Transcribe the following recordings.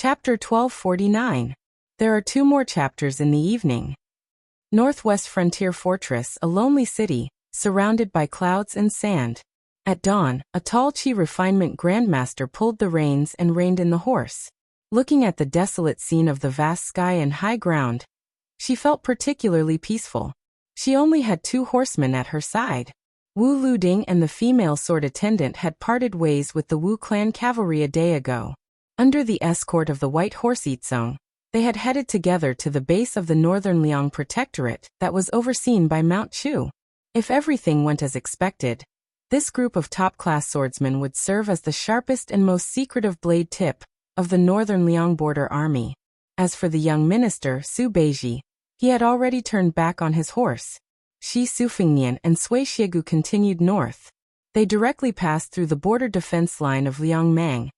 Chapter 1249. There are 2 more chapters in the evening. Northwest Frontier Fortress, a lonely city, surrounded by clouds and sand. At dawn, a tall Chi refinement grandmaster pulled the reins and reined in the horse. Looking at the desolate scene of the vast sky and high ground, she felt particularly peaceful. She only had 2 horsemen at her side. Wu Luding and the female sword attendant had parted ways with the Wu clan cavalry a day ago. Under the escort of the White Horse Yitzong, they had headed together to the base of the Northern Liang Protectorate that was overseen by Mount Chu. If everything went as expected, this group of top-class swordsmen would serve as the sharpest and most secretive blade tip of the Northern Liang border army. As for the young minister, Su Beiji, he had already turned back on his horse. Shi Sufingnian and Sui Xiegu continued north. They directly passed through the border defense line of Liangmang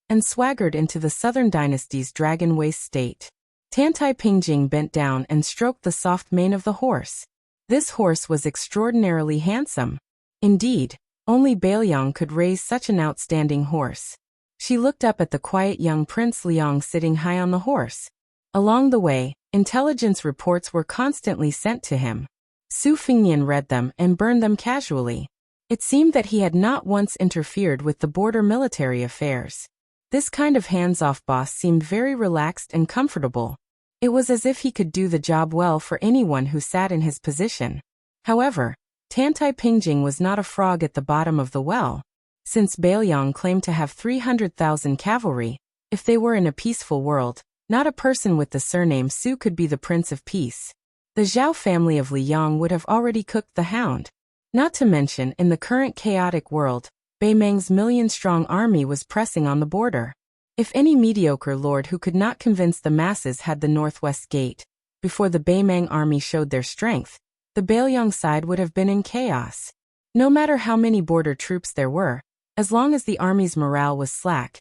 and swaggered into the Southern Dynasty's Dragon Waste state. Tantai Pingjing bent down and stroked the soft mane of the horse. This horse was extraordinarily handsome. Indeed, only Bailiang could raise such an outstanding horse. She looked up at the quiet young Prince Liang sitting high on the horse. Along the way, intelligence reports were constantly sent to him. Su Fingnian read them and burned them casually. It seemed that he had not once interfered with the border military affairs. This kind of hands-off boss seemed very relaxed and comfortable. It was as if he could do the job well for anyone who sat in his position. However, Tantai Pingjing was not a frog at the bottom of the well. Since Bailiang claimed to have 300,000 cavalry, if they were in a peaceful world, not a person with the surname Su could be the Prince of Peace. The Zhao family of Liang would have already cooked the hound. Not to mention, in the current chaotic world, Beimang's million-strong army was pressing on the border. If any mediocre lord who could not convince the masses had the Northwest Gate, before the Beimang army showed their strength, the Bailiang side would have been in chaos. No matter how many border troops there were, as long as the army's morale was slack,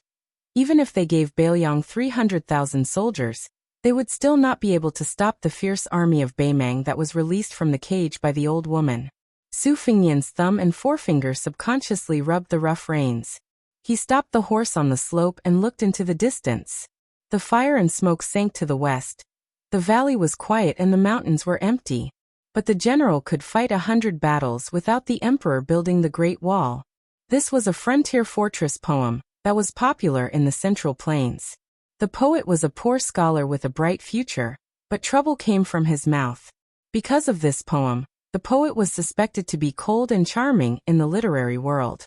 even if they gave Bailiang 300,000 soldiers, they would still not be able to stop the fierce army of Beimang that was released from the cage by the old woman. Su Fingnian's thumb and forefinger subconsciously rubbed the rough reins. He stopped the horse on the slope and looked into the distance. The fire and smoke sank to the west. The valley was quiet and the mountains were empty. But the general could fight 100 battles without the emperor building the Great Wall. This was a frontier fortress poem that was popular in the Central Plains. The poet was a poor scholar with a bright future, but trouble came from his mouth. Because of this poem, the poet was suspected to be cold and charming in the literary world.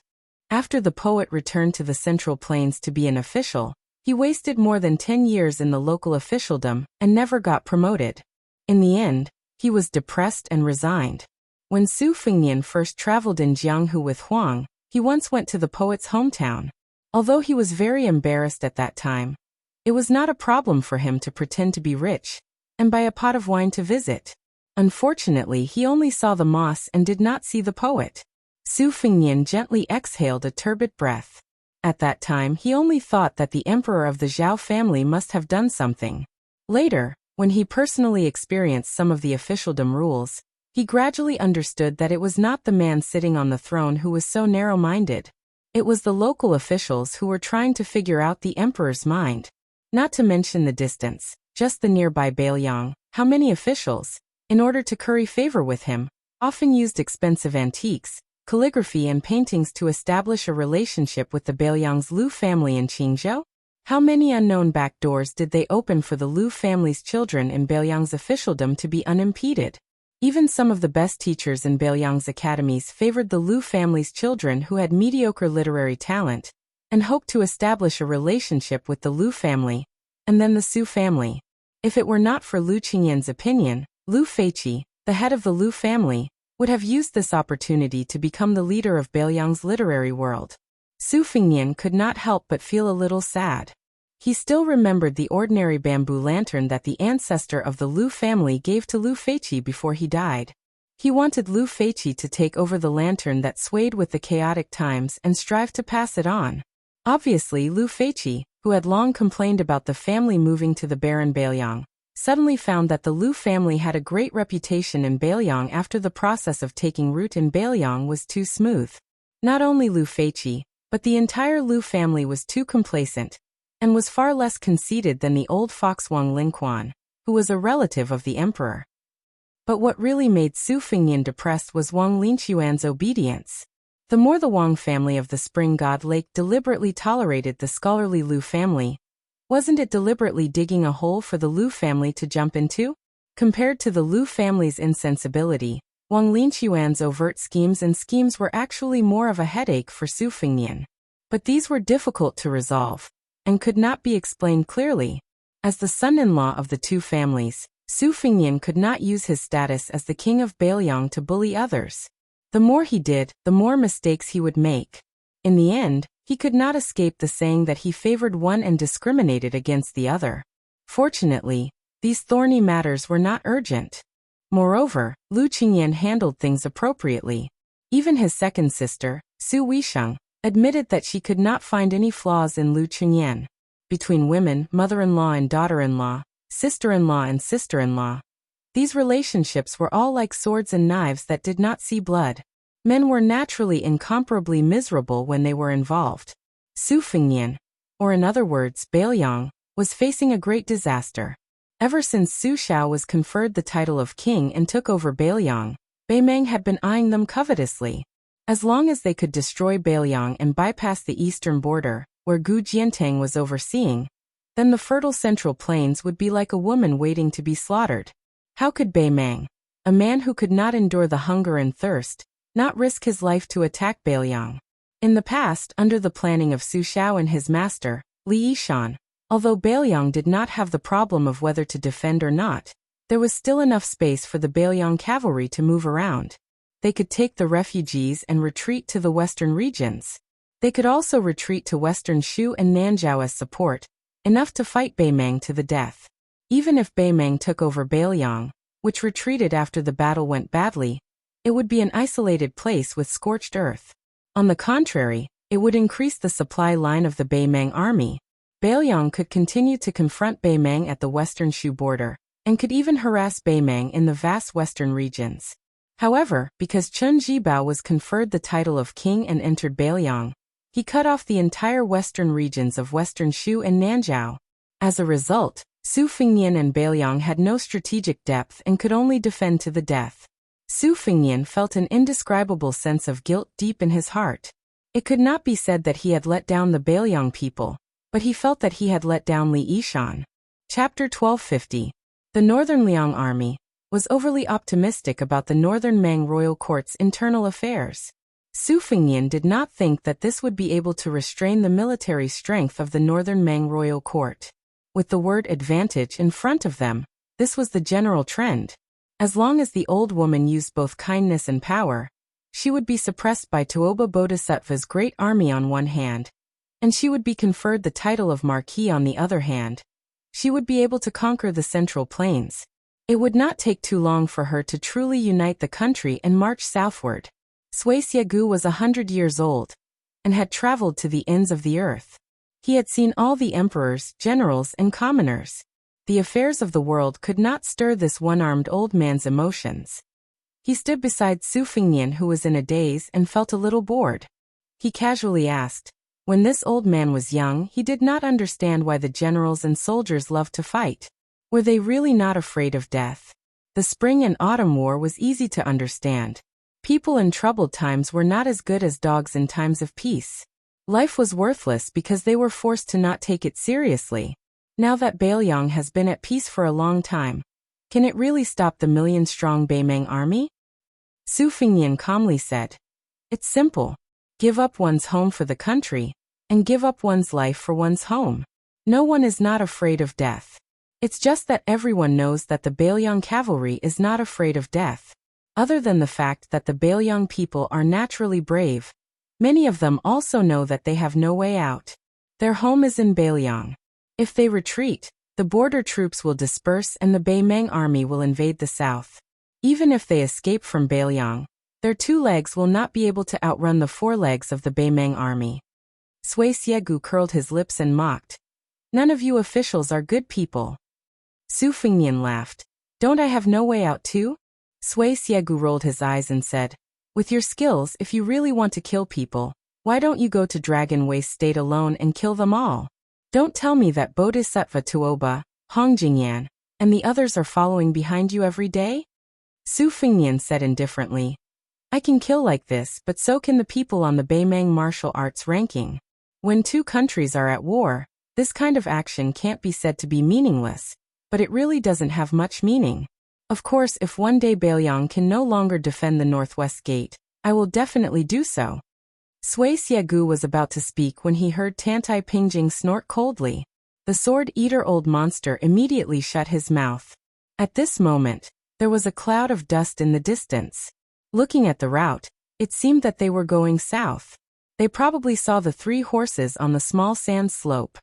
After the poet returned to the Central Plains to be an official, he wasted more than 10 years in the local officialdom and never got promoted. In the end, he was depressed and resigned. When Su Fingnian first traveled in Jianghu with Huang, he once went to the poet's hometown. Although he was very embarrassed at that time, it was not a problem for him to pretend to be rich and buy a pot of wine to visit. Unfortunately, he only saw the moss and did not see the poet. Su Fingnian gently exhaled a turbid breath. At that time, he only thought that the emperor of the Zhao family must have done something. Later, when he personally experienced some of the officialdom rules, he gradually understood that it was not the man sitting on the throne who was so narrow-minded. It was the local officials who were trying to figure out the emperor's mind. Not to mention the distance, just the nearby Bailiang, how many officials, in order to curry favor with him, often used expensive antiques, calligraphy and paintings to establish a relationship with the Bailiang's Lu family in Qingzhou? How many unknown back doors did they open for the Lu family's children in Bailiang's officialdom to be unimpeded? Even some of the best teachers in Bailiang's academies favored the Lu family's children who had mediocre literary talent, and hoped to establish a relationship with the Lu family, and then the Su family. If it were not for Lu Qingyan's opinion, Lu Feiqi, the head of the Lu family, would have used this opportunity to become the leader of Bailiang's literary world. Su Fingnian could not help but feel a little sad. He still remembered the ordinary bamboo lantern that the ancestor of the Lu family gave to Lu Feiqi before he died. He wanted Lu Feiqi to take over the lantern that swayed with the chaotic times and strive to pass it on. Obviously, Lu Feiqi, who had long complained about the family moving to the Baron Bailiang, suddenly found that the Lu family had a great reputation in Bailiang after the process of taking root in Bailiang was too smooth. Not only Lu Feiqi, but the entire Lu family was too complacent. and was far less conceited than the old fox Wang Lingquan, who was a relative of the emperor. But what really made Su Fengnian depressed was Wang Linquan's obedience. The more the Wang family of the Spring God Lake deliberately tolerated the scholarly Liu family, wasn't it deliberately digging a hole for the Liu family to jump into? Compared to the Liu family's insensibility, Wang Linquan's overt schemes were actually more of a headache for Su Fengnian. But these were difficult to resolve, and could not be explained clearly. As the son-in-law of the two families, Su Fengnian could not use his status as the king of Bailiang to bully others. The more he did, the more mistakes he would make. In the end, he could not escape the saying that he favored one and discriminated against the other. Fortunately, these thorny matters were not urgent. Moreover, Liu Qingyan handled things appropriately. Even his second sister, Su Weisheng, admitted that she could not find any flaws in Liu Qingyan. Between women, mother-in-law and daughter-in-law, sister-in-law and sister-in-law, these relationships were all like swords and knives that did not see blood. Men were naturally incomparably miserable when they were involved. Su Fengnian, or in other words Bailiang, was facing a great disaster. Ever since Su Xiao was conferred the title of king and took over Bailiang, Beimeng had been eyeing them covetously. As long as they could destroy Bailiang and bypass the eastern border, where Gu Jiantang was overseeing, then the fertile central plains would be like a woman waiting to be slaughtered. How could Beimeng, a man who could not endure the hunger and thirst, not risk his life to attack Bailiang? In the past, under the planning of Su Xiao and his master, Li Yishan, although Bailiang did not have the problem of whether to defend or not, there was still enough space for the Bailiang cavalry to move around. They could take the refugees and retreat to the western regions. They could also retreat to western Shu and Nanzhao as support, enough to fight Beimeng to the death. Even if Beimeng took over Bailiang, which retreated after the battle went badly, it would be an isolated place with scorched earth. On the contrary, it would increase the supply line of the Beimeng army. Bailiang could continue to confront Beimeng at the western Shu border, and could even harass Beimeng in the vast western regions. However, because Chen Zhibao was conferred the title of king and entered Bailiang, he cut off the entire western regions of western Shu and Nanzhao. As a result, Su Fengnian and Bailiang had no strategic depth and could only defend to the death. Su Fengnian felt an indescribable sense of guilt deep in his heart. It could not be said that he had let down the Bailiang people, but he felt that he had let down Li Yishan. Chapter 1250. The Northern Liang Army was overly optimistic about the Northern Meng royal court's internal affairs. Su Fengnian did not think that this would be able to restrain the military strength of the Northern Meng royal court. With the word advantage in front of them, this was the general trend. As long as the old woman used both kindness and power, she would be suppressed by Tuoba Bodhisattva's great army on one hand, and she would be conferred the title of Marquis on the other hand. She would be able to conquer the central plains. It would not take too long for her to truly unite the country and march southward. Sui Xiegu was 100 years old, and had traveled to the ends of the earth. He had seen all the emperors, generals, and commoners. The affairs of the world could not stir this one-armed old man's emotions. He stood beside Su Fengnian, who was in a daze and felt a little bored. He casually asked, when this old man was young, he did not understand why the generals and soldiers loved to fight. Were they really not afraid of death? The Spring and Autumn War was easy to understand. People in troubled times were not as good as dogs in times of peace. Life was worthless because they were forced to not take it seriously. Now that Bailiang has been at peace for a long time, can it really stop the million-strong Beimeng army? Su Fengnian calmly said, it's simple. Give up one's home for the country, and give up one's life for one's home. No one is not afraid of death. It's just that everyone knows that the Bailiang cavalry is not afraid of death. Other than the fact that the Bailiang people are naturally brave, many of them also know that they have no way out. Their home is in Bailiang. If they retreat, the border troops will disperse and the Beimeng army will invade the south. Even if they escape from Bailiang, their two legs will not be able to outrun the four legs of the Beimeng army. Sui Xiegu curled his lips and mocked. None of you officials are good people. Su Fengnian laughed. Don't I have no way out too? Sui Xiegu rolled his eyes and said, with your skills, if you really want to kill people, why don't you go to Dragon Waste State alone and kill them all? Don't tell me that Bodhisattva Tuoba, Hong Jingyan, and the others are following behind you every day? Su Fengnian said indifferently. I can kill like this, but so can the people on the Beimang martial arts ranking. When two countries are at war, this kind of action can't be said to be meaningless, but it really doesn't have much meaning. Of course, if one day Bailiang can no longer defend the Northwest Gate, I will definitely do so. Sui Xiegu was about to speak when he heard Tantai Pingjing snort coldly. The sword-eater old monster immediately shut his mouth. At this moment, there was a cloud of dust in the distance. Looking at the route, it seemed that they were going south. They probably saw the 3 horses on the small sand slope.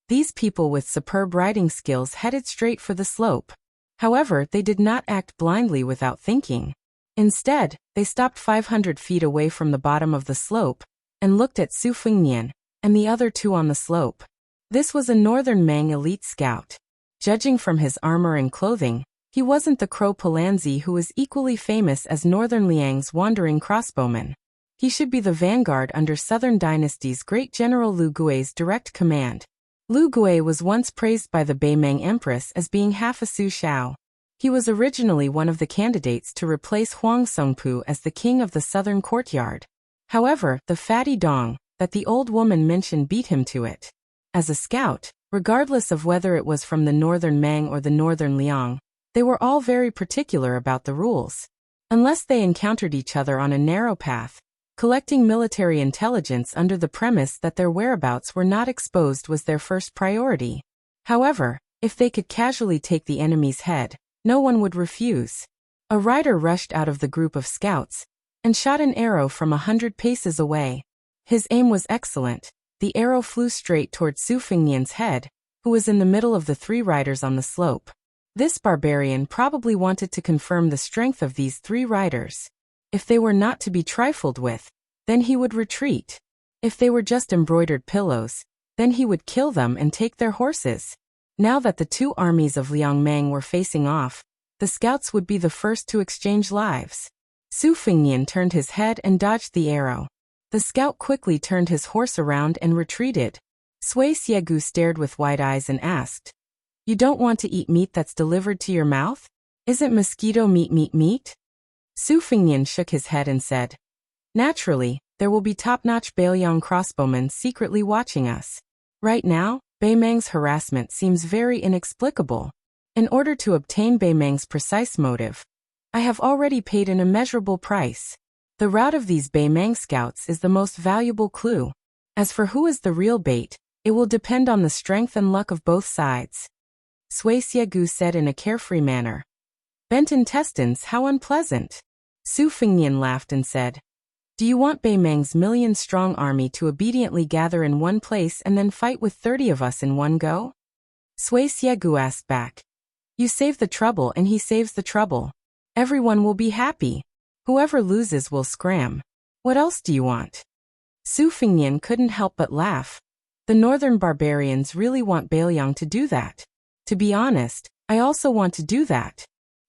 These people with superb riding skills headed straight for the slope. However, they did not act blindly without thinking. Instead, they stopped 500 feet away from the bottom of the slope and looked at Su Fengnian and the other 2 on the slope. This was a Northern Mang elite scout. Judging from his armor and clothing, he wasn't the Crow Palanzi who was equally famous as Northern Liang's wandering crossbowman. He should be the vanguard under Southern Dynasty's great General Lu Gui's direct command. Lu Gui was once praised by the Beimang Empress as being half a Su Shao. He was originally one of the candidates to replace Huang Songpu as the king of the southern courtyard. However, the fatty dong that the old woman mentioned beat him to it. As a scout, regardless of whether it was from the Northern Mang or the Northern Liang, they were all very particular about the rules. Unless they encountered each other on a narrow path, collecting military intelligence under the premise that their whereabouts were not exposed was their first priority. However, if they could casually take the enemy's head, no one would refuse. A rider rushed out of the group of scouts and shot an arrow from 100 paces away. His aim was excellent. The arrow flew straight toward Su Fengnian's head, who was in the middle of the 3 riders on the slope. This barbarian probably wanted to confirm the strength of these 3 riders. If they were not to be trifled with, then he would retreat. If they were just embroidered pillows, then he would kill them and take their horses. Now that the 2 armies of Liang Mang were facing off, the scouts would be the first to exchange lives. Su Fengnian turned his head and dodged the arrow. The scout quickly turned his horse around and retreated. Sui Xiegu stared with wide eyes and asked, "You don't want to eat meat that's delivered to your mouth? Isn't mosquito meat? Su Fengnian shook his head and said, "Naturally, there will be top-notch Bailiang crossbowmen secretly watching us. Right now, Beimang's harassment seems very inexplicable. In order to obtain Beimang's precise motive, I have already paid an immeasurable price. The route of these Beimang scouts is the most valuable clue. As for who is the real bait, it will depend on the strength and luck of both sides." Sui Xiegu said in a carefree manner. "Bent intestines, how unpleasant." Su Fengnian laughed and said, "Do you want Beimang's million-strong army to obediently gather in one place and then fight with 30 of us in one go?" Sui Xiegu asked back. "You save the trouble and he saves the trouble. Everyone will be happy. Whoever loses will scram. What else do you want?" Su Fengnian couldn't help but laugh. The northern barbarians really want Bailiang to do that. To be honest, I also want to do that.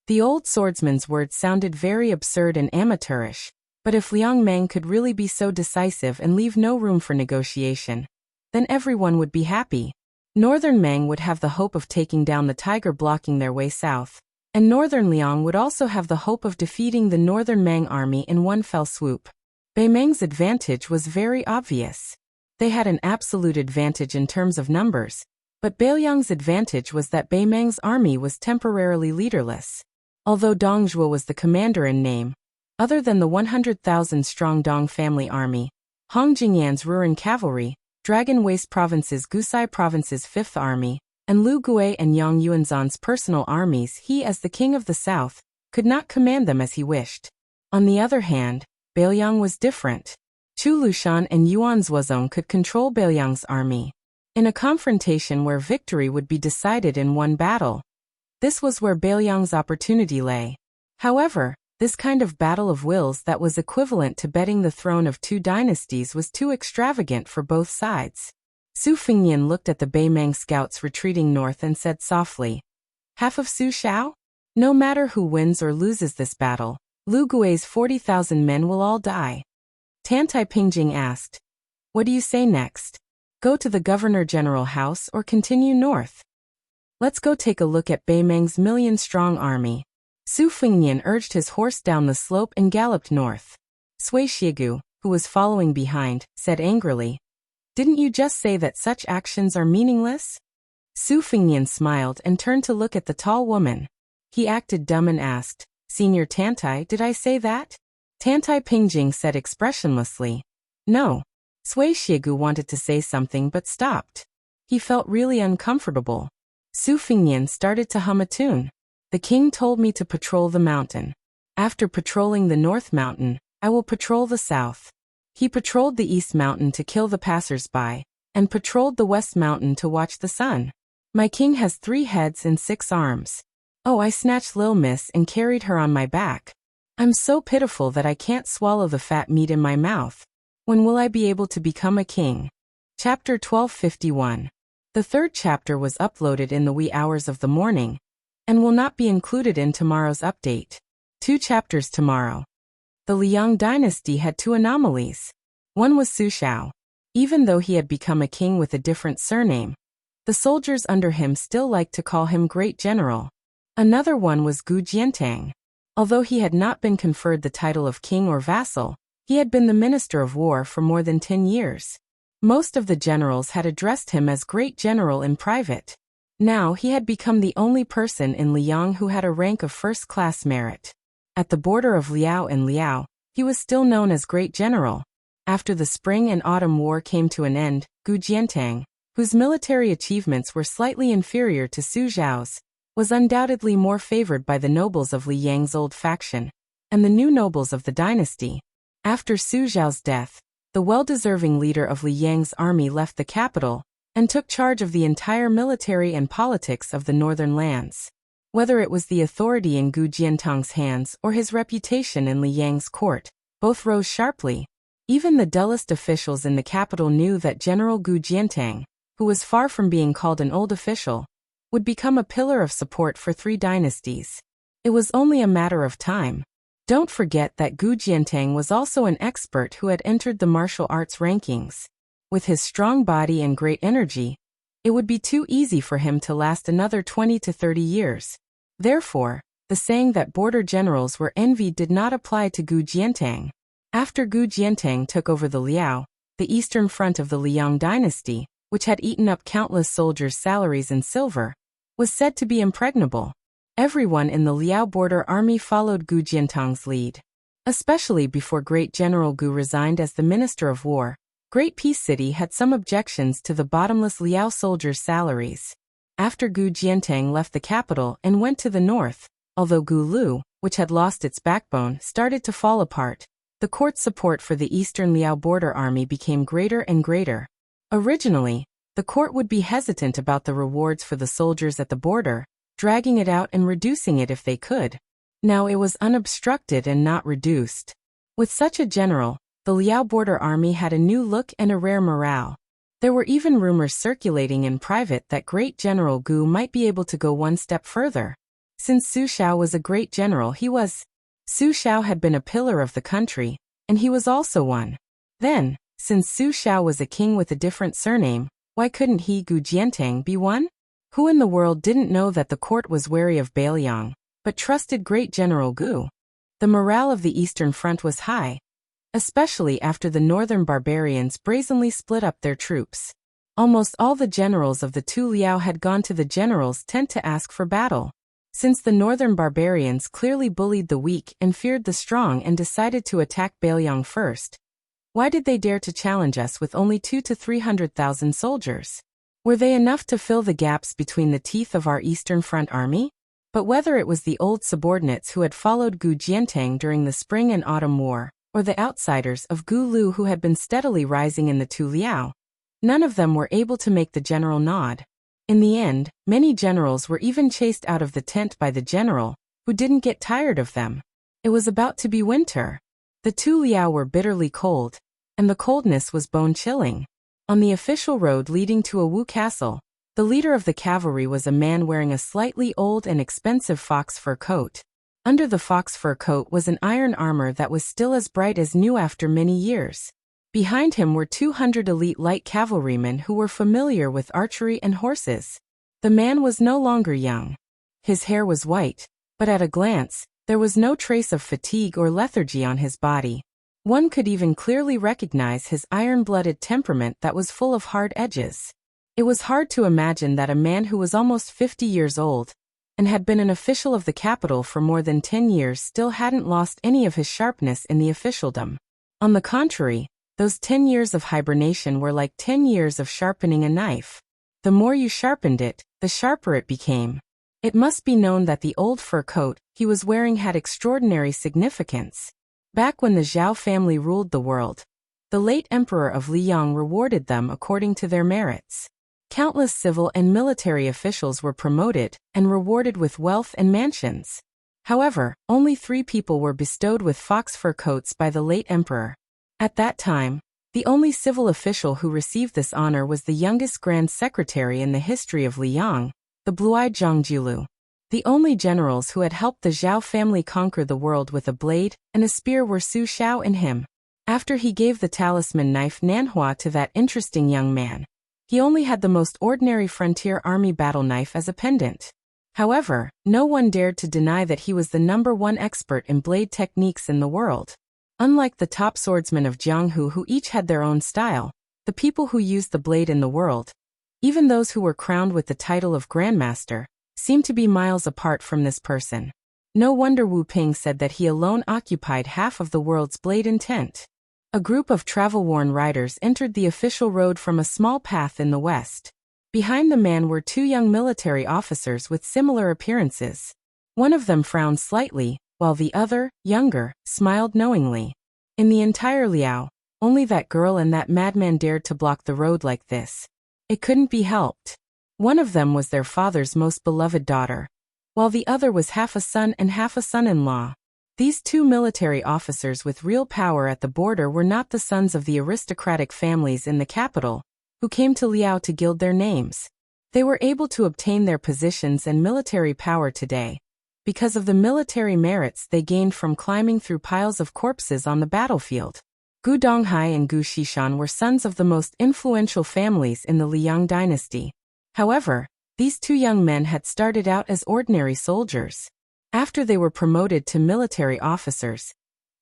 The old swordsman's words sounded very absurd and amateurish. But if Liang Mang could really be so decisive and leave no room for negotiation, then everyone would be happy. Northern Mang would have the hope of taking down the tiger blocking their way south, and Northern Liang would also have the hope of defeating the Northern Mang army in one fell swoop. Beimang's advantage was very obvious. They had an absolute advantage in terms of numbers, but Bailiang's advantage was that Beimang's army was temporarily leaderless. Although Dong Zhuo was the commander in name, other than the 100,000-strong Dong family army, Hong Jingyan's Ruran cavalry, Dragon Waste Province's Gusai Province's 5th Army, and Lu Gui and Yang Yuanzhan's personal armies, he as the king of the south, could not command them as he wished. On the other hand, Bailiang was different. Chu Lushan and Yuan Zuozong could control Bailiang's army. In a confrontation where victory would be decided in one battle. This was where Bailiang's opportunity lay. However, this kind of battle of wills that was equivalent to betting the throne of 2 dynasties was too extravagant for both sides. Su Fengnian looked at the Beimang scouts retreating north and said softly, "Half of Su Shao? No matter who wins or loses this battle, Lu Gui's 40,000 men will all die." Tantai Pingjing asked, "What do you say next?" Go to the Governor-General House or continue north? Let's go take a look at Bei Meng's million-strong army. Su Fengnian urged his horse down the slope and galloped north. Sui Shigu, who was following behind, said angrily, "Didn't you just say that such actions are meaningless?" Su Fengnian smiled and turned to look at the tall woman. He acted dumb and asked, "Senior Tantai, did I say that?" Tantai Pingjing said expressionlessly, "No." Sui Shigu wanted to say something but stopped. He felt really uncomfortable. Su Fengnian started to hum a tune. "The king told me to patrol the mountain. After patrolling the North Mountain, I will patrol the South." He patrolled the East Mountain to kill the passers-by, and patrolled the West Mountain to watch the sun. "My king has 3 heads and 6 arms. Oh, I snatched Lil Miss and carried her on my back. I'm so pitiful that I can't swallow the fat meat in my mouth. When will I be able to become a king?" Chapter 1251. The 3rd chapter was uploaded in the wee hours of the morning, and will not be included in tomorrow's update. 2 chapters tomorrow. The Liang dynasty had 2 anomalies. One was Su Shao. Even though he had become a king with a different surname, the soldiers under him still liked to call him Great General. Another one was Gu Jiantang. Although he had not been conferred the title of king or vassal, he had been the Minister of War for more than 10 years. Most of the generals had addressed him as Great General in private. Now he had become the only person in Liang who had a rank of first-class merit. At the border of Liao and Liao, he was still known as Great General. After the Spring and Autumn War came to an end, Gu Jiantang, whose military achievements were slightly inferior to Su Zhao's, was undoubtedly more favored by the nobles of Li Yang's old faction, and the new nobles of the dynasty. After Su Zhao's death, the well-deserving leader of Li Yang's army left the capital, and took charge of the entire military and politics of the northern lands. Whether it was the authority in Gu Jiantang's hands or his reputation in Li Yang's court, both rose sharply. Even the dullest officials in the capital knew that General Gu Jiantang, who was far from being called an old official, would become a pillar of support for 3 dynasties. It was only a matter of time. Don't forget that Gu Jiantang was also an expert who had entered the martial arts rankings. With his strong body and great energy, it would be too easy for him to last another 20 to 30 years. Therefore, the saying that border generals were envied did not apply to Gu Jiantang. After Gu Jiantang took over the Liao, the eastern front of the Liang dynasty, which had eaten up countless soldiers' salaries in silver, was said to be impregnable. Everyone in the Liao border army followed Gu Jiantang's lead. Especially before Great General Gu resigned as the Minister of War, Great Peace City had some objections to the bottomless Liao soldiers' salaries. After Gu Jiantang left the capital and went to the north, although Gu Lu, which had lost its backbone, started to fall apart, the court's support for the eastern Liao border army became greater and greater. Originally, the court would be hesitant about the rewards for the soldiers at the border, dragging it out and reducing it if they could. Now it was unobstructed and not reduced. With such a general, the Liao border army had a new look and a rare morale. There were even rumors circulating in private that Great General Gu might be able to go one step further. Since Su Shao was a great general, Su Shao had been a pillar of the country, and he was also one. Then, since Su Shao was a king with a different surname, why couldn't he, Gu Jiantang, be one? Who in the world didn't know that the court was wary of Beiliang, but trusted Great General Gu? The morale of the Eastern Front was high, especially after the northern barbarians brazenly split up their troops. Almost all the generals of the 2 Liao had gone to the general's tent to ask for battle. Since the northern barbarians clearly bullied the weak and feared the strong and decided to attack Beiliang first, why did they dare to challenge us with only 200,000 to 300,000 soldiers? Were they enough to fill the gaps between the teeth of our Eastern Front army? But whether it was the old subordinates who had followed Gu Jiantang during the Spring and Autumn War, or the outsiders of Gu Lu who had been steadily rising in the 2 Liao, none of them were able to make the general nod. In the end, many generals were even chased out of the tent by the general, who didn't get tired of them. It was about to be winter. The 2 Liao were bitterly cold, and the coldness was bone-chilling. On the official road leading to a Wu castle, the leader of the cavalry was a man wearing a slightly old and expensive fox fur coat. Under the fox fur coat was an iron armor that was still as bright as new after many years. Behind him were 200 elite light cavalrymen who were familiar with archery and horses. The man was no longer young. His hair was white, but at a glance, there was no trace of fatigue or lethargy on his body. One could even clearly recognize his iron-blooded temperament that was full of hard edges. It was hard to imagine that a man who was almost 50 years old and had been an official of the capital for more than 10 years still hadn't lost any of his sharpness in the officialdom. On the contrary, those 10 years of hibernation were like 10 years of sharpening a knife. The more you sharpened it, the sharper it became. It must be known that the old fur coat he was wearing had extraordinary significance. Back when the Zhao family ruled the world, the late emperor of Liang rewarded them according to their merits. Countless civil and military officials were promoted and rewarded with wealth and mansions. However, only 3 people were bestowed with fox fur coats by the late emperor. At that time, the only civil official who received this honor was the youngest grand secretary in the history of Liang, the blue-eyed Zhangjilu. The only generals who had helped the Zhao family conquer the world with a blade and a spear were Su Xiao and him. After he gave the talisman knife Nanhua to that interesting young man, he only had the most ordinary frontier army battle knife as a pendant. However, no one dared to deny that he was the #1 expert in blade techniques in the world. Unlike the top swordsmen of Jianghu who each had their own style, the people who used the blade in the world, even those who were crowned with the title of Grandmaster, seemed to be miles apart from this person. No wonder Wu Ping said that he alone occupied half of the world's blade intent. A group of travel-worn riders entered the official road from a small path in the west. Behind the man were 2 young military officers with similar appearances. One of them frowned slightly, while the other, younger, smiled knowingly. In the entire Liao, only that girl and that madman dared to block the road like this. It couldn't be helped. One of them was their father's most beloved daughter, while the other was half a son and half a son-in-law. These 2 military officers with real power at the border were not the sons of the aristocratic families in the capital, who came to Liao to gild their names. They were able to obtain their positions and military power today because of the military merits they gained from climbing through piles of corpses on the battlefield. Gu Donghai and Gu Xishan were sons of the most influential families in the Liang dynasty. However, these 2 young men had started out as ordinary soldiers. After they were promoted to military officers,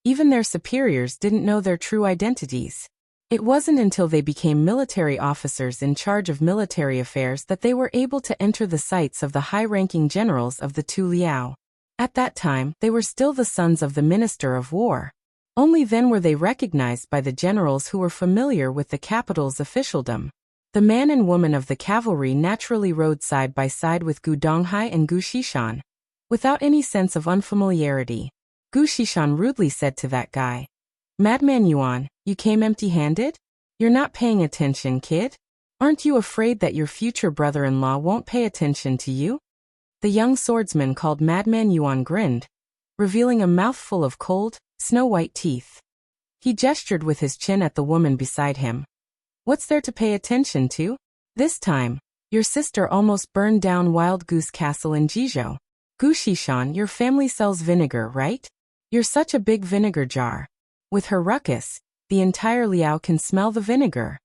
even their superiors didn't know their true identities. It wasn't until they became military officers in charge of military affairs that they were able to enter the sights of the high-ranking generals of the 2 Liao. At that time, they were still the sons of the Minister of War. Only then were they recognized by the generals who were familiar with the capital's officialdom. The man and woman of the cavalry naturally rode side by side with Gu Donghai and Gu Xishan. Without any sense of unfamiliarity, Gu Xishan rudely said to that guy, "Madman Yuan, you came empty-handed? You're not paying attention, kid? Aren't you afraid that your future brother-in-law won't pay attention to you?" The young swordsman called Madman Yuan grinned, revealing a mouthful of cold, snow-white teeth. He gestured with his chin at the woman beside him. "What's there to pay attention to? This time, your sister almost burned down Wild Goose Castle in Jizhou. Gu Xishan, your family sells vinegar, right? You're such a big vinegar jar. With her ruckus, the entire Liao can smell the vinegar."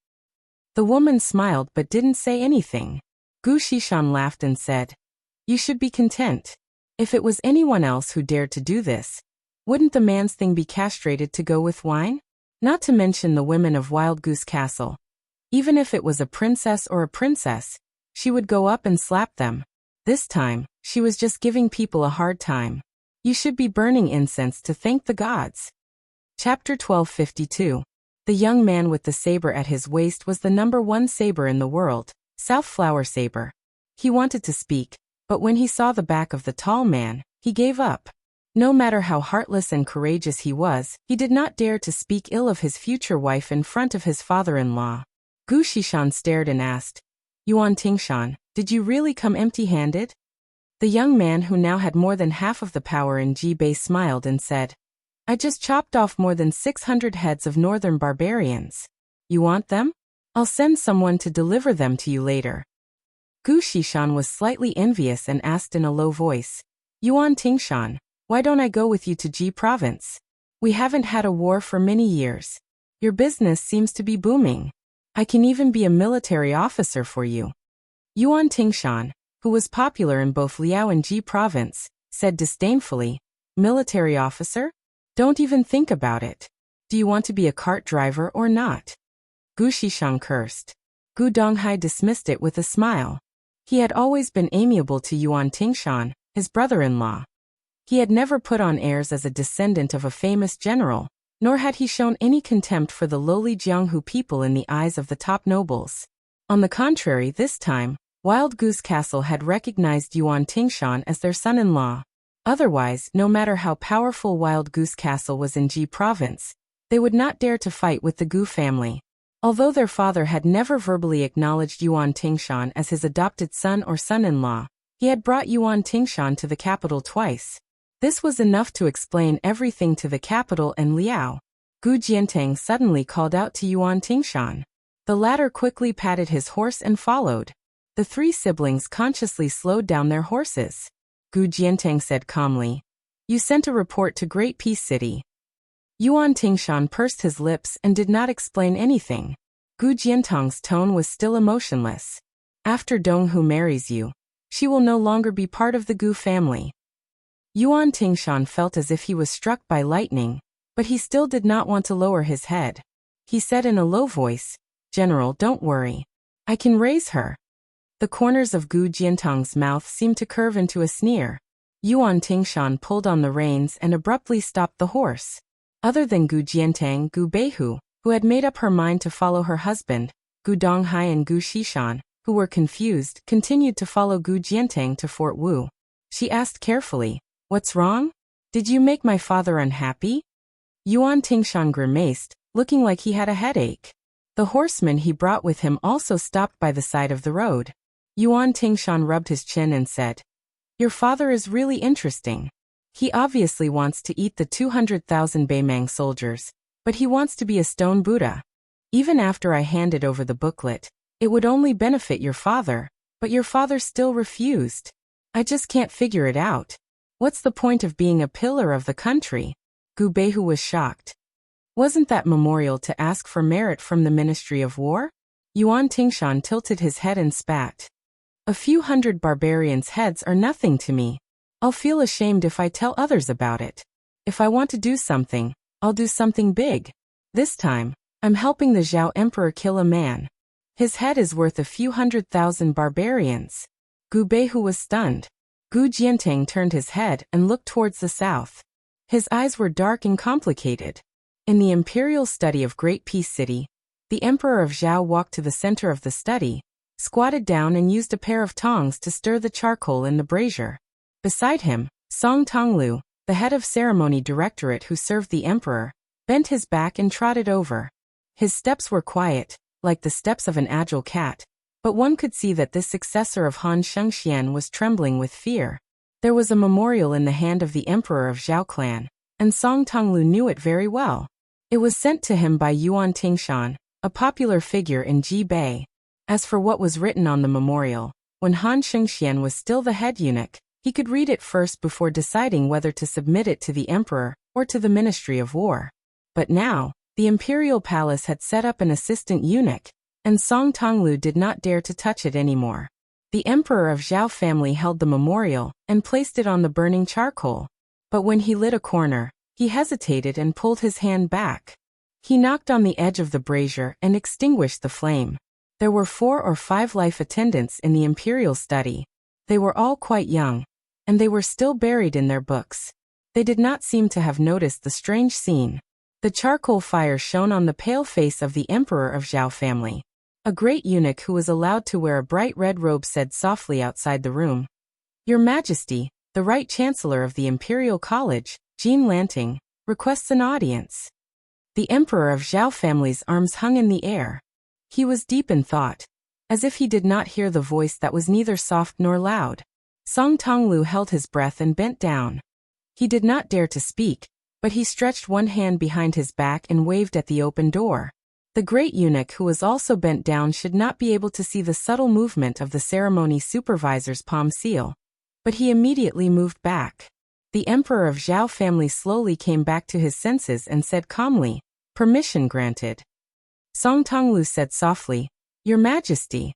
The woman smiled but didn't say anything. Gu Xishan laughed and said, "You should be content. If it was anyone else who dared to do this, wouldn't the man's thing be castrated to go with wine? Not to mention the women of Wild Goose Castle. Even if it was a princess or a princess, she would go up and slap them. This time, she was just giving people a hard time. You should be burning incense to thank the gods." Chapter 1252. The young man with the saber at his waist was the #1 saber in the world, South Flower Saber. He wanted to speak, but when he saw the back of the tall man, he gave up. No matter how heartless and courageous he was, he did not dare to speak ill of his future wife in front of his father-in-law. Gu Xishan stared and asked, "Yuan Tingshan, did you really come empty-handed?" The young man who now had more than half of the power in Jibei smiled and said, "I just chopped off more than 600 heads of northern barbarians. You want them? I'll send someone to deliver them to you later." Gu Xishan was slightly envious and asked in a low voice, "Yuan Tingshan, why don't I go with you to Ji province? We haven't had a war for many years. Your business seems to be booming. I can even be a military officer for you. Yuan Tingshan, who was popular in both Liao and Ji province, said disdainfully, military officer? Don't even think about it. Do you want to be a cart driver or not? Gu Shishang cursed. Gu Donghai dismissed it with a smile. He had always been amiable to Yuan Tingshan, his brother-in-law. He had never put on airs as a descendant of a famous general, nor had he shown any contempt for the lowly Jianghu people in the eyes of the top nobles. On the contrary, this time, Wild Goose Castle had recognized Yuan Tingshan as their son-in-law. Otherwise, no matter how powerful Wild Goose Castle was in Ji province, they would not dare to fight with the Gu family. Although their father had never verbally acknowledged Yuan Tingshan as his adopted son or son-in-law, he had brought Yuan Tingshan to the capital twice. This was enough to explain everything to the capital and Liao. Gu Jiantang suddenly called out to Yuan Tingshan. The latter quickly patted his horse and followed. The three siblings consciously slowed down their horses. Gu Jiantang said calmly, "You sent a report to Great Peace City." Yuan Tingshan pursed his lips and did not explain anything. Gu Jiantang's tone was still emotionless. "After Donghu marries you, she will no longer be part of the Gu family." Yuan Tingshan felt as if he was struck by lightning, but he still did not want to lower his head. He said in a low voice, "General, don't worry. I can raise her." The corners of Gu Jiantang's mouth seemed to curve into a sneer. Yuan Tingshan pulled on the reins and abruptly stopped the horse. Other than Gu Jiantang, Gu Beihu, who had made up her mind to follow her husband, Gu Donghai and Gu Shishan, who were confused, continued to follow Gu Jiantang to Fort Wu. She asked carefully, "What's wrong? Did you make my father unhappy?" Yuan Tingshan grimaced, looking like he had a headache. The horseman he brought with him also stopped by the side of the road. Yuan Tingshan rubbed his chin and said, "Your father is really interesting. He obviously wants to eat the 200,000 Beimang soldiers, but he wants to be a stone Buddha. Even after I handed over the booklet, it would only benefit your father, but your father still refused. I just can't figure it out. What's the point of being a pillar of the country?" Gu Beihu was shocked. "Wasn't that memorial to ask for merit from the Ministry of War?" Yuan Tingshan tilted his head and spat. "A few hundred barbarians' heads are nothing to me. I'll feel ashamed if I tell others about it. If I want to do something, I'll do something big. This time, I'm helping the Zhao Emperor kill a man. His head is worth a few 100,000 barbarians." Gu Beihu was stunned. Gu Jiantang turned his head and looked towards the south. His eyes were dark and complicated. In the imperial study of Great Peace City, the Emperor of Zhao walked to the center of the study, squatted down and used a pair of tongs to stir the charcoal in the brazier. Beside him, Song Tonglu, the head of ceremony directorate who served the emperor, bent his back and trotted over. His steps were quiet, like the steps of an agile cat, but one could see that this successor of Han Shengxian was trembling with fear. There was a memorial in the hand of the emperor of Zhao clan, and Song Tonglu knew it very well. It was sent to him by Yuan Tingshan, a popular figure in Ji Bei. As for what was written on the memorial, when Han Shengxian was still the head eunuch, he could read it first before deciding whether to submit it to the emperor or to the Ministry of War. But now, the imperial palace had set up an assistant eunuch, and Song Tonglu did not dare to touch it anymore. The emperor of Zhao family held the memorial and placed it on the burning charcoal. But when he lit a corner, he hesitated and pulled his hand back. He knocked on the edge of the brazier and extinguished the flame. There were 4 or 5 life attendants in the imperial study. They were all quite young, and they were still buried in their books. They did not seem to have noticed the strange scene. The charcoal fire shone on the pale face of the emperor of Zhao family. A great eunuch who was allowed to wear a bright red robe said softly outside the room, "Your Majesty, the Right Chancellor of the Imperial College, Jean Lanting, requests an audience." The emperor of Zhao family's arms hung in the air. He was deep in thought, as if he did not hear the voice that was neither soft nor loud. Song Tonglu held his breath and bent down. He did not dare to speak, but he stretched one hand behind his back and waved at the open door. The great eunuch who was also bent down should not be able to see the subtle movement of the ceremony supervisor's palm seal. But he immediately moved back. The emperor of Zhao family slowly came back to his senses and said calmly, Permission granted. Song Tonglu said softly, Your Majesty.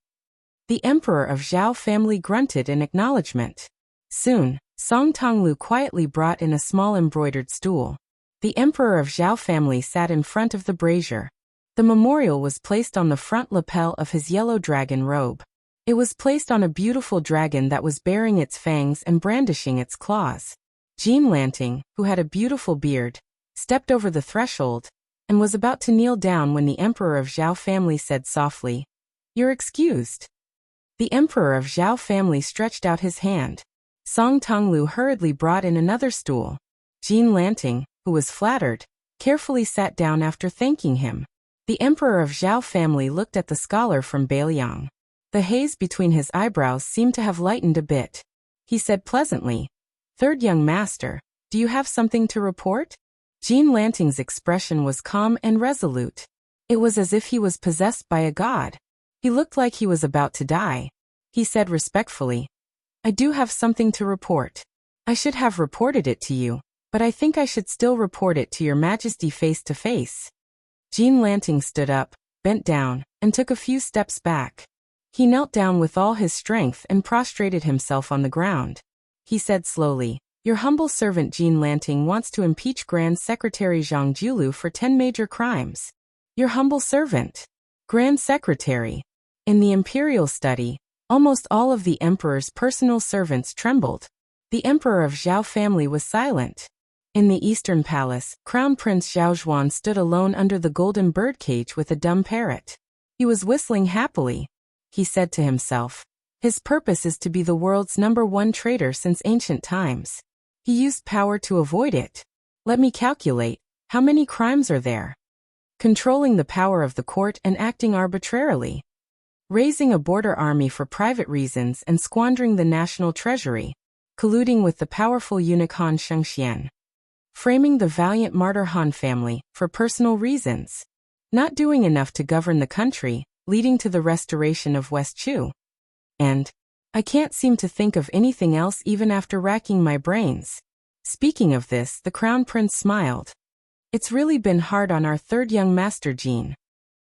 The Emperor of Zhao family grunted in acknowledgement. Soon, Song Tonglu quietly brought in a small embroidered stool. The Emperor of Zhao family sat in front of the brazier. The memorial was placed on the front lapel of his yellow dragon robe. It was placed on a beautiful dragon that was baring its fangs and brandishing its claws. Jean Lanting, who had a beautiful beard, stepped over the threshold and was about to kneel down when the Emperor of Zhao family said softly, You're excused. The Emperor of Zhao family stretched out his hand. Song Tonglu hurriedly brought in another stool. Jean Lanting, who was flattered, carefully sat down after thanking him. The Emperor of Zhao family looked at the scholar from Beiliang. The haze between his eyebrows seemed to have lightened a bit. He said pleasantly, Third young master, do you have something to report? Jean Lanting's expression was calm and resolute. It was as if he was possessed by a god. He looked like he was about to die. He said respectfully, I do have something to report. I should have reported it to you, but I think I should still report it to your Majesty face to face. Jean Lanting stood up, bent down, and took a few steps back. He knelt down with all his strength and prostrated himself on the ground. He said slowly, Your humble servant Jean Lanting wants to impeach Grand Secretary Zhang Julu for 10 major crimes. Your humble servant. Grand Secretary. In the imperial study, almost all of the emperor's personal servants trembled. The Emperor of Zhao family was silent. In the Eastern Palace, Crown Prince Zhaozhuan stood alone under the golden birdcage with a dumb parrot. He was whistling happily. He said to himself, His purpose is to be the world's #1 traitor since ancient times. He used power to avoid it. Let me calculate, how many crimes are there? Controlling the power of the court and acting arbitrarily. Raising a border army for private reasons and squandering the national treasury. Colluding with the powerful eunuch Han Shengxian. Framing the valiant martyr Han family for personal reasons. Not doing enough to govern the country, leading to the restoration of West Chu. And I can't seem to think of anything else even after racking my brains. Speaking of this, the Crown Prince smiled. It's really been hard on our third young master Jean.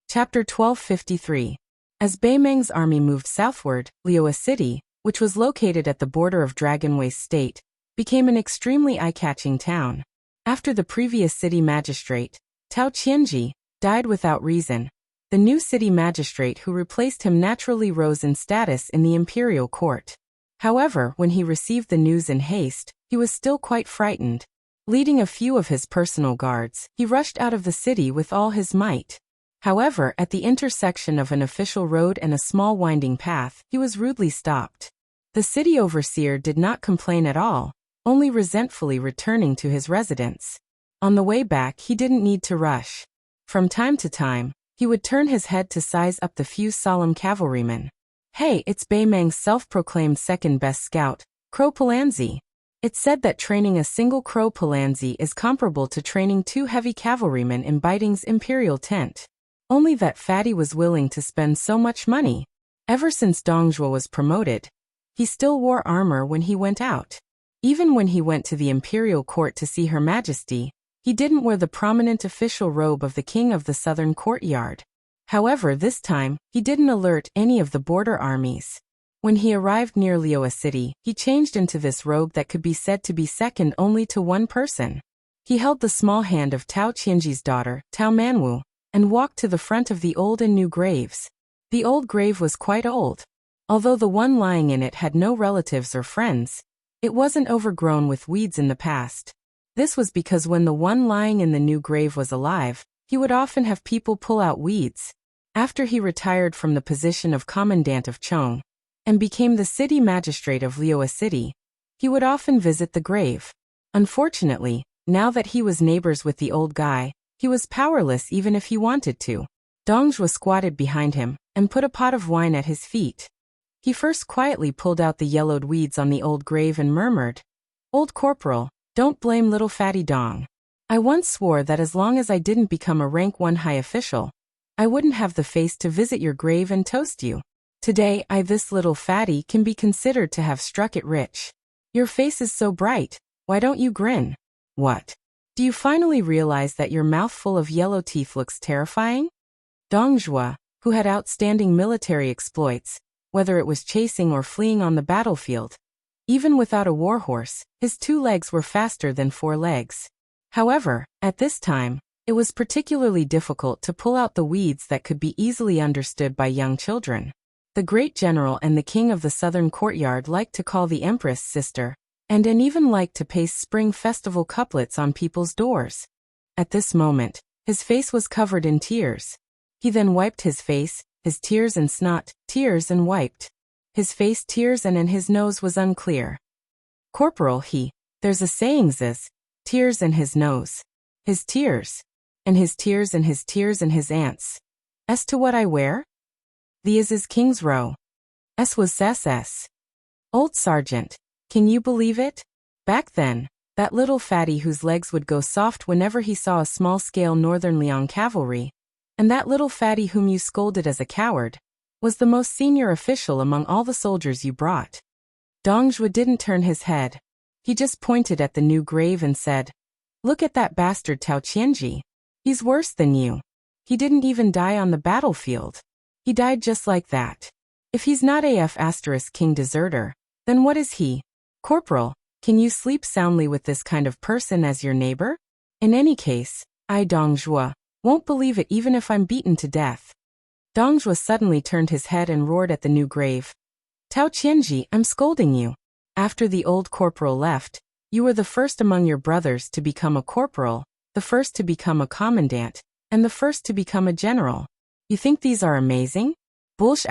Chapter 1253. As Beimeng's army moved southward, Liyue City, which was located at the border of Dragon Waste State, became an extremely eye-catching town. After the previous city magistrate, Tao Qianji, died without reason, the new city magistrate who replaced him naturally rose in status in the imperial court. However, when he received the news in haste, he was still quite frightened. Leading a few of his personal guards, he rushed out of the city with all his might. However, at the intersection of an official road and a small winding path, he was rudely stopped. The city overseer did not complain at all, only resentfully returning to his residence. On the way back, he didn't need to rush. From time to time, he would turn his head to size up the few solemn cavalrymen. Hey, it's Beimeng's self-proclaimed second-best scout, Crow Palanzi. It's said that training a single Crow Palanzi is comparable to training 2 heavy cavalrymen in Baiting's imperial tent. Only that Fatty was willing to spend so much money. Ever since Dongzhuo was promoted, he still wore armor when he went out. Even when he went to the imperial court to see Her Majesty, he didn't wear the prominent official robe of the king of the southern courtyard. However, this time, he didn't alert any of the border armies. When he arrived near Liyue City, he changed into this robe that could be said to be second only to one person. He held the small hand of Tao Qianji's daughter, Tao Manwu, and walked to the front of the old and new graves. The old grave was quite old. Although the one lying in it had no relatives or friends, it wasn't overgrown with weeds in the past. This was because when the one lying in the new grave was alive, he would often have people pull out weeds. After he retired from the position of Commandant of Chong and became the city magistrate of Liyue City, he would often visit the grave. Unfortunately, now that he was neighbors with the old guy, he was powerless even if he wanted to. Dongzhuo squatted behind him and put a pot of wine at his feet. He first quietly pulled out the yellowed weeds on the old grave and murmured, "Old Corporal, don't blame little Fatty Dong. I once swore that as long as I didn't become a rank 1 high official, I wouldn't have the face to visit your grave and toast you. Today, this little Fatty, can be considered to have struck it rich. Your face is so bright, why don't you grin?" "What? Do you finally realize that your mouth full of yellow teeth looks terrifying? Dong Zhuo, who had outstanding military exploits, whether it was chasing or fleeing on the battlefield. Even without a warhorse, his 2 legs were faster than 4 legs. However, at this time, it was particularly difficult to pull out the weeds that could be easily understood by young children. The great general and the king of the southern courtyard liked to call the empress sister, and even liked to paste spring festival couplets on people's doors. At this moment, his face was covered in tears. He then wiped his face, his tears and snot, tears and wiped. His face tears and his nose was unclear. Corporal there's a saying is, tears in his nose. His tears. And his tears and his tears and his ants. As to what I wear? The is King's Row. S was SS. Old Sergeant, can you believe it? Back then, that little fatty whose legs would go soft whenever he saw a small-scale Northern Liang cavalry, and that little fatty whom you scolded as a coward, was the most senior official among all the soldiers you brought. Dong Zhuo didn't turn his head. He just pointed at the new grave and said, "Look at that bastard Tao Qianji. He's worse than you. He didn't even die on the battlefield. He died just like that. If he's not AF * king deserter, then what is he? Corporal, can you sleep soundly with this kind of person as your neighbor? In any case, I Dong Zhuo won't believe it even if I'm beaten to death." Dong Zhuo suddenly turned his head and roared at the new grave. "Tao Qianji, I'm scolding you. After the old corporal left, you were the first among your brothers to become a corporal, the first to become a commandant, and the first to become a general. You think these are amazing? Bullsh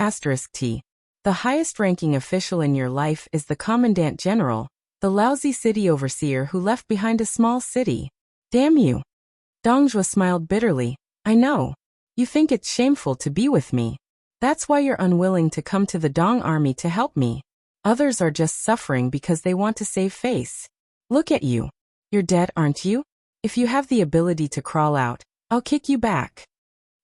* T. The highest ranking official in your life is the commandant general, the lousy city overseer who left behind a small city. Damn you." Dong Zhuo smiled bitterly. "I know. You think it's shameful to be with me. That's why you're unwilling to come to the Dong army to help me. Others are just suffering because they want to save face. Look at you. You're dead, aren't you? If you have the ability to crawl out, I'll kick you back."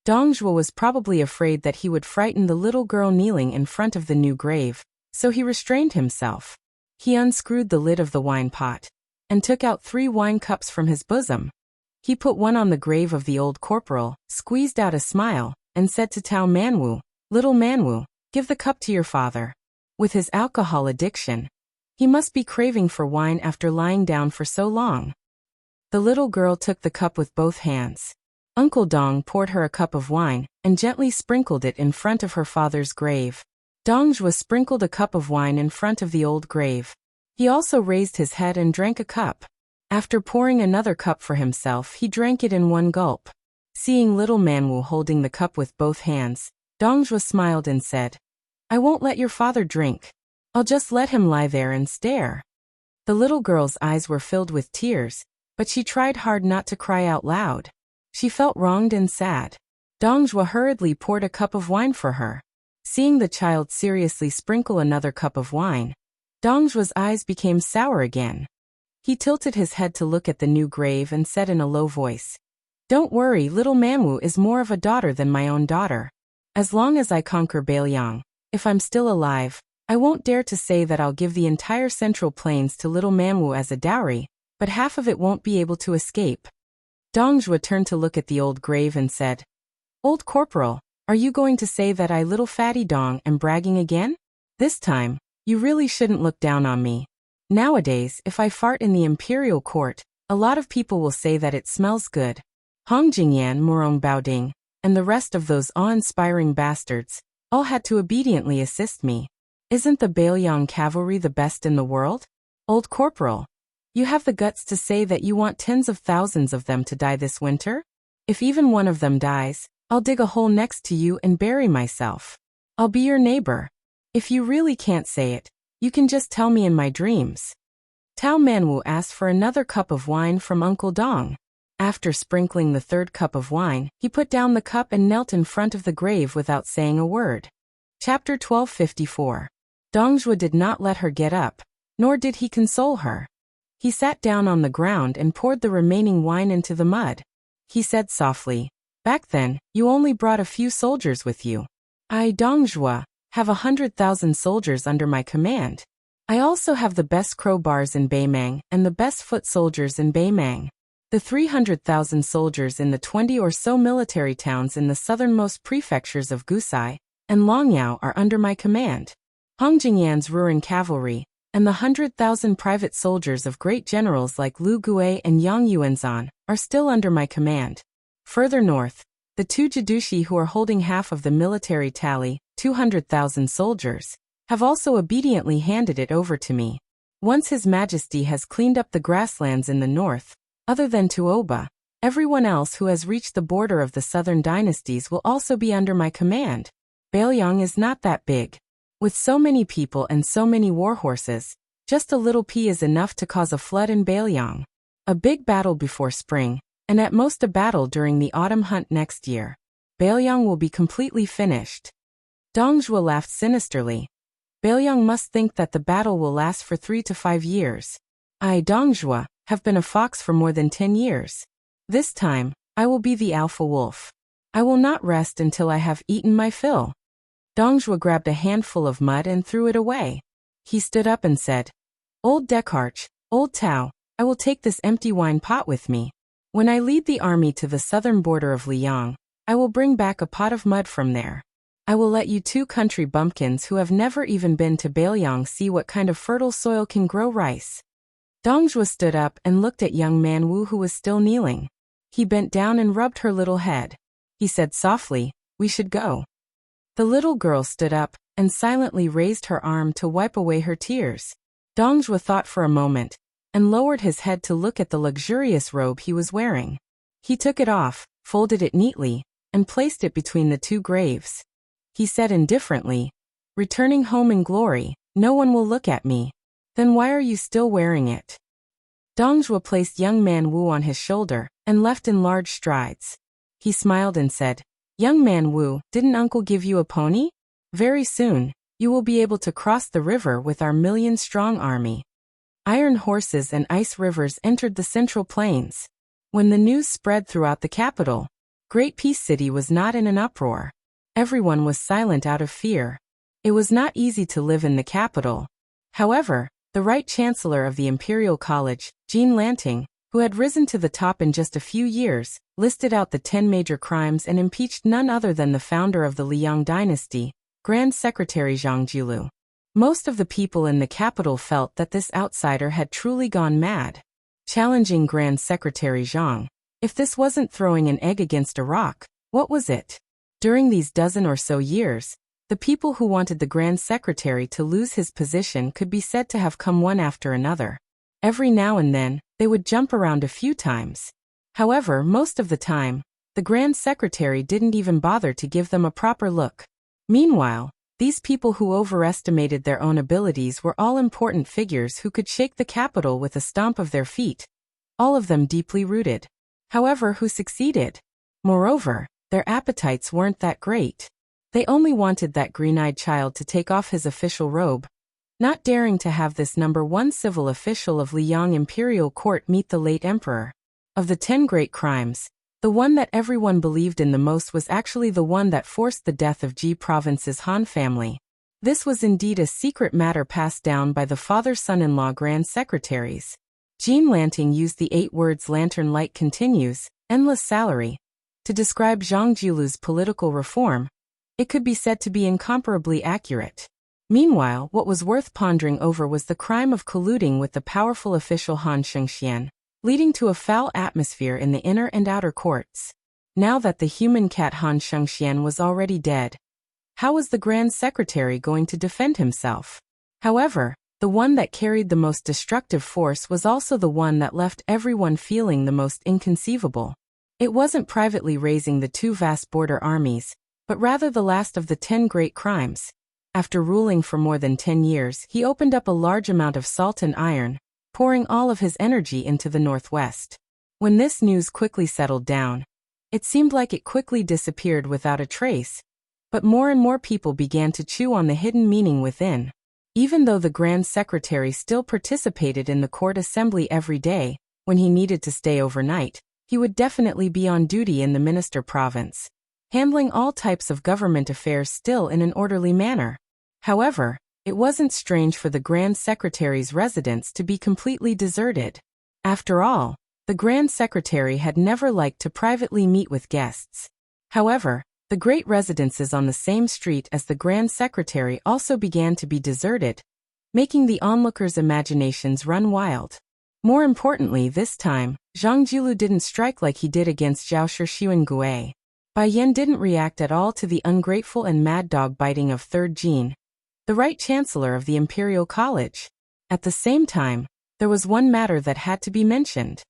Dong Zhuo was probably afraid that he would frighten the little girl kneeling in front of the new grave, so he restrained himself. He unscrewed the lid of the wine pot and took out 3 wine cups from his bosom. He put one on the grave of the old corporal, squeezed out a smile, and said to Tao Manwu, "Little Manwu, give the cup to your father." With his alcohol addiction, he must be craving for wine after lying down for so long. The little girl took the cup with both hands. Uncle Dong poured her a cup of wine and gently sprinkled it in front of her father's grave. Dong Zhuo sprinkled a cup of wine in front of the old grave. He also raised his head and drank a cup. After pouring another cup for himself, he drank it in one gulp. Seeing little Manwu holding the cup with both hands, Dong Zhuo smiled and said, "I won't let your father drink. I'll just let him lie there and stare." The little girl's eyes were filled with tears, but she tried hard not to cry out loud. She felt wronged and sad. Dong Zhuo hurriedly poured a cup of wine for her. Seeing the child seriously sprinkle another cup of wine, Dong Zhuo's eyes became sour again. He tilted his head to look at the new grave and said in a low voice, "Don't worry, little Manwu is more of a daughter than my own daughter. As long as I conquer Bailiang, if I'm still alive, I won't dare to say that I'll give the entire Central Plains to little Manwu as a dowry, but half of it won't be able to escape." Dong Zhuo turned to look at the old grave and said, "Old Corporal, are you going to say that I little fatty Dong am bragging again? This time, you really shouldn't look down on me. Nowadays, if I fart in the imperial court, a lot of people will say that it smells good. Hong Jingyan, Murong Baoding, and the rest of those awe-inspiring bastards, all had to obediently assist me. Isn't the Bailiang cavalry the best in the world? Old Corporal, you have the guts to say that you want tens of thousands of them to die this winter? If even one of them dies, I'll dig a hole next to you and bury myself. I'll be your neighbor. If you really can't say it, you can just tell me in my dreams." Tao Manwu asked for another cup of wine from Uncle Dong. After sprinkling the 3rd cup of wine, he put down the cup and knelt in front of the grave without saying a word. Chapter 1254. Dong Zhuo did not let her get up, nor did he console her. He sat down on the ground and poured the remaining wine into the mud. He said softly, "Back then, you only brought a few soldiers with you. I, Dong Zhuo, have 100,000 soldiers under my command. I also have the best crowbars in Beimang and the best foot soldiers in Beimang. The 300,000 soldiers in the 20 or so military towns in the southernmost prefectures of Gusai and Longyao are under my command. Hong Jingyan's Ruran cavalry, and the 100,000 private soldiers of great generals like Lu Gui and Yang Yuanzan are still under my command. Further north, the two Jadushi who are holding half of the military tally, 200,000 soldiers, have also obediently handed it over to me. Once His Majesty has cleaned up the grasslands in the north, other than Tuoba, everyone else who has reached the border of the southern dynasties will also be under my command. Bailiang is not that big. With so many people and so many war horses, just a little pea is enough to cause a flood in Bailiang. A big battle before spring, and at most a battle during the autumn hunt next year. Bailiang will be completely finished. Dong Zhuo laughed sinisterly. Bailiang must think that the battle will last for 3 to 5 years. I, Dong Zhuo, have been a fox for more than 10 years. This time, I will be the alpha wolf. I will not rest until I have eaten my fill. Dong Zhuo grabbed a handful of mud and threw it away. He stood up and said, Old Descartes, Old Tao, I will take this empty wine pot with me. When I lead the army to the southern border of Liang, I will bring back a pot of mud from there. I will let you two country bumpkins who have never even been to Bailiang see what kind of fertile soil can grow rice. Dong Zhuo stood up and looked at young man Wu who was still kneeling. He bent down and rubbed her little head. He said softly, We should go. The little girl stood up and silently raised her arm to wipe away her tears. Dong Zhuo thought for a moment and lowered his head to look at the luxurious robe he was wearing. He took it off, folded it neatly, and placed it between the two graves. He said indifferently, Returning home in glory, no one will look at me. Then why are you still wearing it? Dong Zhuo placed young man Wu on his shoulder and left in large strides. He smiled and said, Young man Wu, didn't uncle give you a pony? Very soon, you will be able to cross the river with our million-strong army. Iron horses and ice rivers entered the central plains. When the news spread throughout the capital, Great Peace City was not in an uproar. Everyone was silent out of fear. It was not easy to live in the capital. However, the Right Chancellor of the Imperial College, Jean Lanting, who had risen to the top in just a few years, listed out the 10 major crimes and impeached none other than the founder of the Liang dynasty, Grand Secretary Zhang Jiulu. Most of the people in the capital felt that this outsider had truly gone mad. Challenging Grand Secretary Zhang. If this wasn't throwing an egg against a rock, what was it? During these dozen or so years, the people who wanted the Grand Secretary to lose his position could be said to have come one after another. Every now and then, they would jump around a few times. However, most of the time, the Grand Secretary didn't even bother to give them a proper look. Meanwhile, these people who overestimated their own abilities were all important figures who could shake the capital with a stomp of their feet. All of them deeply rooted. However, who succeeded? Moreover, their appetites weren't that great. They only wanted that green-eyed child to take off his official robe, not daring to have this number 1 civil official of Liang Imperial Court meet the late emperor. Of the 10 great crimes, the one that everyone believed in the most was actually the one that forced the death of Ji Province's Han family. This was indeed a secret matter passed down by the father-son-in-law Grand Secretaries. Jean Lanting used the 8 words lantern light continues, endless salary, to describe Zhang Jiulu's political reform. It could be said to be incomparably accurate. Meanwhile, what was worth pondering over was the crime of colluding with the powerful official Han Shengxian, leading to a foul atmosphere in the inner and outer courts. Now that the human cat Han Shengxian was already dead, how was the Grand Secretary going to defend himself? However, the one that carried the most destructive force was also the one that left everyone feeling the most inconceivable. It wasn't privately raising the 2 vast border armies, but rather the last of the 10 great crimes. After ruling for more than 10 years, he opened up a large amount of salt and iron, pouring all of his energy into the northwest. When this news quickly settled down, it seemed like it quickly disappeared without a trace, but more and more people began to chew on the hidden meaning within. Even though the Grand Secretary still participated in the court assembly every day, when he needed to stay overnight, he would definitely be on duty in the Minister province, handling all types of government affairs still in an orderly manner. However, it wasn't strange for the Grand Secretary's residence to be completely deserted. After all, The Grand Secretary had never liked to privately meet with guests. However, the great residences on the same street as the Grand Secretary also began to be deserted, making the onlookers' imaginations run wild. More importantly this time, Zhang Jilu didn't strike like he did against Zhao Shixuan. Bai Yan didn't react at all to the ungrateful and mad dog biting of 3rd Jin, the right chancellor of the Imperial College. At the same time, there was one matter that had to be mentioned.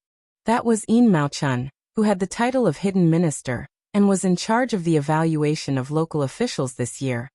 That was Yin Maochun, who had the title of Hidden Minister, and was in charge of the evaluation of local officials this year,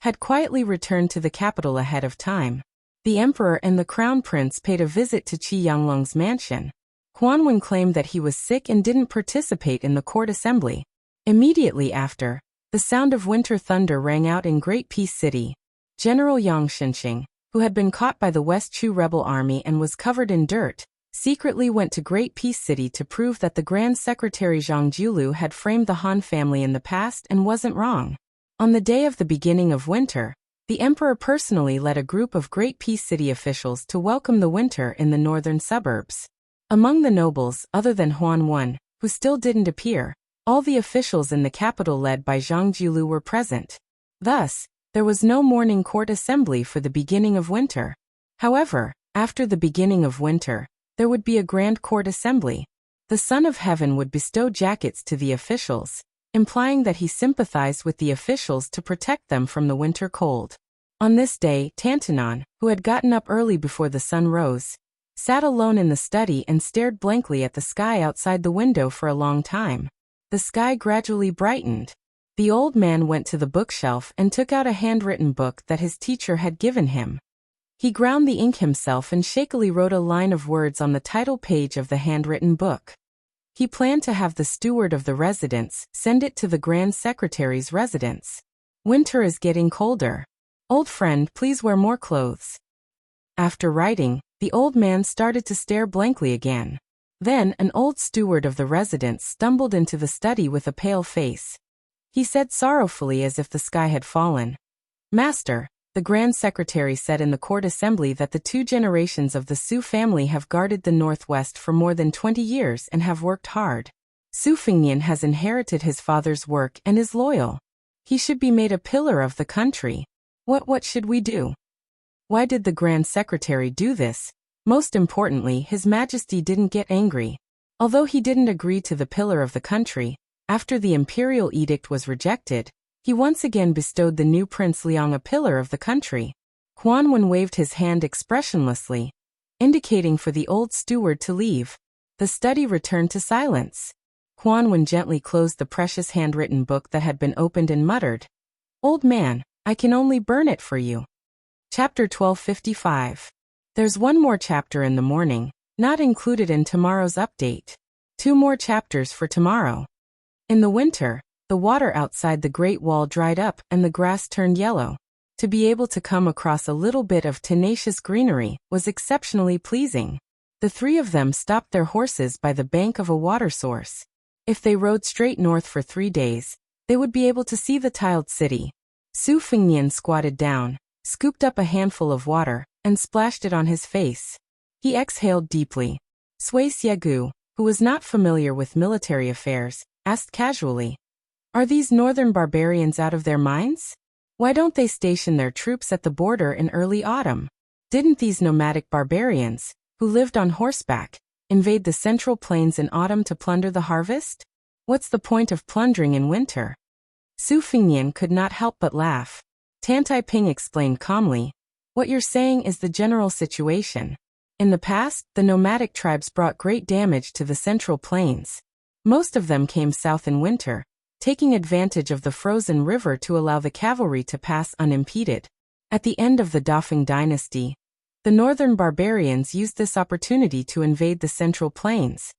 had quietly returned to the capital ahead of time. The emperor and the crown prince paid a visit to Qi Yanglong's mansion. Huanwen claimed that he was sick and didn't participate in the court assembly. Immediately after, the sound of winter thunder rang out in Great Peace City. General Yang Xinqing, who had been caught by the West Chu rebel army and was covered in dirt, secretly went to Great Peace City to prove that the Grand Secretary Zhang Jilu had framed the Han family in the past and wasn't wrong. On the day of the beginning of winter, the emperor personally led a group of Great Peace City officials to welcome the winter in the northern suburbs. Among the nobles, other than Huanwen, who still didn't appear, all the officials in the capital led by Zhang Jilu were present. Thus, there was no morning court assembly for the beginning of winter. However, after the beginning of winter, there would be a grand court assembly. The Son of Heaven would bestow jackets to the officials, implying that he sympathized with the officials to protect them from the winter cold. On this day, Tantanon, who had gotten up early before the sun rose, sat alone in the study and stared blankly at the sky outside the window for a long time. The sky gradually brightened. The old man went to the bookshelf and took out a handwritten book that his teacher had given him. He ground the ink himself and shakily wrote a line of words on the title page of the handwritten book. He planned to have the steward of the residence send it to the Grand Secretary's residence. Winter is getting colder. Old friend, please wear more clothes. After writing, the old man started to stare blankly again. Then an old steward of the residence stumbled into the study with a pale face. He said sorrowfully as if the sky had fallen, "Master, the Grand Secretary said in the court assembly that the 2 generations of the Su family have guarded the Northwest for more than 20 years and have worked hard. Su Fengnian has inherited his father's work and is loyal. He should be made a pillar of the country. What should we do?" Why did the Grand Secretary do this? Most importantly, His Majesty didn't get angry. Although he didn't agree to the pillar of the country, after the imperial edict was rejected, he once again bestowed the new Prince Liang a pillar of the country. Huanwen waved his hand expressionlessly, indicating for the old steward to leave. The study returned to silence. Huanwen gently closed the precious handwritten book that had been opened and muttered, "Old man, I can only burn it for you." Chapter 1255. There's one more chapter in the morning, not included in tomorrow's update. 2 more chapters for tomorrow. In the winter, the water outside the Great Wall dried up and the grass turned yellow. To be able to come across a little bit of tenacious greenery was exceptionally pleasing. The 3 of them stopped their horses by the bank of a water source. If they rode straight north for 3 days, they would be able to see the tiled city. Su Fengnian squatted down, scooped up a handful of water, and splashed it on his face. He exhaled deeply. Sui Xiegu, who was not familiar with military affairs, asked casually, "Are these northern barbarians out of their minds? Why don't they station their troops at the border in early autumn? Didn't these nomadic barbarians, who lived on horseback, invade the central plains in autumn to plunder the harvest? What's the point of plundering in winter?" Su Fengnian could not help but laugh. Tan Taiping explained calmly, "What you're saying is the general situation. In the past, the nomadic tribes brought great damage to the central plains. Most of them came south in winter, taking advantage of the frozen river to allow the cavalry to pass unimpeded. At the end of the Dafeng dynasty, the northern barbarians used this opportunity to invade the central plains."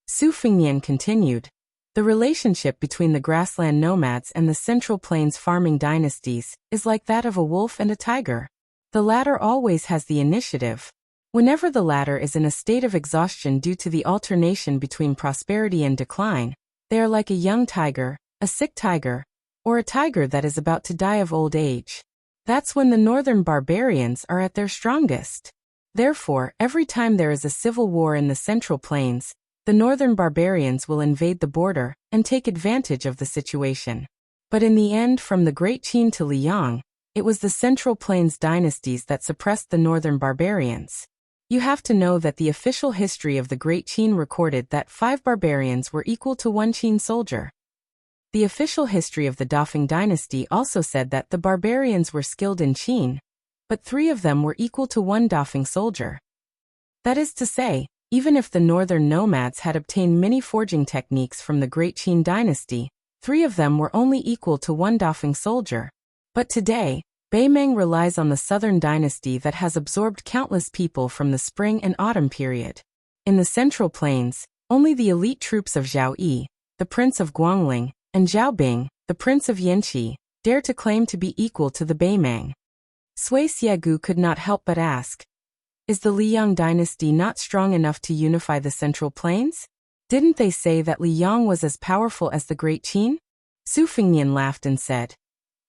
Su Fengnian continued, "The relationship between the grassland nomads and the central plains farming dynasties is like that of a wolf and a tiger. The latter always has the initiative. Whenever the latter is in a state of exhaustion due to the alternation between prosperity and decline, they are like a young tiger, a sick tiger, or a tiger that is about to die of old age. That's when the northern barbarians are at their strongest. Therefore, every time there is a civil war in the central plains, the northern barbarians will invade the border and take advantage of the situation. But in the end, from the Great Qin to Liang, it was the Central Plains dynasties that suppressed the northern barbarians. You have to know that the official history of the Great Qin recorded that 5 barbarians were equal to 1 Qin soldier. The official history of the Dafeng dynasty also said that the barbarians were skilled in Qin, but 3 of them were equal to 1 Dafeng soldier. That is to say, even if the northern nomads had obtained many forging techniques from the Great Qin dynasty, 3 of them were only equal to 1 Dafeng soldier. But today, Beimeng relies on the southern dynasty that has absorbed countless people from the spring and autumn period. In the Central Plains, only the elite troops of Zhao Yi, the prince of Guangling, and Zhao Bing, the prince of Yanqi, dare to claim to be equal to the Beimeng. Sui Xiegu could not help but ask, is the Liang dynasty not strong enough to unify the Central Plains? Didn't they say that Liang was as powerful as the Great Qin? Su Fengnian laughed and said,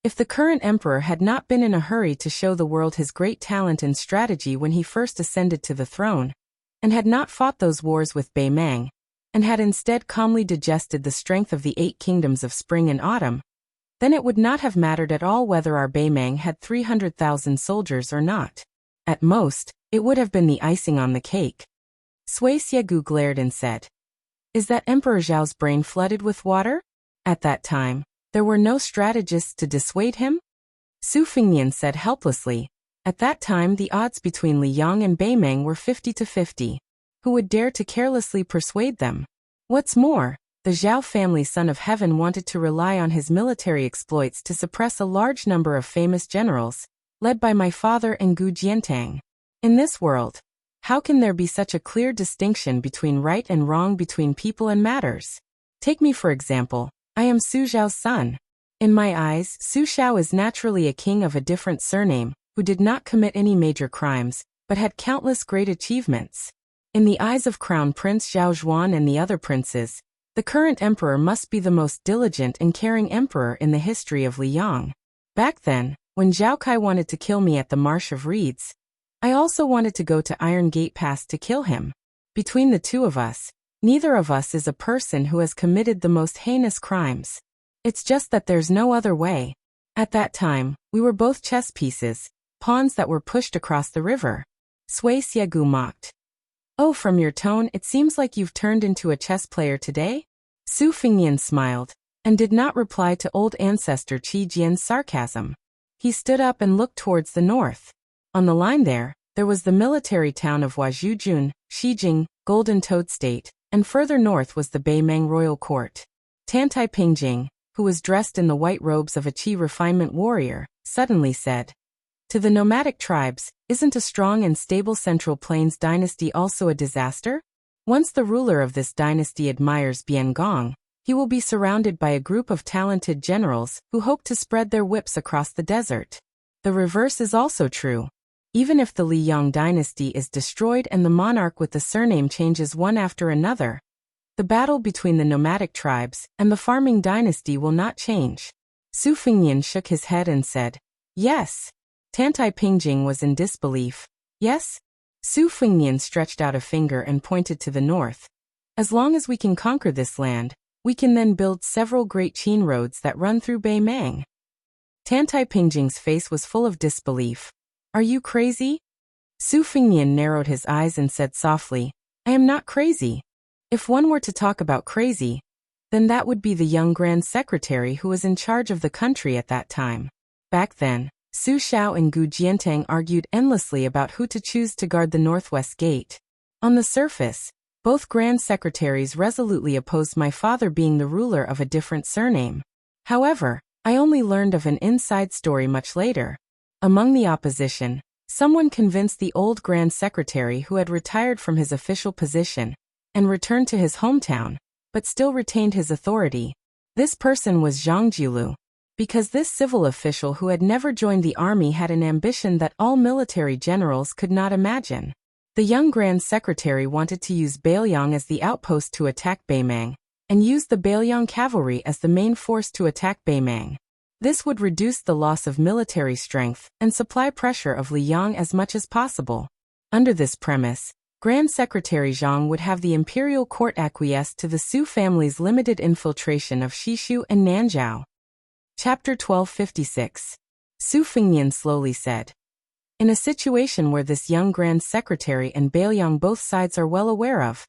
if the current emperor had not been in a hurry to show the world his great talent and strategy when he first ascended to the throne, and had not fought those wars with Beimeng, and had instead calmly digested the strength of the 8 kingdoms of spring and autumn, then it would not have mattered at all whether our Beimeng had 300,000 soldiers or not. At most, it would have been the icing on the cake. Sui Xiegu glared and said, is that Emperor Zhao's brain flooded with water? At that time, there were no strategists to dissuade him? Su Fengnian said helplessly, at that time the odds between Liang and Beimeng were 50 to 50. Who would dare to carelessly persuade them? What's more, the Zhao family son of heaven wanted to rely on his military exploits to suppress a large number of famous generals, led by my father and Gu Jiantang. In this world, how can there be such a clear distinction between right and wrong between people and matters? Take me for example, I am Su Zhao's son. In my eyes, Su Xiao is naturally a king of a different surname, who did not commit any major crimes, but had countless great achievements. In the eyes of Crown Prince Zhao Zhuan and the other princes, the current emperor must be the most diligent and caring emperor in the history of Liang. Back then, when Zhao Kai wanted to kill me at the Marsh of Reeds, I also wanted to go to Iron Gate Pass to kill him. Between the two of us, neither of us is a person who has committed the most heinous crimes. It's just that there's no other way. At that time, we were both chess pieces, pawns that were pushed across the river. Sui Xiegu mocked. Oh, from your tone, it seems like you've turned into a chess player today? Su Fengnian smiled, and did not reply to old ancestor Qi Jian's sarcasm. He stood up and looked towards the north. On the line there was the military town of Huazhujun, Xijing, Golden Toad State, and further north was the Beimeng royal court. Tantai Pingjing, who was dressed in the white robes of a Qi refinement warrior, suddenly said, to the nomadic tribes, isn't a strong and stable Central Plains dynasty also a disaster? Once the ruler of this dynasty admires Biangong, he will be surrounded by a group of talented generals who hope to spread their whips across the desert. The reverse is also true. Even if the Liang dynasty is destroyed and the monarch with the surname changes one after another, the battle between the nomadic tribes and the farming dynasty will not change. Su Fengnian shook his head and said, yes. Tantai Pingjing was in disbelief. Yes? Su Fengnian stretched out a finger and pointed to the north. As long as we can conquer this land, we can then build several great Qin roads that run through Beimeng. Tantai Pingjing's face was full of disbelief. Are you crazy? Su Fengnian narrowed his eyes and said softly, I am not crazy. If one were to talk about crazy, then that would be the young Grand Secretary who was in charge of the country at that time. Back then, Su Xiao and Gu Jiantang argued endlessly about who to choose to guard the northwest gate. On the surface, both Grand Secretaries resolutely opposed my father being the ruler of a different surname. However, I only learned of an inside story much later. Among the opposition, someone convinced the old Grand Secretary who had retired from his official position and returned to his hometown, but still retained his authority. This person was Zhang Jiulu. Because this civil official who had never joined the army had an ambition that all military generals could not imagine. The young Grand Secretary wanted to use Beiliang as the outpost to attack Beimeng, and use the Beiliang cavalry as the main force to attack Beimeng. This would reduce the loss of military strength and supply pressure of Liang as much as possible. Under this premise, Grand Secretary Zhang would have the imperial court acquiesce to the Su family's limited infiltration of Shishu and Nanzhao. Chapter 1256. Su Fengnian slowly said. In a situation where this young Grand Secretary and Bailiang both sides are well aware of,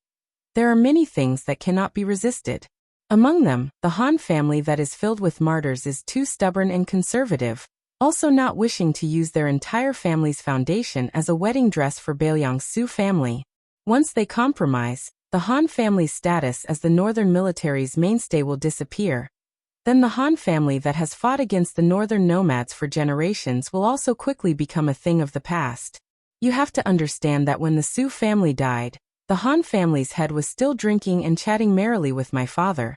there are many things that cannot be resisted. Among them, the Han family that is filled with martyrs is too stubborn and conservative, also not wishing to use their entire family's foundation as a wedding dress for Bailiang's Su family. Once they compromise, the Han family's status as the northern military's mainstay will disappear. Then the Han family that has fought against the northern nomads for generations will also quickly become a thing of the past. You have to understand that when the Su family died, the Han family's head was still drinking and chatting merrily with my father.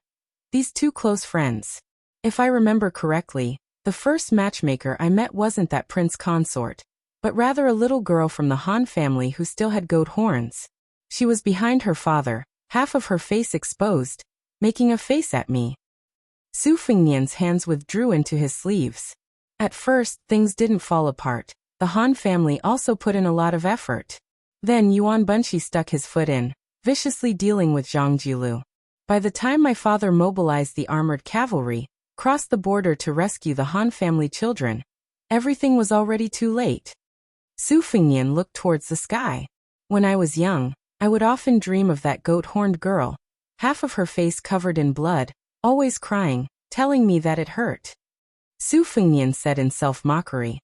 These two close friends. If I remember correctly, the first matchmaker I met wasn't that prince consort, but rather a little girl from the Han family who still had goat horns. She was behind her father, half of her face exposed, making a face at me. Su Fengnian's hands withdrew into his sleeves. At first, things didn't fall apart. The Han family also put in a lot of effort. Then Yuan Bunchi stuck his foot in, viciously dealing with Zhang Jilu. By the time my father mobilized the armored cavalry, crossed the border to rescue the Han family children, everything was already too late. Su Fengnian looked towards the sky. When I was young, I would often dream of that goat-horned girl, half of her face covered in blood, always crying, telling me that it hurt. Su Fengnian said in self-mockery.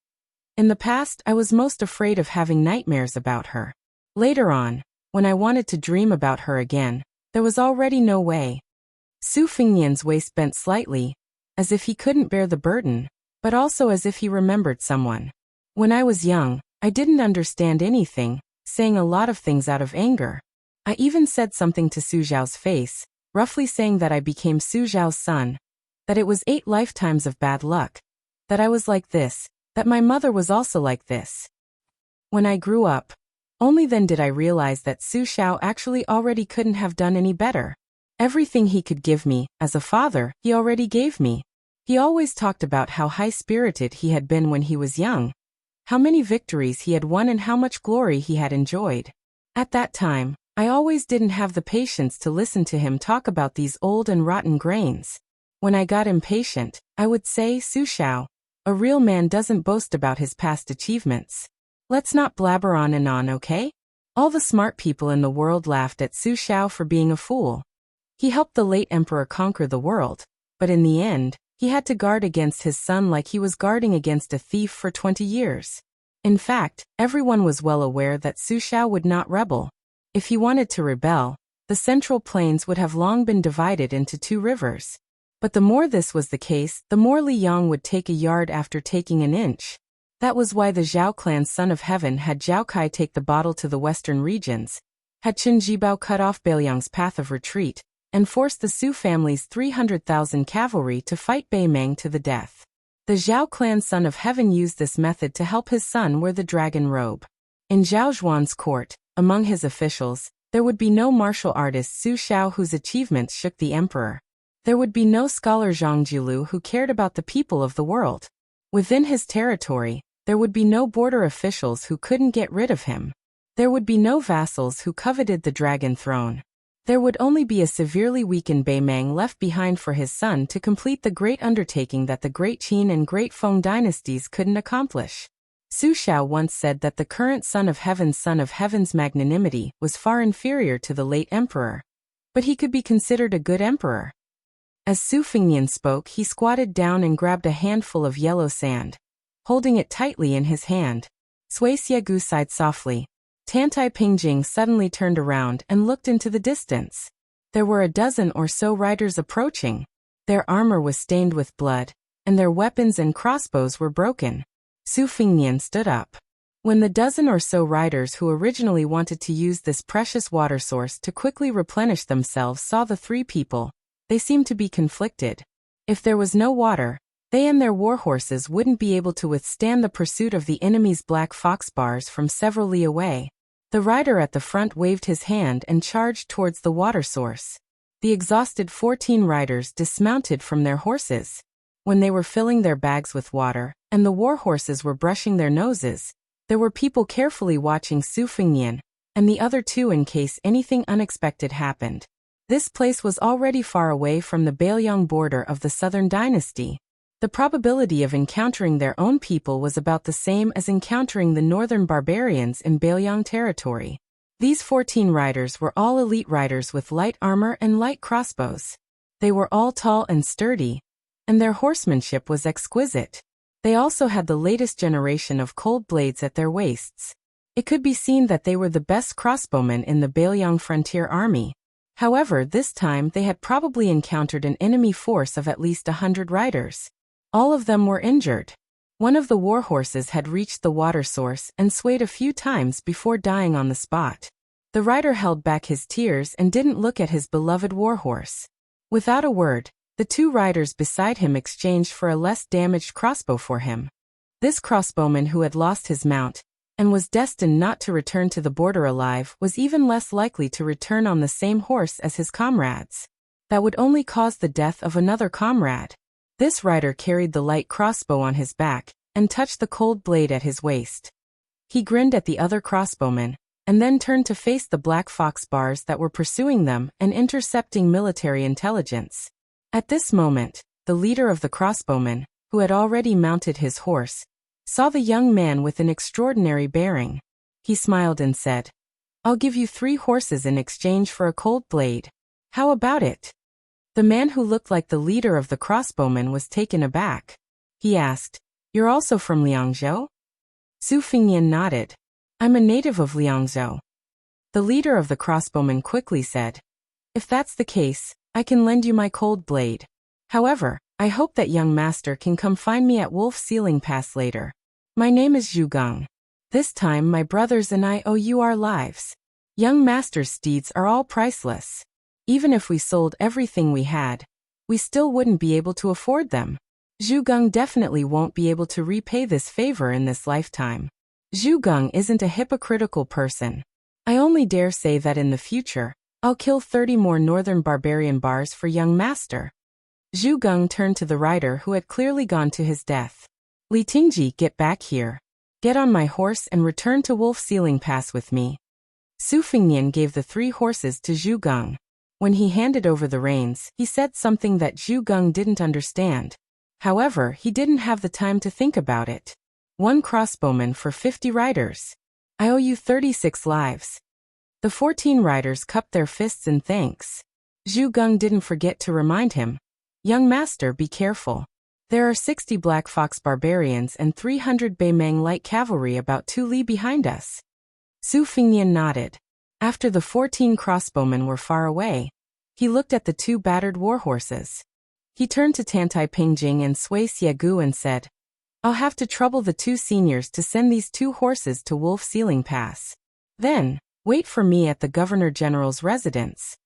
In the past, I was most afraid of having nightmares about her. Later on, when I wanted to dream about her again, there was already no way. Su Fengnian's waist bent slightly, as if he couldn't bear the burden, but also as if he remembered someone. When I was young, I didn't understand anything, saying a lot of things out of anger. I even said something to Su Zhao's face, roughly saying that I became Su Zhao's son, that it was 8 lifetimes of bad luck, that I was like this, that my mother was also like this. When I grew up, only then did I realize that Su Zhao actually already couldn't have done any better. Everything he could give me, as a father, he already gave me. He always talked about how high-spirited he had been when he was young, how many victories he had won and how much glory he had enjoyed. At that time, I always didn't have the patience to listen to him talk about these old and rotten grains. When I got impatient, I would say, Su Zhao, a real man doesn't boast about his past achievements. Let's not blabber on and on, okay? All the smart people in the world laughed at Su Zhao for being a fool. He helped the late emperor conquer the world, but in the end, he had to guard against his son like he was guarding against a thief for 20 years. In fact, everyone was well aware that Su Zhao would not rebel. If he wanted to rebel, the Central Plains would have long been divided into 2 rivers. But the more this was the case, the more Li Yang would take a yard after taking an inch. That was why the Zhao clan's Son of Heaven had Zhao Kai take the bottle to the western regions, had Qin Jibao cut off Bailiang's path of retreat, and forced the Su family's 300,000 cavalry to fight Bei Meng to the death. The Zhao clan's Son of Heaven used this method to help his son wear the dragon robe. In Zhao Zhuan's court, among his officials, there would be no martial artist Su Zhao whose achievements shook the emperor. There would be no scholar Zhang Jilu who cared about the people of the world. Within his territory, there would be no border officials who couldn't get rid of him. There would be no vassals who coveted the dragon throne. There would only be a severely weakened Bei Meng left behind for his son to complete the great undertaking that the Great Qin and Great Feng dynasties couldn't accomplish. Su Zhao once said that the current Son of Heaven's magnanimity was far inferior to the late emperor. But he could be considered a good emperor. As Su Fengnian spoke, he squatted down and grabbed a handful of yellow sand. Holding it tightly in his hand, Sui Xiegu sighed softly. Tantai Pingjing suddenly turned around and looked into the distance. There were a dozen or so riders approaching. Their armor was stained with blood, and their weapons and crossbows were broken. Su Fengnian stood up. When the dozen or so riders who originally wanted to use this precious water source to quickly replenish themselves saw the 3 people, they seemed to be conflicted. If there was no water, they and their warhorses wouldn't be able to withstand the pursuit of the enemy's black fox bars from several li away. The rider at the front waved his hand and charged towards the water source. The exhausted 14 riders dismounted from their horses. When they were filling their bags with water, and the warhorses were brushing their noses, there were people carefully watching Su Fengnian, and the other 2 in case anything unexpected happened. This place was already far away from the Baelyang border of the Southern Dynasty. The probability of encountering their own people was about the same as encountering the northern barbarians in Baelyang territory. These 14 riders were all elite riders with light armor and light crossbows. They were all tall and sturdy, and their horsemanship was exquisite. They also had the latest generation of cold blades at their waists. It could be seen that they were the best crossbowmen in the Baelyang frontier army. However, this time they had probably encountered an enemy force of at least 100 riders. All of them were injured. One of the war horses had reached the water source and swayed a few times before dying on the spot. The rider held back his tears and didn't look at his beloved war horse. Without a word, the 2 riders beside him exchanged for a less damaged crossbow for him. This crossbowman who had lost his mount, and was destined not to return to the border alive, was even less likely to return on the same horse as his comrades. That would only cause the death of another comrade. This rider carried the light crossbow on his back, and touched the cold blade at his waist. He grinned at the other crossbowmen, and then turned to face the black fox bars that were pursuing them and intercepting military intelligence. At this moment, the leader of the crossbowmen, who had already mounted his horse, saw the young man with an extraordinary bearing. He smiled and said, "I'll give you 3 horses in exchange for a cold blade. How about it?" The man who looked like the leader of the crossbowmen was taken aback. He asked, "You're also from Liangzhou?" Su Fingnian nodded. "I'm a native of Liangzhou." The leader of the crossbowmen quickly said, "If that's the case, I can lend you my cold blade. However, I hope that young master can come find me at Wolf Sealing Pass later. My name is Zhu Geng. This time my brothers and I owe you our lives. Young master's steeds are all priceless. Even if we sold everything we had, we still wouldn't be able to afford them. Zhu Geng definitely won't be able to repay this favor in this lifetime. Zhu Geng isn't a hypocritical person. I only dare say that in the future, I'll kill 30 more northern barbarian bars for young master." Zhu Geng turned to the rider who had clearly gone to his death. "Li Tingji, get back here. Get on my horse and return to Wolf Sealing Pass with me." Su Fingnian gave the 3 horses to Zhu Geng. When he handed over the reins, he said something that Zhu Geng didn't understand. However, he didn't have the time to think about it. 1 crossbowman for 50 riders. I owe you 36 lives. The 14 riders cupped their fists in thanks. Zhu Geng didn't forget to remind him, "Young master, be careful. There are 60 Black Fox barbarians and 300 Baymang light cavalry about 2 li behind us." Su Fingnian nodded. After the 14 crossbowmen were far away, he looked at the 2 battered warhorses. He turned to Tantai Pingjing and Sui Xiegu and said, "I'll have to trouble the 2 seniors to send these 2 horses to Wolf Sealing Pass. Then, wait for me at the Governor General's residence."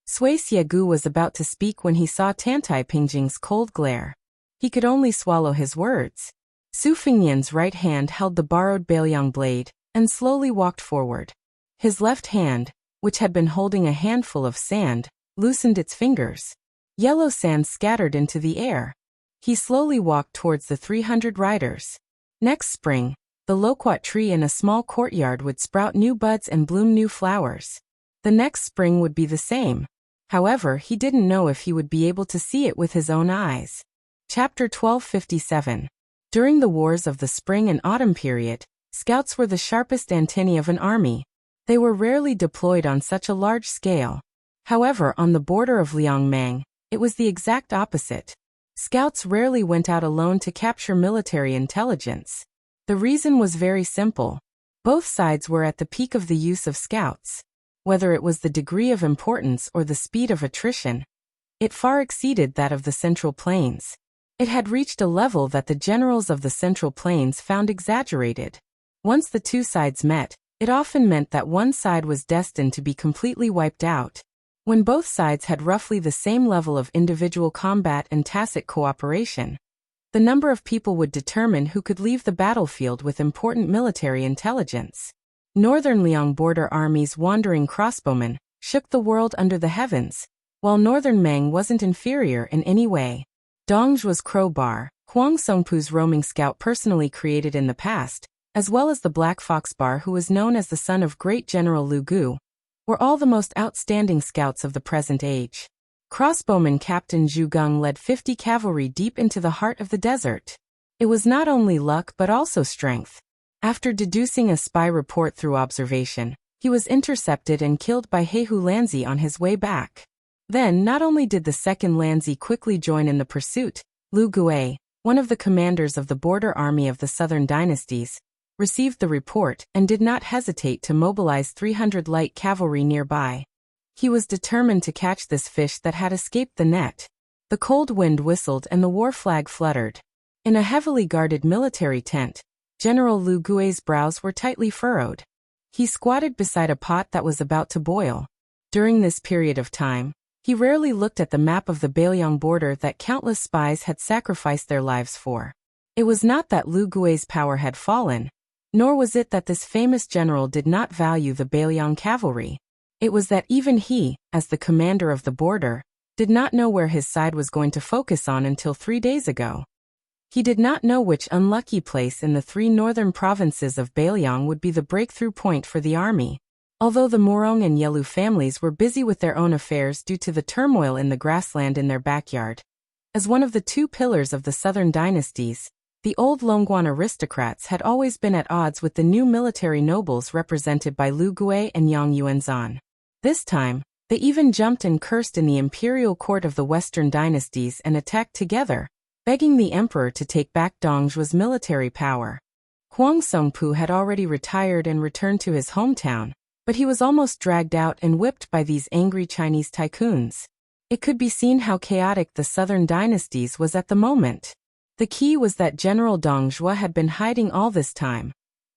Sui Xiegu was about to speak when he saw Tantai Pingjing's cold glare. He could only swallow his words. Su Fingnian's right hand held the borrowed Baelyang blade, and slowly walked forward. His left hand, which had been holding a handful of sand, loosened its fingers. Yellow sand scattered into the air. He slowly walked towards the 300 riders. Next spring, the loquat tree in a small courtyard would sprout new buds and bloom new flowers. The next spring would be the same. However, he didn't know if he would be able to see it with his own eyes. Chapter 1257. During the wars of the spring and autumn period, scouts were the sharpest antennae of an army. They were rarely deployed on such a large scale. However, on the border of Liangmang, it was the exact opposite. Scouts rarely went out alone to capture military intelligence. The reason was very simple. Both sides were at the peak of the use of scouts. Whether it was the degree of importance or the speed of attrition, it far exceeded that of the Central Plains. It had reached a level that the generals of the Central Plains found exaggerated. Once the 2 sides met, it often meant that one side was destined to be completely wiped out. When both sides had roughly the same level of individual combat and tacit cooperation, the number of people would determine who could leave the battlefield with important military intelligence. Northern Liang border army's wandering crossbowmen shook the world under the heavens, while Northern Meng wasn't inferior in any way. Dongzhuo's crowbar, Huang Songpu's roaming scout personally created in the past, as well as the Black Fox Bar, who was known as the son of great General Lu Gu, were all the most outstanding scouts of the present age. Crossbowman Captain Zhu Geng led 50 cavalry deep into the heart of the desert. It was not only luck but also strength. After deducing a spy report through observation, he was intercepted and killed by Heihu Lanzi on his way back. Then not only did the second Lanzi quickly join in the pursuit, Lu Gue, one of the commanders of the border army of the southern dynasties, received the report and did not hesitate to mobilize 300 light cavalry nearby. He was determined to catch this fish that had escaped the net. The cold wind whistled and the war flag fluttered. In a heavily guarded military tent, General Lu Gui's brows were tightly furrowed. He squatted beside a pot that was about to boil. During this period of time, he rarely looked at the map of the Beiliang border that countless spies had sacrificed their lives for. It was not that Lu Gui's power had fallen, nor was it that this famous general did not value the Beiliang cavalry. It was that even he, as the commander of the border, did not know where his side was going to focus on until 3 days ago. He did not know which unlucky place in the 3 northern provinces of Beiliang would be the breakthrough point for the army. Although the Morong and Yelu families were busy with their own affairs due to the turmoil in the grassland in their backyard. As one of the 2 pillars of the southern dynasties, the old Longguan aristocrats had always been at odds with the new military nobles represented by Lu Gue and Yang Yuanzhan. This time, they even jumped and cursed in the imperial court of the western dynasties and attacked together, begging the emperor to take back Dongzhuo's military power. Huang Songpu had already retired and returned to his hometown, but he was almost dragged out and whipped by these angry Chinese tycoons. It could be seen how chaotic the southern dynasties was at the moment. The key was that General Dongzhuo had been hiding all this time,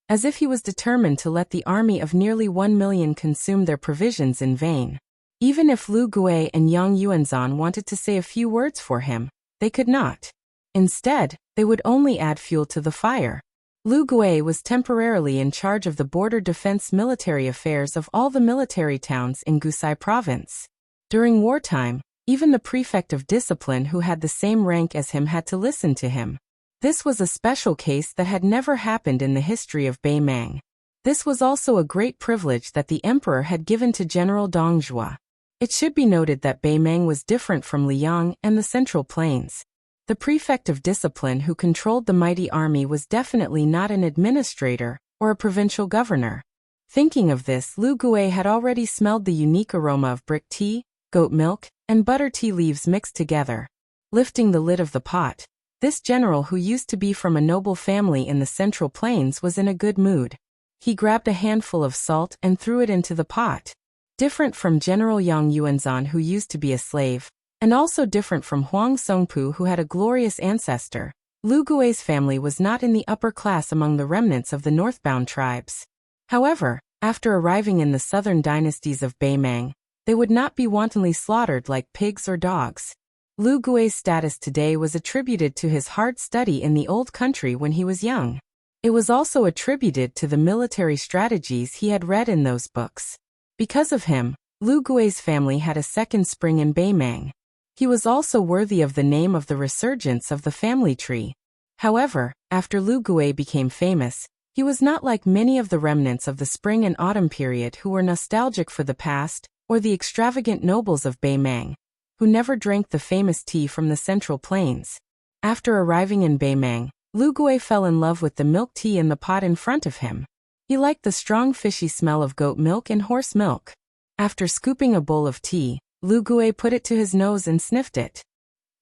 as if he was determined to let the army of nearly 1 million consume their provisions in vain. Even if Lu Gue and Yang Yuanzhan wanted to say a few words for him, they could not. Instead, they would only add fuel to the fire. Lu Gue was temporarily in charge of the border defense military affairs of all the military towns in Gusai province. During wartime, even the prefect of discipline who had the same rank as him had to listen to him. This was a special case that had never happened in the history of Beimang. This was also a great privilege that the emperor had given to General Dongzhuo. It should be noted that Beimang was different from Liang and the Central Plains. The prefect of discipline who controlled the mighty army was definitely not an administrator or a provincial governor. Thinking of this, Lu Gue had already smelled the unique aroma of brick tea, goat milk, and butter tea leaves mixed together. Lifting the lid of the pot, this general who used to be from a noble family in the Central Plains was in a good mood. He grabbed a handful of salt and threw it into the pot. Different from General Yang Yuanzhan, who used to be a slave, and also different from Huang Songpu, who had a glorious ancestor, Lu Gui's family was not in the upper class among the remnants of the northbound tribes. However, after arriving in the southern dynasties of Beimang, they would not be wantonly slaughtered like pigs or dogs. Lu Gui's status today was attributed to his hard study in the old country when he was young. It was also attributed to the military strategies he had read in those books. Because of him, Lu Gui's family had a second spring in Beimang. He was also worthy of the name of the resurgence of the family tree. However, after Lu Gue became famous, he was not like many of the remnants of the spring and autumn period who were nostalgic for the past, or the extravagant nobles of Beimang, who never drank the famous tea from the Central Plains. After arriving in Beimang, Lu Gue fell in love with the milk tea in the pot in front of him. He liked the strong fishy smell of goat milk and horse milk. After scooping a bowl of tea, Lu Gue put it to his nose and sniffed it.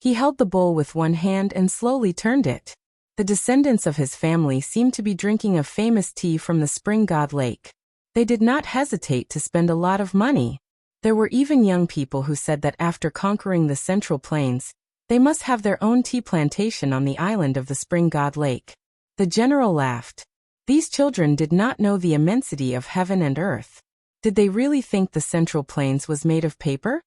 He held the bowl with one hand and slowly turned it. The descendants of his family seemed to be drinking a famous tea from the spring god lake. They did not hesitate to spend a lot of money. There were even young people who said that after conquering the Central Plains, they must have their own tea plantation on the island of the spring god lake. The general laughed. These children did not know the immensity of heaven and earth. Did they really think the Central Plains was made of paper?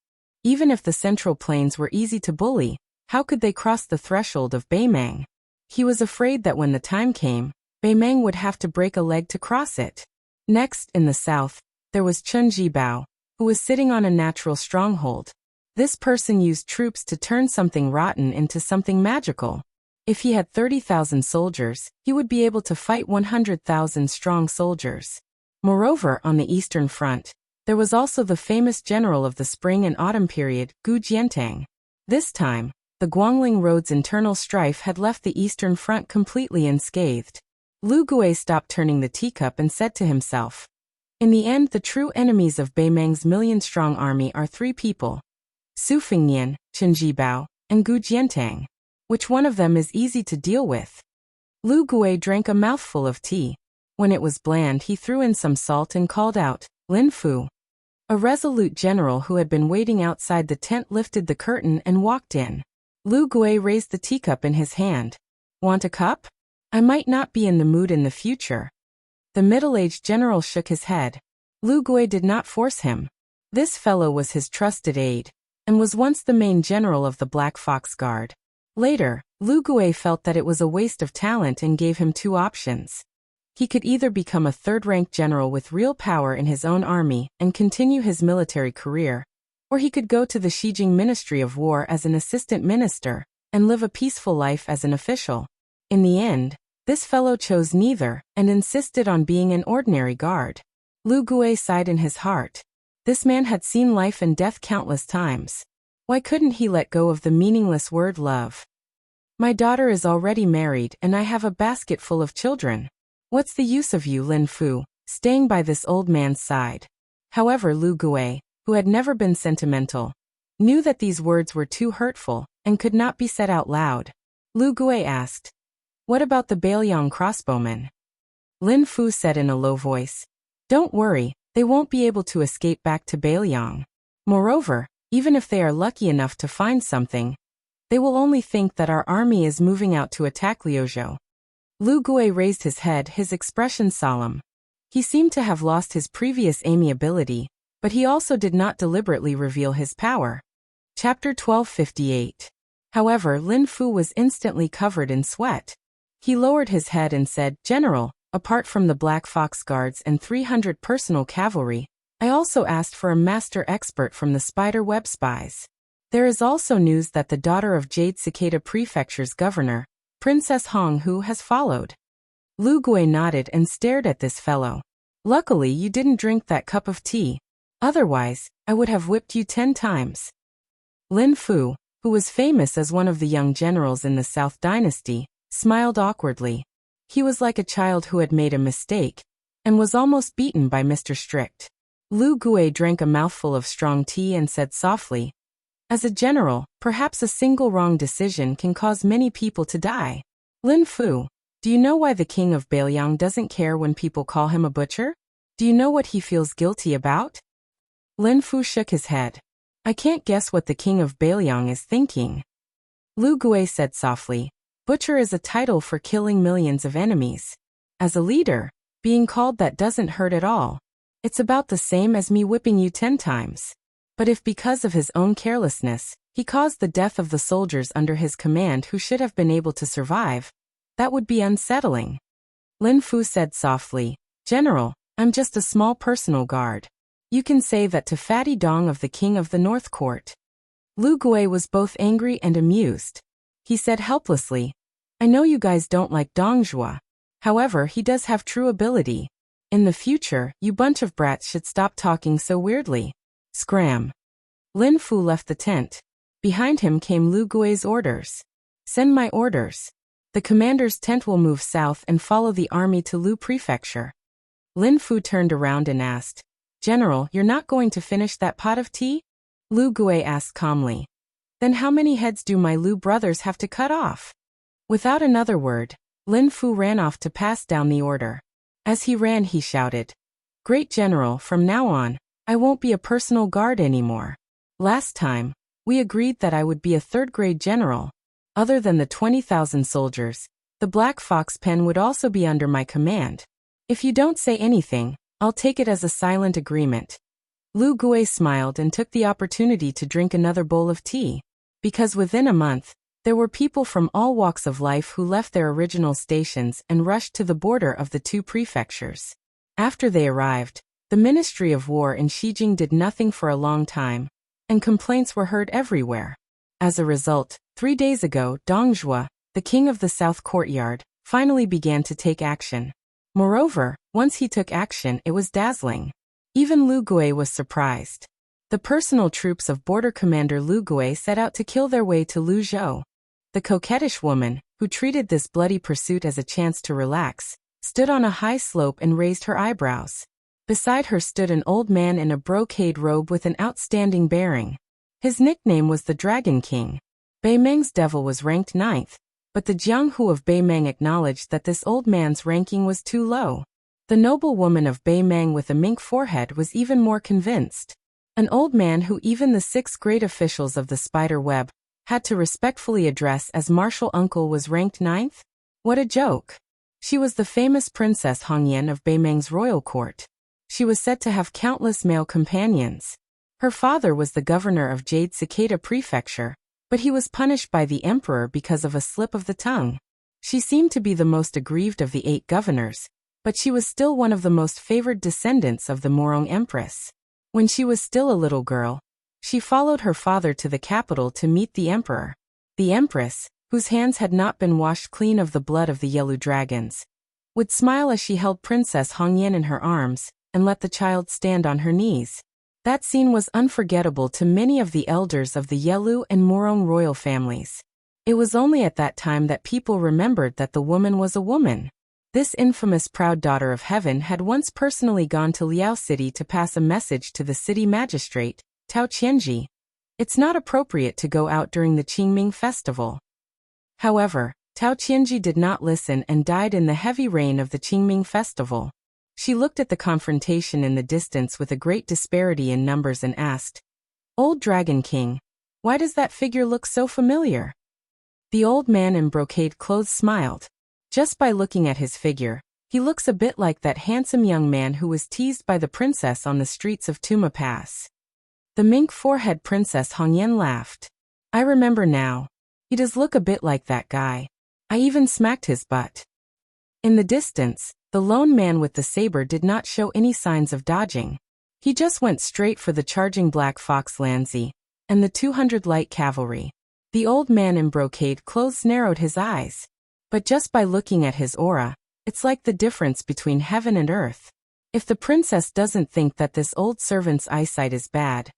Even if the Central Plains were easy to bully, how could they cross the threshold of Beimang? He was afraid that when the time came, Beimang would have to break a leg to cross it. Next, in the south, there was Chun Jibao, who was sitting on a natural stronghold. This person used troops to turn something rotten into something magical. If he had 30,000 soldiers, he would be able to fight 100,000 strong soldiers. Moreover, on the Eastern Front, there was also the famous general of the spring and autumn period, Gu Jiantang. This time, the Guangling Road's internal strife had left the Eastern Front completely unscathed. Lu Gui stopped turning the teacup and said to himself, "In the end, the true enemies of Beimeng's million-strong army are three people: Su Fengnian, Chen Jibao, and Gu Jiantang. Which one of them is easy to deal with?" Lu Gui drank a mouthful of tea. When it was bland, he threw in some salt and called out, "Lin Fu." A resolute general who had been waiting outside the tent lifted the curtain and walked in. Lu Gui raised the teacup in his hand. "Want a cup? I might not be in the mood in the future." The middle-aged general shook his head. Lu Gui did not force him. This fellow was his trusted aide, and was once the main general of the Black Fox Guard. Later, Lu Gui felt that it was a waste of talent and gave him two options. He could either become a third-rank general with real power in his own army and continue his military career, or he could go to the Xijing Ministry of War as an assistant minister and live a peaceful life as an official. In the end, this fellow chose neither and insisted on being an ordinary guard. Lu Gui sighed in his heart. This man had seen life and death countless times. Why couldn't he let go of the meaningless word love? "My daughter is already married and I have a basket full of children. What's the use of you, Lin Fu, staying by this old man's side?" However, Lu Gui, who had never been sentimental, knew that these words were too hurtful and could not be said out loud. Lu Gui asked, "What about the Bailiang crossbowmen?" Lin Fu said in a low voice, "Don't worry, they won't be able to escape back to Bailiang. Moreover, even if they are lucky enough to find something, they will only think that our army is moving out to attack Liuzhou." Lu Gui raised his head, his expression solemn. He seemed to have lost his previous amiability, but he also did not deliberately reveal his power. Chapter 1258. However, Lin Fu was instantly covered in sweat. He lowered his head and said, "General, apart from the Black Fox Guards and 300 personal cavalry, I also asked for a master expert from the spider web spies. There is also news that the daughter of Jade Cicada Prefecture's governor, Princess Hong Hu, has followed." Lu Gui nodded and stared at this fellow. "Luckily you didn't drink that cup of tea. Otherwise, I would have whipped you 10 times. Lin Fu, who was famous as one of the young generals in the South Dynasty, smiled awkwardly. He was like a child who had made a mistake, and was almost beaten by Mr. Strict. Lu Gui drank a mouthful of strong tea and said softly, "As a general, perhaps a single wrong decision can cause many people to die. Lin Fu, do you know why the king of Bailiang doesn't care when people call him a butcher? Do you know what he feels guilty about?" Lin Fu shook his head. "I can't guess what the king of Bailiang is thinking." Lu Gui said softly, "Butcher is a title for killing millions of enemies. As a leader, being called that doesn't hurt at all. It's about the same as me whipping you 10 times. But if because of his own carelessness, he caused the death of the soldiers under his command who should have been able to survive, that would be unsettling." Lin Fu said softly, "General, I'm just a small personal guard. You can say that to Fatty Dong of the King of the North Court." Lu Gui was both angry and amused. He said helplessly, "I know you guys don't like Dong Zhuo. However, he does have true ability. In the future, you bunch of brats should stop talking so weirdly." Scram. Lin Fu left the tent. Behind him came Lu Gui's orders. "Send my orders. The commander's tent will move south and follow the army to Lu Prefecture." Lin Fu turned around and asked, "General, you're not going to finish that pot of tea?" Lu Gui asked calmly. "Then how many heads do my Lu brothers have to cut off?" Without another word, Lin Fu ran off to pass down the order. As he ran, he shouted, "Great General, from now on, I won't be a personal guard anymore. Last time, we agreed that I would be a third-grade general. Other than the 20,000 soldiers, the Black Fox Pen would also be under my command. If you don't say anything, I'll take it as a silent agreement." Lu Gui smiled and took the opportunity to drink another bowl of tea. Because within a month, there were people from all walks of life who left their original stations and rushed to the border of the two prefectures. After they arrived, the Ministry of War in Xijing did nothing for a long time, and complaints were heard everywhere. As a result, 3 days ago, Dong Zhuo, the king of the South Courtyard, finally began to take action. Moreover, once he took action, it was dazzling. Even Lu Gui was surprised. The personal troops of border commander Lu Gui set out to kill their way to Lu Zhou. The coquettish woman, who treated this bloody pursuit as a chance to relax, stood on a high slope and raised her eyebrows. Beside her stood an old man in a brocade robe with an outstanding bearing. His nickname was the Dragon King. Bei Meng's devil was ranked 9th, but the Jianghu of Bei Meng acknowledged that this old man's ranking was too low. The noble woman of Bei Meng with a mink forehead was even more convinced. An old man who even the 6 great officials of the spider web had to respectfully address as martial uncle was ranked 9th? What a joke! She was the famous Princess Hongyan of Bei Meng's royal court. She was said to have countless male companions. Her father was the governor of Jade Cicada Prefecture, but he was punished by the emperor because of a slip of the tongue. She seemed to be the most aggrieved of the 8 governors, but she was still one of the most favored descendants of the Morong Empress. When she was still a little girl, she followed her father to the capital to meet the emperor. The empress, whose hands had not been washed clean of the blood of the yellow dragons, would smile as she held Princess Hongyan in her arms and let the child stand on her knees. That scene was unforgettable to many of the elders of the Yelu and Morong royal families. It was only at that time that people remembered that the woman was a woman. This infamous proud daughter of heaven had once personally gone to Liao City to pass a message to the city magistrate, Tao Qianji. It's not appropriate to go out during the Qingming festival. However, Tao Qianji did not listen and died in the heavy rain of the Qingming festival. She looked at the confrontation in the distance with a great disparity in numbers and asked, "Old Dragon King, why does that figure look so familiar?" The old man in brocade clothes smiled. "Just by looking at his figure, he looks a bit like that handsome young man who was teased by the princess on the streets of Tuma Pass." The mink forehead Princess Hongyan laughed. "I remember now. He does look a bit like that guy. I even smacked his butt." In the distance, the lone man with the saber did not show any signs of dodging. He just went straight for the charging Black Fox Lanzi and the 200 light cavalry. The old man in brocade clothes narrowed his eyes. But just by looking at his aura, it's like the difference between heaven and earth. If the princess doesn't think that this old servant's eyesight is bad,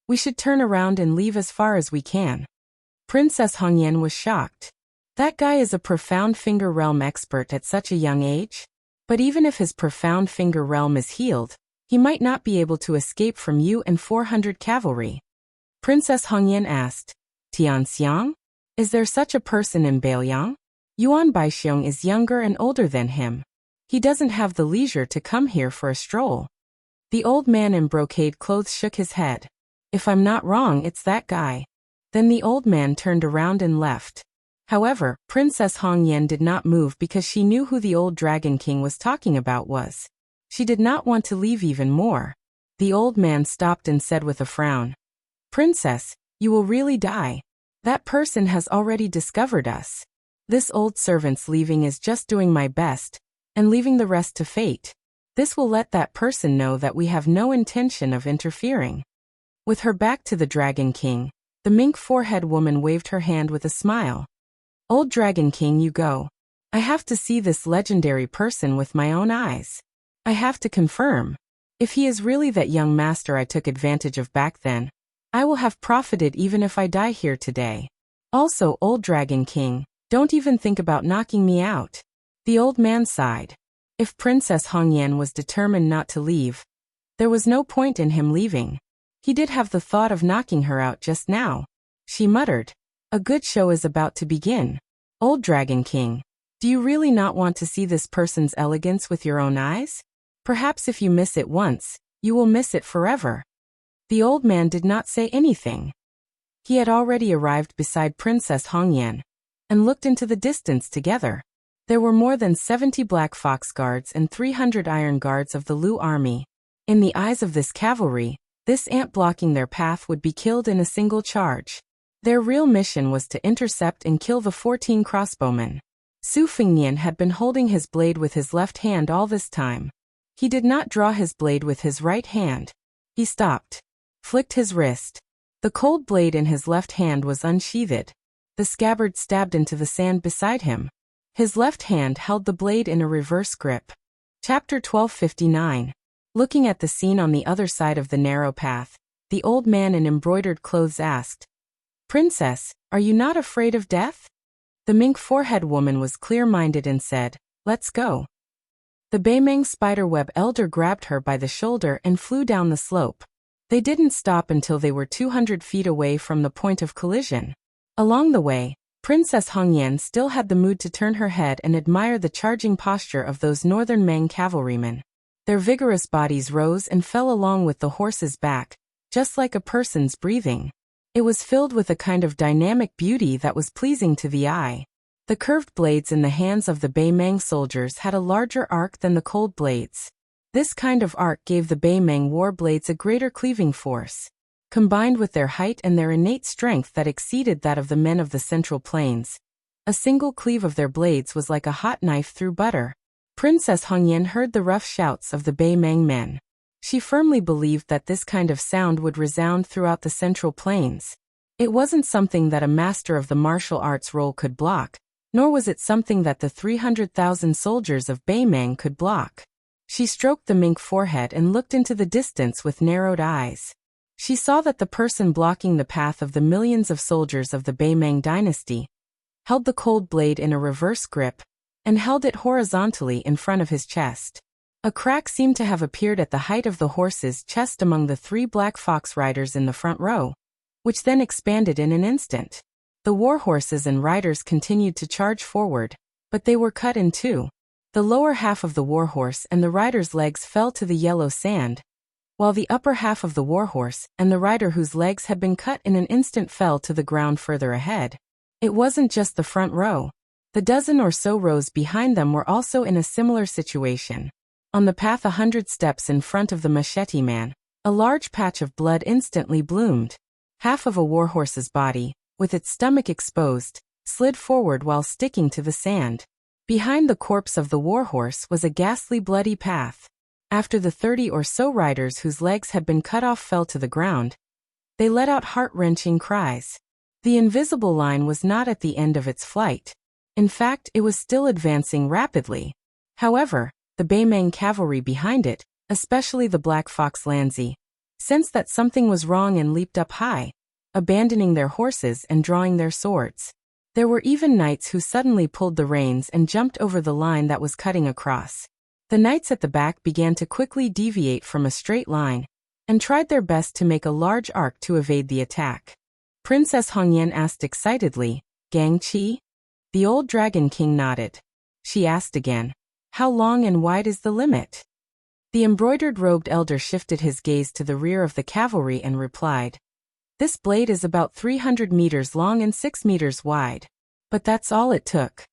we should turn around and leave as far as we can. Princess Hongyan was shocked. That guy is a profound finger realm expert at such a young age? But even if his profound finger realm is healed, he might not be able to escape from you and 400 cavalry. Princess Hongyan asked, "Tianxiang? Is there such a person in Beiliang? Yuan Baixiong is younger and older than him. He doesn't have the leisure to come here for a stroll." The old man in brocade clothes shook his head. "If I'm not wrong, it's that guy." Then the old man turned around and left. However, Princess Hongyan did not move because she knew who the old Dragon King was talking about was. She did not want to leave even more. The old man stopped and said with a frown, "Princess, you will really die. That person has already discovered us. This old servant's leaving is just doing my best, and leaving the rest to fate. This will let that person know that we have no intention of interfering." With her back to the Dragon King, the mink forehead woman waved her hand with a smile. "Old Dragon King, you go. I have to see this legendary person with my own eyes. I have to confirm. If he is really that young master I took advantage of back then, I will have profited even if I die here today. Also, Old Dragon King, don't even think about knocking me out." The old man sighed. If Princess Hongyan was determined not to leave, there was no point in him leaving. He did have the thought of knocking her out just now. She muttered, "A good show is about to begin. Old Dragon King, do you really not want to see this person's elegance with your own eyes? Perhaps if you miss it once, you will miss it forever." The old man did not say anything. He had already arrived beside Princess Hongyan and looked into the distance together. There were more than 70 Black Fox guards and 300 iron guards of the Lu army. In the eyes of this cavalry, this ant blocking their path would be killed in a single charge. Their real mission was to intercept and kill the 14 crossbowmen. Su Fengnian had been holding his blade with his left hand all this time. He did not draw his blade with his right hand. He stopped, flicked his wrist. The cold blade in his left hand was unsheathed. The scabbard stabbed into the sand beside him. His left hand held the blade in a reverse grip. Chapter 1259. Looking at the scene on the other side of the narrow path, the old man in embroidered clothes asked, "Princess, are you not afraid of death?" The mink forehead woman was clear-minded and said, "Let's go." The Baimeng spiderweb elder grabbed her by the shoulder and flew down the slope. They didn't stop until they were 200 feet away from the point of collision. Along the way, Princess Hongyan still had the mood to turn her head and admire the charging posture of those northern Meng cavalrymen. Their vigorous bodies rose and fell along with the horse's back, just like a person's breathing. It was filled with a kind of dynamic beauty that was pleasing to the eye. The curved blades in the hands of the Baimeng soldiers had a larger arc than the cold blades. This kind of arc gave the Baimeng war blades a greater cleaving force. Combined with their height and their innate strength that exceeded that of the men of the Central Plains, a single cleave of their blades was like a hot knife through butter. Princess Hongyan heard the rough shouts of the Baimeng men. She firmly believed that this kind of sound would resound throughout the Central Plains. It wasn't something that a master of the martial arts role could block, nor was it something that the 300,000 soldiers of Baimeng could block. She stroked the mink forehead and looked into the distance with narrowed eyes. She saw that the person blocking the path of the millions of soldiers of the Baimeng dynasty held the cold blade in a reverse grip and held it horizontally in front of his chest. A crack seemed to have appeared at the height of the horse's chest among the 3 black fox riders in the front row, which then expanded in an instant. The war horses and riders continued to charge forward, but they were cut in two. The lower half of the war horse and the rider's legs fell to the yellow sand, while the upper half of the warhorse and the rider whose legs had been cut in an instant fell to the ground further ahead. It wasn't just the front row. The dozen or so rows behind them were also in a similar situation. On the path 100 steps in front of the machete man, a large patch of blood instantly bloomed. Half of a warhorse's body, with its stomach exposed, slid forward while sticking to the sand. Behind the corpse of the warhorse was a ghastly bloody path. After the 30 or so riders whose legs had been cut off fell to the ground, they let out heart-wrenching cries. The invisible line was not at the end of its flight. In fact, it was still advancing rapidly. However, the Baimeng cavalry behind it, especially the Black Fox Lanzi, sensed that something was wrong and leaped up high, abandoning their horses and drawing their swords. There were even knights who suddenly pulled the reins and jumped over the line that was cutting across. The knights at the back began to quickly deviate from a straight line, and tried their best to make a large arc to evade the attack. Princess Hongyan asked excitedly, "Gang Chi?" The old Dragon King nodded. She asked again, "How long and wide is the limit?" The embroidered-robed elder shifted his gaze to the rear of the cavalry and replied, "This blade is about 300 meters long and 6 meters wide. But that's all it took."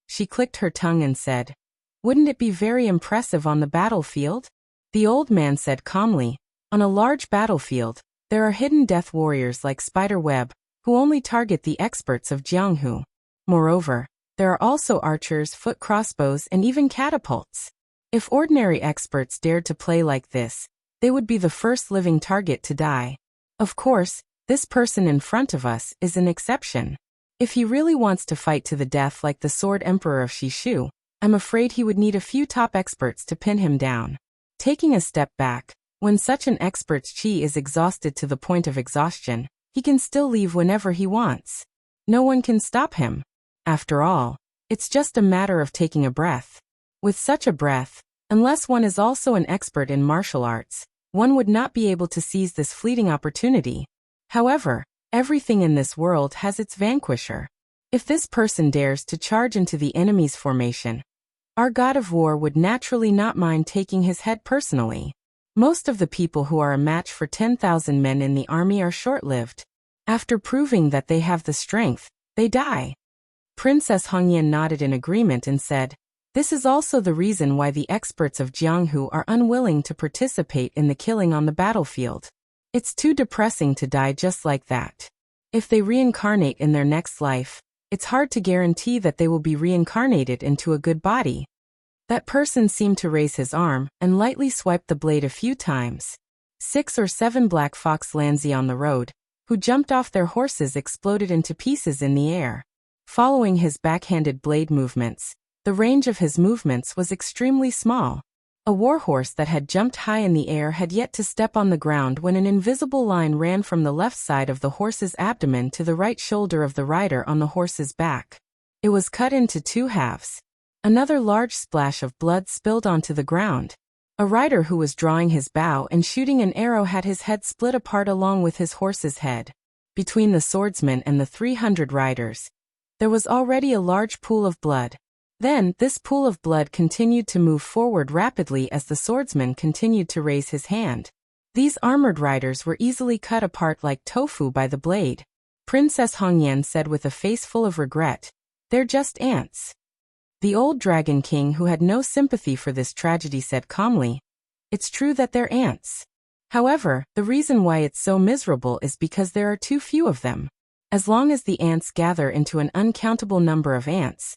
She clicked her tongue and said, "Wouldn't it be very impressive on the battlefield?" The old man said calmly, "On a large battlefield, there are hidden death warriors like Spiderweb, who only target the experts of Jianghu. Moreover, there are also archers, foot crossbows, and even catapults. If ordinary experts dared to play like this, they would be the first living target to die. Of course, this person in front of us is an exception. If he really wants to fight to the death like the Sword Emperor of Shishu, I'm afraid he would need a few top experts to pin him down. Taking a step back, when such an expert's chi is exhausted to the point of exhaustion, he can still leave whenever he wants. No one can stop him. After all, it's just a matter of taking a breath. With such a breath, unless one is also an expert in martial arts, one would not be able to seize this fleeting opportunity. However, everything in this world has its vanquisher. If this person dares to charge into the enemy's formation, our god of war would naturally not mind taking his head personally. Most of the people who are a match for 10,000 men in the army are short-lived. After proving that they have the strength, they die." Princess Hongyan nodded in agreement and said, "This is also the reason why the experts of Jianghu are unwilling to participate in the killing on the battlefield. It's too depressing to die just like that. If they reincarnate in their next life, it's hard to guarantee that they will be reincarnated into a good body." That person seemed to raise his arm and lightly swiped the blade a few times. 6 or 7 Black Fox Lanzi on the road, who jumped off their horses, exploded into pieces in the air. Following his backhanded blade movements, the range of his movements was extremely small. A warhorse that had jumped high in the air had yet to step on the ground when an invisible line ran from the left side of the horse's abdomen to the right shoulder of the rider on the horse's back. It was cut into two halves. Another large splash of blood spilled onto the ground. A rider who was drawing his bow and shooting an arrow had his head split apart along with his horse's head. Between the swordsman and the 300 riders, there was already a large pool of blood. Then, this pool of blood continued to move forward rapidly as the swordsman continued to raise his hand. These armored riders were easily cut apart like tofu by the blade. Princess Hongyan said with a face full of regret, "They're just ants." The old Dragon King, who had no sympathy for this tragedy, said calmly, "It's true that they're ants. However, the reason why it's so miserable is because there are too few of them. As long as the ants gather into an uncountable number of ants,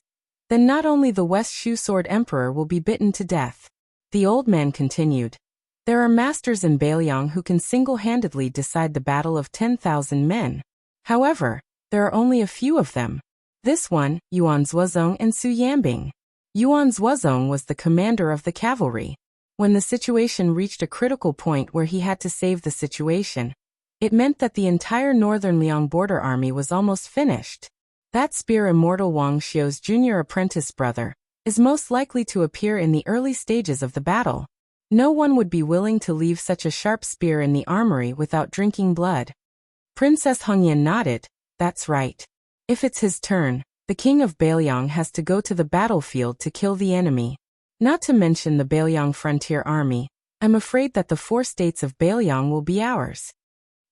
then not only the West Shoe Sword Emperor will be bitten to death." The old man continued, "There are masters in Bailiang who can single-handedly decide the battle of 10,000 men. However, there are only a few of them. This one, Yuan Zuozong and Su Yambing." Yuan Zuozong was the commander of the cavalry. When the situation reached a critical point where he had to save the situation, it meant that the entire northern Liang border army was almost finished. That spear, Immortal Wang Xiu's junior apprentice brother, is most likely to appear in the early stages of the battle. No one would be willing to leave such a sharp spear in the armory without drinking blood. Princess Hongyan nodded, "That's right. If it's his turn, the king of Bailiang has to go to the battlefield to kill the enemy. Not to mention the Bailiang frontier army. I'm afraid that the 4 states of Bailiang will be ours."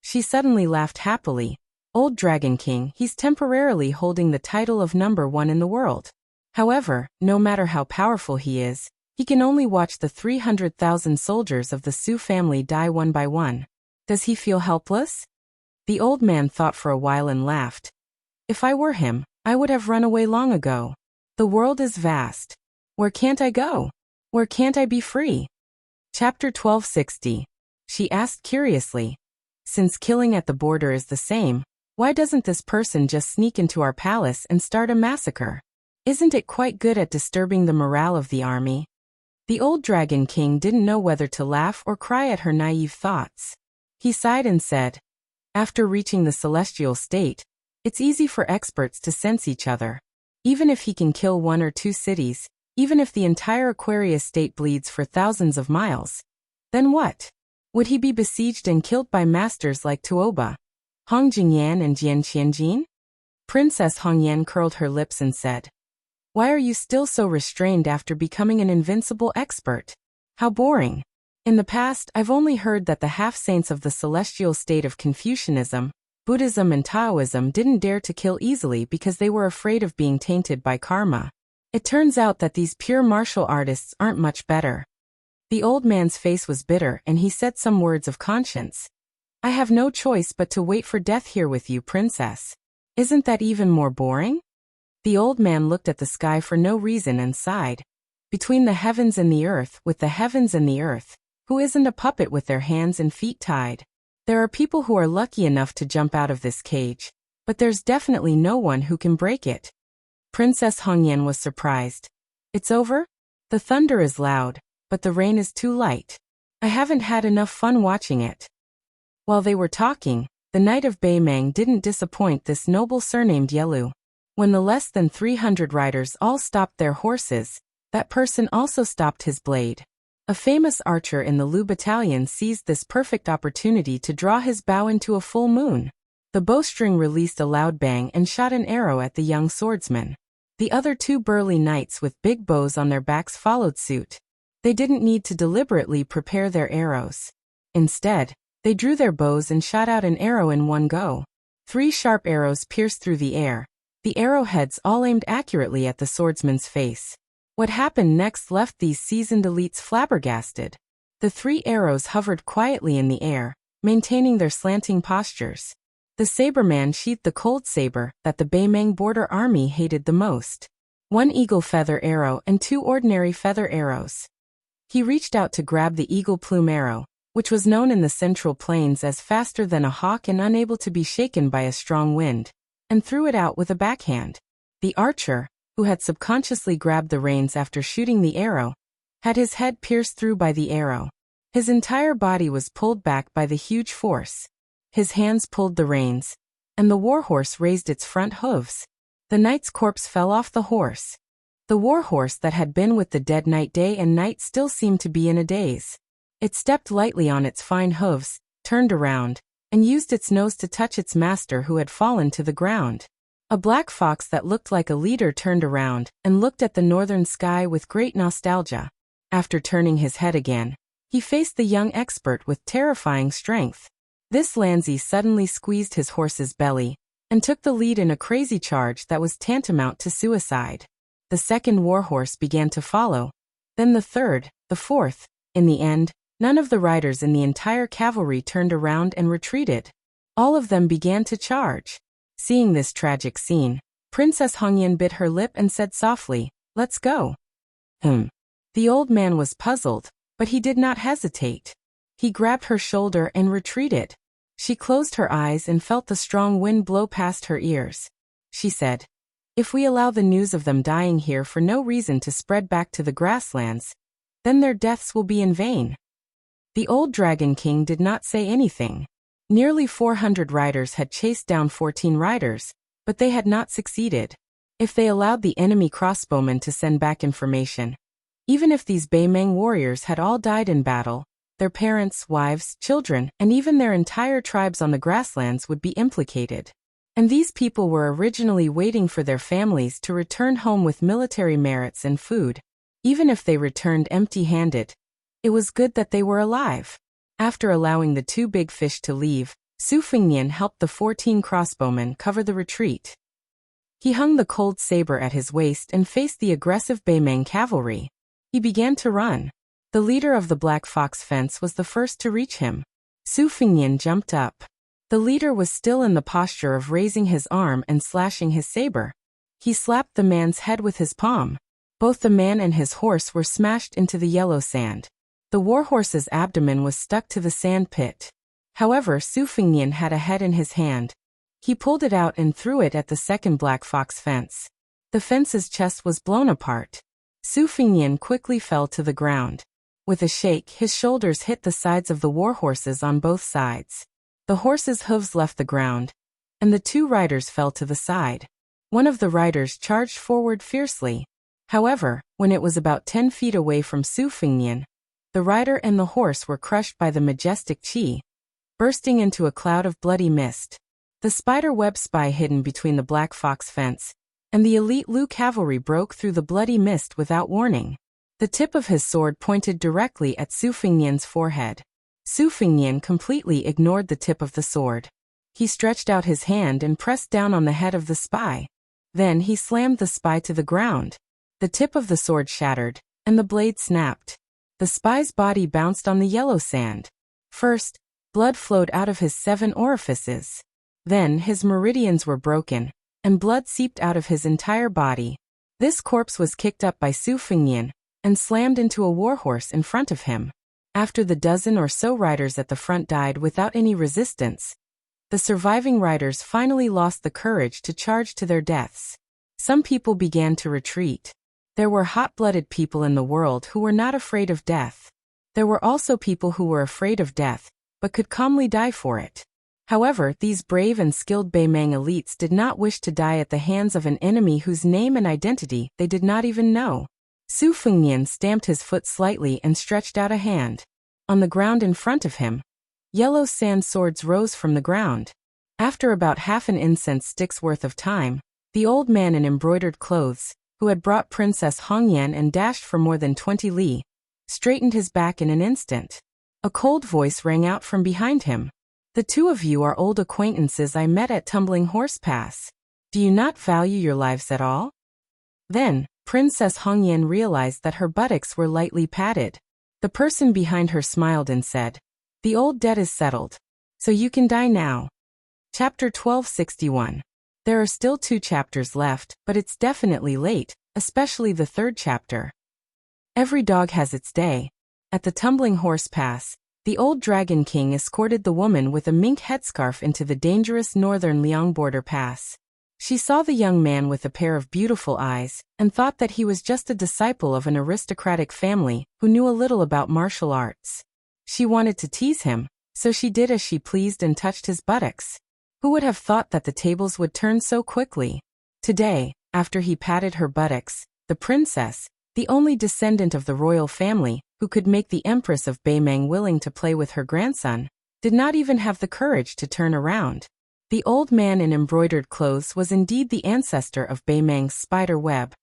She suddenly laughed happily. "Old Dragon King, he's temporarily holding the title of number 1 in the world. However, no matter how powerful he is, he can only watch the 300,000 soldiers of the Su family die one by one. Does he feel helpless?" The old man thought for a while and laughed. "If I were him, I would have run away long ago. The world is vast. Where can't I go? Where can't I be free?" Chapter 1260. She asked curiously, "Since killing at the border is the same, why doesn't this person just sneak into our palace and start a massacre? Isn't it quite good at disturbing the morale of the army?" The old Dragon King didn't know whether to laugh or cry at her naive thoughts. He sighed and said, "After reaching the celestial state, it's easy for experts to sense each other. Even if he can kill 1 or 2 cities, even if the entire Aquarius state bleeds for thousands of miles, then what? Would he be besieged and killed by masters like Tuoba, Hong Jingyan and Jian Qianjin?" Princess Hongyan curled her lips and said, "Why are you still so restrained after becoming an invincible expert? How boring. In the past, I've only heard that the half-saints of the celestial state of Confucianism, Buddhism and Taoism didn't dare to kill easily because they were afraid of being tainted by karma. It turns out that these pure martial artists aren't much better." The old man's face was bitter and he said some words of conscience. "I have no choice but to wait for death here with you, princess. Isn't that even more boring?" The old man looked at the sky for no reason and sighed. "Between the heavens and the earth, with the heavens and the earth, who isn't a puppet with their hands and feet tied? There are people who are lucky enough to jump out of this cage, but there's definitely no one who can break it." Princess Hongyan was surprised. "It's over? The thunder is loud, but the rain is too light. I haven't had enough fun watching it." While they were talking, the knight of Baimang didn't disappoint this noble surnamed Yelu. When the less than 300 riders all stopped their horses, that person also stopped his blade. A famous archer in the Lu battalion seized this perfect opportunity to draw his bow into a full moon. The bowstring released a loud bang and shot an arrow at the young swordsman. The other 2 burly knights with big bows on their backs followed suit. They didn't need to deliberately prepare their arrows. Instead, they drew their bows and shot out an arrow in one go. 3 sharp arrows pierced through the air, the arrowheads all aimed accurately at the swordsman's face. What happened next left these seasoned elites flabbergasted. The 3 arrows hovered quietly in the air, maintaining their slanting postures. The saberman sheathed the cold saber that the Baimang border army hated the most. 1 eagle feather arrow and 2 ordinary feather arrows. He reached out to grab the eagle plume arrow, which was known in the Central Plains as faster than a hawk and unable to be shaken by a strong wind, and threw it out with a backhand. The archer, who had subconsciously grabbed the reins after shooting the arrow, had his head pierced through by the arrow. His entire body was pulled back by the huge force. His hands pulled the reins, and the warhorse raised its front hooves. The knight's corpse fell off the horse. The warhorse that had been with the dead knight day and night still seemed to be in a daze. It stepped lightly on its fine hooves, turned around, and used its nose to touch its master who had fallen to the ground. A black fox that looked like a leader turned around and looked at the northern sky with great nostalgia. After turning his head again, he faced the young expert with terrifying strength. This Lanzi suddenly squeezed his horse's belly and took the lead in a crazy charge that was tantamount to suicide. The second warhorse began to follow, then the third, the fourth. In the end, none of the riders in the entire cavalry turned around and retreated. All of them began to charge. Seeing this tragic scene, Princess Hongyan bit her lip and said softly, "Let's go." The old man was puzzled, but he did not hesitate. He grabbed her shoulder and retreated. She closed her eyes and felt the strong wind blow past her ears. She said, "If we allow the news of them dying here for no reason to spread back to the grasslands, then their deaths will be in vain." The old Dragon King did not say anything. Nearly 400 riders had chased down 14 riders, but they had not succeeded. If they allowed the enemy crossbowmen to send back information, even if these Baimeng warriors had all died in battle, their parents, wives, children, and even their entire tribes on the grasslands would be implicated. And these people were originally waiting for their families to return home with military merits and food. Even if they returned empty-handed, it was good that they were alive. After allowing the two big fish to leave, Su Fengnian helped the 14 crossbowmen cover the retreat. He hung the cold saber at his waist and faced the aggressive Baimeng cavalry. He began to run. The leader of the Black Fox fence was the first to reach him. Su Fengnian jumped up. The leader was still in the posture of raising his arm and slashing his saber. He slapped the man's head with his palm. Both the man and his horse were smashed into the yellow sand. The warhorse's abdomen was stuck to the sand pit. However, Su Fengnian had a head in his hand. He pulled it out and threw it at the second Black Fox fence. The fence's chest was blown apart. Su Fengnian quickly fell to the ground. With a shake, his shoulders hit the sides of the warhorses on both sides. The horse's hooves left the ground, and the two riders fell to the side. One of the riders charged forward fiercely. However, when it was about 10 feet away from Su Fengnian, the rider and the horse were crushed by the majestic Qi, bursting into a cloud of bloody mist. The spider-web spy hidden between the Black Fox fence and the elite Lu cavalry broke through the bloody mist without warning. The tip of his sword pointed directly at Su Fengnian's forehead. Su Fengnian completely ignored the tip of the sword. He stretched out his hand and pressed down on the head of the spy. Then he slammed the spy to the ground. The tip of the sword shattered, and the blade snapped. The spy's body bounced on the yellow sand. First, blood flowed out of his 7 orifices. Then his meridians were broken, and blood seeped out of his entire body. This corpse was kicked up by Su Fengnian and slammed into a warhorse in front of him. After the dozen or so riders at the front died without any resistance, the surviving riders finally lost the courage to charge to their deaths. Some people began to retreat. There were hot-blooded people in the world who were not afraid of death. There were also people who were afraid of death, but could calmly die for it. However, these brave and skilled Baimeng elites did not wish to die at the hands of an enemy whose name and identity they did not even know. Su Fengnian stamped his foot slightly and stretched out a hand. On the ground in front of him, yellow sand swords rose from the ground. After about half an incense stick's worth of time, the old man in embroidered clothes, who had brought Princess Hongyan and dashed for more than 20 li, straightened his back in an instant. A cold voice rang out from behind him. "The two of you are old acquaintances I met at Tumbling Horse Pass. Do you not value your lives at all?" Then, Princess Hongyan realized that her buttocks were lightly padded. The person behind her smiled and said, "The old debt is settled, so you can die now." Chapter 1261. There are still 2 chapters left, but it's definitely late, especially the 3rd chapter. Every dog has its day. At the Tumbling Horse Pass, The old Dragon King escorted the woman with a mink headscarf into the dangerous northern Liang border pass. She saw the young man with a pair of beautiful eyes, and thought that he was just a disciple of an aristocratic family who knew a little about martial arts. She wanted to tease him, so she did as she pleased and touched his buttocks. Who would have thought that the tables would turn so quickly? Today, after he patted her buttocks, the princess, the only descendant of the royal family, who could make the Empress of Beimeng willing to play with her grandson, did not even have the courage to turn around. The old man in embroidered clothes was indeed the ancestor of Beimeng's spider web.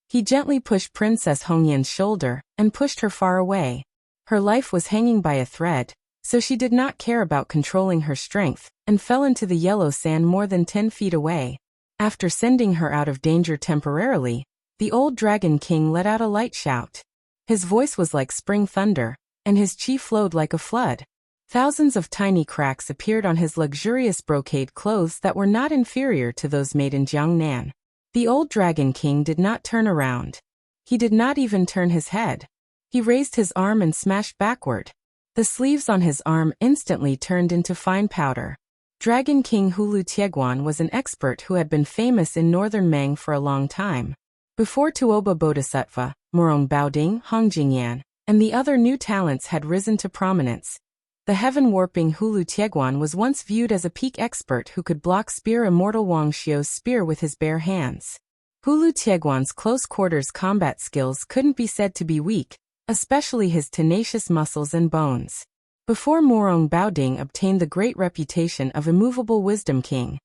He gently pushed Princess Hongyan's shoulder and pushed her far away. Her life was hanging by a thread, so she did not care about controlling her strength and fell into the yellow sand more than 10 feet away. After sending her out of danger temporarily, the old Dragon King let out a light shout. His voice was like spring thunder, and his chi flowed like a flood. Thousands of tiny cracks appeared on his luxurious brocade clothes that were not inferior to those made in Jiangnan. The old Dragon King did not turn around. He did not even turn his head. He raised his arm and smashed backward. The sleeves on his arm instantly turned into fine powder. Dragon King Hulu Tieguan was an expert who had been famous in northern Meng for a long time. Before Tuoba Bodhisattva, Murong Baoding, Hong Jingyan, and the other new talents had risen to prominence, the heaven-warping Hulu Tieguan was once viewed as a peak expert who could block spear immortal Wang Xiu's spear with his bare hands. Hulu Tieguan's close-quarters combat skills couldn't be said to be weak, especially his tenacious muscles and bones. Before Murong Baoding obtained the great reputation of immovable wisdom king,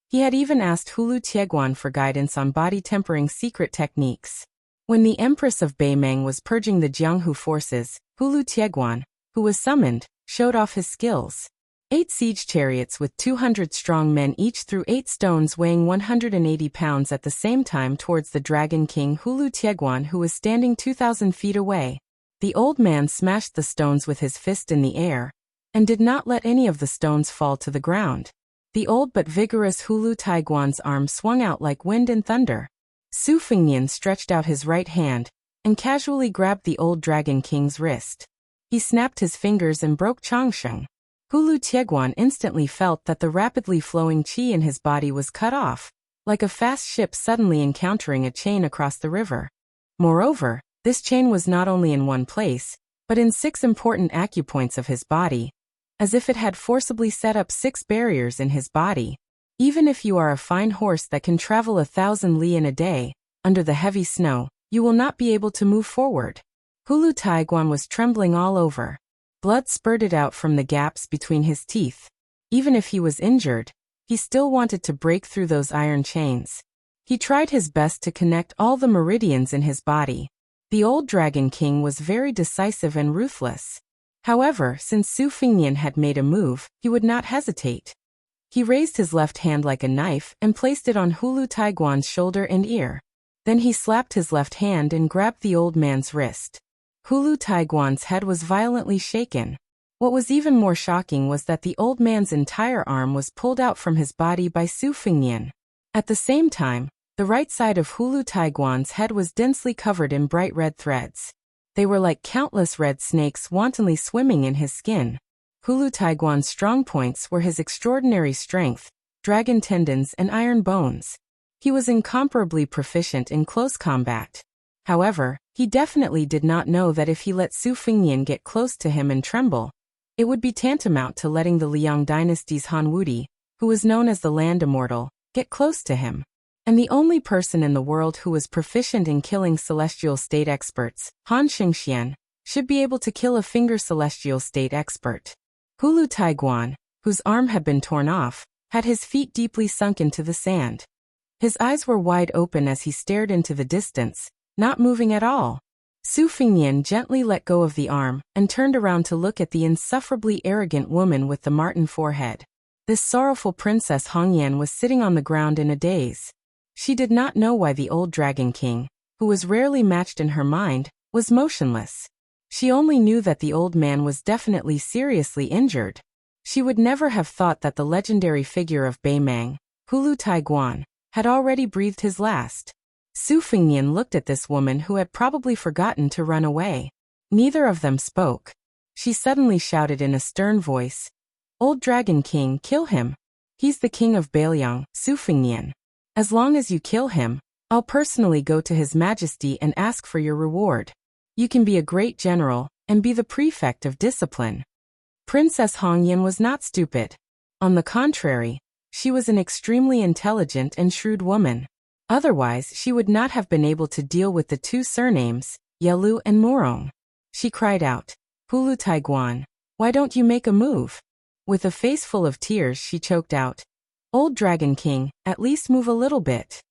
he had even asked Hulu Tieguan for guidance on body-tempering secret techniques. When the Empress of Beimeng was purging the Jianghu forces, Hulu Tieguan, who was summoned, showed off his skills. 8 siege chariots with 200 strong men each threw 8 stones weighing 180 pounds at the same time towards the Dragon King Hulu Tieguan, who was standing 2,000 feet away. The old man smashed the stones with his fist in the air, and did not let any of the stones fall to the ground. The old but vigorous Hulu Tieguan's arm swung out like wind and thunder. Su Fengnian stretched out his right hand, and casually grabbed the old Dragon King's wrist. He snapped his fingers and broke Changsheng. Hulu Tieguan instantly felt that the rapidly flowing qi in his body was cut off, like a fast ship suddenly encountering a chain across the river. Moreover, this chain was not only in one place, but in 6 important acupoints of his body, as if it had forcibly set up 6 barriers in his body. Even if you are a fine horse that can travel 1,000 li in a day, under the heavy snow, you will not be able to move forward. Hulu Tieguan was trembling all over. Blood spurted out from the gaps between his teeth. Even if he was injured, he still wanted to break through those iron chains. He tried his best to connect all the meridians in his body. The old Dragon King was very decisive and ruthless. However, since Su Fengnian had made a move, he would not hesitate. He raised his left hand like a knife and placed it on Hulu Tieguan's shoulder and ear. Then he slapped his left hand and grabbed the old man's wrist. Hulu Tieguan's head was violently shaken. What was even more shocking was that the old man's entire arm was pulled out from his body by Su Fengnian. At the same time, the right side of Hulu Tieguan's head was densely covered in bright red threads. They were like countless red snakes wantonly swimming in his skin. Hulu Tieguan's strong points were his extraordinary strength, dragon tendons and iron bones. He was incomparably proficient in close combat. However, he definitely did not know that if he let Su Fengnian get close to him and tremble, it would be tantamount to letting the Liang dynasty's Han Wudi, who was known as the Land Immortal, get close to him. And the only person in the world who was proficient in killing celestial state experts, Han Xingxian, should be able to kill a finger celestial state expert. Hulu Tieguan, whose arm had been torn off, had his feet deeply sunk into the sand. His eyes were wide open as he stared into the distance, not moving at all. Su Fengnian gently let go of the arm and turned around to look at the insufferably arrogant woman with the marten forehead. This sorrowful Princess Hongyan was sitting on the ground in a daze. She did not know why the old Dragon King, who was rarely matched in her mind, was motionless. She only knew that the old man was definitely seriously injured. She would never have thought that the legendary figure of Beimeng, Hulu Tieguan, had already breathed his last. Su Fengnian looked at this woman who had probably forgotten to run away. Neither of them spoke. She suddenly shouted in a stern voice, "Old Dragon King, kill him. He's the king of Bailiang, Sufingnian. As long as you kill him, I'll personally go to His Majesty and ask for your reward. You can be a great general and be the prefect of discipline." Princess Hongyan was not stupid. On the contrary, she was an extremely intelligent and shrewd woman. Otherwise, she would not have been able to deal with the two surnames, Yelu and Murong. She cried out, "Hulu Taiguan, why don't you make a move?" With a face full of tears, she choked out, "Old Dragon King, at least move a little bit."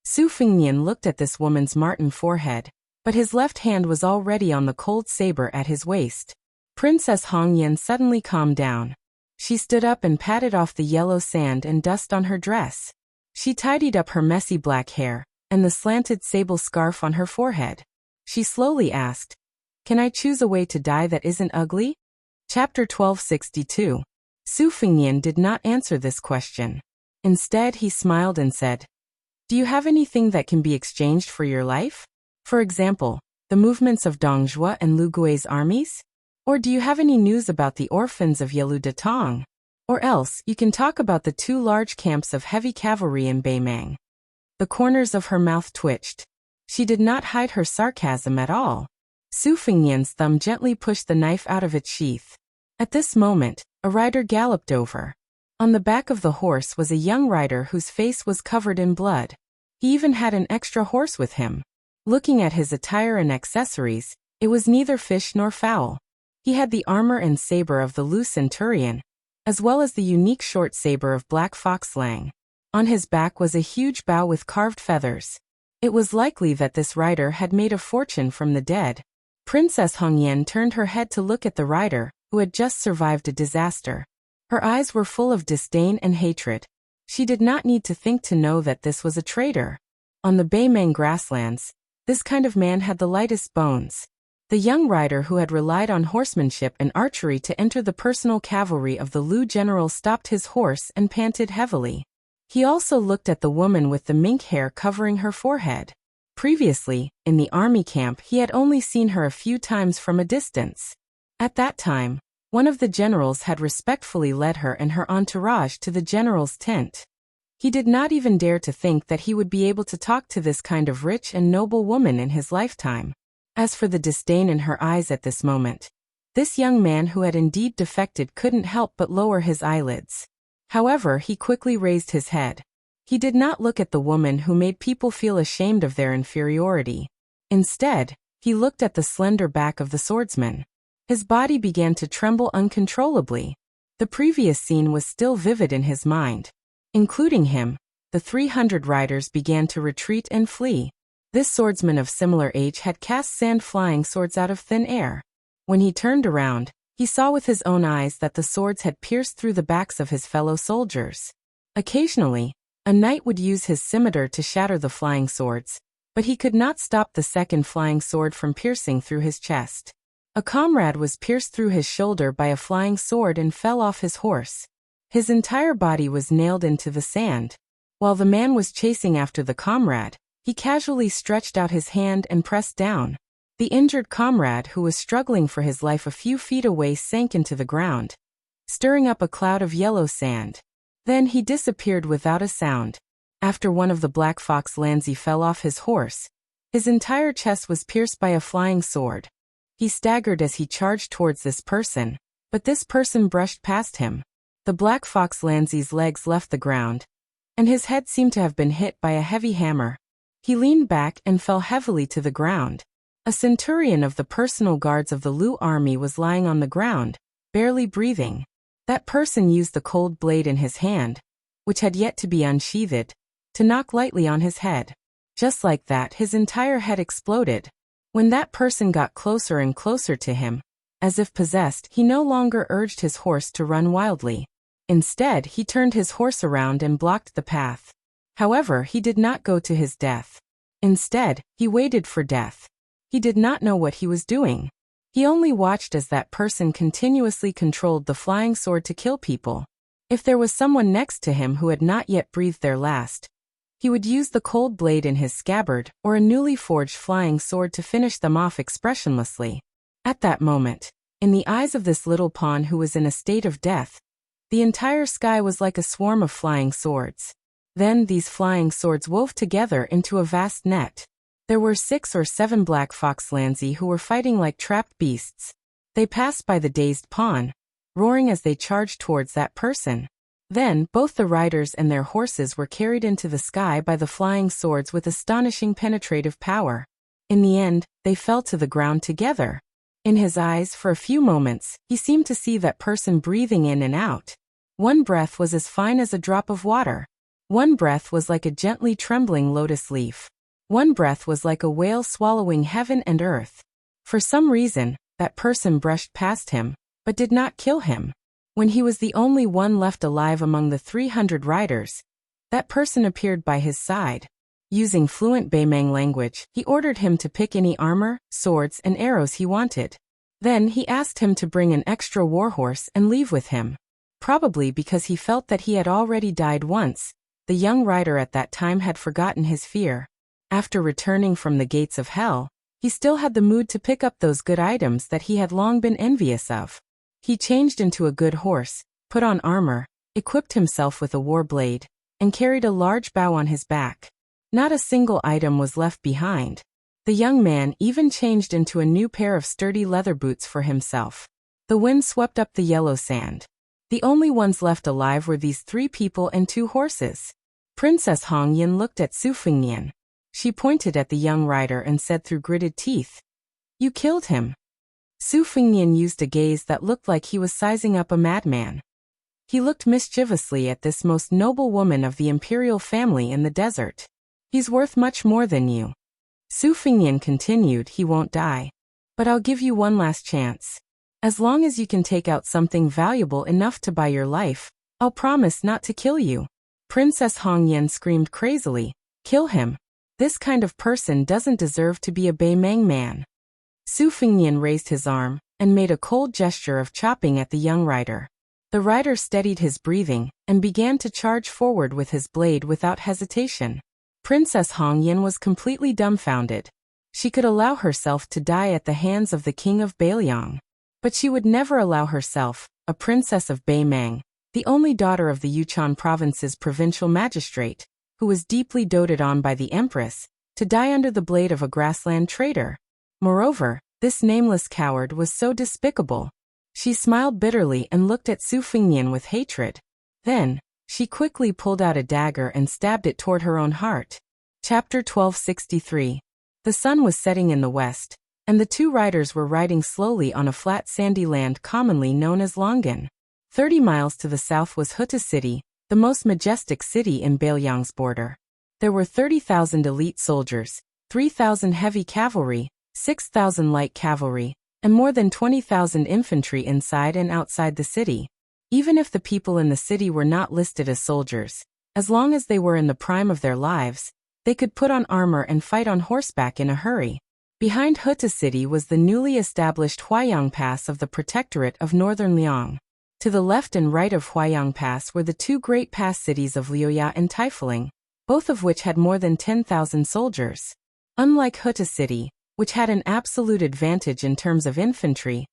Su Fingnian looked at this woman's marten forehead, but his left hand was already on the cold saber at his waist. Princess Hongyan suddenly calmed down. She stood up and patted off the yellow sand and dust on her dress. She tidied up her messy black hair and the slanted sable scarf on her forehead. She slowly asked, "Can I choose a way to die that isn't ugly?" Chapter 1262. Su Fingnian did not answer this question. Instead, he smiled and said, "Do you have anything that can be exchanged for your life? For example, the movements of Dong Zhuo and Lu Gui's armies? Or do you have any news about the orphans of Yelu Datong? Or else, you can talk about the two large camps of heavy cavalry in Beimang." The corners of her mouth twitched. She did not hide her sarcasm at all. Su Fingnian's thumb gently pushed the knife out of its sheath. At this moment, a rider galloped over. On the back of the horse was a young rider whose face was covered in blood. He even had an extra horse with him. Looking at his attire and accessories, it was neither fish nor fowl. He had the armor and saber of the Lu Centurion, as well as the unique short saber of Black Fox Lang. On his back was a huge bow with carved feathers. It was likely that this rider had made a fortune from the dead. Princess Hongyan turned her head to look at the rider, who had just survived a disaster. Her eyes were full of disdain and hatred. She did not need to think to know that this was a traitor. On the Beimang grasslands, this kind of man had the lightest bones. The young rider who had relied on horsemanship and archery to enter the personal cavalry of the Lu general stopped his horse and panted heavily. He also looked at the woman with the mink hair covering her forehead. Previously, in the army camp, he had only seen her a few times from a distance. At that time, one of the generals had respectfully led her and her entourage to the general's tent. He did not even dare to think that he would be able to talk to this kind of rich and noble woman in his lifetime. As for the disdain in her eyes at this moment, this young man who had indeed defected couldn't help but lower his eyelids. However, he quickly raised his head. He did not look at the woman who made people feel ashamed of their inferiority. Instead, he looked at the slender back of the swordsman. His body began to tremble uncontrollably. The previous scene was still vivid in his mind. Including him, the 300 riders began to retreat and flee. This swordsman of similar age had cast sand flying swords out of thin air. When he turned around, he saw with his own eyes that the swords had pierced through the backs of his fellow soldiers. Occasionally, a knight would use his scimitar to shatter the flying swords, but he could not stop the second flying sword from piercing through his chest. A comrade was pierced through his shoulder by a flying sword and fell off his horse. His entire body was nailed into the sand. While the man was chasing after the comrade, he casually stretched out his hand and pressed down. The injured comrade, who was struggling for his life a few feet away, sank into the ground, stirring up a cloud of yellow sand. Then he disappeared without a sound. After one of the Black Fox Lanzi fell off his horse, his entire chest was pierced by a flying sword. He staggered as he charged towards this person, but this person brushed past him. The Black Fox Lanzi's legs left the ground, and his head seemed to have been hit by a heavy hammer. He leaned back and fell heavily to the ground. A centurion of the personal guards of the Lu army was lying on the ground, barely breathing. That person used the cold blade in his hand, which had yet to be unsheathed, to knock lightly on his head. Just like that, his entire head exploded. When that person got closer and closer to him, as if possessed, he no longer urged his horse to run wildly. Instead, he turned his horse around and blocked the path. However, he did not go to his death. Instead, he waited for death. He did not know what he was doing. He only watched as that person continuously controlled the flying sword to kill people. If there was someone next to him who had not yet breathed their last, he would use the cold blade in his scabbard or a newly forged flying sword to finish them off expressionlessly. At that moment, In the eyes of this little pawn who was in a state of death, the entire sky was like a swarm of flying swords. Then these flying swords wove together into a vast net. There were 6 or 7 black foxlanzi who were fighting like trapped beasts. They passed by the dazed pawn, roaring as they charged towards that person. Then both the riders and their horses were carried into the sky by the flying swords with astonishing penetrative power. In the end, they fell to the ground together. In his eyes, for a few moments, he seemed to see that person breathing in and out. One breath was as fine as a drop of water. One breath was like a gently trembling lotus leaf. One breath was like a whale swallowing heaven and earth. For some reason, that person brushed past him, but did not kill him. When he was the only one left alive among the 300 riders, that person appeared by his side. Using fluent Baimang language, he ordered him to pick any armor, swords, and arrows he wanted. Then he asked him to bring an extra warhorse and leave with him. Probably because he felt that he had already died once, the young rider at that time had forgotten his fear. After returning from the gates of hell, he still had the mood to pick up those good items that he had long been envious of. He changed into a good horse, put on armor, equipped himself with a war blade, and carried a large bow on his back. Not a single item was left behind. The young man even changed into a new pair of sturdy leather boots for himself. The wind swept up the yellow sand. The only ones left alive were these 3 people and 2 horses. Princess Hong Yin looked at Su Fengnian. She pointed at the young rider and said through gritted teeth, "You killed him." Su Fengnian used a gaze that looked like he was sizing up a madman. He looked mischievously at this most noble woman of the imperial family in the desert. "He's worth much more than you." Su Fengnian continued, "He won't die. But I'll give you one last chance. As long as you can take out something valuable enough to buy your life, I'll promise not to kill you." Princess Hong Yin screamed crazily, "Kill him. This kind of person doesn't deserve to be a Baimang man." Su Fengnian raised his arm and made a cold gesture of chopping at the young rider. The rider steadied his breathing and began to charge forward with his blade without hesitation. Princess Hong Yin was completely dumbfounded. She could allow herself to die at the hands of the king of Bailiang. But she would never allow herself, a princess of Baimang, the only daughter of the Yushan province's provincial magistrate, who was deeply doted on by the empress, to die under the blade of a grassland trader. Moreover, this nameless coward was so despicable. She smiled bitterly and looked at Su Fengnian with hatred. Then, she quickly pulled out a dagger and stabbed it toward her own heart. Chapter 1263. The sun was setting in the west, and the 2 riders were riding slowly on a flat sandy land commonly known as Longan. 30 miles to the south was Huta City, the most majestic city in Bailiang's border. There were 30,000 elite soldiers, 3,000 heavy cavalry, 6,000 light cavalry, and more than 20,000 infantry inside and outside the city. Even if the people in the city were not listed as soldiers, as long as they were in the prime of their lives, they could put on armor and fight on horseback in a hurry. Behind Huta City was the newly established Huaiyang Pass of the Protectorate of Northern Liang. To the left and right of Huaiyang Pass were the 2 great pass cities of Liuya and Taifuling, both of which had more than 10,000 soldiers. Unlike Huta City, which had an absolute advantage in terms of infantry,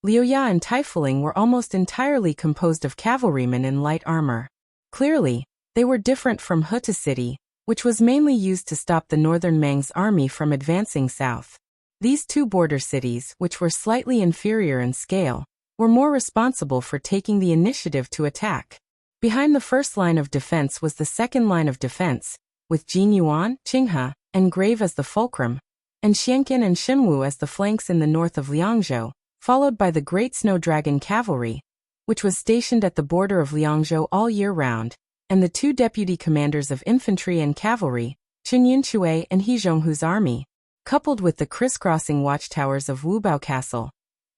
Liuya and Taifuling were almost entirely composed of cavalrymen in light armor. Clearly, they were different from Huta City, which was mainly used to stop the northern Mang's army from advancing south. These 2 border cities, which were slightly inferior in scale, were more responsible for taking the initiative to attack. Behind the first line of defense was the second line of defense, with Jinyuan, Qinghe, and Grave as the fulcrum, and Xianqin and Xinwu as the flanks in the north of Liangzhou, followed by the Great Snow Dragon Cavalry, which was stationed at the border of Liangzhou all year round, and the 2 deputy commanders of infantry and cavalry, Chen Yunshui and He Zhonghu's army, coupled with the crisscrossing watchtowers of Wubao Castle.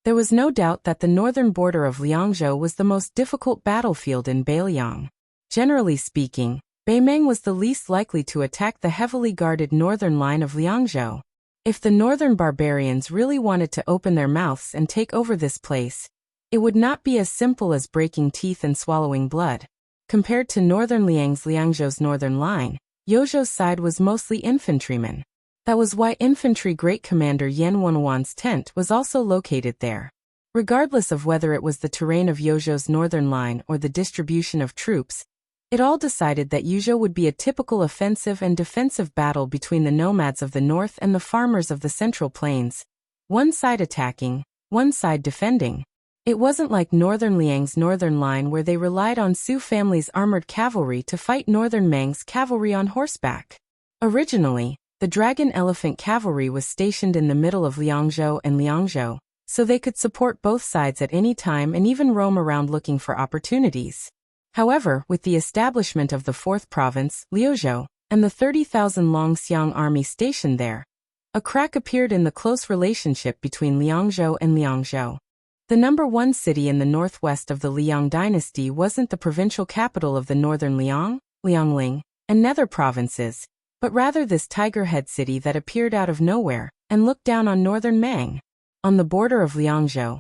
There was no doubt that the northern border of Liangzhou was the most difficult battlefield in Bailiang. Generally speaking, Baimang was the least likely to attack the heavily guarded northern line of Liangzhou. If the northern barbarians really wanted to open their mouths and take over this place, it would not be as simple as breaking teeth and swallowing blood. Compared to northern Liang's Liangzhou's northern line, Yozhou's side was mostly infantrymen. That was why infantry great commander Yan Wenwan's tent was also located there. Regardless of whether it was the terrain of Yozhou's northern line or the distribution of troops, it all decided that Yuzhou would be a typical offensive and defensive battle between the nomads of the north and the farmers of the central plains, one side attacking, one side defending. It wasn't like Northern Liang's northern line where they relied on Su family's armored cavalry to fight Northern Meng's cavalry on horseback. Originally, the Dragon Elephant cavalry was stationed in the middle of Liangzhou and Liangzhou, so they could support both sides at any time and even roam around looking for opportunities. However, with the establishment of the 4th province, Liuzhou, and the 30,000 Long Xiang army stationed there, a crack appeared in the close relationship between Liangzhou and Liangzhou. The number one city in the northwest of the Liang dynasty wasn't the provincial capital of the northern Liang, Liangling, and Nether provinces, but rather this tiger-head city that appeared out of nowhere and looked down on northern Meng. On the border of Liangzhou,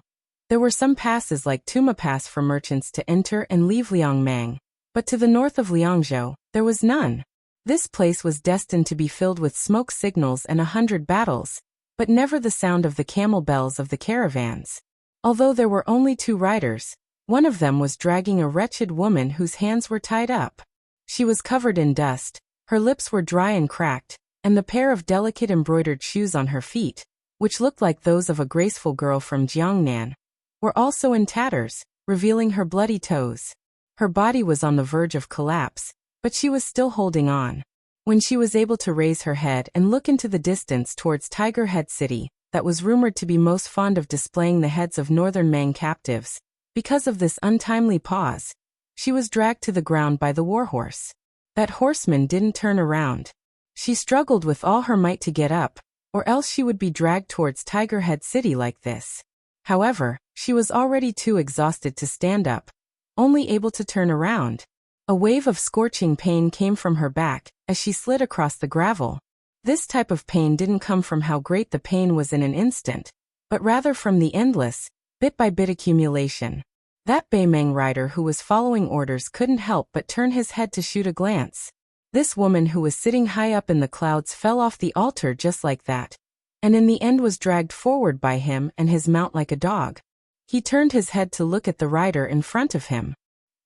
there were some passes like Tuma Pass for merchants to enter and leave Liangmeng, but to the north of Liangzhou, there was none. This place was destined to be filled with smoke signals and 100 battles, but never the sound of the camel bells of the caravans. Although there were only 2 riders, one of them was dragging a wretched woman whose hands were tied up. She was covered in dust, her lips were dry and cracked, and the pair of delicate embroidered shoes on her feet, which looked like those of a graceful girl from Jiangnan, were also in tatters, revealing her bloody toes. Her body was on the verge of collapse, but she was still holding on. When she was able to raise her head and look into the distance towards Tiger Head City, that was rumored to be most fond of displaying the heads of northern Meng captives, because of this untimely pause, she was dragged to the ground by the warhorse. That horseman didn't turn around. She struggled with all her might to get up, or else she would be dragged towards Tiger Head City like this. However, she was already too exhausted to stand up, only able to turn around. A wave of scorching pain came from her back as she slid across the gravel. This type of pain didn't come from how great the pain was in an instant, but rather from the endless, bit-by-bit accumulation. That Beimeng rider who was following orders couldn't help but turn his head to shoot a glance. This woman who was sitting high up in the clouds fell off the altar just like that, and in the end was dragged forward by him and his mount like a dog. He turned his head to look at the rider in front of him.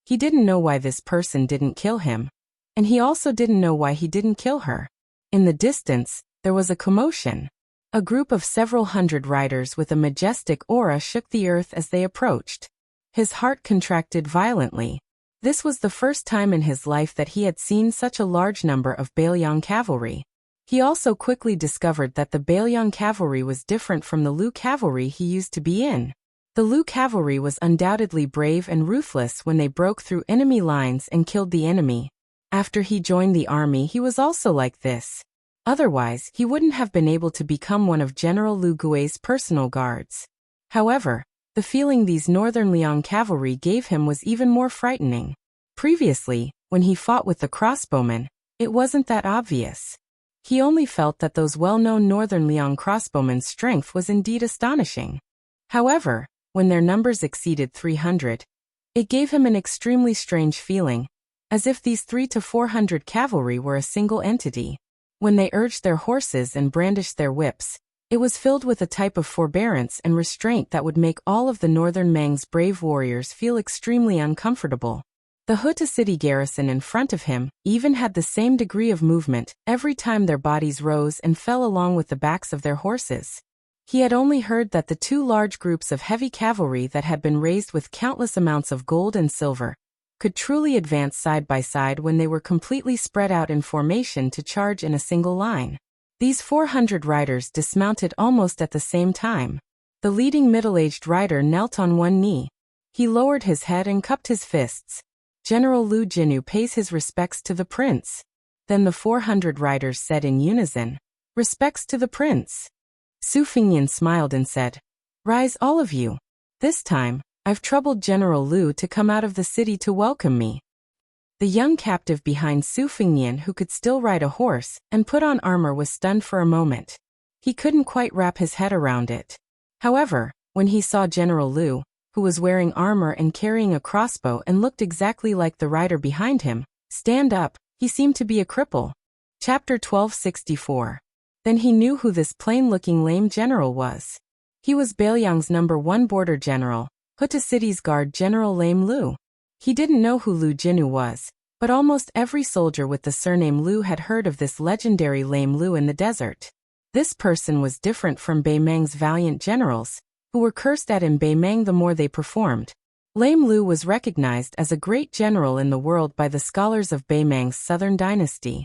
He didn't know why this person didn't kill him, and he also didn't know why he didn't kill her. In the distance, there was a commotion. A group of several hundred riders with a majestic aura shook the earth as they approached. His heart contracted violently. This was the first time in his life that he had seen such a large number of Bailiang cavalry. He also quickly discovered that the Bailiang cavalry was different from the Lu cavalry he used to be in. The Lu cavalry was undoubtedly brave and ruthless when they broke through enemy lines and killed the enemy. After he joined the army, he was also like this. Otherwise, he wouldn't have been able to become one of General Lu Gui's personal guards. However, the feeling these Northern Liang cavalry gave him was even more frightening. Previously, when he fought with the crossbowmen, it wasn't that obvious. He only felt that those well-known Northern Liang crossbowmen's strength was indeed astonishing. However, when their numbers exceeded 300, it gave him an extremely strange feeling, as if these 300 to 400 cavalry were a single entity. When they urged their horses and brandished their whips, it was filled with a type of forbearance and restraint that would make all of the northern Meng's brave warriors feel extremely uncomfortable. The Huta city garrison in front of him even had the same degree of movement every time their bodies rose and fell along with the backs of their horses. He had only heard that the 2 large groups of heavy cavalry that had been raised with countless amounts of gold and silver could truly advance side by side when they were completely spread out in formation to charge in a single line. These 400 riders dismounted almost at the same time. The leading middle-aged rider knelt on one knee. He lowered his head and cupped his fists. General Lu Jinu pays his respects to the prince. Then the 400 riders said in unison, "Respects to the prince." Su Fingyan smiled and said, "Rise all of you. This time, I've troubled General Lu to come out of the city to welcome me." The young captive behind Su Fingyan who could still ride a horse and put on armor was stunned for a moment. He couldn't quite wrap his head around it. However, when he saw General Lu, who was wearing armor and carrying a crossbow and looked exactly like the rider behind him, stand up, he seemed to be a cripple. Chapter 1264. Then he knew who this plain-looking lame general was. He was Bailiang's #1 border general, Huta City's guard General Lame Lu. He didn't know who Lu Jinu was, but almost every soldier with the surname Lu had heard of this legendary Lame Lu in the desert. This person was different from Bei Meng's valiant generals, who were cursed at in Bei Meng the more they performed. Lame Lu was recognized as a great general in the world by the scholars of Bei Meng's southern dynasty.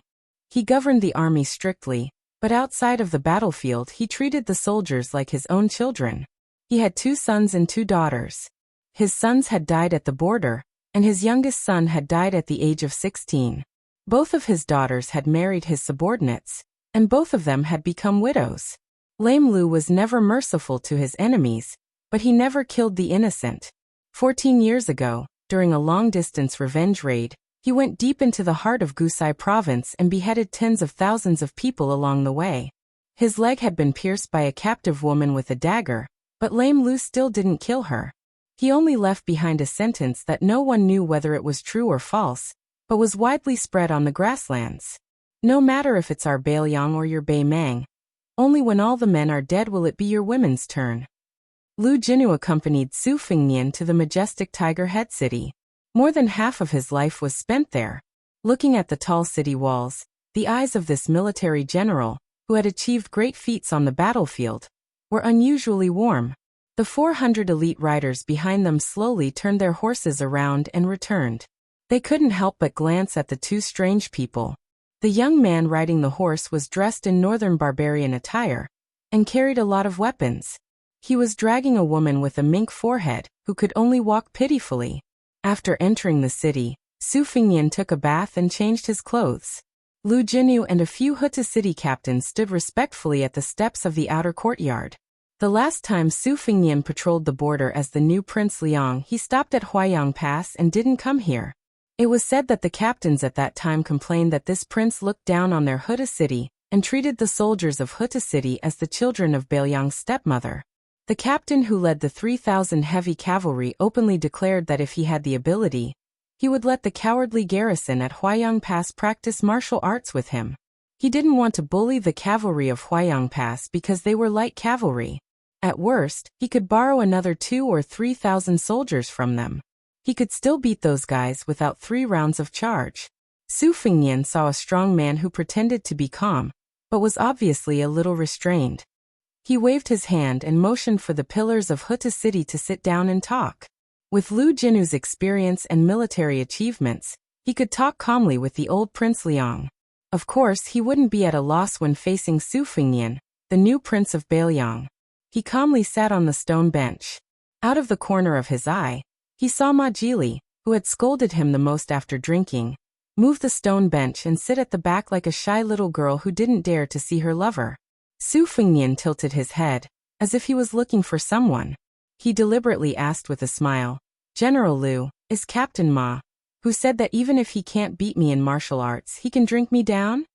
He governed the army strictly, but outside of the battlefield he treated the soldiers like his own children. He had 2 sons and 2 daughters. His sons had died at the border, and his youngest son had died at the age of 16. Both of his daughters had married his subordinates, and both of them had become widows. Lame Lu was never merciful to his enemies, but he never killed the innocent. 14 years ago, during a long-distance revenge raid, he went deep into the heart of Gusai province and beheaded tens of thousands of people along the way. His leg had been pierced by a captive woman with a dagger, but Lame Lu still didn't kill her. He only left behind a sentence that no one knew whether it was true or false, but was widely spread on the grasslands. No matter if it's our Bailiang or your Bei Meng, only when all the men are dead will it be your women's turn. Lu Jinu accompanied Su Fengnian to the majestic Tiger Head city. More than half of his life was spent there. Looking at the tall city walls, the eyes of this military general, who had achieved great feats on the battlefield, were unusually warm. The 400 elite riders behind them slowly turned their horses around and returned. They couldn't help but glance at the 2 strange people. The young man riding the horse was dressed in northern barbarian attire, and carried a lot of weapons. He was dragging a woman with a mink forehead, who could only walk pitifully. After entering the city, Su Fengnian took a bath and changed his clothes. Lu Jinu and a few Huta city captains stood respectfully at the steps of the outer courtyard. The last time Su Fengnian patrolled the border as the new Prince Liang, he stopped at Huayang Pass and didn't come here. It was said that the captains at that time complained that this prince looked down on their Huta city and treated the soldiers of Huta city as the children of Bailiang's stepmother. The captain who led the 3,000 heavy cavalry openly declared that if he had the ability, he would let the cowardly garrison at Huayang Pass practice martial arts with him. He didn't want to bully the cavalry of Huayang Pass because they were light cavalry. At worst, he could borrow another 2,000 or 3,000 soldiers from them. He could still beat those guys without 3 rounds of charge. Su Fengnian saw a strong man who pretended to be calm, but was obviously a little restrained. He waved his hand and motioned for the pillars of Huta city to sit down and talk. With Lu Jinu's experience and military achievements, he could talk calmly with the old Prince Liang. Of course, he wouldn't be at a loss when facing Su Fengnian, the new prince of Bailiang. He calmly sat on the stone bench. Out of the corner of his eye, he saw Ma Jili, who had scolded him the most after drinking, move the stone bench and sit at the back like a shy little girl who didn't dare to see her lover. Su Fengnian tilted his head, as if he was looking for someone. He deliberately asked with a smile, "General Lu, is Captain Ma, who said that even if he can't beat me in martial arts, he can drink me down?"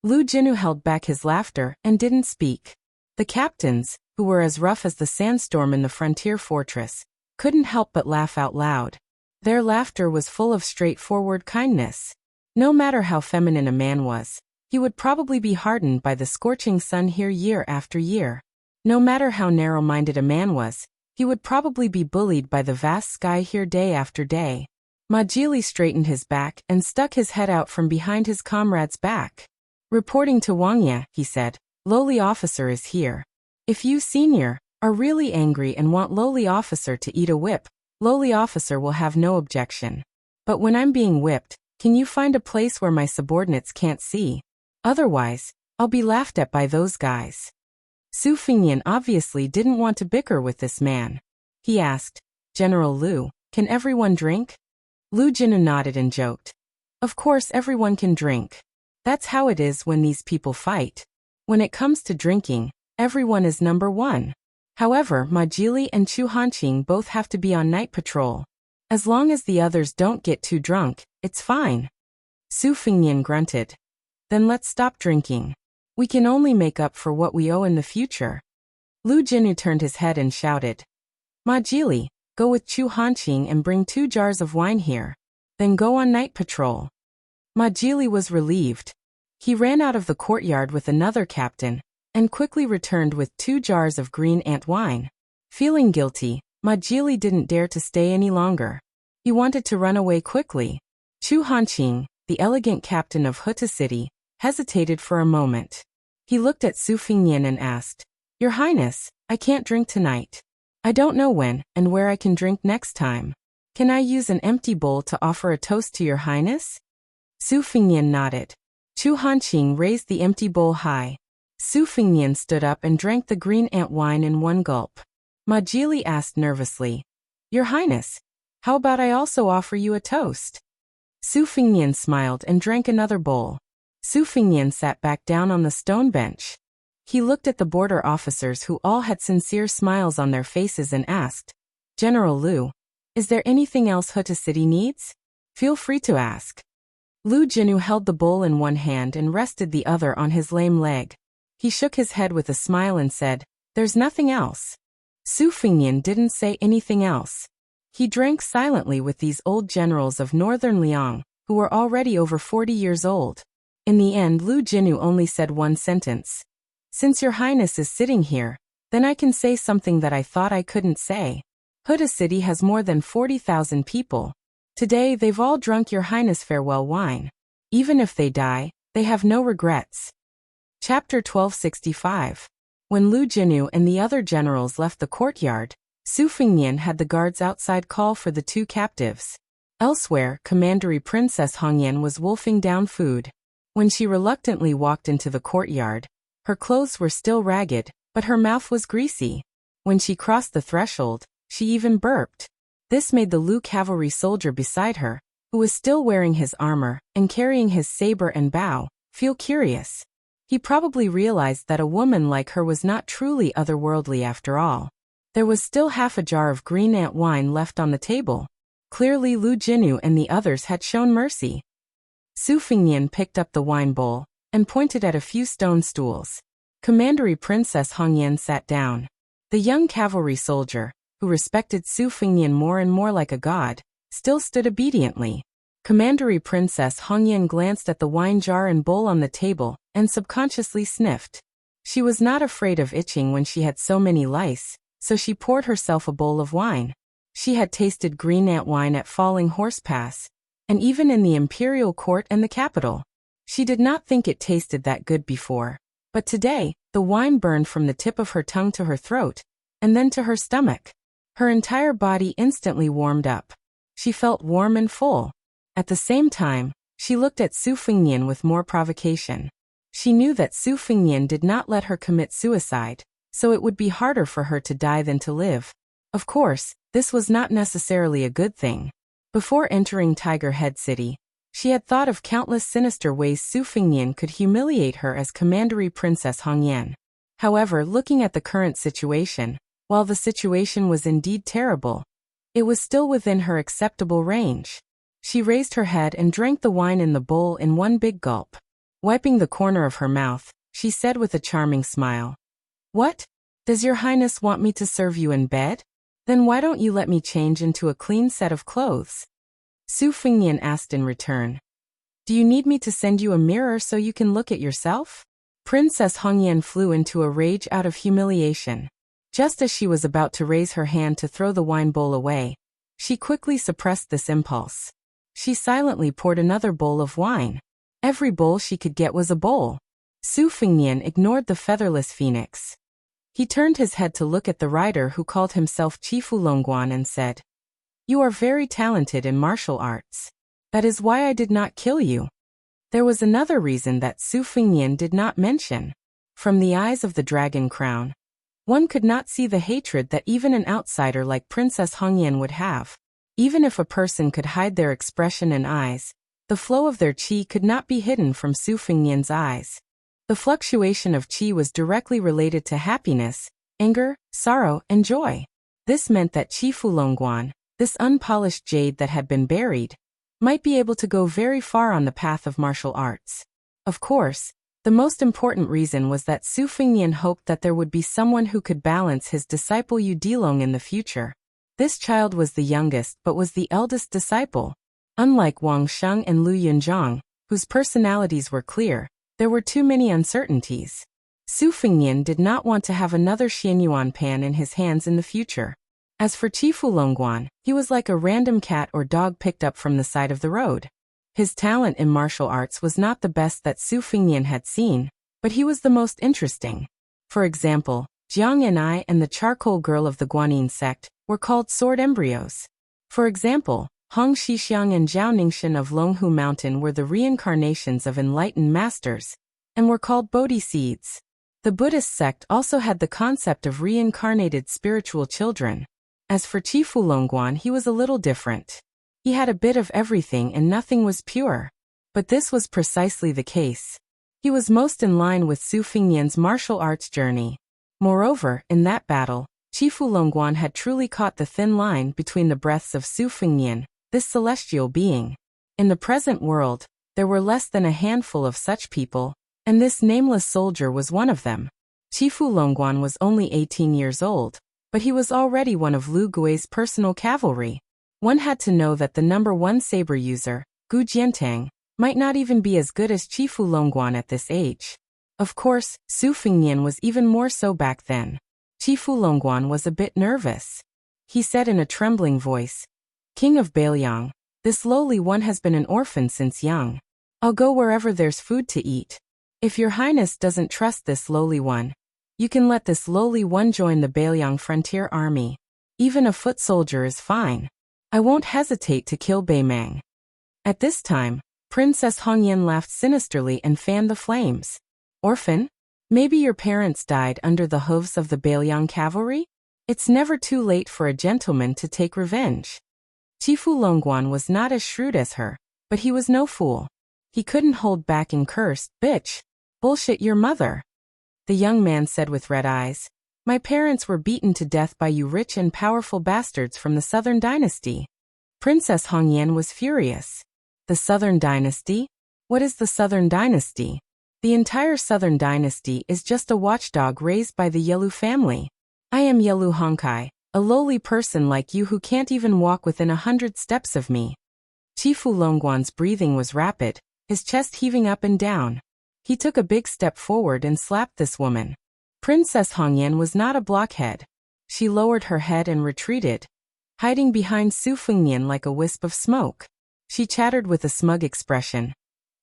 Lu Jinu held back his laughter and didn't speak. The captains, who were as rough as the sandstorm in the frontier fortress, couldn't help but laugh out loud. Their laughter was full of straightforward kindness. No matter how feminine a man was, he would probably be hardened by the scorching sun here year after year. No matter how narrow-minded a man was, he would probably be bullied by the vast sky here day after day. Ma Jili straightened his back and stuck his head out from behind his comrade's back. "Reporting to Wang Ye," he said, "Lowly officer is here. If you, senior, are really angry and want lowly officer to eat a whip, lowly officer will have no objection. But when I'm being whipped, can you find a place where my subordinates can't see? Otherwise, I'll be laughed at by those guys." Su Fengnian obviously didn't want to bicker with this man. He asked, "General Lu, can everyone drink?" Lu Jinu nodded and joked, "Of course everyone can drink. That's how it is when these people fight. When it comes to drinking, everyone is #1. However, Ma Jili and Chu Hanqing both have to be on night patrol. As long as the others don't get too drunk, it's fine." Su Fengnian grunted. "Then let's stop drinking. We can only make up for what we owe in the future." Lu Jinu turned his head and shouted, "Ma Jili, go with Chu Hanqing and bring 2 jars of wine here. Then go on night patrol." Ma Jili was relieved. He ran out of the courtyard with another captain, and quickly returned with 2 jars of green ant wine. Feeling guilty, Majili didn't dare to stay any longer. He wanted to run away quickly. Chu Hanqing, the elegant captain of Huta City, hesitated for a moment. He looked at Su Fingyan and asked, "Your Highness, I can't drink tonight. I don't know when and where I can drink next time. Can I use an empty bowl to offer a toast to your Highness?" Su Fingyan nodded. Chu Hanqing raised the empty bowl high. Su Fingyan stood up and drank the green ant wine in one gulp. Majili asked nervously, "Your Highness, how about I also offer you a toast?" Su Fingyan smiled and drank another bowl. Su Fingyan sat back down on the stone bench. He looked at the border officers who all had sincere smiles on their faces and asked, "General Lu, is there anything else Huta City needs? Feel free to ask." Lu Jinu held the bowl in one hand and rested the other on his lame leg. He shook his head with a smile and said, "There's nothing else." Su Fingyan didn't say anything else. He drank silently with these old generals of northern Liang, who were already over 40 years old. In the end, Lu Jinu only said one sentence. "Since your Highness is sitting here, then I can say something that I thought I couldn't say. Huta City has more than 40,000 people. Today they've all drunk your Highness' farewell wine. Even if they die, they have no regrets." Chapter 1265. When Lu Jinu and the other generals left the courtyard, Su Fingyan had the guards outside call for the 2 captives. Elsewhere, Commandery Princess Hongyan was wolfing down food. When she reluctantly walked into the courtyard, her clothes were still ragged, but her mouth was greasy. When she crossed the threshold, she even burped. This made the Lu cavalry soldier beside her, who was still wearing his armor and carrying his saber and bow, feel curious. He probably realized that a woman like her was not truly otherworldly after all. There was still half a jar of green ant wine left on the table. Clearly Lu Jinu and the others had shown mercy. Su Fingyan picked up the wine bowl and pointed at a few stone stools. Commandery Princess Hongyan sat down. The young cavalry soldier, who respected Su Fingyan more and more like a god, still stood obediently. Commandery Princess Hongyan glanced at the wine jar and bowl on the table and subconsciously sniffed. She was not afraid of itching when she had so many lice, so she poured herself a bowl of wine. She had tasted green ant wine at Falling Horse Pass, and even in the imperial court and the capital. She did not think it tasted that good before, but today, the wine burned from the tip of her tongue to her throat, and then to her stomach. Her entire body instantly warmed up. She felt warm and full. At the same time, she looked at Su Fingyan with more provocation. She knew that Su Fingyan did not let her commit suicide, so it would be harder for her to die than to live. Of course, this was not necessarily a good thing. Before entering Tiger Head City, she had thought of countless sinister ways Su Fingyan could humiliate her as Commandery Princess Hongyan. However, looking at the current situation, while the situation was indeed terrible, it was still within her acceptable range. She raised her head and drank the wine in the bowl in one big gulp. Wiping the corner of her mouth, she said with a charming smile, "What? Does your Highness want me to serve you in bed? Then why don't you let me change into a clean set of clothes?" Su Fingyan asked in return, "Do you need me to send you a mirror so you can look at yourself?" Princess Hongyan flew into a rage out of humiliation. Just as she was about to raise her hand to throw the wine bowl away, she quickly suppressed this impulse. She silently poured another bowl of wine. Every bowl she could get was a bowl. Su Fingyan ignored the featherless phoenix. He turned his head to look at the rider who called himself Chifu Longguan and said, "You are very talented in martial arts. That is why I did not kill you." There was another reason that Su Fingyan did not mention. From the eyes of the dragon crown, one could not see the hatred that even an outsider like Princess Hongyan would have. Even if a person could hide their expression and eyes, the flow of their qi could not be hidden from Su Fingyan's eyes. The fluctuation of qi was directly related to happiness, anger, sorrow, and joy. This meant that Chifu Longguan, this unpolished jade that had been buried, might be able to go very far on the path of martial arts. Of course, the most important reason was that Su Fingyan hoped that there would be someone who could balance his disciple Yu Dilong in the future. This child was the youngest but was the eldest disciple. Unlike Wang Sheng and Lu Yunzhang, whose personalities were clear, there were too many uncertainties. Su Fengnian did not want to have another Xianyuan pan in his hands in the future. As for Chifu Longguan, he was like a random cat or dog picked up from the side of the road. His talent in martial arts was not the best that Su Fengnian had seen, but he was the most interesting. For example, Jiang and I and the charcoal girl of the Guanyin sect were called sword embryos. For example, Hong Shixiang and Zhao Ningxian of Longhu Mountain were the reincarnations of enlightened masters, and were called Bodhi seeds. The Buddhist sect also had the concept of reincarnated spiritual children. As for Chifu Longguan, he was a little different. He had a bit of everything and nothing was pure. But this was precisely the case. He was most in line with Su Fengnian's martial arts journey. Moreover, in that battle, Chifu Longguan had truly caught the thin line between the breaths of Su Fengnian, this celestial being. In the present world, there were less than a handful of such people, and this nameless soldier was one of them. Chifu Longguan was only 18 years old, but he was already one of Lu Gui's personal cavalry. One had to know that the number one saber user, Gu Jiantang, might not even be as good as Chifu Longguan at this age. Of course, Su Fengnian was even more so back then. Chifu Longguan was a bit nervous. He said in a trembling voice, "King of Bailiang, this lowly one has been an orphan since young. I'll go wherever there's food to eat. If your highness doesn't trust this lowly one, you can let this lowly one join the Bailiang frontier army. Even a foot soldier is fine. I won't hesitate to kill Beimang." At this time, Princess Hongyan laughed sinisterly and fanned the flames. "Orphan? Maybe your parents died under the hooves of the Bailiang cavalry? It's never too late for a gentleman to take revenge." Chifu Longguan was not as shrewd as her, but he was no fool. He couldn't hold back and cursed, "Bitch! Bullshit your mother." The young man said with red eyes, "My parents were beaten to death by you rich and powerful bastards from the Southern Dynasty." Princess Hongyan was furious. The Southern Dynasty? What is the Southern Dynasty? The entire Southern Dynasty is just a watchdog raised by the Yelu family. I am Yelu Hongkai, a lowly person like you who can't even walk within 100 steps of me. Chifu Longguan's breathing was rapid, his chest heaving up and down. He took a big step forward and slapped this woman. Princess Hongyan was not a blockhead. She lowered her head and retreated, hiding behind Su Fengnian like a wisp of smoke. She chattered with a smug expression.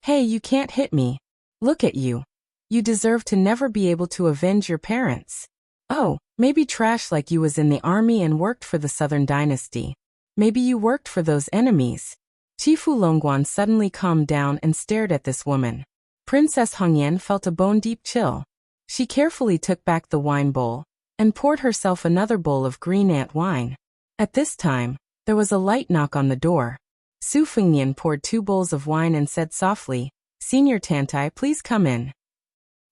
"Hey, you can't hit me. Look at you. You deserve to never be able to avenge your parents. Oh, maybe trash like you was in the army and worked for the Southern Dynasty. Maybe you worked for those enemies." Chifu Longguan suddenly calmed down and stared at this woman. Princess Hongyan felt a bone-deep chill. She carefully took back the wine bowl and poured herself another bowl of green ant wine. At this time, there was a light knock on the door. Su Fengnian poured 2 bowls of wine and said softly, "Senior Tantai, please come in."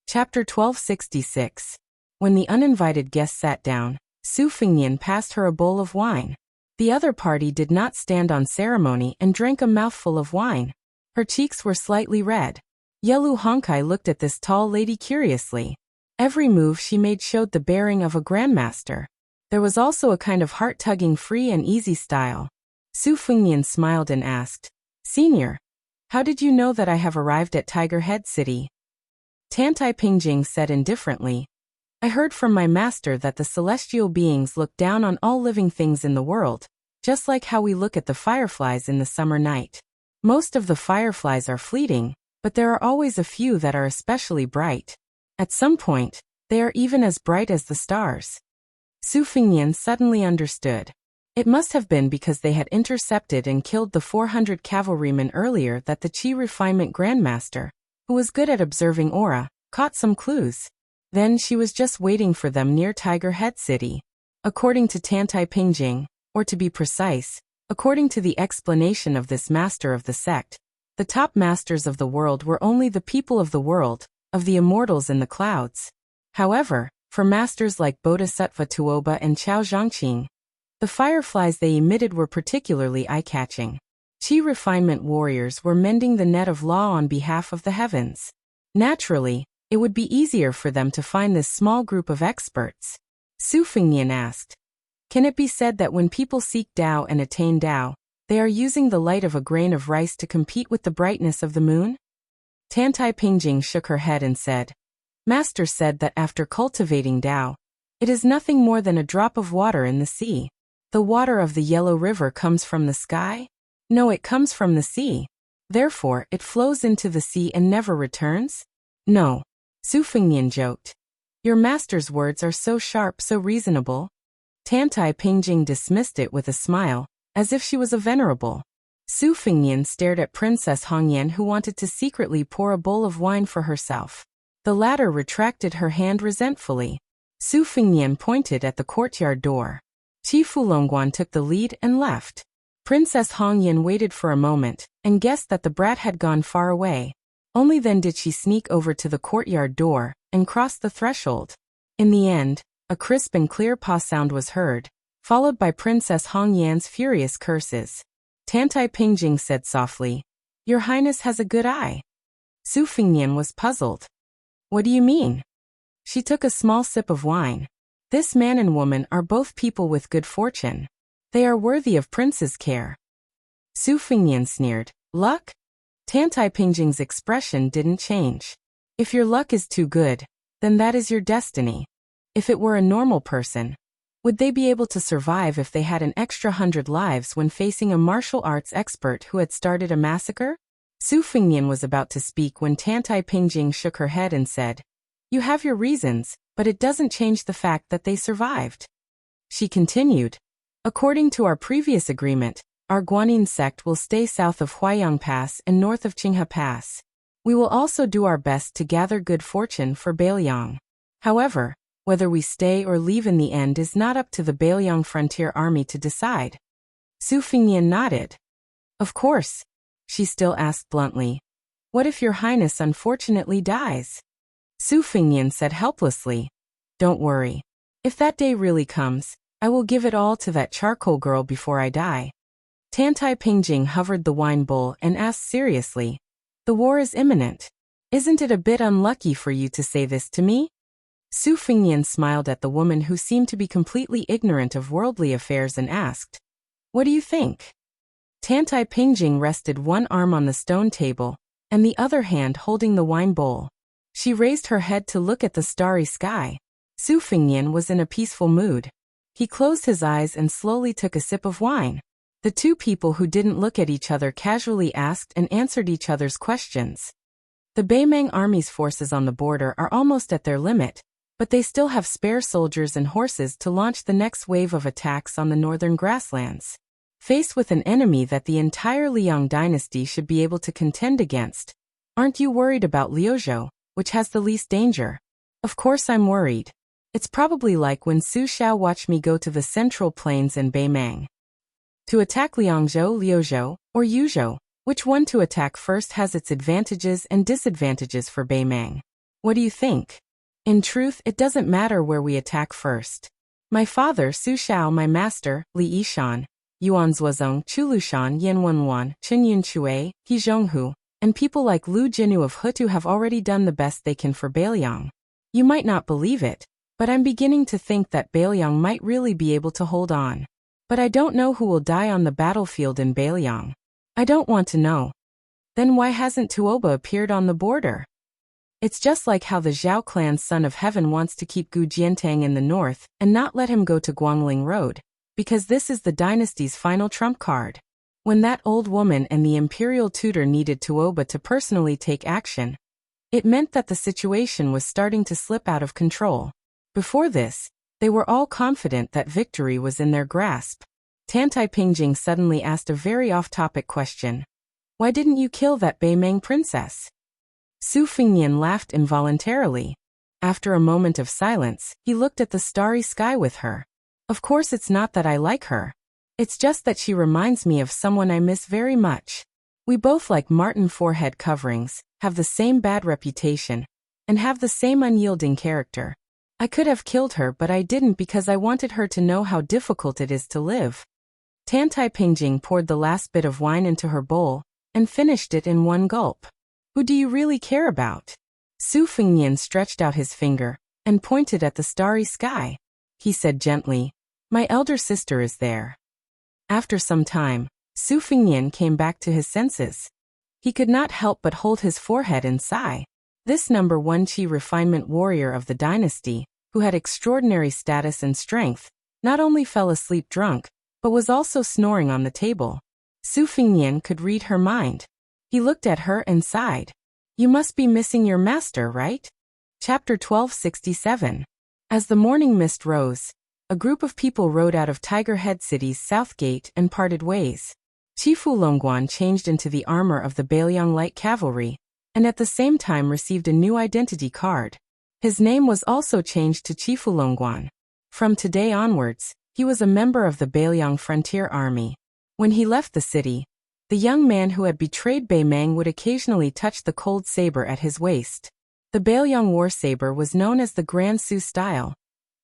Chapter 1266. When the uninvited guest sat down, Su Fengnian passed her a bowl of wine. The other party did not stand on ceremony and drank a mouthful of wine. Her cheeks were slightly red. Yelu Hongkai looked at this tall lady curiously. Every move she made showed the bearing of a grandmaster. There was also a kind of heart-tugging free and easy style. Su Fengnian smiled and asked, "Senior, how did you know that I have arrived at Tiger Head City?" Tantai Pingjing said indifferently, "I heard from my master that the celestial beings look down on all living things in the world, just like how we look at the fireflies in the summer night. Most of the fireflies are fleeting, but there are always a few that are especially bright. At some point, they are even as bright as the stars." Su Fengnian suddenly understood. It must have been because they had intercepted and killed the 400 cavalrymen earlier that the Qi Refinement Grandmaster, who was good at observing aura, caught some clues. Then she was just waiting for them near Tiger Head City. According to Tantai Pingjing, or to be precise, according to the explanation of this master of the sect, the top masters of the world were only the people of the world, of the immortals in the clouds. However, for masters like Bodhisattva Tuoba and Chao Zhangqing, the fireflies they emitted were particularly eye-catching. Qi refinement warriors were mending the net of law on behalf of the heavens. Naturally, it would be easier for them to find this small group of experts. Su Fengnian asked, "Can it be said that when people seek Tao and attain Tao, they are using the light of a grain of rice to compete with the brightness of the moon?" Tantai Pingjing shook her head and said, Master said that after cultivating Tao, it is nothing more than a drop of water in the sea. The water of the Yellow River comes from the sky? No, it comes from the sea. Therefore, it flows into the sea and never returns? No. Su Fengnian joked. Your master's words are so sharp, so reasonable. Tantai Pingjing dismissed it with a smile, as if she was a venerable. Su Fengnian stared at Princess Hongyan, who wanted to secretly pour a bowl of wine for herself. The latter retracted her hand resentfully. Su Fengnian pointed at the courtyard door. Qi Fulongguan took the lead and left. Princess Hongyan waited for a moment, and guessed that the brat had gone far away. Only then did she sneak over to the courtyard door, and cross the threshold. In the end, a crisp and clear paw sound was heard, followed by Princess Hongyan's furious curses. Tantai Pingjing said softly, Your Highness has a good eye. Su Fengnian was puzzled. What do you mean? She took a small sip of wine. This man and woman are both people with good fortune. They are worthy of prince's care. Su Fengnian sneered. Luck? Tantai Pingjing's expression didn't change. If your luck is too good, then that is your destiny. If it were a normal person, would they be able to survive if they had an extra 100 lives when facing a martial arts expert who had started a massacre? Su Fengnian was about to speak when Tantai Pingjing shook her head and said, You have your reasons, but it doesn't change the fact that they survived. She continued, According to our previous agreement, our Guanyin sect will stay south of Huaiyang Pass and north of Qinghe Pass. We will also do our best to gather good fortune for Bailiang. However, whether we stay or leave in the end is not up to the Bailiang Frontier Army to decide. Su Fengnian nodded. Of course. She still asked bluntly, What if your highness unfortunately dies? Su Fengnian said helplessly, Don't worry. If that day really comes, I will give it all to that charcoal girl before I die. Tantai Pingjing hovered the wine bowl and asked seriously, The war is imminent. Isn't it a bit unlucky for you to say this to me? Su Fengnian smiled at the woman who seemed to be completely ignorant of worldly affairs and asked, What do you think? Tantai Pingjing rested one arm on the stone table, and the other hand holding the wine bowl. She raised her head to look at the starry sky. Su Fengnian was in a peaceful mood. He closed his eyes and slowly took a sip of wine. The two people who didn't look at each other casually asked and answered each other's questions. The Beimang army's forces on the border are almost at their limit, but they still have spare soldiers and horses to launch the next wave of attacks on the northern grasslands. Faced with an enemy that the entire Liang dynasty should be able to contend against, aren't you worried about Liuzhou, which has the least danger? Of course I'm worried. It's probably like when Su Xiao watched me go to the Central Plains and Beimang. To attack Liangzhou, Liuzhou, or Yuzhou, which one to attack first has its advantages and disadvantages for Beimang? What do you think? In truth, it doesn't matter where we attack first. My father Su Xiao, my master, Li Yishan, Yuan Zuozong, Chulushan, Yanwenwan, Qinyun Chui, He Zhonghu, and people like Lu Jinu of Hutu have already done the best they can for Bailiang. You might not believe it, but I'm beginning to think that Bailiang might really be able to hold on. But I don't know who will die on the battlefield in Bailiang. I don't want to know. Then why hasn't Tuoba appeared on the border? It's just like how the Zhao clan's son of heaven wants to keep Gu Jiantang in the north and not let him go to Guangling Road, because this is the dynasty's final trump card. When that old woman and the imperial tutor needed Tuoba to personally take action, it meant that the situation was starting to slip out of control. Before this, they were all confident that victory was in their grasp. Tantai Pingjing suddenly asked a very off-topic question. Why didn't you kill that Beimang princess? Su Fengnian laughed involuntarily. After a moment of silence, he looked at the starry sky with her. Of course it's not that I like her. It's just that she reminds me of someone I miss very much. We both like Martin forehead coverings, have the same bad reputation, and have the same unyielding character. I could have killed her, but I didn't because I wanted her to know how difficult it is to live. Tantai Pingjing poured the last bit of wine into her bowl, and finished it in one gulp. Who do you really care about? Su Fengnian stretched out his finger, and pointed at the starry sky. He said gently, My elder sister is there. After some time, Su Fengnian came back to his senses. He could not help but hold his forehead and sigh. This number one Qi refinement warrior of the dynasty, who had extraordinary status and strength, not only fell asleep drunk, but was also snoring on the table. Su Fingnian could read her mind. He looked at her and sighed. You must be missing your master, right? Chapter 1267. As the morning mist rose, a group of people rode out of Tiger Head City's south gate and parted ways. Chifu Longguan changed into the armor of the Bailiang Light Cavalry, and at the same time received a new identity card. His name was also changed to Chifu Longguan. From today onwards, he was a member of the Bailiang Frontier Army. When he left the city, the young man who had betrayed Bei Meng would occasionally touch the cold saber at his waist. The Bailiang war saber was known as the Grand Su style,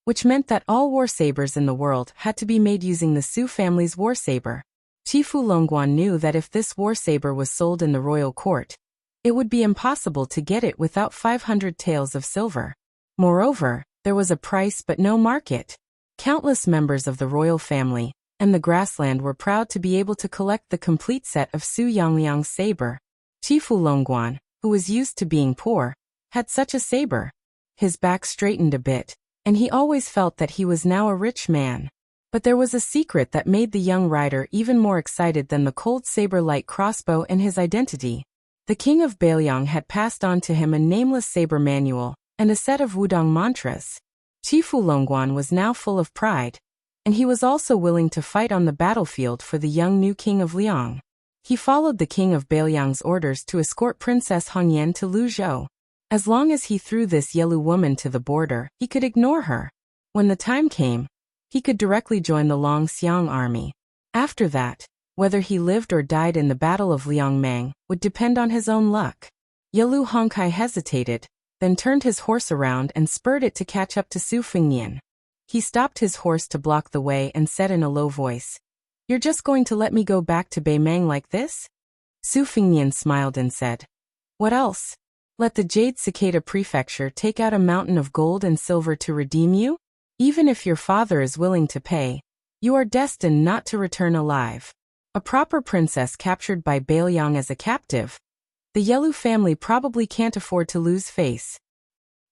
which meant that all war sabers in the world had to be made using the Su family's war saber. Chifu Longguan knew that if this war saber was sold in the royal court, it would be impossible to get it without 500 taels of silver. Moreover, there was a price but no market. Countless members of the royal family and the grassland were proud to be able to collect the complete set of Su Yangliang's saber. Chifu Longguan, who was used to being poor, had such a saber. His back straightened a bit, and he always felt that he was now a rich man. But there was a secret that made the young rider even more excited than the cold saber light crossbow and his identity. The king of Bailiang had passed on to him a nameless saber manual and a set of Wudong mantras. Chifu Longguan was now full of pride, and he was also willing to fight on the battlefield for the young new king of Liang. He followed the king of Bailiang's orders to escort Princess Hongyan to Luzhou. As long as he threw this yellow woman to the border, he could ignore her. When the time came, he could directly join the Long Xiang army. After that, whether he lived or died in the Battle of Liangmang would depend on his own luck. Yelu Hongkai hesitated, then turned his horse around and spurred it to catch up to Su Fingnian. He stopped his horse to block the way and said in a low voice, "You're just going to let me go back to Bei Meng like this?" Su Fingnian smiled and said, "What else? Let the Jade Cicada Prefecture take out a mountain of gold and silver to redeem you? Even if your father is willing to pay, you are destined not to return alive. A proper princess captured by Bailiang as a captive. The Yelu family probably can't afford to lose face."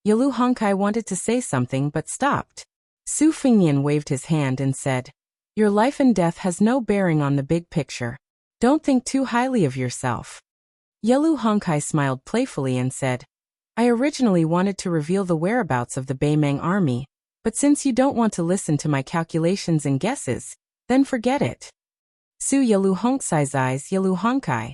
Yelu Hongkai wanted to say something but stopped. Su Fingnian waved his hand and said, "Your life and death has no bearing on the big picture. Don't think too highly of yourself." Yelu Hongkai smiled playfully and said, "I originally wanted to reveal the whereabouts of the Bei Meng army, but since you don't want to listen to my calculations and guesses, then forget it." Su Yelu Hongkai's eyes Yelu Hongkai.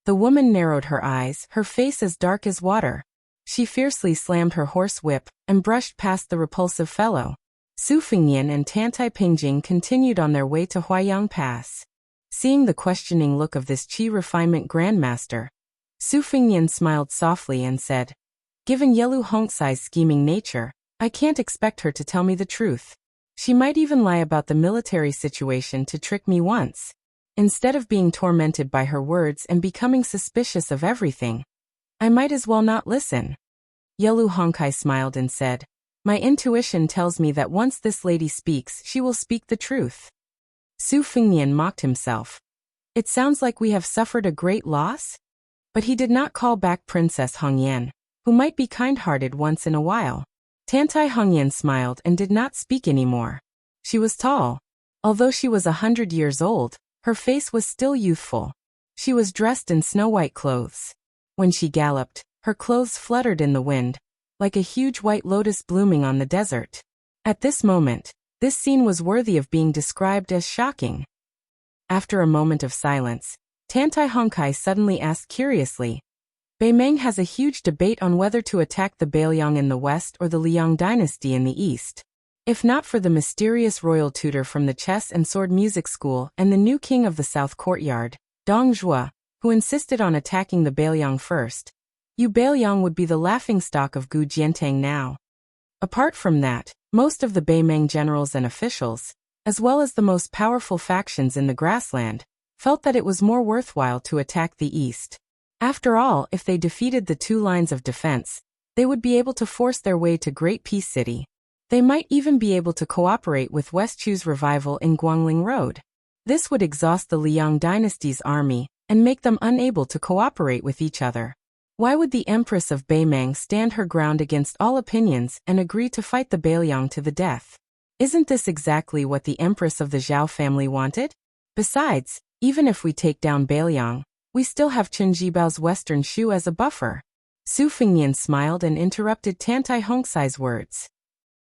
The woman narrowed her eyes, her face as dark as water. She fiercely slammed her horse whip and brushed past the repulsive fellow. Su Fingnian and Tantai Pingjing continued on their way to Huaiyang Pass. Seeing the questioning look of this Qi refinement grandmaster, Su Fingnian smiled softly and said, "Given Yelu Hongkai's scheming nature, I can't expect her to tell me the truth. She might even lie about the military situation to trick me once. Instead of being tormented by her words and becoming suspicious of everything, I might as well not listen." Yelu Hongkai smiled and said, "My intuition tells me that once this lady speaks, she will speak the truth." Su Fingnian mocked himself. "It sounds like we have suffered a great loss?" But he did not call back Princess Hongyan, who might be kind-hearted once in a while. Tantai Hongyan smiled and did not speak anymore. She was tall. Although she was 100 years old, her face was still youthful. She was dressed in snow-white clothes. When she galloped, her clothes fluttered in the wind, like a huge white lotus blooming on the desert. At this moment, this scene was worthy of being described as shocking. After a moment of silence, Tantai Hongkai suddenly asked curiously, "Bei Meng has a huge debate on whether to attack the Bailiang in the west or the Liang dynasty in the east. If not for the mysterious royal tutor from the chess and sword music school and the new king of the south courtyard, Dong Zhuo, who insisted on attacking the Bailiang first, you Bailiang would be the laughingstock of Gu Jiantang now. Apart from that, most of the Bei Meng generals and officials, as well as the most powerful factions in the grassland, felt that it was more worthwhile to attack the east. After all, if they defeated the two lines of defense, they would be able to force their way to Great Peace City. They might even be able to cooperate with West Chu's revival in Guangling Road. This would exhaust the Liang dynasty's army and make them unable to cooperate with each other. Why would the Empress of Beimang stand her ground against all opinions and agree to fight the Beiliang to the death? Isn't this exactly what the Empress of the Zhao family wanted? Besides, even if we take down Beiliang, we still have Chen Jibao's western Shu as a buffer. Su Fengnian smiled and interrupted Tantai Hongsai's words.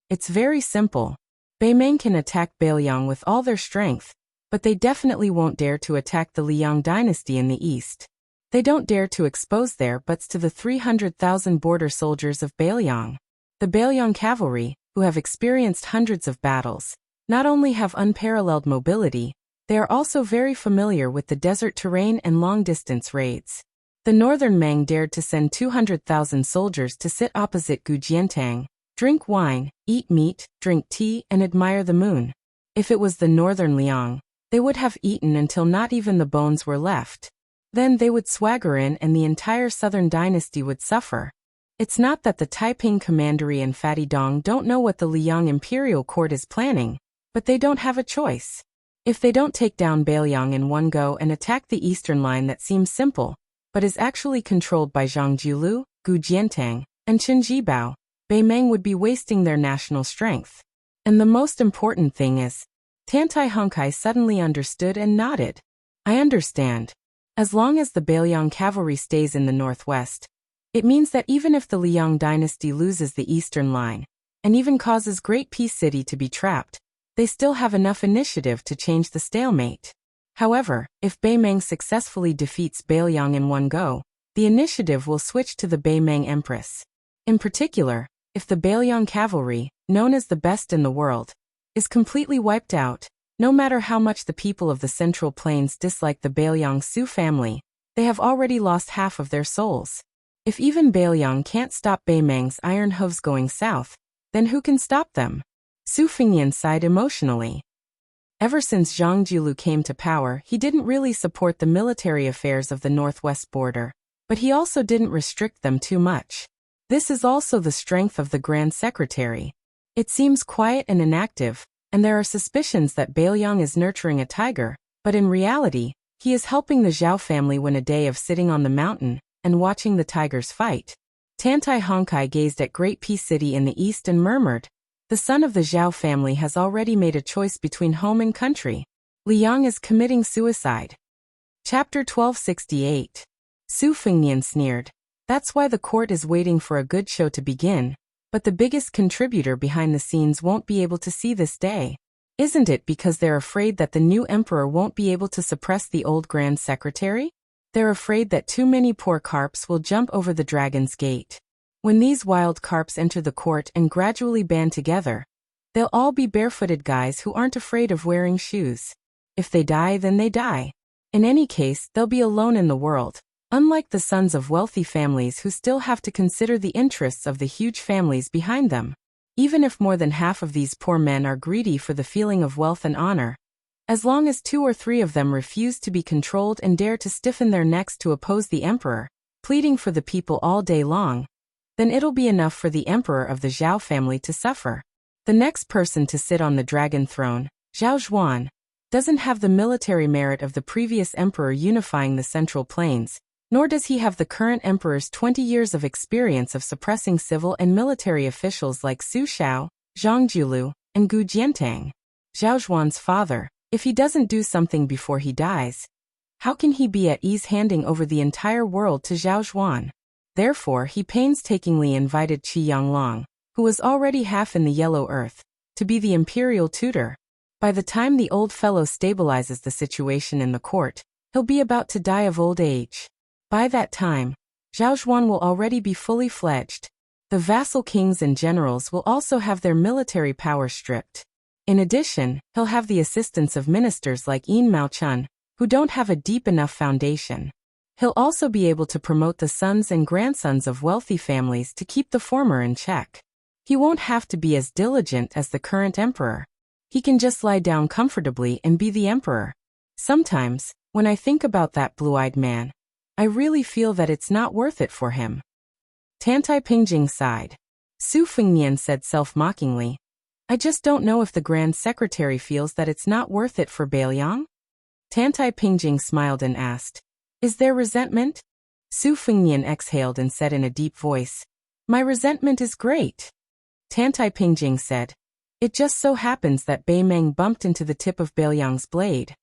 It's very simple. Beimang can attack Beiliang with all their strength, but they definitely won't dare to attack the Liang dynasty in the east. They don't dare to expose their butts to the 300,000 border soldiers of Beiliang. The Beiliang cavalry, who have experienced hundreds of battles, not only have unparalleled mobility, they are also very familiar with the desert terrain and long-distance raids. The northern Mang dared to send 200,000 soldiers to sit opposite Gujiantang, drink wine, eat meat, drink tea, and admire the moon. If it was the northern Liang, they would have eaten until not even the bones were left. Then they would swagger in and the entire southern dynasty would suffer. It's not that the Taiping Commandery and Fatty Dong don't know what the Liang imperial court is planning, but they don't have a choice. If they don't take down Beiliang in one go and attack the eastern line that seems simple, but is actually controlled by Zhang Jiulu, Gu Jiantang, and Chen Jibao, Beimang would be wasting their national strength. And the most important thing is, Tantai Honkai suddenly understood and nodded. I understand. As long as the Beiliang cavalry stays in the northwest, it means that even if the Liang dynasty loses the eastern line, and even causes Great Peace City to be trapped, they still have enough initiative to change the stalemate. However, if Beimang successfully defeats Beiliang in one go, the initiative will switch to the Beimang Empress. In particular, if the Beiliang cavalry, known as the best in the world, is completely wiped out, no matter how much the people of the Central Plains dislike the Beiliang Su family, they have already lost half of their souls. If even Beiliang can't stop Beimang's iron hooves going south, then who can stop them? Su Fengnian sighed emotionally. Ever since Zhang Jiulu came to power, he didn't really support the military affairs of the northwest border, but he also didn't restrict them too much. This is also the strength of the Grand Secretary. It seems quiet and inactive, and there are suspicions that Beiliang is nurturing a tiger, but in reality, he is helping the Zhao family win a day of sitting on the mountain and watching the tigers fight. Tantai Honkai gazed at Great Peace City in the east and murmured, the son of the Zhao family has already made a choice between home and country. Liang is committing suicide. Chapter 1268. Su Fengnian sneered. That's why the court is waiting for a good show to begin. But the biggest contributor behind the scenes won't be able to see this day. Isn't it because they're afraid that the new emperor won't be able to suppress the old Grand Secretary? They're afraid that too many poor carps will jump over the dragon's gate. When these wild carps enter the court and gradually band together, they'll all be barefooted guys who aren't afraid of wearing shoes. If they die, then they die. In any case, they'll be alone in the world. Unlike the sons of wealthy families who still have to consider the interests of the huge families behind them. Even if more than half of these poor men are greedy for the feeling of wealth and honor, as long as 2 or 3 of them refuse to be controlled and dare to stiffen their necks to oppose the emperor, pleading for the people all day long, then it'll be enough for the emperor of the Zhao family to suffer. The next person to sit on the dragon throne, Zhao Zhuan, doesn't have the military merit of the previous emperor unifying the Central Plains, nor does he have the current emperor's 20 years of experience of suppressing civil and military officials like Su Shao, Zhang Jiulu, and Gu Jiantang. Zhao Zhuan's father, if he doesn't do something before he dies, how can he be at ease handing over the entire world to Zhao Zhuan? Therefore, he painstakingly invited Qi Yanglong, who was already half in the yellow earth, to be the imperial tutor. By the time the old fellow stabilizes the situation in the court, he'll be about to die of old age. By that time, Zhao Zhuan will already be fully fledged. The vassal kings and generals will also have their military power stripped. In addition, he'll have the assistance of ministers like Yin Maochun, who don't have a deep enough foundation. He'll also be able to promote the sons and grandsons of wealthy families to keep the former in check. He won't have to be as diligent as the current emperor. He can just lie down comfortably and be the emperor. Sometimes, when I think about that blue-eyed man, I really feel that it's not worth it for him. Tantai Pingjing sighed. Su Fengnian said self-mockingly, I just don't know if the Grand Secretary feels that it's not worth it for Beiliang. Tantai Pingjing smiled and asked, is there resentment? Su Fengnian exhaled and said in a deep voice, "My resentment is great." Tantai Pingjing said, "It just so happens that Bei Meng bumped into the tip of Bailiang's blade."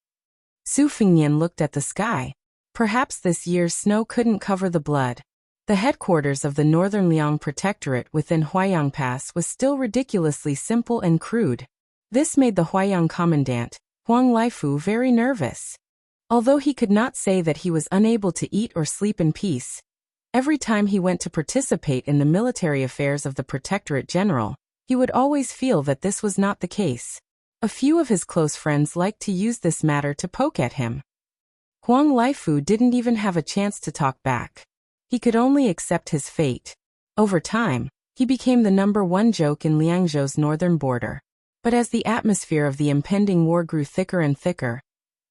Su Fengnian looked at the sky. Perhaps this year's snow couldn't cover the blood. The headquarters of the Northern Liang Protectorate within Huaiyang Pass was still ridiculously simple and crude. This made the Huaiyang commandant, Huang Laifu, very nervous. Although he could not say that he was unable to eat or sleep in peace, every time he went to participate in the military affairs of the Protectorate General, he would always feel that this was not the case. A few of his close friends liked to use this matter to poke at him. Huang Laifu didn't even have a chance to talk back. He could only accept his fate. Over time, he became the #1 joke in Liangzhou's northern border. But as the atmosphere of the impending war grew thicker and thicker,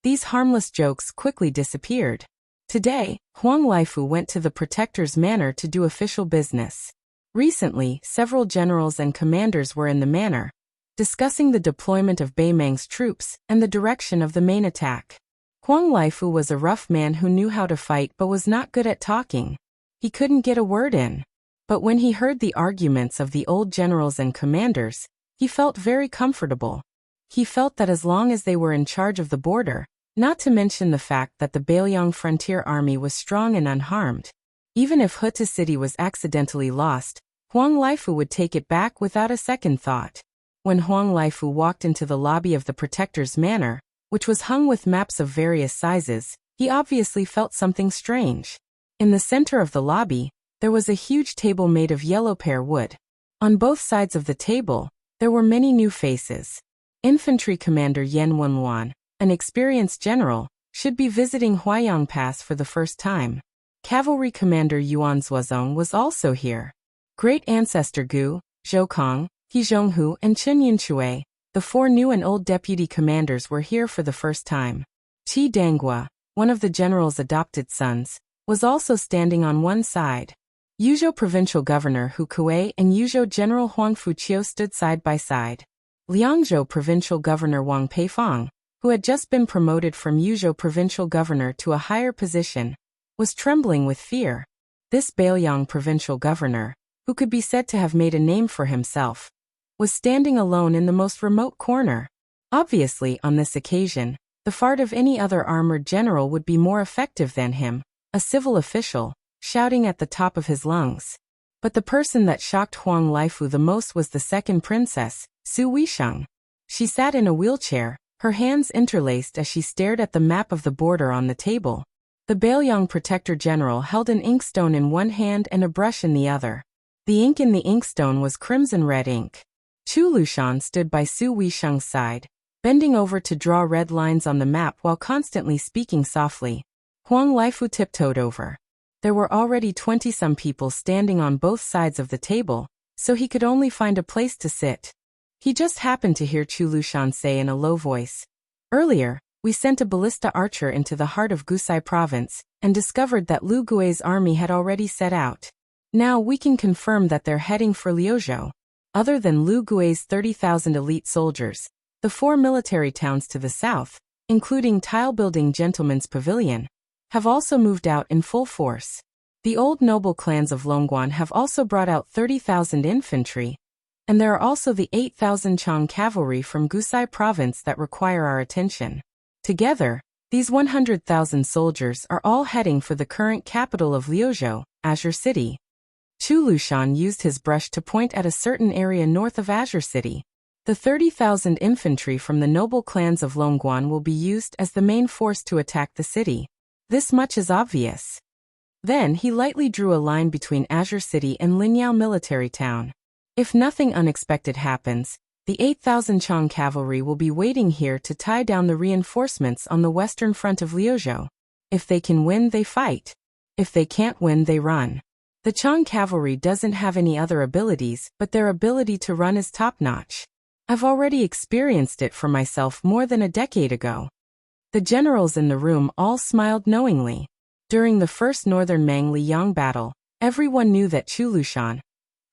these harmless jokes quickly disappeared. Today, Huang Laifu went to the Protector's manor to do official business. Recently, several generals and commanders were in the manor, discussing the deployment of Bei Meng's troops and the direction of the main attack. Huang Laifu was a rough man who knew how to fight but was not good at talking. He couldn't get a word in. But when he heard the arguments of the old generals and commanders, he felt very comfortable. He felt that as long as they were in charge of the border, not to mention the fact that the Bailiang frontier army was strong and unharmed, even if Huta City was accidentally lost, Huang Laifu would take it back without a second thought. When Huang Laifu walked into the lobby of the Protector's manor, which was hung with maps of various sizes, he obviously felt something strange. In the center of the lobby, there was a huge table made of yellow pear wood. On both sides of the table, there were many new faces. Infantry Commander Yen Wenluan, an experienced general, should be visiting Huaiyang Pass for the first time. Cavalry Commander Yuan Zuozong was also here. Great Ancestor Gu, Zhou Kong, He Zhonghu, and Chen Yunshui, the 4 new and old deputy commanders, were here for the first time. Qi Danghua, one of the general's adopted sons, was also standing on one side. Yuzhou Provincial Governor Hu Kuei and Yuzhou General Huang Fuqiu stood side by side. Liangzhou Provincial Governor Wang Peifang, who had just been promoted from Yuzhou Provincial Governor to a higher position, was trembling with fear. This Bailiang Provincial Governor, who could be said to have made a name for himself, was standing alone in the most remote corner. Obviously, on this occasion, the fart of any other armored general would be more effective than him, a civil official, shouting at the top of his lungs. But the person that shocked Huang Laifu the most was the second princess, Su Weisheng. She sat in a wheelchair, her hands interlaced as she stared at the map of the border on the table. The Bailiang Protector General held an inkstone in one hand and a brush in the other. The ink in the inkstone was crimson red ink. Chu Lushan stood by Su Weisheng's side, bending over to draw red lines on the map while constantly speaking softly. Huang Laifu tiptoed over. There were already 20-some people standing on both sides of the table, so he could only find a place to sit. He just happened to hear Chu Lushan say in a low voice, "Earlier, we sent a ballista archer into the heart of Gusai province and discovered that Lu Gui's army had already set out. Now we can confirm that they're heading for Liuzhou. Other than Lu Gui's 30,000 elite soldiers, the 4 military towns to the south, including tile-building Gentleman's Pavilion, have also moved out in full force. The old noble clans of Longguan have also brought out 30,000 infantry, and there are also the 8,000 Chang cavalry from Gusai province that require our attention. Together, these 100,000 soldiers are all heading for the current capital of Liuzhou, Azure City." Chu Lushan used his brush to point at a certain area north of Azure City. The 30,000 infantry from the noble clans of Longguan will be used as the main force to attack the city. This much is obvious. Then he lightly drew a line between Azure City and Linyao military town. If nothing unexpected happens, the 8,000 Chang cavalry will be waiting here to tie down the reinforcements on the western front of Liuzhou. If they can win, they fight. If they can't win, they run. The Chang cavalry doesn't have any other abilities, but their ability to run is top-notch. I've already experienced it for myself more than a decade ago. The generals in the room all smiled knowingly. During the first Northern Mang-Liyang battle, everyone knew that Chu Lushan,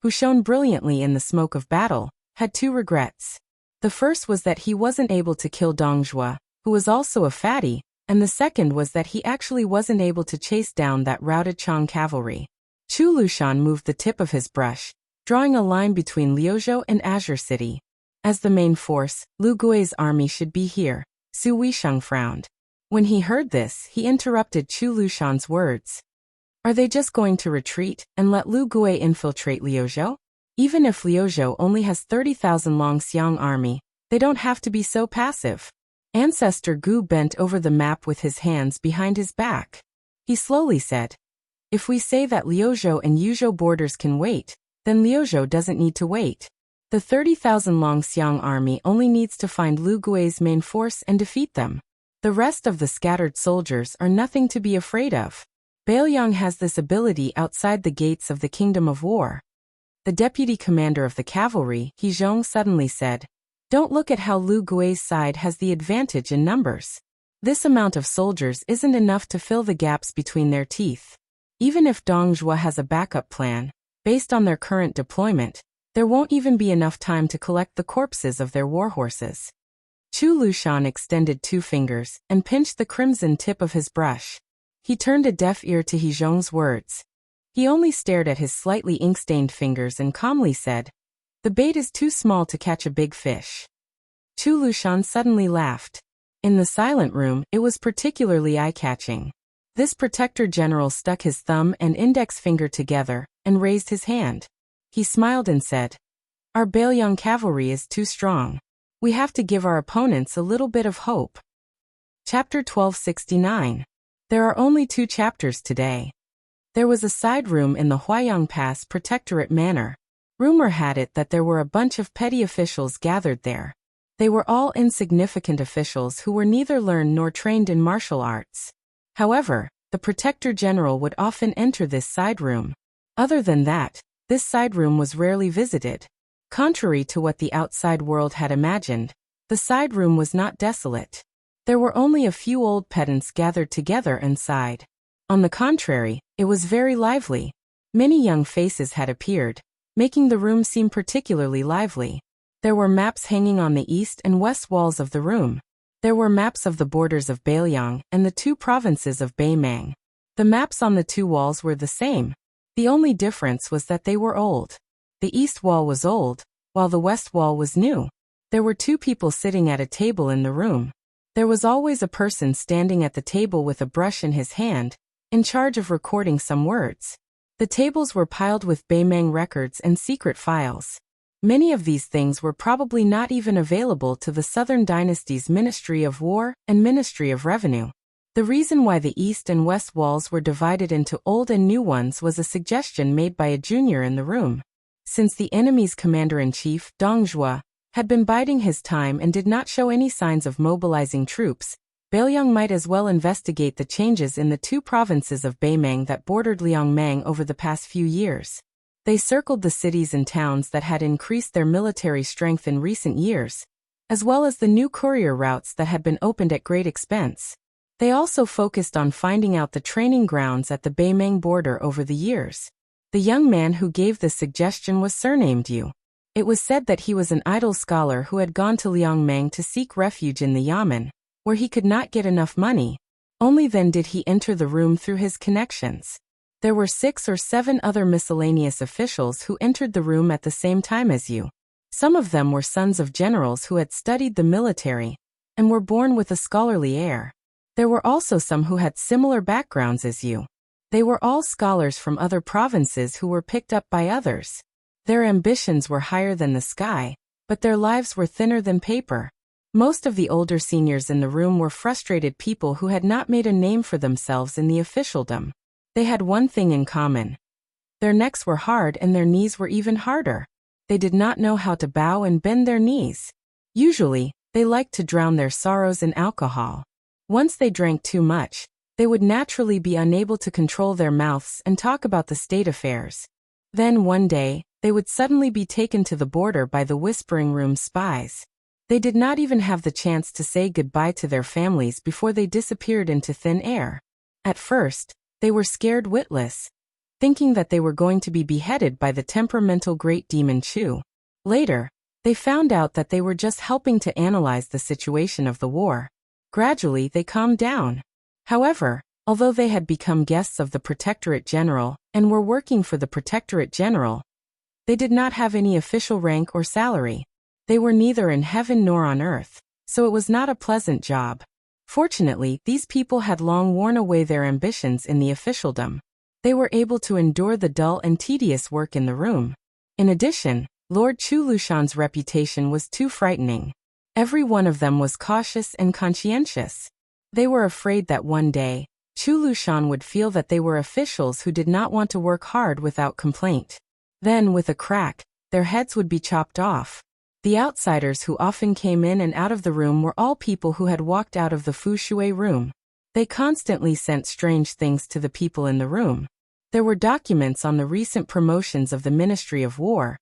who shone brilliantly in the smoke of battle, had 2 regrets. The first was that he wasn't able to kill Dong Zhuo, who was also a fatty, and the second was that he actually wasn't able to chase down that routed Chang cavalry. Chu Lushan moved the tip of his brush, drawing a line between Liuzhou and Azure City. As the main force, Lu Gui's army should be here. Su Weisheng frowned. When he heard this, he interrupted Chu Lushan's words. Are they just going to retreat and let Lu Gui infiltrate Liuzhou? Even if Liuzhou only has 30,000 Long Xiang army, they don't have to be so passive. Ancestor Gu bent over the map with his hands behind his back. He slowly said, if we say that Liuzhou and Yuzhou borders can wait, then Liuzhou doesn't need to wait. The 30,000 Long Xiang army only needs to find Lu Gui's main force and defeat them. The rest of the scattered soldiers are nothing to be afraid of. Bailiang has this ability outside the gates of the Kingdom of War. The deputy commander of the cavalry, He Zhong, suddenly said, don't look at how Lu Gui's side has the advantage in numbers. This amount of soldiers isn't enough to fill the gaps between their teeth. Even if Dong Zhuo has a backup plan, based on their current deployment, there won't even be enough time to collect the corpses of their warhorses. Chu Lushan extended 2 fingers and pinched the crimson tip of his brush. He turned a deaf ear to He Zhong's words. He only stared at his slightly ink-stained fingers and calmly said, the bait is too small to catch a big fish. Chu Lushan suddenly laughed. In the silent room, it was particularly eye-catching. This protector general stuck his thumb and index finger together and raised his hand. He smiled and said, our Bailiang cavalry is too strong. We have to give our opponents a little bit of hope. Chapter 1269. There are only 2 chapters today. There was a side room in the Huaiyang Pass Protectorate Manor. Rumor had it that there were a bunch of petty officials gathered there. They were all insignificant officials who were neither learned nor trained in martial arts. However, the Protector General would often enter this side room. Other than that, this side room was rarely visited. Contrary to what the outside world had imagined, the side room was not desolate. There were only a few old pedants gathered together inside. On the contrary, it was very lively. Many young faces had appeared, making the room seem particularly lively. There were maps hanging on the east and west walls of the room. There were maps of the borders of Bailiang and the 2 provinces of Beimang. The maps on the 2 walls were the same. The only difference was that they were old. The east wall was old, while the west wall was new. There were 2 people sitting at a table in the room. There was always a person standing at the table with a brush in his hand, in charge of recording some words. The tables were piled with Beimang records and secret files. Many of these things were probably not even available to the Southern Dynasty's Ministry of War and Ministry of Revenue. The reason why the east and west walls were divided into old and new ones was a suggestion made by a junior in the room. Since the enemy's commander-in-chief, Dong Zhuo, had been biding his time and did not show any signs of mobilizing troops, Bailiang might as well investigate the changes in the 2 provinces of Beimang that bordered Liangmang over the past few years. They circled the cities and towns that had increased their military strength in recent years, as well as the new courier routes that had been opened at great expense. They also focused on finding out the training grounds at the Beimang border over the years. The young man who gave this suggestion was surnamed Yu. It was said that he was an idle scholar who had gone to Liangmang to seek refuge in the Yamen, where he could not get enough money. Only then did he enter the room through his connections. There were 6 or 7 other miscellaneous officials who entered the room at the same time as Yu. Some of them were sons of generals who had studied the military and were born with a scholarly air. There were also some who had similar backgrounds as Yu. They were all scholars from other provinces who were picked up by others. Their ambitions were higher than the sky, but their lives were thinner than paper. Most of the older seniors in the room were frustrated people who had not made a name for themselves in the officialdom. They had one thing in common. Their necks were hard and their knees were even harder. They did not know how to bow and bend their knees. Usually, they liked to drown their sorrows in alcohol. Once they drank too much, they would naturally be unable to control their mouths and talk about the state affairs. Then one day, they would suddenly be taken to the border by the Whispering Room spies. They did not even have the chance to say goodbye to their families before they disappeared into thin air. At first, they were scared witless, thinking that they were going to be beheaded by the temperamental Great Demon Chu. Later, they found out that they were just helping to analyze the situation of the war. Gradually they calmed down. However, although they had become guests of the Protectorate General and were working for the Protectorate General, they did not have any official rank or salary. They were neither in heaven nor on earth, so it was not a pleasant job. Fortunately, these people had long worn away their ambitions in the officialdom. They were able to endure the dull and tedious work in the room. In addition, Lord Chu Lushan's reputation was too frightening. Every one of them was cautious and conscientious. They were afraid that one day, Chu Lushan would feel that they were officials who did not want to work hard without complaint. Then, with a crack, their heads would be chopped off. The outsiders who often came in and out of the room were all people who had walked out of the Fu Shui room. They constantly sent strange things to the people in the room. There were documents on the recent promotions of the Ministry of War,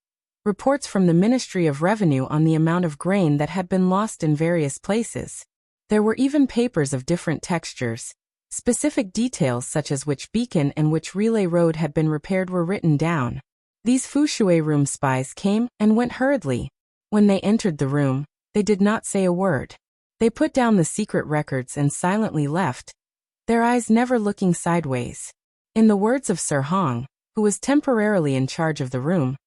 reports from the Ministry of Revenue on the amount of grain that had been lost in various places. There were even papers of different textures. Specific details such as which beacon and which relay road had been repaired were written down. These Fu Shui room spies came and went hurriedly. When they entered the room, they did not say a word. They put down the secret records and silently left, their eyes never looking sideways. In the words of Sir Hong, who was temporarily in charge of the room,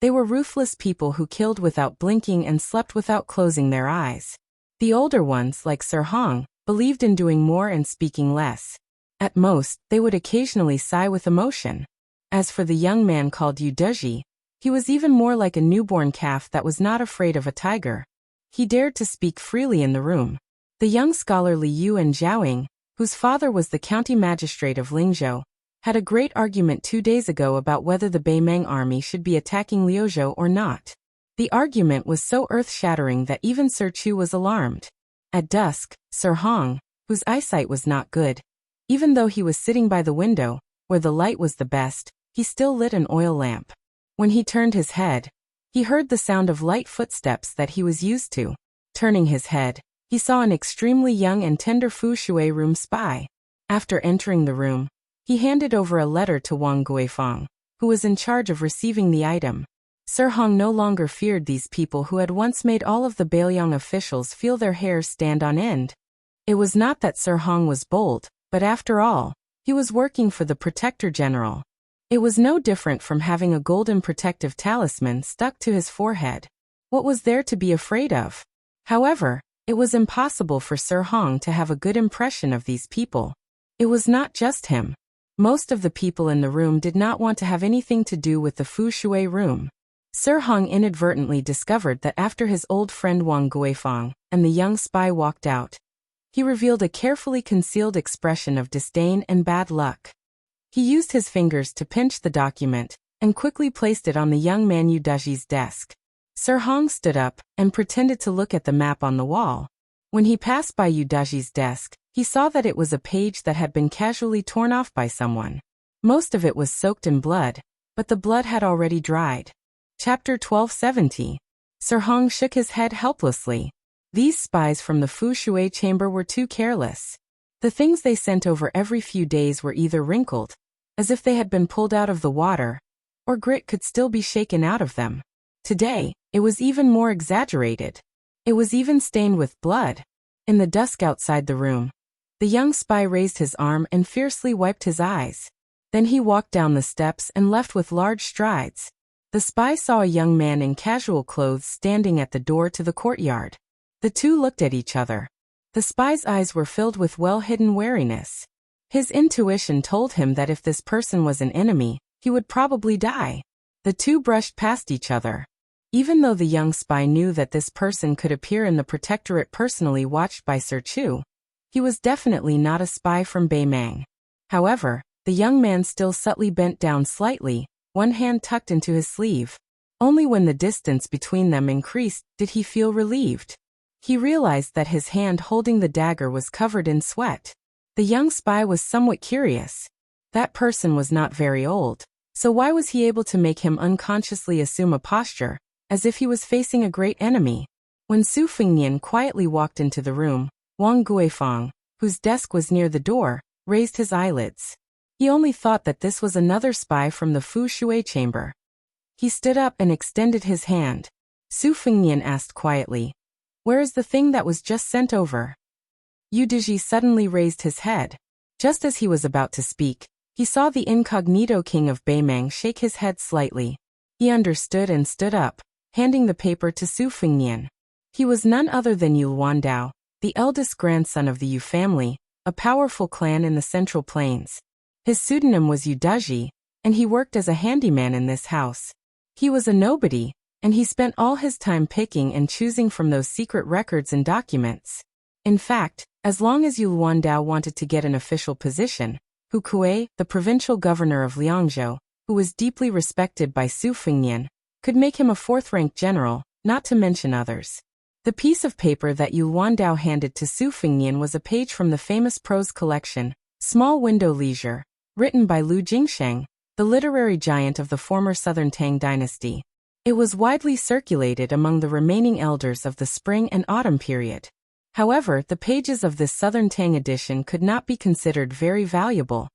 they were ruthless people who killed without blinking and slept without closing their eyes. The older ones, like Sir Hong, believed in doing more and speaking less. At most, they would occasionally sigh with emotion. As for the young man called Yu Deji, he was even more like a newborn calf that was not afraid of a tiger. He dared to speak freely in the room. The young scholar Li Yu and Zhaoying, whose father was the county magistrate of Lingzhou, had a great argument 2 days ago about whether the Beimeng army should be attacking Liuzhou or not. The argument was so earth-shattering that even Sir Chu was alarmed. At dusk, Sir Hong, whose eyesight was not good, even though he was sitting by the window, where the light was the best, he still lit an oil lamp. When he turned his head, he heard the sound of light footsteps that he was used to. Turning his head, he saw an extremely young and tender Fu Shui room spy. After entering the room, he handed over a letter to Wang Guifang, who was in charge of receiving the item. Sir Hong no longer feared these people who had once made all of the Bailiang officials feel their hairs stand on end. It was not that Sir Hong was bold, but after all, he was working for the Protector General. It was no different from having a golden protective talisman stuck to his forehead. What was there to be afraid of? However, it was impossible for Sir Hong to have a good impression of these people. It was not just him. Most of the people in the room did not want to have anything to do with the Fu Shui room. Sir Hong inadvertently discovered that after his old friend Wang Guifang and the young spy walked out, he revealed a carefully concealed expression of disdain and bad luck. He used his fingers to pinch the document and quickly placed it on the young man Yu Deji's desk. Sir Hong stood up and pretended to look at the map on the wall. When he passed by Yu Deji's desk, he saw that it was a page that had been casually torn off by someone. Most of it was soaked in blood, but the blood had already dried. Chapter 1270. Sir Hong shook his head helplessly. These spies from the Fu Shui chamber were too careless. The things they sent over every few days were either wrinkled, as if they had been pulled out of the water, or grit could still be shaken out of them. Today, it was even more exaggerated. It was even stained with blood. In the dusk outside the room, the young spy raised his arm and fiercely wiped his eyes. Then he walked down the steps and left with large strides. The spy saw a young man in casual clothes standing at the door to the courtyard. The two looked at each other. The spy's eyes were filled with well-hidden wariness. His intuition told him that if this person was an enemy, he would probably die. The two brushed past each other. Even though the young spy knew that this person could appear in the protectorate personally watched by Sir Chu, he was definitely not a spy from Beimeng. However, the young man still subtly bent down slightly, one hand tucked into his sleeve. Only when the distance between them increased did he feel relieved. He realized that his hand holding the dagger was covered in sweat. The young spy was somewhat curious. That person was not very old, so why was he able to make him unconsciously assume a posture, as if he was facing a great enemy? When Su Fengnian quietly walked into the room, Wang Guifang, whose desk was near the door, raised his eyelids. He only thought that this was another spy from the Fu Shui chamber. He stood up and extended his hand. Su Fengnian asked quietly, "Where is the thing that was just sent over?" Yu Dizhi suddenly raised his head. Just as he was about to speak, he saw the incognito king of Beimang shake his head slightly. He understood and stood up, handing the paper to Su Fengnian. He was none other than Yu Luandao, the eldest grandson of the Yu family, a powerful clan in the Central Plains. His pseudonym was Yu Dizhi, and he worked as a handyman in this house. He was a nobody, and he spent all his time picking and choosing from those secret records and documents. In fact, as long as Yu Luandao wanted to get an official position, Hu Kuei, the provincial governor of Liangzhou, who was deeply respected by Su Fengnian, could make him a fourth-rank general, not to mention others. The piece of paper that Yu Luandao handed to Su Fengnian was a page from the famous prose collection, Small Window Leisure, written by Lu Jingsheng, the literary giant of the former Southern Tang dynasty. It was widely circulated among the remaining elders of the spring and autumn period. However, the pages of this Southern Tang edition could not be considered very valuable,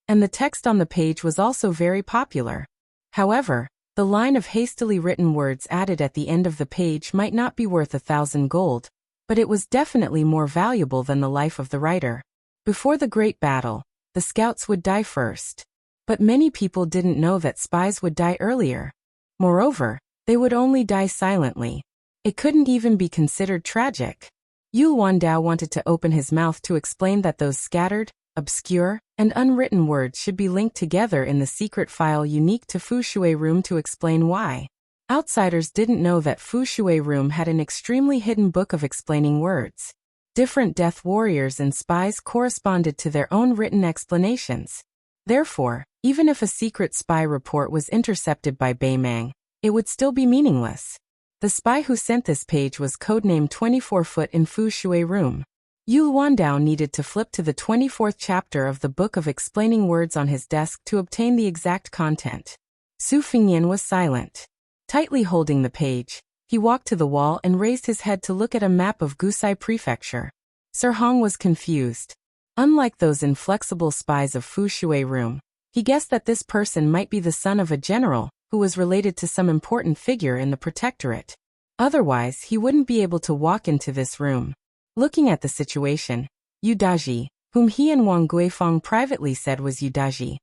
and the text on the page was also very popular. However, the line of hastily written words added at the end of the page might not be worth 1,000 gold, but it was definitely more valuable than the life of the writer. Before the great battle, the scouts would die first. But many people didn't know that spies would die earlier. Moreover, they would only die silently. It couldn't even be considered tragic. Yu Luandao wanted to open his mouth to explain that those scattered, obscure, and unwritten words should be linked together in the secret file unique to Fu Shui Room to explain why. Outsiders didn't know that Fu Shui Room had an extremely hidden book of explaining words. Different death warriors and spies corresponded to their own written explanations. Therefore, even if a secret spy report was intercepted by Beimang, it would still be meaningless. The spy who sent this page was codenamed 24-Foot in Fu Shui Room. Yu Luandao needed to flip to the 24th chapter of the Book of Explaining Words on his desk to obtain the exact content. Su Fengnian was silent. Tightly holding the page, he walked to the wall and raised his head to look at a map of Gusai Prefecture. Sir Hong was confused. Unlike those inflexible spies of Fu Shui Room, he guessed that this person might be the son of a general who was related to some important figure in the protectorate. Otherwise, he wouldn't be able to walk into this room. Looking at the situation, Yu Dizhi, whom he and Wang Guifeng privately said was Yu Dizhi,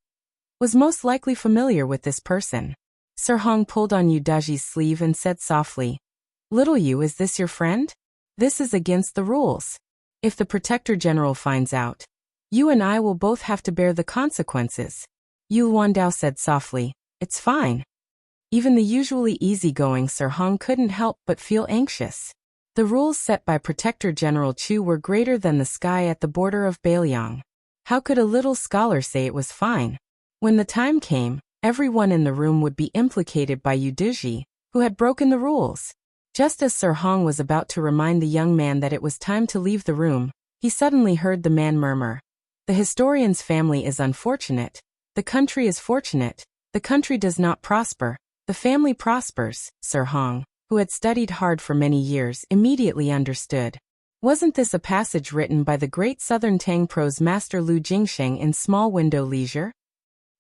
was most likely familiar with this person. Sir Hong pulled on Yu Dizhi's sleeve and said softly, "Little Yu, is this your friend? This is against the rules. If the Protector General finds out, you and I will both have to bear the consequences." Yu Luandao said softly, "It's fine." Even the usually easygoing Sir Hong couldn't help but feel anxious. The rules set by Protector General Chu were greater than the sky at the border of Beiliang. How could a little scholar say it was fine? When the time came, everyone in the room would be implicated by Yu Dizhi, who had broken the rules. Just as Sir Hong was about to remind the young man that it was time to leave the room, he suddenly heard the man murmur, "The historian's family is unfortunate. The country is fortunate. The country does not prosper. The family prospers." Sir Hong, who had studied hard for many years, immediately understood. Wasn't this a passage written by the great Southern Tang prose master Lu Jingsheng in Small Window Leisure?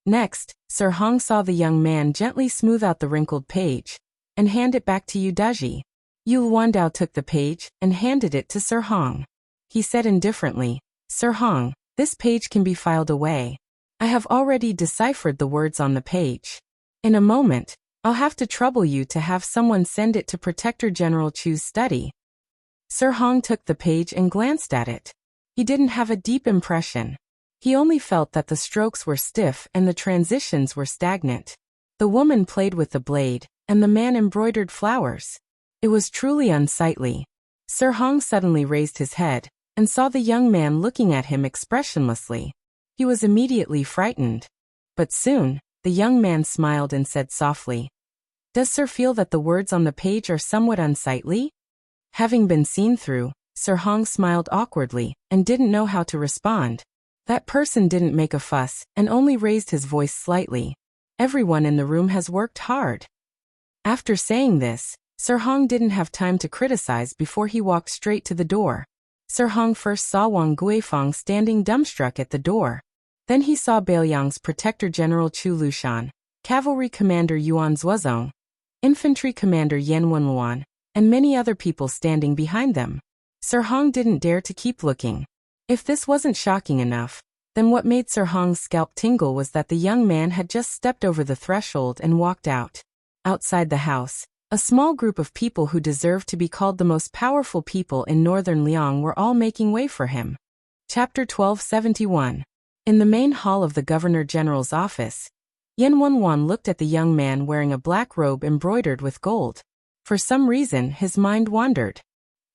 Next, Sir Hong saw the young man gently smooth out the wrinkled page and hand it back to Yu Dizhi. Yu Luandao took the page and handed it to Sir Hong. He said indifferently, "Sir Hong, this page can be filed away. I have already deciphered the words on the page. In a moment, I'll have to trouble you to have someone send it to Protector General Chu's study." Sir Hong took the page and glanced at it. He didn't have a deep impression. He only felt that the strokes were stiff and the transitions were stagnant. The woman played with the blade, and the man embroidered flowers. It was truly unsightly. Sir Hong suddenly raised his head and saw the young man looking at him expressionlessly. He was immediately frightened. But soon, the young man smiled and said softly, "Does Sir feel that the words on the page are somewhat unsightly?" Having been seen through, Sir Hong smiled awkwardly and didn't know how to respond. That person didn't make a fuss and only raised his voice slightly. Everyone in the room has worked hard. After saying this, Sir Hong didn't have time to criticize before he walked straight to the door. Sir Hong first saw Wang Guifeng standing dumbstruck at the door. Then he saw Beiliang's Protector General Chu Lushan, Cavalry Commander Yuan Zuozong, Infantry Commander Yan Wenluan, and many other people standing behind them. Sir Hong didn't dare to keep looking. If this wasn't shocking enough, then what made Sir Hong's scalp tingle was that the young man had just stepped over the threshold and walked out. Outside the house, a small group of people who deserved to be called the most powerful people in northern Liang were all making way for him. Chapter 1271. In the main hall of the Governor-General's office, Yen Wenwan looked at the young man wearing a black robe embroidered with gold. For some reason, his mind wandered.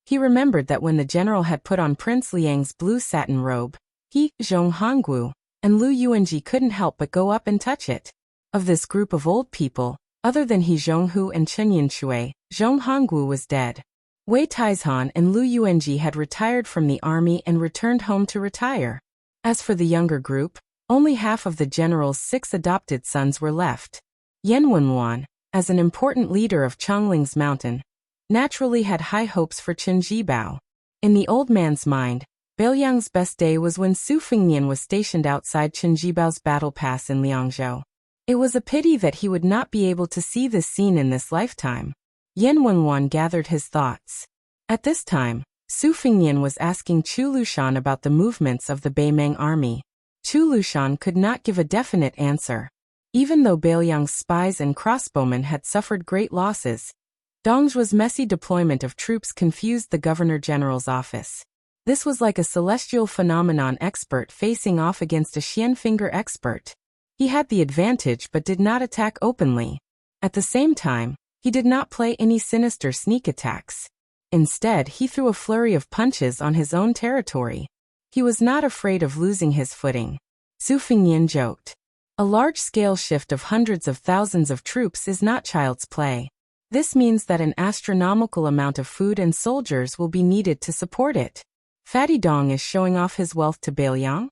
He remembered that when the general had put on Prince Liang's blue satin robe, he, Zhong Honggu, and Lu Yuanji couldn't help but go up and touch it. Of this group of old people, other than He Zhonghu and Chen Yinshui, Zhong Honggu was dead. Wei Taizhan and Lu Yuanji had retired from the army and returned home to retire. As for the younger group, only half of the general's 6 adopted sons were left. Yen Wenwan, as an important leader of Chongling's mountain, naturally had high hopes for Chen Jibao. In the old man's mind, Bailiang's best day was when Su Fengnian was stationed outside Chen Jibao's battle pass in Liangzhou. It was a pity that he would not be able to see this scene in this lifetime. Yen Wenwan gathered his thoughts. At this time, Su Fengnian was asking Chu Lushan about the movements of the Beimeng army. Chu Lushan could not give a definite answer. Even though Bailiang's spies and crossbowmen had suffered great losses, Dongzhu's messy deployment of troops confused the Governor-General's office. This was like a celestial phenomenon expert facing off against a Xianfinger expert. He had the advantage but did not attack openly. At the same time, he did not play any sinister sneak attacks. Instead, he threw a flurry of punches on his own territory. He was not afraid of losing his footing. Su Fengnian joked. A large-scale shift of hundreds of thousands of troops is not child's play. This means that an astronomical amount of food and soldiers will be needed to support it. Fatty Dong is showing off his wealth to Bailiang?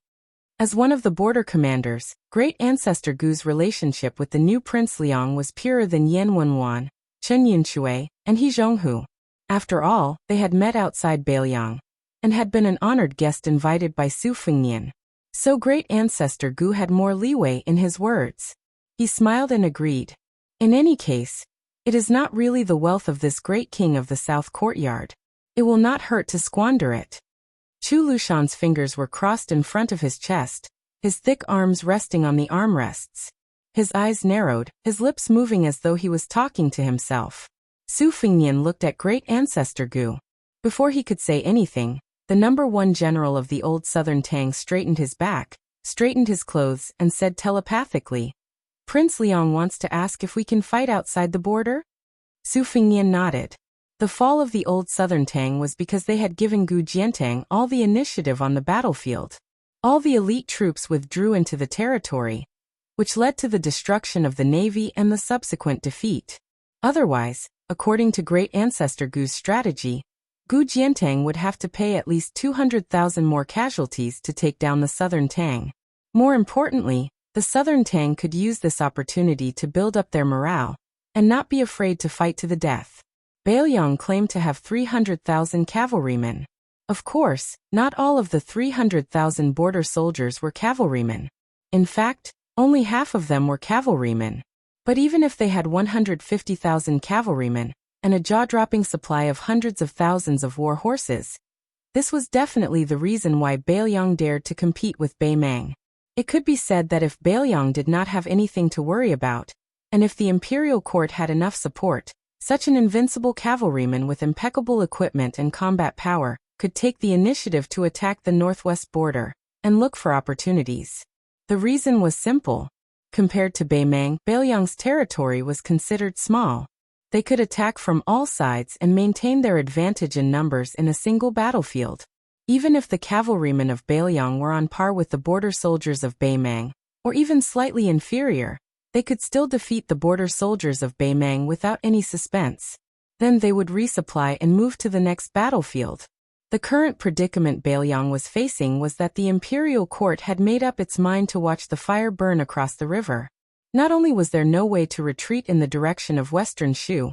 As one of the border commanders, Great Ancestor Gu's relationship with the new Prince Liang was purer than Yen Wenwan, Chen Yinshui, and He Zhonghu. After all, they had met outside Bailiang, and had been an honored guest invited by Su Fengnian. So Great Ancestor Gu had more leeway in his words. He smiled and agreed. In any case, it is not really the wealth of this great king of the South Courtyard. It will not hurt to squander it. Chu Lushan's fingers were crossed in front of his chest, his thick arms resting on the armrests. His eyes narrowed, his lips moving as though he was talking to himself. Su Fengnian looked at Great Ancestor Gu. Before he could say anything, the #1 general of the old southern Tang straightened his back, straightened his clothes, and said telepathically, "Prince Liang wants to ask if we can fight outside the border?" Su Fengnian nodded. The fall of the old southern Tang was because they had given Gu Jiantang all the initiative on the battlefield. All the elite troops withdrew into the territory, which led to the destruction of the navy and the subsequent defeat. Otherwise, according to Great Ancestor Gu's strategy, Gu Jiantang would have to pay at least 200,000 more casualties to take down the southern Tang. More importantly, the southern Tang could use this opportunity to build up their morale, and not be afraid to fight to the death. Bailiang claimed to have 300,000 cavalrymen. Of course, not all of the 300,000 border soldiers were cavalrymen. In fact, only half of them were cavalrymen. But even if they had 150,000 cavalrymen, and a jaw-dropping supply of hundreds of thousands of war horses, this was definitely the reason why Bailiang dared to compete with Beimeng. It could be said that if Bailiang did not have anything to worry about, and if the imperial court had enough support, such an invincible cavalryman with impeccable equipment and combat power could take the initiative to attack the northwest border and look for opportunities. The reason was simple. Compared to Beimeng, Bailiang's territory was considered small. They could attack from all sides and maintain their advantage in numbers in a single battlefield. Even if the cavalrymen of Bailiang were on par with the border soldiers of Beimeng, or even slightly inferior, they could still defeat the border soldiers of Beimeng without any suspense. Then they would resupply and move to the next battlefield. The current predicament Bailiang was facing was that the imperial court had made up its mind to watch the fire burn across the river. Not only was there no way to retreat in the direction of western Shu,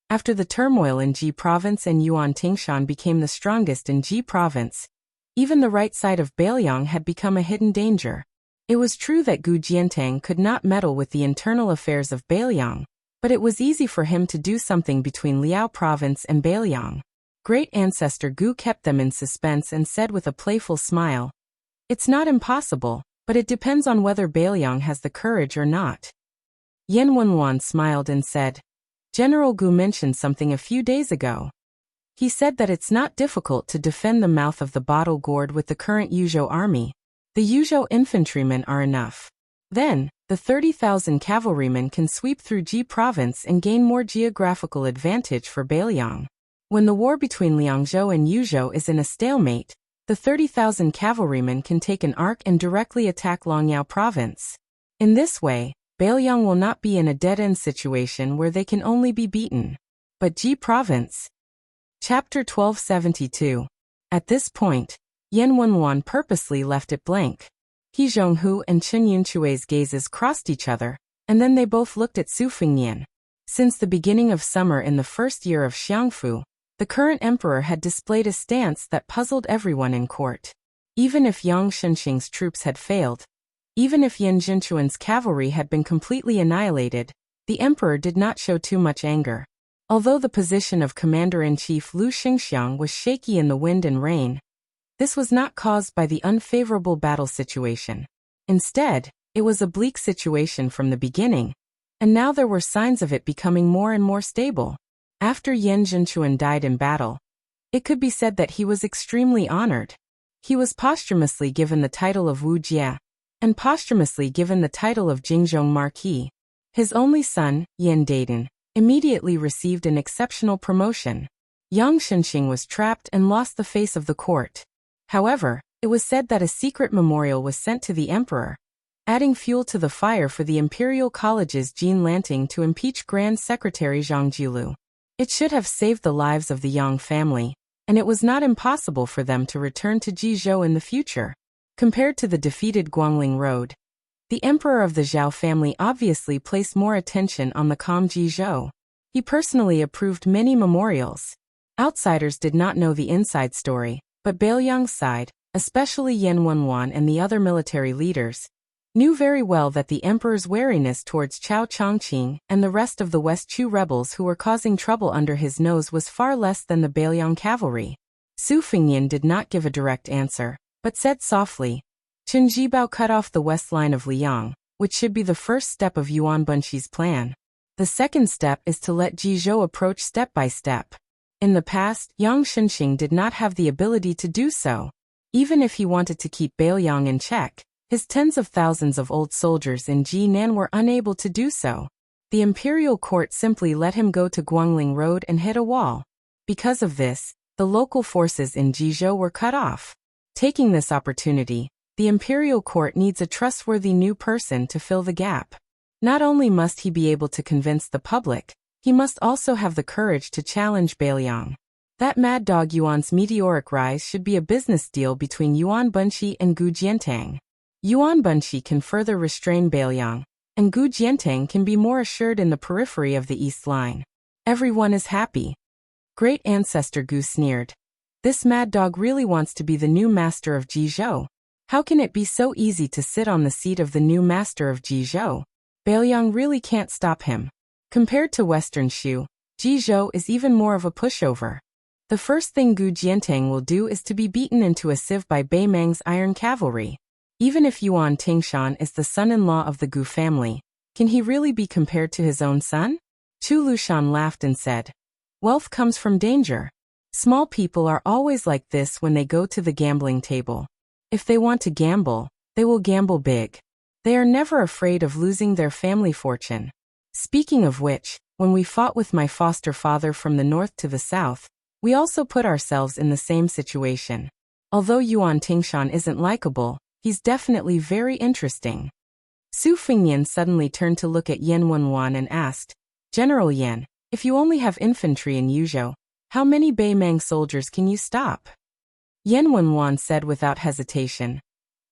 after the turmoil in Ji province and Yuan Tingshan became the strongest in Ji province, even the right side of Bailiang had become a hidden danger. It was true that Gu Jiantang could not meddle with the internal affairs of Bailiang, but it was easy for him to do something between Liao province and Bailiang. Great ancestor Gu kept them in suspense and said with a playful smile, "It's not impossible, but it depends on whether Bailiang has the courage or not." Yan Wenwan smiled and said, "General Gu mentioned something a few days ago. He said that it's not difficult to defend the mouth of the bottle gourd with the current Yuzhou army. The Yuzhou infantrymen are enough. Then, the 30,000 cavalrymen can sweep through Ji province and gain more geographical advantage for Bailiang. When the war between Liangzhou and Yuzhou is in a stalemate, the 30,000 cavalrymen can take an arc and directly attack Longyao province. In this way, Bailiang will not be in a dead-end situation where they can only be beaten. But Ji province." Chapter 1272. At this point, Yan Wenwan purposely left it blank. He Zhonghu and Chen Yunchui's gazes crossed each other, and then they both looked at Su Fengnian. Since the beginning of summer in the first year of Xiangfu, the current emperor had displayed a stance that puzzled everyone in court. Even if Yang Shenxing's troops had failed, even if Yan Zhenchuan's cavalry had been completely annihilated, the emperor did not show too much anger. Although the position of commander-in-chief Lu Xingxiang was shaky in the wind and rain, this was not caused by the unfavorable battle situation. Instead, it was a bleak situation from the beginning, and now there were signs of it becoming more and more stable. After Yan Zhenchuan died in battle, it could be said that he was extremely honored. He was posthumously given the title of Wu Jie, and posthumously given the title of Jingzhong Marquis. His only son, Yan Daiden, immediately received an exceptional promotion. Yang Shenxing was trapped and lost the face of the court. However, it was said that a secret memorial was sent to the emperor, adding fuel to the fire for the Imperial College's Jean Lanting to impeach Grand Secretary Zhang Jilu. It should have saved the lives of the Yang family, and it was not impossible for them to return to Jizhou in the future. Compared to the defeated Guangling Road, the emperor of the Zhao family obviously placed more attention on the calm Jizhou. He personally approved many memorials. Outsiders did not know the inside story, but Bailiang's side, especially Yan Wenwan and the other military leaders, knew very well that the emperor's wariness towards Chao Chongqing and the rest of the West Chu rebels who were causing trouble under his nose was far less than the Bailiang cavalry. Su Fengnian did not give a direct answer, but said softly, "Chen Jibao cut off the west line of Liang, which should be the first step of Yuan Bunqi's plan. The second step is to let Jizhou approach step by step. In the past, Yang Shenxing did not have the ability to do so. Even if he wanted to keep Bailiang in check, his tens of thousands of old soldiers in Jinan were unable to do so. The imperial court simply let him go to Guangling Road and hit a wall. Because of this, the local forces in Jizhou were cut off. Taking this opportunity, the imperial court needs a trustworthy new person to fill the gap. Not only must he be able to convince the public, he must also have the courage to challenge Bailiang. That mad dog Yuan's meteoric rise should be a business deal between Yuan Bunqi and Gu Jiantang. Yuan Bunqi can further restrain Bailiang, and Gu Jiantang can be more assured in the periphery of the East Line. Everyone is happy." Great ancestor Gu sneered. "This mad dog really wants to be the new master of Jizhou. How can it be so easy to sit on the seat of the new master of Jizhou? Bailiang really can't stop him. Compared to Western Shu, Jizhou is even more of a pushover. The first thing Gu Jiantang will do is to be beaten into a sieve by Bei Meng's iron cavalry. Even if Yuan Tingshan is the son-in-law of the Gu family, can he really be compared to his own son?" Chu Lushan laughed and said, "Wealth comes from danger. Small people are always like this when they go to the gambling table. If they want to gamble, they will gamble big. They are never afraid of losing their family fortune. Speaking of which, when we fought with my foster father from the north to the south, we also put ourselves in the same situation. Although Yuan Tingshan isn't likable, he's definitely very interesting." Su Fengnian suddenly turned to look at Yan Wenwan and asked, "General Yan, if you only have infantry in Yuzhou, how many Bei Meng soldiers can you stop?" Yan Wenwan said without hesitation,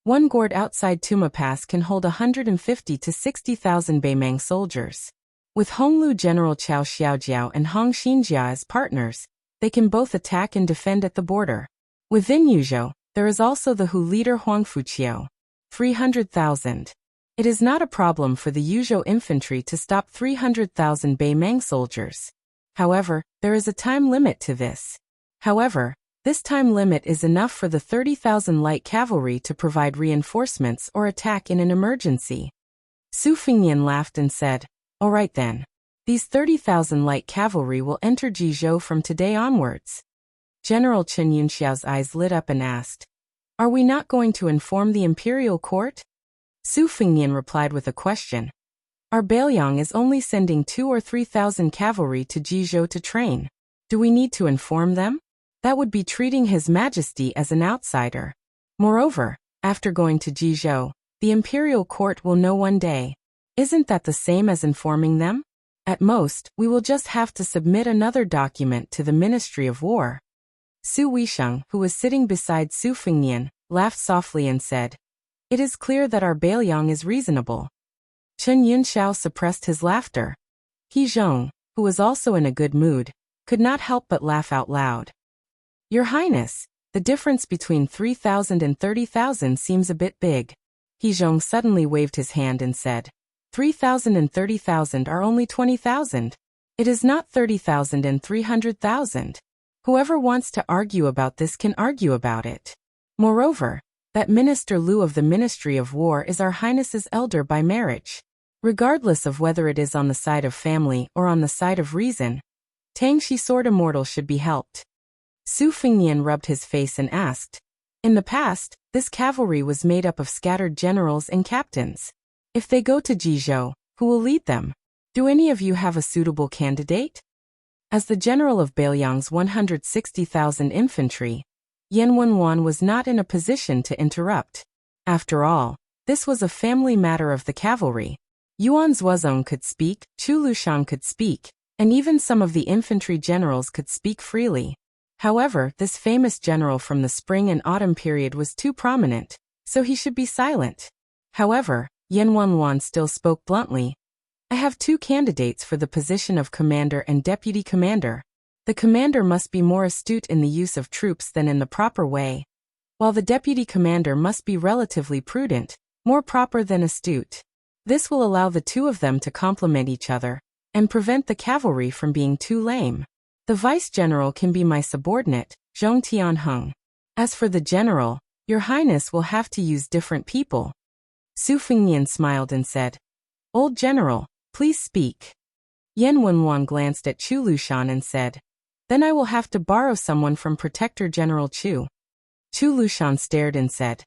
"One gourd outside Tuma Pass can hold 150 to 60,000 Bei Meng soldiers. With Honglu General Chao Xiaojiao and Hong Xinjia as partners, they can both attack and defend at the border. Within Yuzhou, there is also the Hu leader Huang Fuqiao, 300,000. It is not a problem for the Yuzhou infantry to stop 300,000 Bei Meng soldiers. However, there is a time limit to this. However, this time limit is enough for the 30,000 light cavalry to provide reinforcements or attack in an emergency. Su Fengnian laughed and said, "All right then. These 30,000 light cavalry will enter Jizhou from today onwards." General Chen Yunxiao's eyes lit up and asked, "Are we not going to inform the imperial court?" Su Fengnian replied with a question. "Our Bailiang is only sending 2,000 or 3,000 cavalry to Jizhou to train. Do we need to inform them? That would be treating His Majesty as an outsider. Moreover, after going to Jizhou, the imperial court will know one day. Isn't that the same as informing them? At most, we will just have to submit another document to the Ministry of War." Su Weisheng, who was sitting beside Su Fengnian, laughed softly and said, "It is clear that our Bailiang is reasonable." Chen Yunxiao suppressed his laughter. He Zhong, who was also in a good mood, could not help but laugh out loud. "Your Highness, the difference between 3,000 and 30,000 seems a bit big." He Zhong suddenly waved his hand and said, 3,000 and 30,000 are only 20,000. It is not 30,000 and 300,000. Whoever wants to argue about this can argue about it. Moreover, that Minister Liu of the Ministry of War is our Highness's elder by marriage. Regardless of whether it is on the side of family or on the side of reason, Tangxi Sword Immortal should be helped. Su Fengnian rubbed his face and asked, "In the past, this cavalry was made up of scattered generals and captains. If they go to Jizhou, who will lead them? Do any of you have a suitable candidate?" As the general of Bailiang's 160,000 infantry, Yan Wenwan was not in a position to interrupt. After all, this was a family matter of the cavalry. Yuan Zuozong could speak, Chu Lushan could speak, and even some of the infantry generals could speak freely. However, this famous general from the spring and autumn period was too prominent, so he should be silent. However, Yan Wenwan still spoke bluntly. "I have two candidates for the position of commander and deputy commander. The commander must be more astute in the use of troops than in the proper way, while the deputy commander must be relatively prudent, more proper than astute. This will allow the two of them to complement each other, and prevent the cavalry from being too lame. The vice-general can be my subordinate, Zhong Tianheng. As for the general, your highness will have to use different people." Su Fengnian smiled and said, "Old general, please speak." Yan Wenwan glanced at Chu Lushan and said, "Then I will have to borrow someone from Protector General Chu." Chu Lushan stared and said,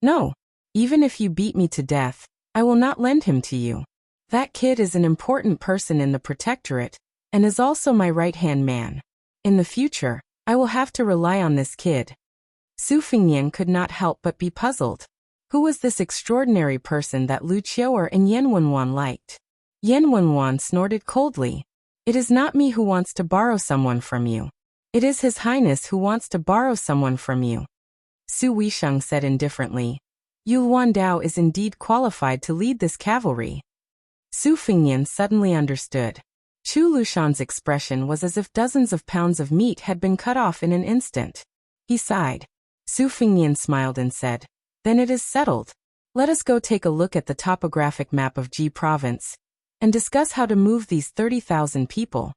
"No, even if you beat me to death, I will not lend him to you. That kid is an important person in the Protectorate, and is also my right-hand man. In the future, I will have to rely on this kid." Su Fengnian could not help but be puzzled. Who was this extraordinary person that Lu Qiuer and Yan Wenwan liked? Yan Wenwan snorted coldly. "It is not me who wants to borrow someone from you. It is His Highness who wants to borrow someone from you." Su Weisheng said indifferently, "Yu Luandao is indeed qualified to lead this cavalry." Su Fengnian suddenly understood. Chu Lushan's expression was as if dozens of pounds of meat had been cut off in an instant. He sighed. Su Fengnian smiled and said, "Then it is settled. Let us go take a look at the topographic map of Ji Province, and discuss how to move these 30,000 people."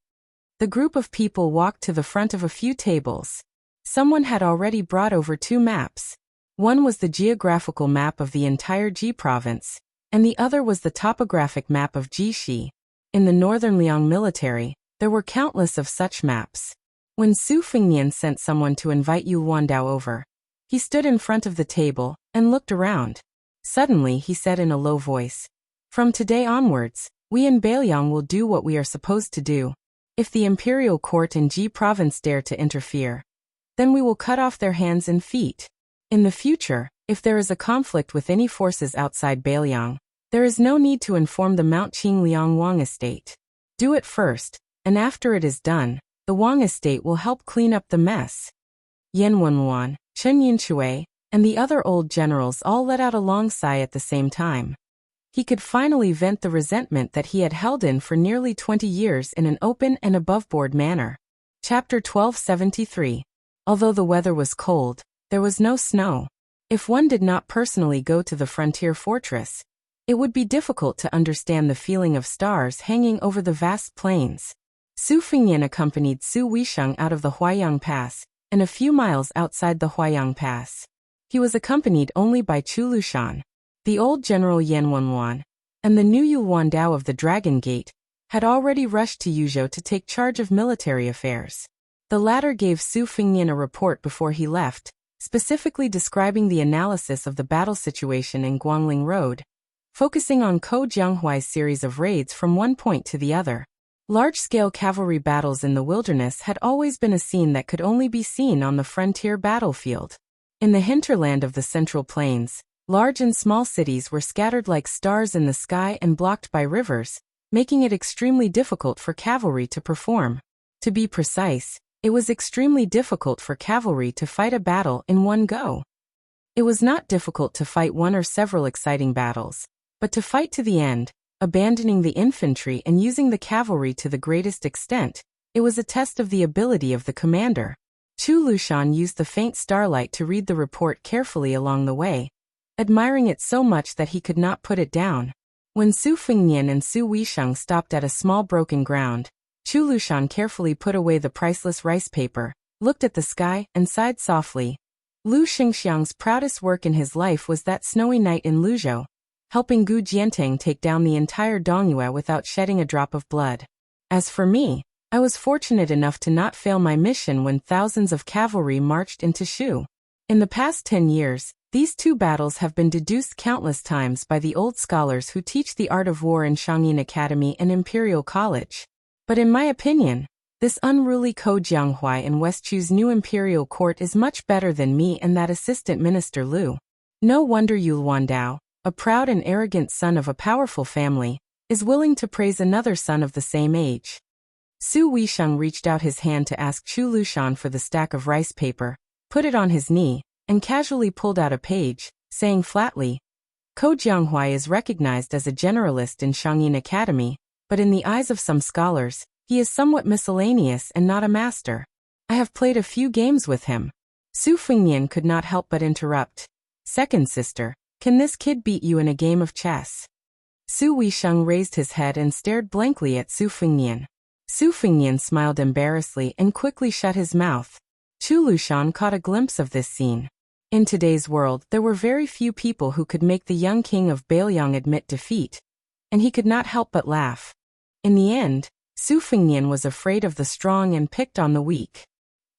The group of people walked to the front of a few tables. Someone had already brought over two maps. One was the geographical map of the entire Ji Province, and the other was the topographic map of Jishi. In the northern Liang military, there were countless of such maps. When Su Fengnian sent someone to invite Yu Luandao over, he stood in front of the table and looked around. Suddenly he said in a low voice, "From today onwards, we in Bailiang will do what we are supposed to do. If the imperial court in Ji Province dare to interfere, then we will cut off their hands and feet. In the future, if there is a conflict with any forces outside Bailiang, there is no need to inform the Mount Qing Liang Wang estate. Do it first, and after it is done, the Wang estate will help clean up the mess." Yan Wenwan, Chen Yunxue, and the other old generals all let out a long sigh at the same time. He could finally vent the resentment that he had held in for nearly 20 years in an open and above-board manner. Chapter 1273. Although the weather was cold, there was no snow. If one did not personally go to the frontier fortress, it would be difficult to understand the feeling of stars hanging over the vast plains. Su Fengnian accompanied Su Weisheng out of the Huaiyang Pass, and a few miles outside the Huayang Pass. He was accompanied only by Chu Lushan. The old General Yan Wenwan and the new Yulwan Dao of the Dragon Gate had already rushed to Yuzhou to take charge of military affairs. The latter gave Su Fengnian a report before he left, specifically describing the analysis of the battle situation in Guangling Road, focusing on Ko Jianghuai's series of raids from one point to the other. Large-scale cavalry battles in the wilderness had always been a scene that could only be seen on the frontier battlefield. In the hinterland of the Central Plains, large and small cities were scattered like stars in the sky and blocked by rivers, making it extremely difficult for cavalry to perform. To be precise, it was extremely difficult for cavalry to fight a battle in one go. It was not difficult to fight one or several exciting battles, but to fight to the end, abandoning the infantry and using the cavalry to the greatest extent. It was a test of the ability of the commander. Chu Lushan used the faint starlight to read the report carefully along the way, admiring it so much that he could not put it down. When Su Fengnian and Su Weisheng stopped at a small broken ground, Chu Lushan carefully put away the priceless rice paper, looked at the sky, and sighed softly. Lu Xingxiang's proudest work in his life was that snowy night in Luzhou, helping Gu Jianteng take down the entire Dongyue without shedding a drop of blood. As for me, I was fortunate enough to not fail my mission when thousands of cavalry marched into Shu. In the past 10 years, these two battles have been deduced countless times by the old scholars who teach the art of war in Shangyin Academy and Imperial College. But in my opinion, this unruly Ko Jianghuai in West Chu's new imperial court is much better than me and that assistant minister Lu. No wonder Yulwan Dao, a proud and arrogant son of a powerful family, is willing to praise another son of the same age. Su Weisheng reached out his hand to ask Chu Lushan for the stack of rice paper, put it on his knee, and casually pulled out a page, saying flatly, Ko Jianghuai is recognized as a generalist in Shangyin Academy, but in the eyes of some scholars, he is somewhat miscellaneous and not a master. I have played a few games with him. Su Fengnian could not help but interrupt. Second sister, can this kid beat you in a game of chess? Su Weisheng raised his head and stared blankly at Su Fengnian. Su Fengnian smiled embarrassedly and quickly shut his mouth. Chu Lushan caught a glimpse of this scene. In today's world, there were very few people who could make the young king of Bailiang admit defeat, and he could not help but laugh. In the end, Su Fengnian was afraid of the strong and picked on the weak.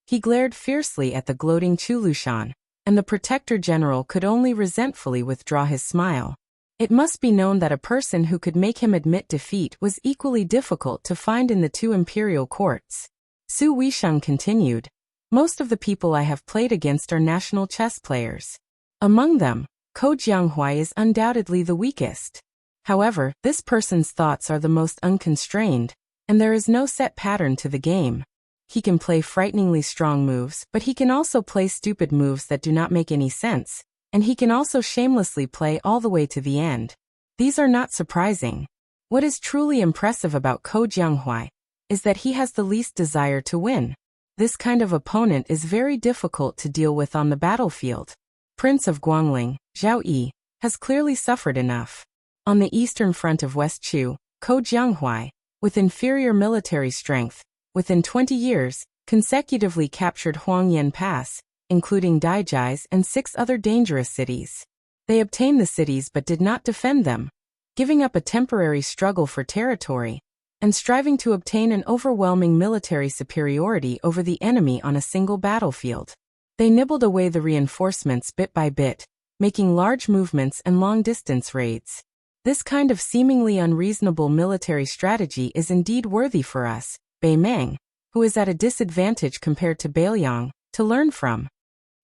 He glared fiercely at the gloating Chu Lushan, and the protector general could only resentfully withdraw his smile. It must be known that a person who could make him admit defeat was equally difficult to find in the two imperial courts. Su Weisheng continued, most of the people I have played against are national chess players. Among them, Ko Jianghuai is undoubtedly the weakest. However, this person's thoughts are the most unconstrained, and there is no set pattern to the game. He can play frighteningly strong moves, but he can also play stupid moves that do not make any sense, and he can also shamelessly play all the way to the end. These are not surprising. What is truly impressive about Ko Jianghuai is that he has the least desire to win. This kind of opponent is very difficult to deal with on the battlefield. Prince of Guangling, Zhao Yi, has clearly suffered enough. On the eastern front of West Chu, Ko Jianghuai, with inferior military strength, within 20 years, consecutively captured Huangyan Pass, including Daijai's and 6 other dangerous cities. They obtained the cities but did not defend them, giving up a temporary struggle for territory, and striving to obtain an overwhelming military superiority over the enemy on a single battlefield. They nibbled away the reinforcements bit by bit, making large movements and long-distance raids. This kind of seemingly unreasonable military strategy is indeed worthy for us, Bei Meng, who is at a disadvantage compared to Bailiang, to learn from.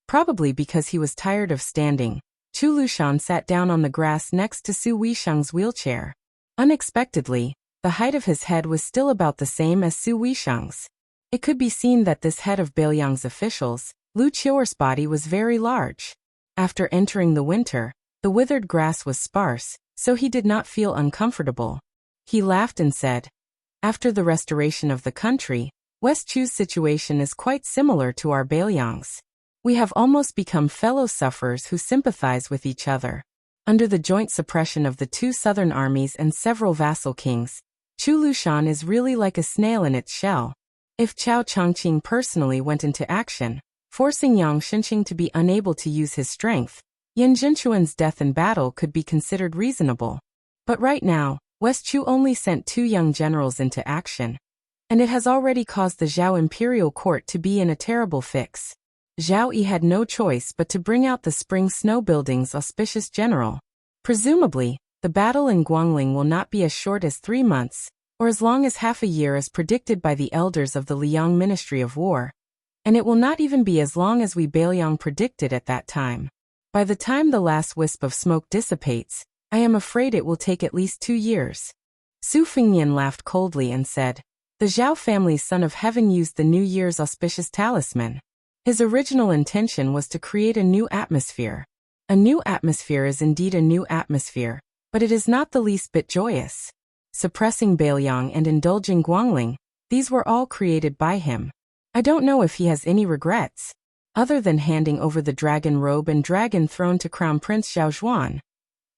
Probably because he was tired of standing, Chu Lushan sat down on the grass next to Su Weisheng's wheelchair. Unexpectedly, the height of his head was still about the same as Su Weisheng's. It could be seen that this head of Bailiang's officials, Lu Qiuer's body was very large. After entering the winter, the withered grass was sparse, so he did not feel uncomfortable. He laughed and said, after the restoration of the country, West Chu's situation is quite similar to our Bailiang's. We have almost become fellow sufferers who sympathize with each other. Under the joint suppression of the 2 southern armies and several vassal kings, Chu Lushan is really like a snail in its shell. If Chao Chongqing personally went into action, forcing Yang Xinqing to be unable to use his strength. Yan Jinchuan's death in battle could be considered reasonable. But right now, West Chu only sent 2 young generals into action, and it has already caused the Zhao imperial court to be in a terrible fix. Zhao Yi had no choice but to bring out the spring snow building's auspicious general. Presumably, the battle in Guangling will not be as short as 3 months, or as long as half a year as predicted by the elders of the Liang Ministry of War, and it will not even be as long as we Bailiang predicted at that time. By the time the last wisp of smoke dissipates, I am afraid it will take at least 2 years. Su Fengnian laughed coldly and said, the Zhao family's son of heaven used the New Year's auspicious talisman. His original intention was to create a new atmosphere. A new atmosphere is indeed a new atmosphere, but it is not the least bit joyous. Suppressing Bailiang and indulging Guangling, these were all created by him. I don't know if he has any regrets, other than handing over the dragon robe and dragon throne to Crown Prince Zhao Zhuan.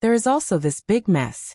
There is also this big mess.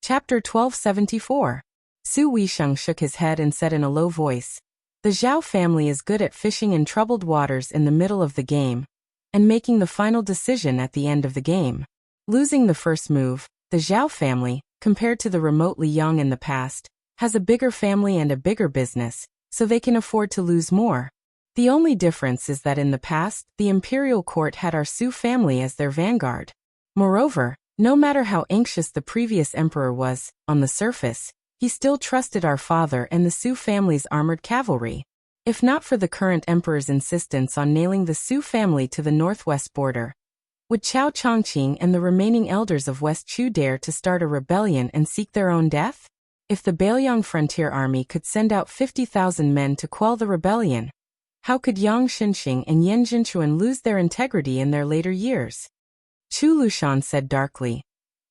Chapter 1274. Su Weisheng shook his head and said in a low voice, the Zhao family is good at fishing in troubled waters in the middle of the game, and making the final decision at the end of the game. Losing the first move, the Zhao family, compared to the remotely young in the past, has a bigger family and a bigger business, so they can afford to lose more. The only difference is that in the past, the imperial court had our Su family as their vanguard. Moreover, no matter how anxious the previous emperor was, on the surface, he still trusted our father and the Su family's armored cavalry. If not for the current emperor's insistence on nailing the Su family to the northwest border, would Chao Chongqing and the remaining elders of West Chu dare to start a rebellion and seek their own death? If the Bailiang frontier army could send out 50,000 men to quell the rebellion, how could Yang Xinqing and Yan Jinchuan lose their integrity in their later years? Chu Lushan said darkly,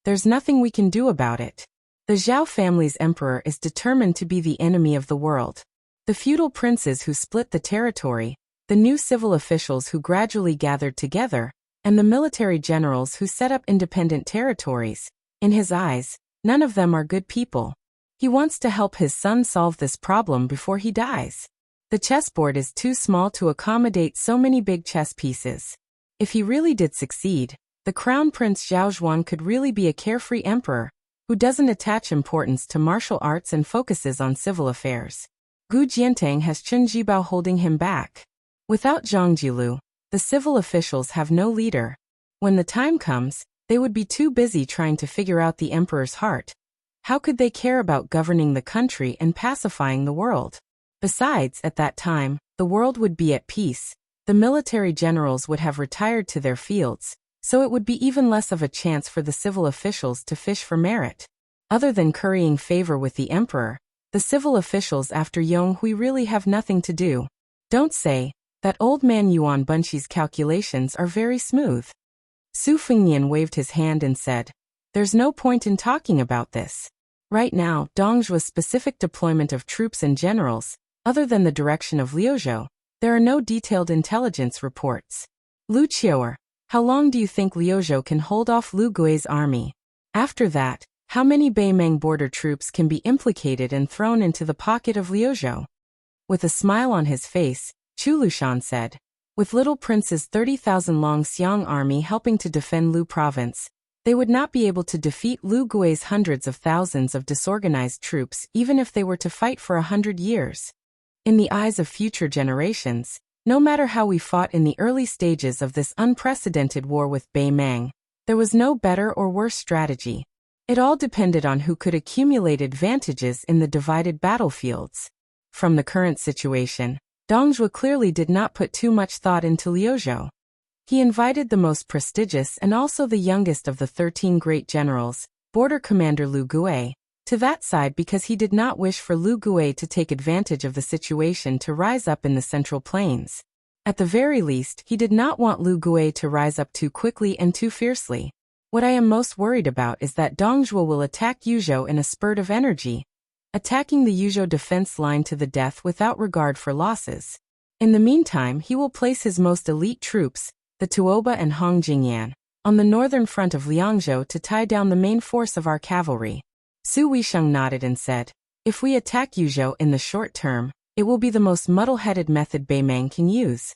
there's nothing we can do about it. The Zhao family's emperor is determined to be the enemy of the world. The feudal princes who split the territory, the new civil officials who gradually gathered together, and the military generals who set up independent territories, in his eyes, none of them are good people. He wants to help his son solve this problem before he dies. The chessboard is too small to accommodate so many big chess pieces. If he really did succeed, the Crown Prince Zhao Zhuan could really be a carefree emperor, who doesn't attach importance to martial arts and focuses on civil affairs. Gu Jiantang has Chen Jibao holding him back. Without Zhang Jilu, the civil officials have no leader. When the time comes, they would be too busy trying to figure out the emperor's heart. How could they care about governing the country and pacifying the world? Besides, at that time, the world would be at peace. The military generals would have retired to their fields, so it would be even less of a chance for the civil officials to fish for merit. Other than currying favor with the emperor, the civil officials after Yong Hui really have nothing to do. Don't say, that old man Yuan Bunchi's calculations are very smooth. Su Fengnian waved his hand and said, there's no point in talking about this. Right now, Dongzhua's specific deployment of troops and generals, other than the direction of Liuzhou, there are no detailed intelligence reports. Lu Qiuer, how long do you think Liuzhou can hold off Lu Gui's army? After that, how many Beimeng border troops can be implicated and thrown into the pocket of Liuzhou? With a smile on his face, Chu Lushan said, with Little Prince's 30,000 Long Xiang army helping to defend Lu province, they would not be able to defeat Lu Gui's hundreds of thousands of disorganized troops even if they were to fight for 100 years. In the eyes of future generations, no matter how we fought in the early stages of this unprecedented war with Beimeng, there was no better or worse strategy. It all depended on who could accumulate advantages in the divided battlefields. From the current situation, Dongzhou clearly did not put too much thought into Liuzhou. He invited the most prestigious and also the youngest of the 13 great generals, Border Commander Lu Gui, to that side because he did not wish for Lu Gui to take advantage of the situation to rise up in the Central Plains. At the very least, he did not want Lu Gui to rise up too quickly and too fiercely. What I am most worried about is that Dongzhuo will attack Yuzhou in a spurt of energy, attacking the Yuzhou defense line to the death without regard for losses. In the meantime, he will place his most elite troops, the Tuoba and Hong Jingyan, on the northern front of Liangzhou to tie down the main force of our cavalry. Su Weisheng nodded and said, if we attack Yuzhou in the short term, it will be the most muddle-headed method Beimeng can use.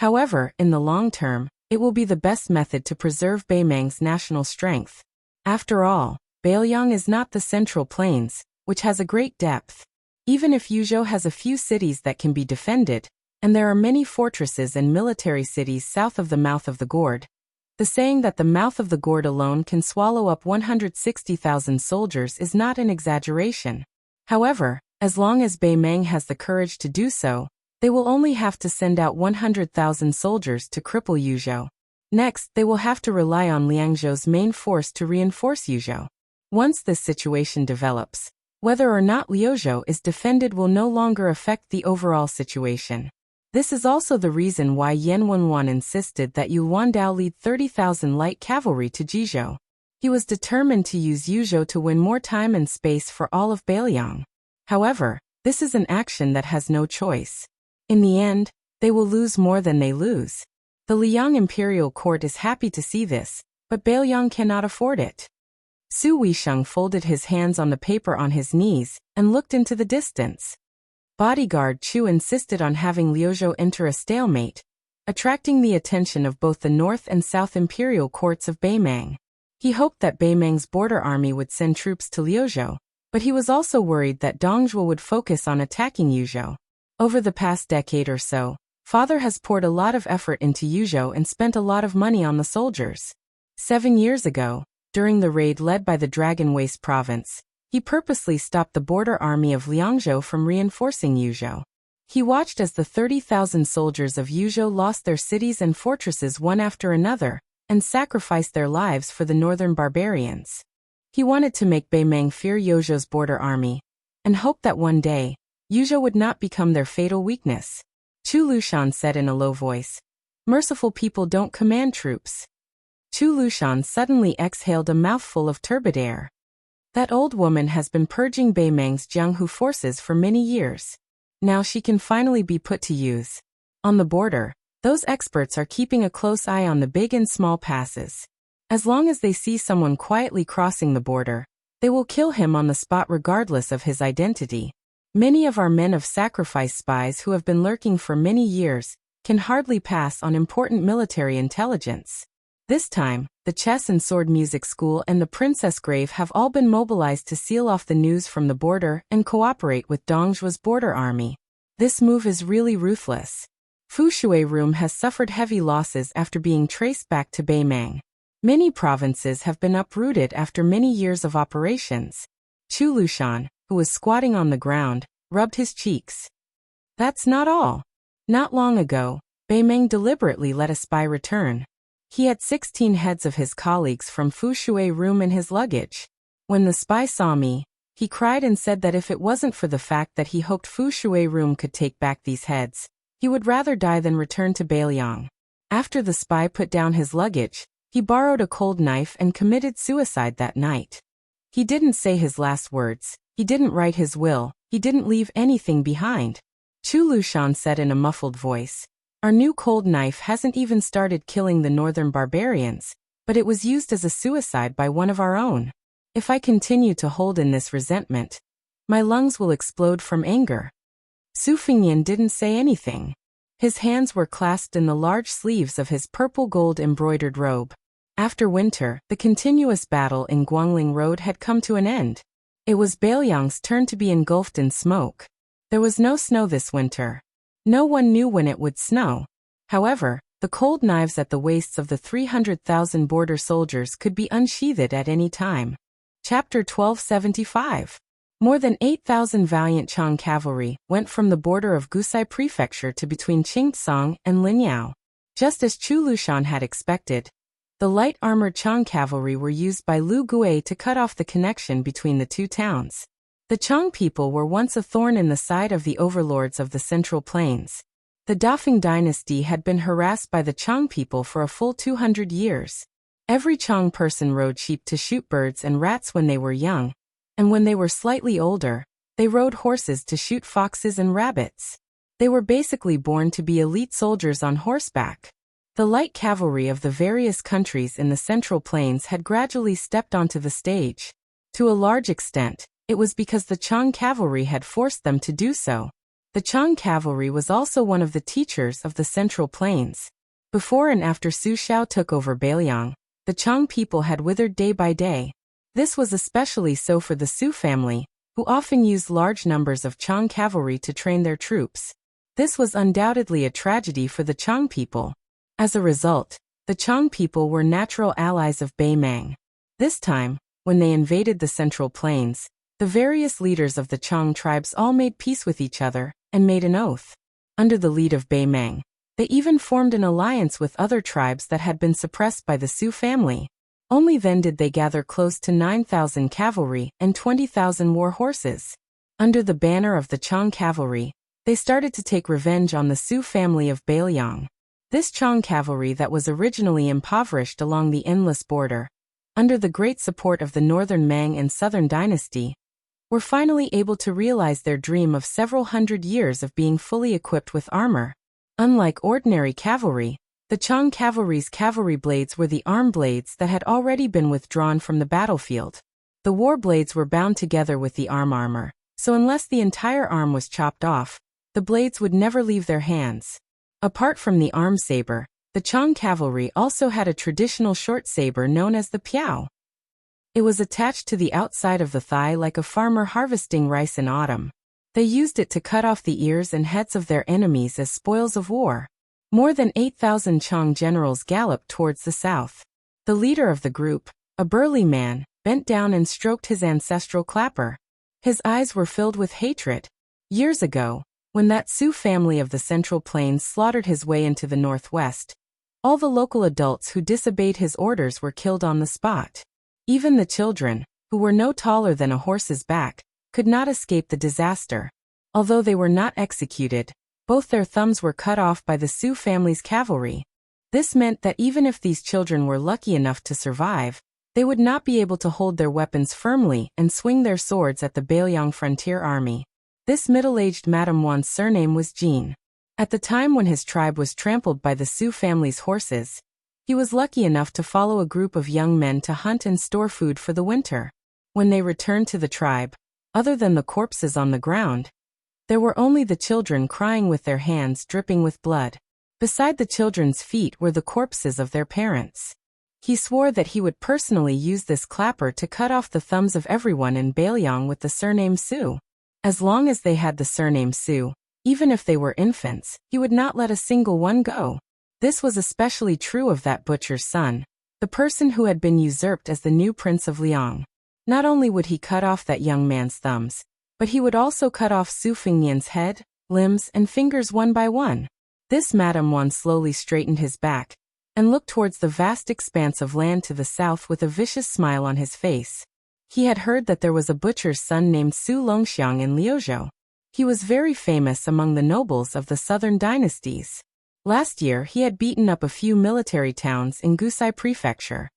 However, in the long term, it will be the best method to preserve Beimang's national strength. After all, Beiliang is not the Central Plains, which has a great depth. Even if Yuzhou has a few cities that can be defended, and there are many fortresses and military cities south of the mouth of the gourd, the saying that the mouth of the gourd alone can swallow up 160,000 soldiers is not an exaggeration. However, as long as Beimang has the courage to do so, they will only have to send out 100,000 soldiers to cripple Yuzhou. Next, they will have to rely on Liangzhou's main force to reinforce Yuzhou. Once this situation develops, whether or not Liuzhou is defended will no longer affect the overall situation. This is also the reason why Yan Wenwan insisted that Yu Wandao lead 30,000 light cavalry to Jizhou. He was determined to use Yuzhou to win more time and space for all of Beiliang. However, this is an action that has no choice. In the end, they will lose more than they lose. The Liang imperial court is happy to see this, but Beiliang cannot afford it. Su Weisheng folded his hands on the paper on his knees and looked into the distance. Bodyguard Chu insisted on having Liuzhou enter a stalemate, attracting the attention of both the North and South imperial courts of Beimang. He hoped that Beimang's border army would send troops to Liuzhou, but he was also worried that Dongzhuo would focus on attacking Yuzhou. Over the past decade or so, Father has poured a lot of effort into Yuzhou and spent a lot of money on the soldiers. 7 years ago, during the raid led by the Dragon Waste province, he purposely stopped the border army of Liangzhou from reinforcing Yuzhou. He watched as the 30,000 soldiers of Yuzhou lost their cities and fortresses one after another, and sacrificed their lives for the northern barbarians. He wanted to make Beimang fear Yuzhou's border army, and hoped that one day, Yuzhou would not become their fatal weakness. Chu Lushan said in a low voice, "Merciful people don't command troops." Chu Lushan suddenly exhaled a mouthful of turbid air. That old woman has been purging Beimang's Jianghu forces for many years. Now she can finally be put to use. On the border, those experts are keeping a close eye on the big and small passes. As long as they see someone quietly crossing the border, they will kill him on the spot regardless of his identity. Many of our men of sacrifice spies who have been lurking for many years can hardly pass on important military intelligence. This time, the chess and sword music school and the Princess Grave have all been mobilized to seal off the news from the border and cooperate with Dongzhuo's border army. This move is really ruthless. Fu Shui Room has suffered heavy losses after being traced back to Beimang. Many provinces have been uprooted after many years of operations. Chu Lushan, who was squatting on the ground, rubbed his cheeks. That's not all. Not long ago, Beimang deliberately let a spy return. He had 16 heads of his colleagues from Fu Shui Room in his luggage. When the spy saw me, he cried and said that if it wasn't for the fact that he hoped Fu Shui Room could take back these heads, he would rather die than return to Beiliang. After the spy put down his luggage, he borrowed a cold knife and committed suicide that night. He didn't say his last words. He didn't write his will, he didn't leave anything behind. Chu Lushan said in a muffled voice, "Our new cold knife hasn't even started killing the northern barbarians, but it was used as a suicide by one of our own. If I continue to hold in this resentment, my lungs will explode from anger." Su Fingyan didn't say anything. His hands were clasped in the large sleeves of his purple gold embroidered robe. After winter, the continuous battle in Guangling Road had come to an end. It was Beiliang's turn to be engulfed in smoke. There was no snow this winter. No one knew when it would snow. However, the cold knives at the waists of the 300,000 border soldiers could be unsheathed at any time. Chapter 1275. More than 8,000 valiant Chang cavalry went from the border of Gusai Prefecture to between Qingtsang and Linyao. Just as Chu Lushan had expected, the light armored Chang cavalry were used by Lu Gui to cut off the connection between the two towns. The Chang people were once a thorn in the side of the overlords of the Central Plains. The Dafeng dynasty had been harassed by the Chang people for a full 200 years. Every Chang person rode sheep to shoot birds and rats when they were young, and when they were slightly older, they rode horses to shoot foxes and rabbits. They were basically born to be elite soldiers on horseback. The light cavalry of the various countries in the Central Plains had gradually stepped onto the stage. To a large extent, it was because the Chang cavalry had forced them to do so. The Chang cavalry was also one of the teachers of the Central Plains. Before and after Su Xiao took over Bailiang, the Chang people had withered day by day. This was especially so for the Su family, who often used large numbers of Chang cavalry to train their troops. This was undoubtedly a tragedy for the Chang people. As a result, the Chang people were natural allies of Baimang. This time, when they invaded the Central Plains, the various leaders of the Chang tribes all made peace with each other and made an oath. Under the lead of Baimang, they even formed an alliance with other tribes that had been suppressed by the Su family. Only then did they gather close to 9,000 cavalry and 20,000 war horses. Under the banner of the Chang cavalry, they started to take revenge on the Su family of Bailiang. This Chang cavalry that was originally impoverished along the endless border, under the great support of the Northern Mang and Southern Dynasty, were finally able to realize their dream of several hundred years of being fully equipped with armor. Unlike ordinary cavalry, the Chang cavalry's cavalry blades were the arm blades that had already been withdrawn from the battlefield. The war blades were bound together with the armor, so unless the entire arm was chopped off, the blades would never leave their hands. Apart from the arm saber, the Chang cavalry also had a traditional short saber known as the piao. It was attached to the outside of the thigh like a farmer harvesting rice in autumn. They used it to cut off the ears and heads of their enemies as spoils of war. More than 8,000 Chang generals galloped towards the south. The leader of the group, a burly man, bent down and stroked his ancestral clapper. His eyes were filled with hatred. Years ago, when that Su family of the Central Plains slaughtered his way into the northwest, all the local adults who disobeyed his orders were killed on the spot. Even the children, who were no taller than a horse's back, could not escape the disaster. Although they were not executed, both their thumbs were cut off by the Su family's cavalry. This meant that even if these children were lucky enough to survive, they would not be able to hold their weapons firmly and swing their swords at the Bailiang frontier army. This middle-aged Madame Wan's surname was Jean. At the time when his tribe was trampled by the Su family's horses, he was lucky enough to follow a group of young men to hunt and store food for the winter. When they returned to the tribe, other than the corpses on the ground, there were only the children crying with their hands dripping with blood. Beside the children's feet were the corpses of their parents. He swore that he would personally use this clapper to cut off the thumbs of everyone in Bailiang with the surname Su. As long as they had the surname Su, even if they were infants, he would not let a single one go. This was especially true of that butcher's son, the person who had been usurped as the new Prince of Liang. Not only would he cut off that young man's thumbs, but he would also cut off Su Fengnian's head, limbs, and fingers one by one. This Madame Wan slowly straightened his back and looked towards the vast expanse of land to the south with a vicious smile on his face. He had heard that there was a butcher's son named Su Longxiang in Liuzhou. He was very famous among the nobles of the southern dynasties. Last year he had beaten up a few military towns in Gusai Prefecture.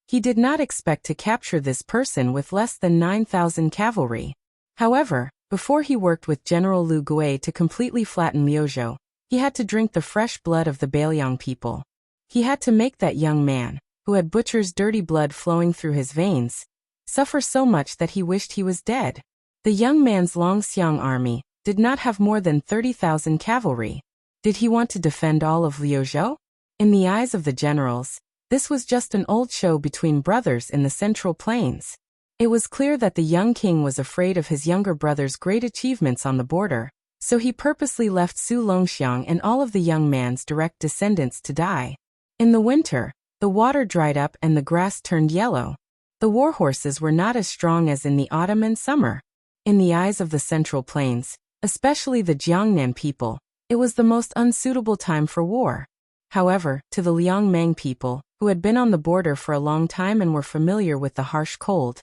He did not expect to capture this person with less than 9,000 cavalry. However, before he worked with General Lu Gui to completely flatten Liuzhou, he had to drink the fresh blood of the Bailiang people. He had to make that young man, who had butcher's dirty blood flowing through his veins, suffer so much that he wished he was dead. The young man's Longxiang army did not have more than 30,000 cavalry. Did he want to defend all of Liuzhou? In the eyes of the generals, this was just an old show between brothers in the Central Plains. It was clear that the young king was afraid of his younger brother's great achievements on the border, so he purposely left Su Longxiang and all of the young man's direct descendants to die. In the winter, the water dried up and the grass turned yellow. The war horses were not as strong as in the autumn and summer. In the eyes of the Central Plains, especially the Jiangnan people, it was the most unsuitable time for war. However, to the Liangmang people, who had been on the border for a long time and were familiar with the harsh cold,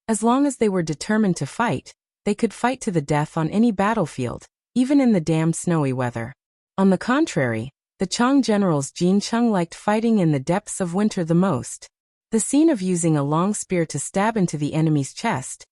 as long as they were determined to fight, they could fight to the death on any battlefield, even in the damned snowy weather. On the contrary, the Chang generals Jin Cheng liked fighting in the depths of winter the most. The scene of using a long spear to stab into the enemy's chest,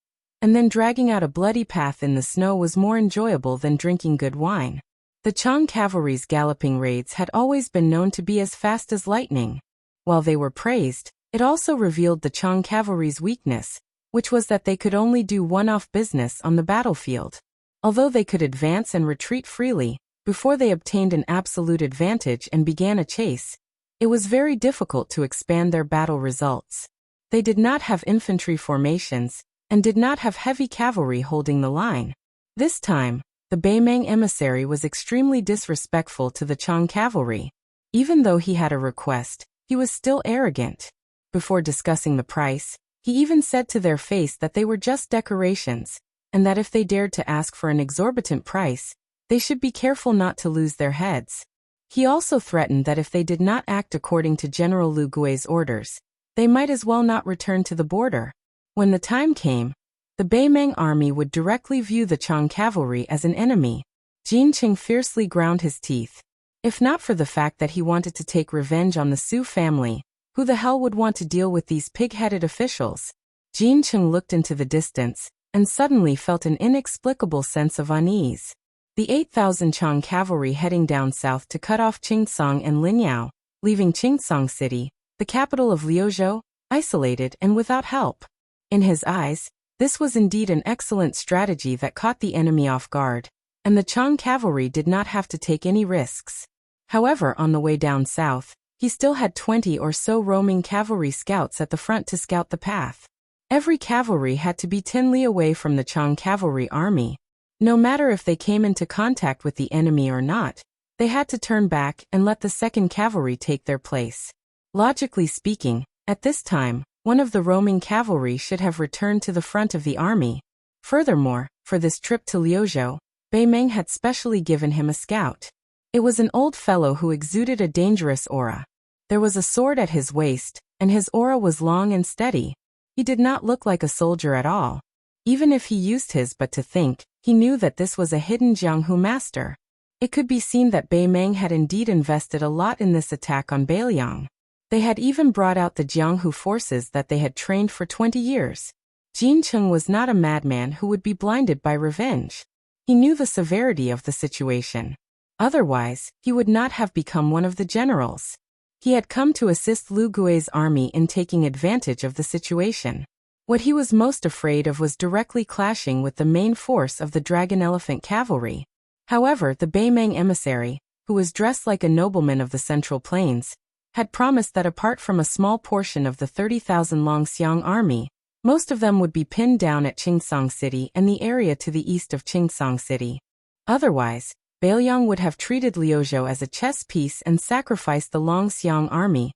and then dragging out a bloody path in the snow was more enjoyable than drinking good wine. The Chang cavalry's galloping raids had always been known to be as fast as lightning. While they were praised, it also revealed the Chang cavalry's weakness, which was that they could only do one-off business on the battlefield. Although they could advance and retreat freely, before they obtained an absolute advantage and began a chase, it was very difficult to expand their battle results. They did not have infantry formations, and did not have heavy cavalry holding the line. This time, the Beimang emissary was extremely disrespectful to the Chang cavalry. Even though he had a request, he was still arrogant. Before discussing the price, he even said to their face that they were just decorations, and that if they dared to ask for an exorbitant price, they should be careful not to lose their heads. He also threatened that if they did not act according to General Lu Gui's orders, they might as well not return to the border. When the time came, the Beimang army would directly view the Chang cavalry as an enemy. Jin Qing fiercely ground his teeth. If not for the fact that he wanted to take revenge on the Su family, who the hell would want to deal with these pig-headed officials? Jin Qing looked into the distance, and suddenly felt an inexplicable sense of unease. The 8,000 Chang cavalry heading down south to cut off Qingcang and Linyao, leaving Qingcang City, the capital of Liuzhou, isolated and without help. In his eyes, this was indeed an excellent strategy that caught the enemy off guard, and the Chang cavalry did not have to take any risks. However, on the way down south, he still had 20 or so roaming cavalry scouts at the front to scout the path. Every cavalry had to be 10 li away from the Chang cavalry army. No matter if they came into contact with the enemy or not, they had to turn back and let the second cavalry take their place. Logically speaking, at this time, one of the roaming cavalry should have returned to the front of the army. Furthermore, for this trip to Liuzhou, Beimang had specially given him a scout. It was an old fellow who exuded a dangerous aura. There was a sword at his waist, and his aura was long and steady. He did not look like a soldier at all. Even if he used his but to think, he knew that this was a hidden Jianghu master. It could be seen that Beimang had indeed invested a lot in this attack on Beiliang. They had even brought out the Jianghu forces that they had trained for 20 years. Jin Qing was not a madman who would be blinded by revenge. He knew the severity of the situation. Otherwise, he would not have become one of the generals. He had come to assist Lu Gui's army in taking advantage of the situation. What he was most afraid of was directly clashing with the main force of the Dragon Elephant cavalry. However, the Beimang emissary, who was dressed like a nobleman of the Central Plains, had promised that apart from a small portion of the 30,000 Longxiang army, most of them would be pinned down at Qingcang City and the area to the east of Qingcang City. Otherwise, Beiliang would have treated Liuzhou as a chess piece and sacrificed the Longxiang army,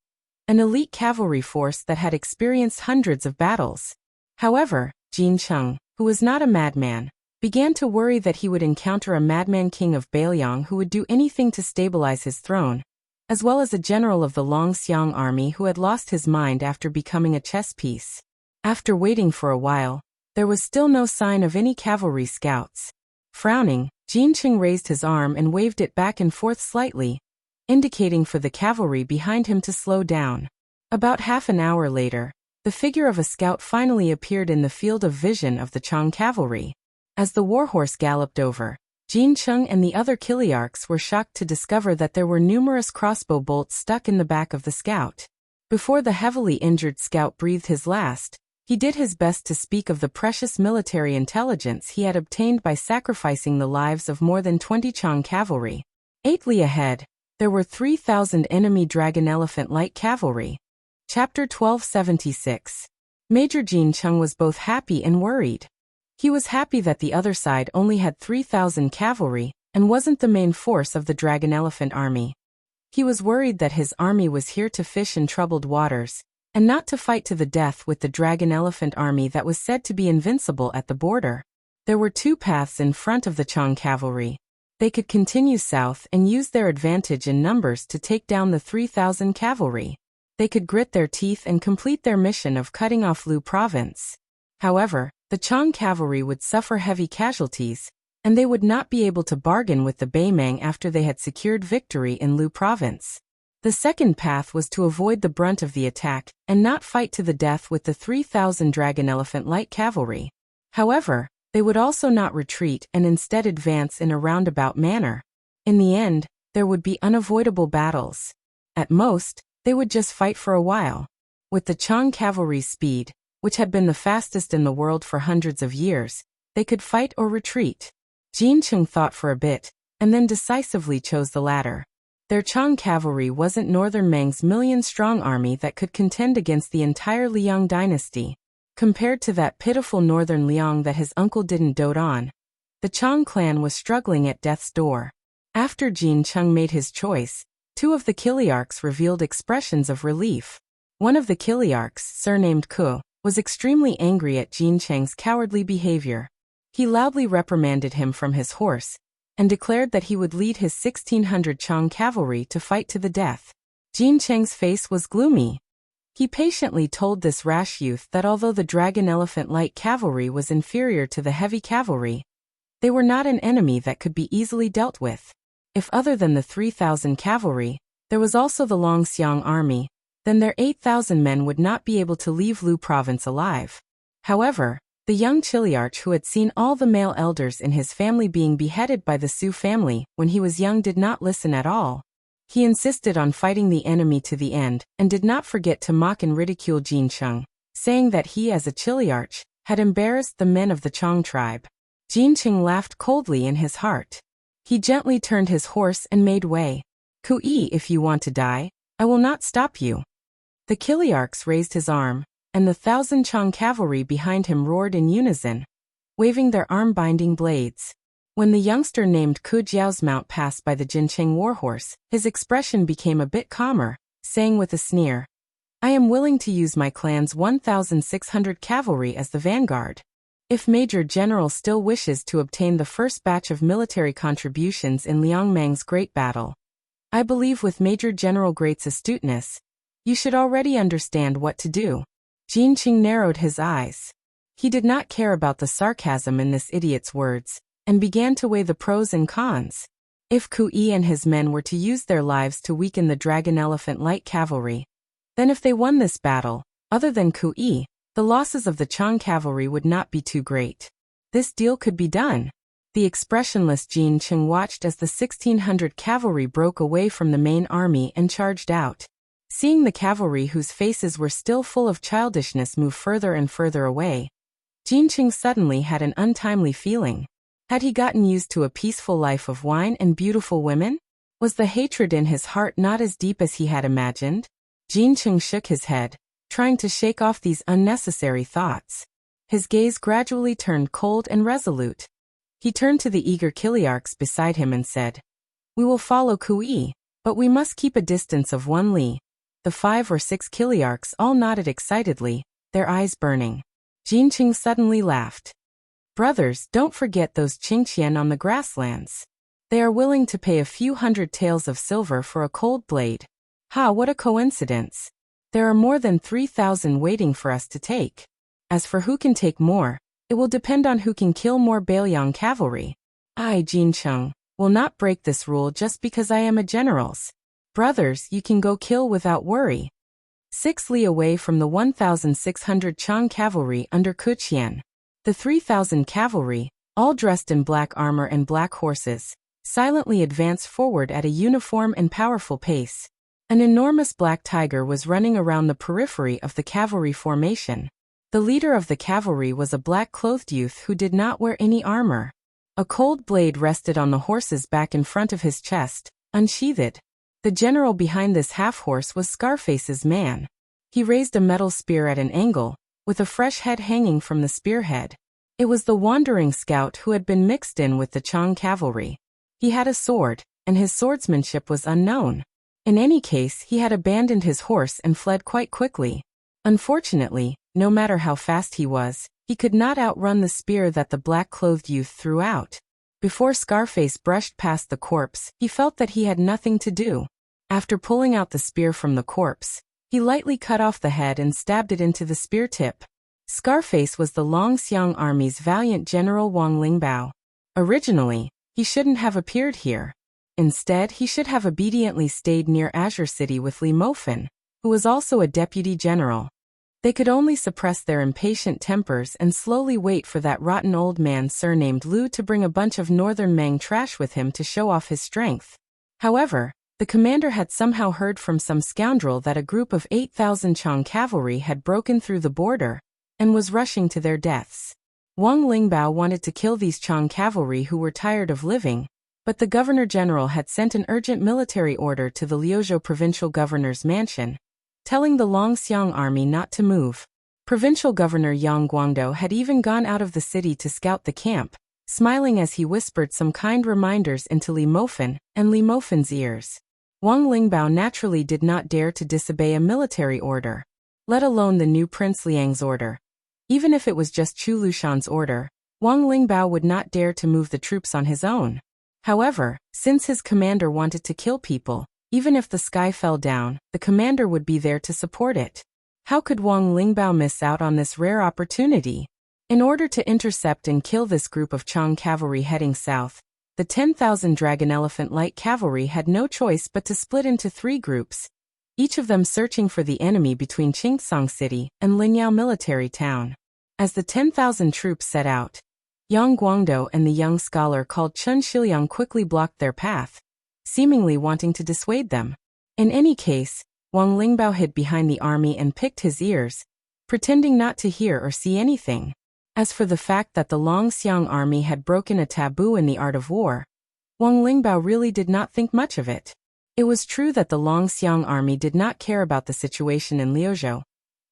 an elite cavalry force that had experienced hundreds of battles. However, Jin Qing, who was not a madman, began to worry that he would encounter a madman king of Beiliang who would do anything to stabilize his throne, as well as a general of the Longxiang army who had lost his mind after becoming a chess piece. After waiting for a while, there was still no sign of any cavalry scouts. Frowning, Jin Qing raised his arm and waved it back and forth slightly, indicating for the cavalry behind him to slow down. About half an hour later, the figure of a scout finally appeared in the field of vision of the Chang cavalry. As the warhorse galloped over, Jin Qing and the other Kiliarchs were shocked to discover that there were numerous crossbow bolts stuck in the back of the scout. Before the heavily injured scout breathed his last, he did his best to speak of the precious military intelligence he had obtained by sacrificing the lives of more than 20 Chang cavalry. 8 li ahead, there were 3,000 enemy Dragon Elephant light cavalry. Chapter 1276. Major Jin Qing was both happy and worried. He was happy that the other side only had 3,000 cavalry, and wasn't the main force of the Dragon Elephant army. He was worried that his army was here to fish in troubled waters, and not to fight to the death with the Dragon Elephant army that was said to be invincible at the border. There were two paths in front of the Chang cavalry. They could continue south and use their advantage in numbers to take down the 3,000 cavalry. They could grit their teeth and complete their mission of cutting off Lu province. However, the Chang cavalry would suffer heavy casualties, and they would not be able to bargain with the Beimang after they had secured victory in Lu province. The second path was to avoid the brunt of the attack and not fight to the death with the 3,000 Dragon Elephant light cavalry. However, they would also not retreat and instead advance in a roundabout manner. In the end, there would be unavoidable battles. At most, they would just fight for a while. With the Chang cavalry's speed, which had been the fastest in the world for hundreds of years, they could fight or retreat. Jin Chung thought for a bit, and then decisively chose the latter. Their Chang cavalry wasn't Northern Meng's million-strong army that could contend against the entire Liang dynasty. Compared to that pitiful Northern Liang that his uncle didn't dote on, the Chang clan was struggling at death's door. After Jin Chung made his choice, two of the Kiliarchs revealed expressions of relief. One of the Kiliarchs, surnamed Ku, was extremely angry at Jin Cheng's cowardly behavior. He loudly reprimanded him from his horse, and declared that he would lead his 1,600 Chang cavalry to fight to the death. Jin Cheng's face was gloomy. He patiently told this rash youth that although the Dragon Elephant light cavalry was inferior to the heavy cavalry, they were not an enemy that could be easily dealt with. If other than the 3,000 cavalry, there was also the Longxiang army, then their 8,000 men would not be able to leave Lu province alive. However, the young Chiliarch who had seen all the male elders in his family being beheaded by the Su family when he was young did not listen at all. He insisted on fighting the enemy to the end, and did not forget to mock and ridicule Jin Chung, saying that he as a Chiliarch had embarrassed the men of the Chang tribe. Jin Chung laughed coldly in his heart. He gently turned his horse and made way. Kui, if you want to die, I will not stop you. The Kiliarchs raised his arm, and the 1,000 Chang cavalry behind him roared in unison, waving their arm-binding blades. When the youngster named Ku Jiao's mount passed by the Jincheng warhorse, his expression became a bit calmer, saying with a sneer, I am willing to use my clan's 1,600 cavalry as the vanguard. If Major General still wishes to obtain the first batch of military contributions in Liang Meng's great battle, I believe with Major General Great's astuteness, you should already understand what to do. Jin Chung narrowed his eyes. He did not care about the sarcasm in this idiot's words, and began to weigh the pros and cons. If Kui and his men were to use their lives to weaken the Dragon Elephant light cavalry, then if they won this battle, other than Kui, the losses of the Chang cavalry would not be too great. This deal could be done. The expressionless Jin Chung watched as the 1,600 cavalry broke away from the main army and charged out. Seeing the cavalry whose faces were still full of childishness move further and further away, Jin Chung suddenly had an untimely feeling. Had he gotten used to a peaceful life of wine and beautiful women? Was the hatred in his heart not as deep as he had imagined? Jin Chung shook his head, trying to shake off these unnecessary thoughts. His gaze gradually turned cold and resolute. He turned to the eager Kiliarchs beside him and said, We will follow Kui, but we must keep a distance of 1 li. The 5 or 6 Kiliarchs all nodded excitedly, their eyes burning. Jin Chung suddenly laughed. Brothers, don't forget those Qingqian on the grasslands. They are willing to pay a few hundred taels of silver for a cold blade. Ha, what a coincidence. There are more than 3,000 waiting for us to take. As for who can take more, it will depend on who can kill more Bailiang cavalry. I, Jin Chung, will not break this rule just because I am a general's. Brothers, you can go kill without worry. 6 li away from the 1,600 Chang cavalry under Kuqian, the 3,000 cavalry, all dressed in black armor and black horses, silently advanced forward at a uniform and powerful pace. An enormous black tiger was running around the periphery of the cavalry formation. The leader of the cavalry was a black-clothed youth who did not wear any armor. A cold blade rested on the horse's back in front of his chest, unsheathed. The general behind this half-horse was Scarface's man. He raised a metal spear at an angle, with a fresh head hanging from the spearhead. It was the wandering scout who had been mixed in with the Chang cavalry. He had a sword, and his swordsmanship was unknown. In any case, he had abandoned his horse and fled quite quickly. Unfortunately, no matter how fast he was, he could not outrun the spear that the black-clothed youth threw out. Before Scarface brushed past the corpse, he felt that he had nothing to do. After pulling out the spear from the corpse, he lightly cut off the head and stabbed it into the spear tip. Scarface was the Longxiang army's valiant general Wang Lingbao. Originally, he shouldn't have appeared here. Instead, he should have obediently stayed near Azure City with Li Mofen, who was also a deputy general. They could only suppress their impatient tempers and slowly wait for that rotten old man surnamed Lu to bring a bunch of Northern Meng trash with him to show off his strength. However, the commander had somehow heard from some scoundrel that a group of 8,000 Chang cavalry had broken through the border and was rushing to their deaths. Wang Lingbao wanted to kill these Chang cavalry who were tired of living, but the governor-general had sent an urgent military order to the Liuzhou provincial governor's mansion, telling the Longxiang army not to move. Provincial Governor Yang Guangdou had even gone out of the city to scout the camp, smiling as he whispered some kind reminders into Li Mofen and Li Mofen's ears. Wang Lingbao naturally did not dare to disobey a military order, let alone the new Prince Liang's order. Even if it was just Chu Lushan's order, Wang Lingbao would not dare to move the troops on his own. However, since his commander wanted to kill people, even if the sky fell down, the commander would be there to support it. How could Wang Lingbao miss out on this rare opportunity? In order to intercept and kill this group of Chang cavalry heading south, the 10,000 Dragon Elephant Light Cavalry had no choice but to split into 3 groups, each of them searching for the enemy between Qingsong City and Linyao Military Town. As the 10,000 troops set out, Yang Guangdou and the young scholar called Chun Shiliang quickly blocked their path, seemingly wanting to dissuade them. In any case, Wang Lingbao hid behind the army and picked his ears, pretending not to hear or see anything. As for the fact that the Longxiang army had broken a taboo in the art of war, Wang Lingbao really did not think much of it. It was true that the Longxiang army did not care about the situation in Liuzhou,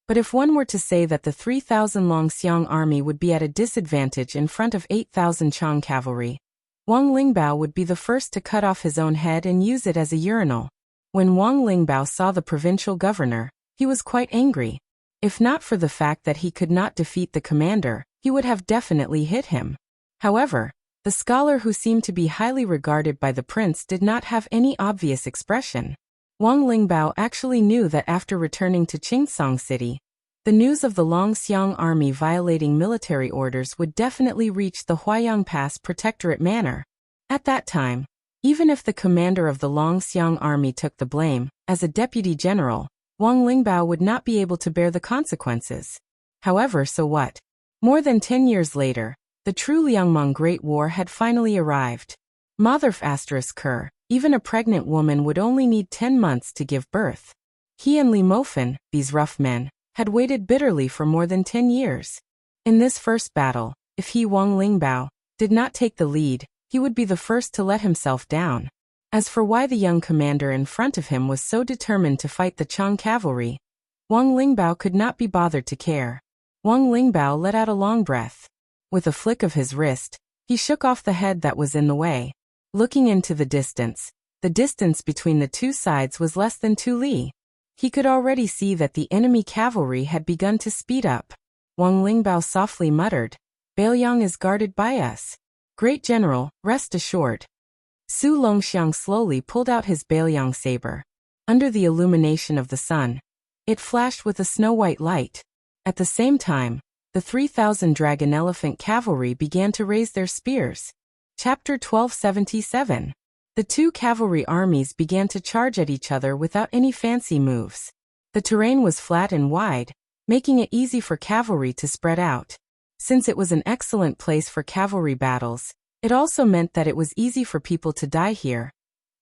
but if one were to say that the 3,000 Longxiang army would be at a disadvantage in front of 8,000 Chang cavalry, Wang Lingbao would be the first to cut off his own head and use it as a urinal. When Wang Lingbao saw the provincial governor, he was quite angry. If not for the fact that he could not defeat the commander, he would have definitely hit him. However, the scholar who seemed to be highly regarded by the prince did not have any obvious expression. Wang Lingbao actually knew that after returning to Qingsong City, the news of the Longxiang army violating military orders would definitely reach the Huaiyang Pass Protectorate Manor. At that time, even if the commander of the Longxiang army took the blame, as a deputy general, Wang Lingbao would not be able to bear the consequences. However, so what? More than 10 years later, the true Liangmong Great War had finally arrived. Mother****, even a pregnant woman would only need 10 months to give birth. He and Li Mofen, these rough men, had waited bitterly for more than 10 years. In this first battle, if he, Wang Lingbao, did not take the lead, he would be the first to let himself down. As for why the young commander in front of him was so determined to fight the Chang cavalry, Wang Lingbao could not be bothered to care. Wang Lingbao let out a long breath. With a flick of his wrist, he shook off the head that was in the way. Looking into the distance between the two sides was less than 2 li. He could already see that the enemy cavalry had begun to speed up. Wang Lingbao softly muttered, "Bailiang is guarded by us. Great General, rest assured." Su Longxiang slowly pulled out his Bailiang saber. Under the illumination of the sun, it flashed with a snow-white light. At the same time, the 3,000 Dragon Elephant cavalry began to raise their spears. Chapter 1277. The two cavalry armies began to charge at each other without any fancy moves. The terrain was flat and wide, making it easy for cavalry to spread out. Since it was an excellent place for cavalry battles, it also meant that it was easy for people to die here,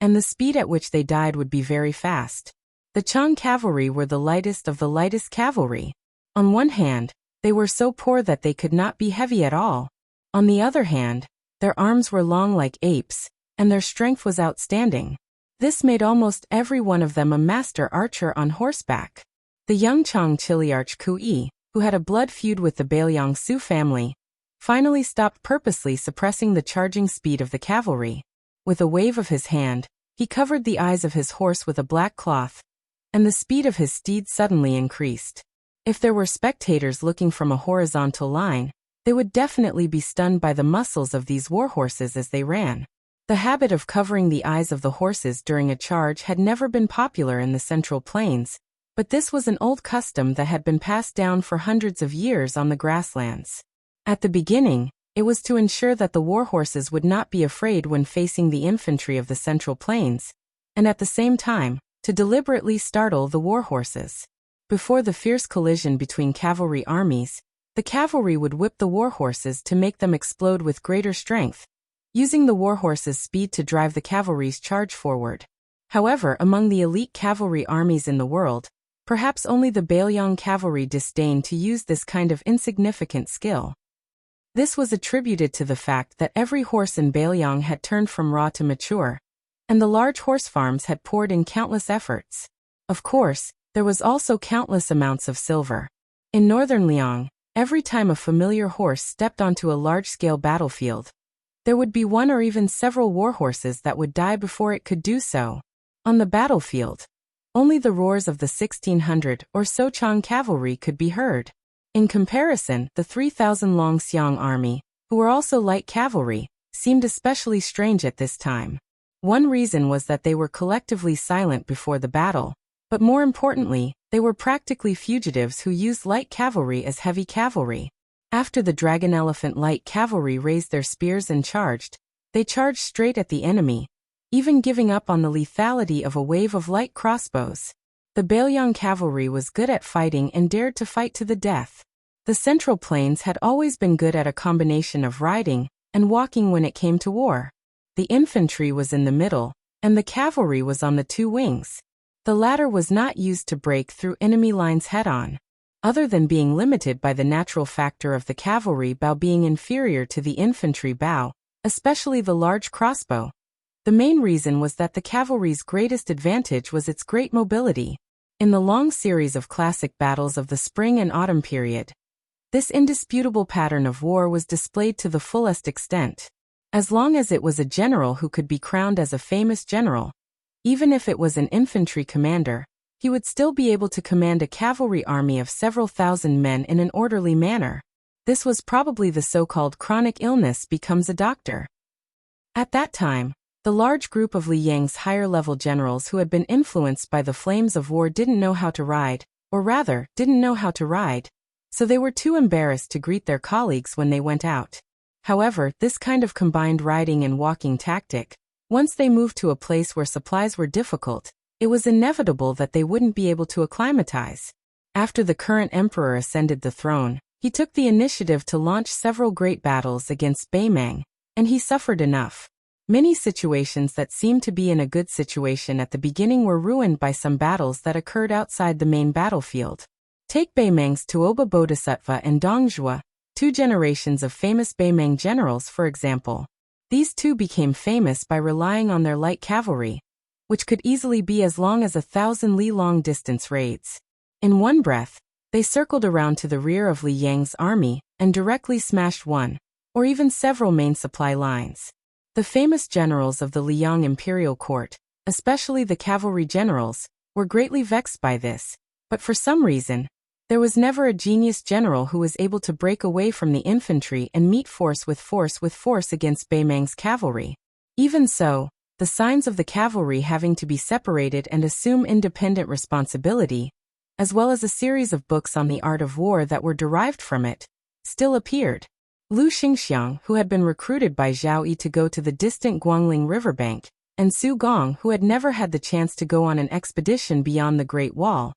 and the speed at which they died would be very fast. The Chang cavalry were the lightest of the lightest cavalry. On one hand, they were so poor that they could not be heavy at all. On the other hand, their arms were long like apes, and their strength was outstanding. This made almost every one of them a master archer on horseback. The young Chang Chiliarch Kui, who had a blood feud with the Bailiang Su family, finally stopped purposely suppressing the charging speed of the cavalry. With a wave of his hand, he covered the eyes of his horse with a black cloth, and the speed of his steed suddenly increased. If there were spectators looking from a horizontal line, they would definitely be stunned by the muscles of these warhorses as they ran. The habit of covering the eyes of the horses during a charge had never been popular in the Central Plains, but this was an old custom that had been passed down for hundreds of years on the grasslands. At the beginning, it was to ensure that the warhorses would not be afraid when facing the infantry of the Central Plains, and at the same time, to deliberately startle the warhorses. Before the fierce collision between cavalry armies, the cavalry would whip the warhorses to make them explode with greater strength, using the warhorses' speed to drive the cavalry's charge forward. However, among the elite cavalry armies in the world, perhaps only the Bailiang cavalry disdained to use this kind of insignificant skill. This was attributed to the fact that every horse in Baelyang had turned from raw to mature, and the large horse farms had poured in countless efforts. Of course, there was also countless amounts of silver. In northern Liang, every time a familiar horse stepped onto a large-scale battlefield, there would be one or even several warhorses that would die before it could do so. On the battlefield, only the roars of the 1,600 or so Chang cavalry could be heard. In comparison, the 3,000 Long Xiang army, who were also light cavalry, seemed especially strange at this time. One reason was that they were collectively silent before the battle, but more importantly, they were practically fugitives who used light cavalry as heavy cavalry. After the Dragon Elephant light cavalry raised their spears and charged, they charged straight at the enemy, even giving up on the lethality of a wave of light crossbows. The Baelyang cavalry was good at fighting and dared to fight to the death. The Central Plains had always been good at a combination of riding and walking when it came to war. The infantry was in the middle, and the cavalry was on the two wings. The latter was not used to break through enemy lines head-on. Other than being limited by the natural factor of the cavalry bow being inferior to the infantry bow, especially the large crossbow, the main reason was that the cavalry's greatest advantage was its great mobility. In the long series of classic battles of the spring and autumn period, this indisputable pattern of war was displayed to the fullest extent. As long as it was a general who could be crowned as a famous general, even if it was an infantry commander, he would still be able to command a cavalry army of several thousand men in an orderly manner. This was probably the so-called chronic illness becomes a doctor. At that time, the large group of Li Yang's higher-level generals who had been influenced by the flames of war didn't know how to ride, or rather, didn't know how to ride, so they were too embarrassed to greet their colleagues when they went out. However, this kind of combined riding and walking tactic, once they moved to a place where supplies were difficult, it was inevitable that they wouldn't be able to acclimatize. After the current emperor ascended the throne, he took the initiative to launch several great battles against Baymang, and he suffered enough. Many situations that seemed to be in a good situation at the beginning were ruined by some battles that occurred outside the main battlefield. Take Baymang's Tuoba Bodhisattva and Dongjua, two generations of famous Baymang generals for example. These two became famous by relying on their light cavalry, which could easily be as long as 1,000 li long-distance raids. In one breath, they circled around to the rear of Li Yang's army and directly smashed one, or even several main supply lines. The famous generals of the Liang imperial court, especially the cavalry generals, were greatly vexed by this, but for some reason, there was never a genius general who was able to break away from the infantry and meet force with force against Baymang's cavalry. Even so, the signs of the cavalry having to be separated and assume independent responsibility, as well as a series of books on the art of war that were derived from it, still appeared. Lu Xingxiang, who had been recruited by Zhao Yi to go to the distant Guangling riverbank, and Su Gong, who had never had the chance to go on an expedition beyond the Great Wall,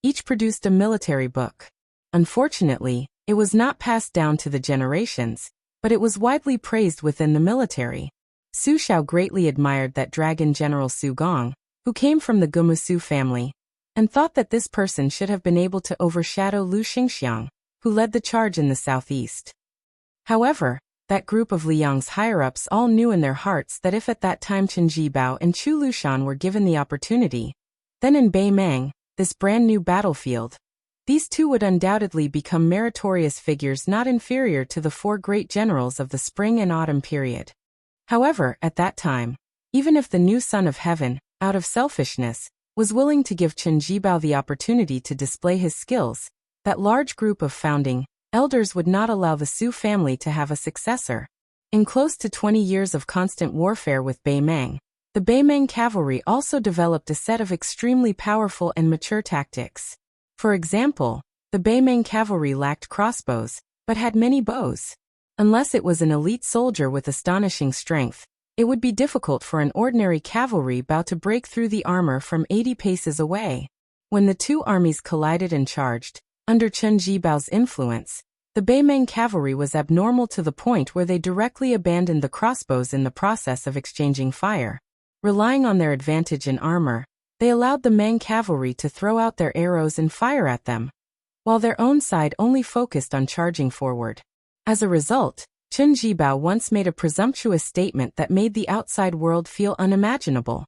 each produced a military book. Unfortunately, it was not passed down to the generations, but it was widely praised within the military. Su Xiao greatly admired that dragon general Su Gong, who came from the Gumusu family, and thought that this person should have been able to overshadow Lu Xingxiang, who led the charge in the southeast. However, that group of Liang's higher-ups all knew in their hearts that if at that time Chen Jibao and Chu Lushan were given the opportunity, then in Baymang, this brand-new battlefield, these two would undoubtedly become meritorious figures not inferior to the four great generals of the spring and autumn period. However, at that time, even if the new son of heaven, out of selfishness, was willing to give Chen Jibao the opportunity to display his skills, that large group of founding elders would not allow the Su family to have a successor. In close to 20 years of constant warfare with Baymang, the Baymang cavalry also developed a set of extremely powerful and mature tactics. For example, the Baymang cavalry lacked crossbows, but had many bows. Unless it was an elite soldier with astonishing strength, it would be difficult for an ordinary cavalry bow to break through the armor from 80 paces away. When the two armies collided and charged, under Chen Jibao's influence, the Baymang cavalry was abnormal to the point where they directly abandoned the crossbows in the process of exchanging fire. Relying on their advantage in armor, they allowed the Mang cavalry to throw out their arrows and fire at them, while their own side only focused on charging forward. As a result, Qin Jibao once made a presumptuous statement that made the outside world feel unimaginable.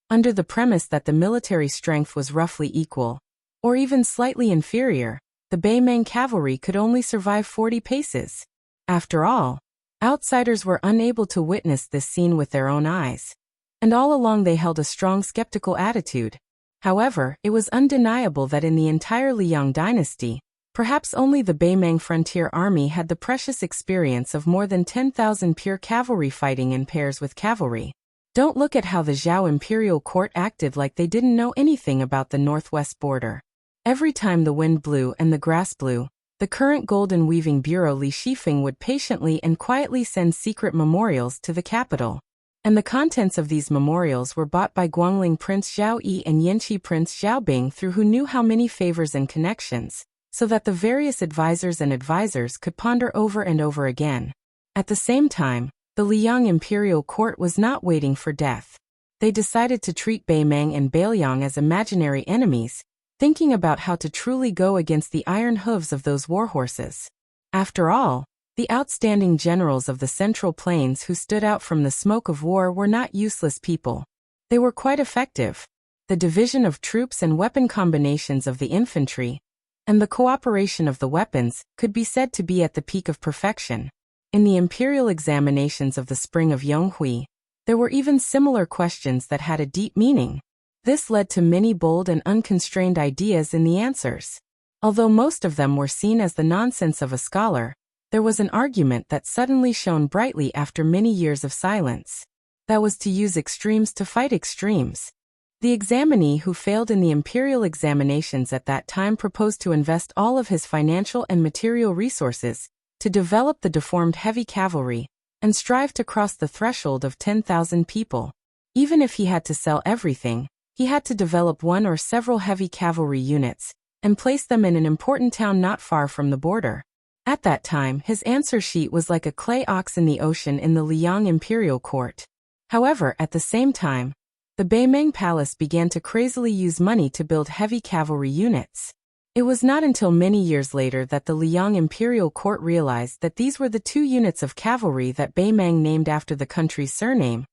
Under the premise that the military strength was roughly equal, or even slightly inferior, the Beimang cavalry could only survive 40 paces. After all, outsiders were unable to witness this scene with their own eyes, and all along they held a strong skeptical attitude. However, it was undeniable that in the entire Liang dynasty, perhaps only the Beimang frontier army had the precious experience of more than 10,000 pure cavalry fighting in pairs with cavalry. Don't look at how the Zhao imperial court acted like they didn't know anything about the northwest border. Every time the wind blew and the grass blew, the current golden weaving bureau Li Shifeng would patiently and quietly send secret memorials to the capital. And the contents of these memorials were bought by Guangling Prince Zhao Yi and Yanqi Prince Zhao Bing through who knew how many favors and connections, so that the various advisors could ponder over and over again. At the same time, the Liang imperial court was not waiting for death. They decided to treat Beimang and Beiliang as imaginary enemies, thinking about how to truly go against the iron hooves of those warhorses. After all, the outstanding generals of the Central Plains who stood out from the smoke of war were not useless people. They were quite effective. The division of troops and weapon combinations of the infantry, and the cooperation of the weapons, could be said to be at the peak of perfection. In the imperial examinations of the spring of Yonghui, there were even similar questions that had a deep meaning. This led to many bold and unconstrained ideas in the answers. Although most of them were seen as the nonsense of a scholar, there was an argument that suddenly shone brightly after many years of silence. That was to use extremes to fight extremes. The examinee who failed in the imperial examinations at that time proposed to invest all of his financial and material resources to develop the deformed heavy cavalry and strive to cross the threshold of 10,000 people. Even if he had to sell everything, he had to develop one or several heavy cavalry units and place them in an important town not far from the border. At that time, his answer sheet was like a clay ox in the ocean in the Liang imperial court. However, at the same time, the Beimang palace began to crazily use money to build heavy cavalry units. It was not until many years later that the Liang imperial court realized that these were the two units of cavalry that Beimang named after the country's surname,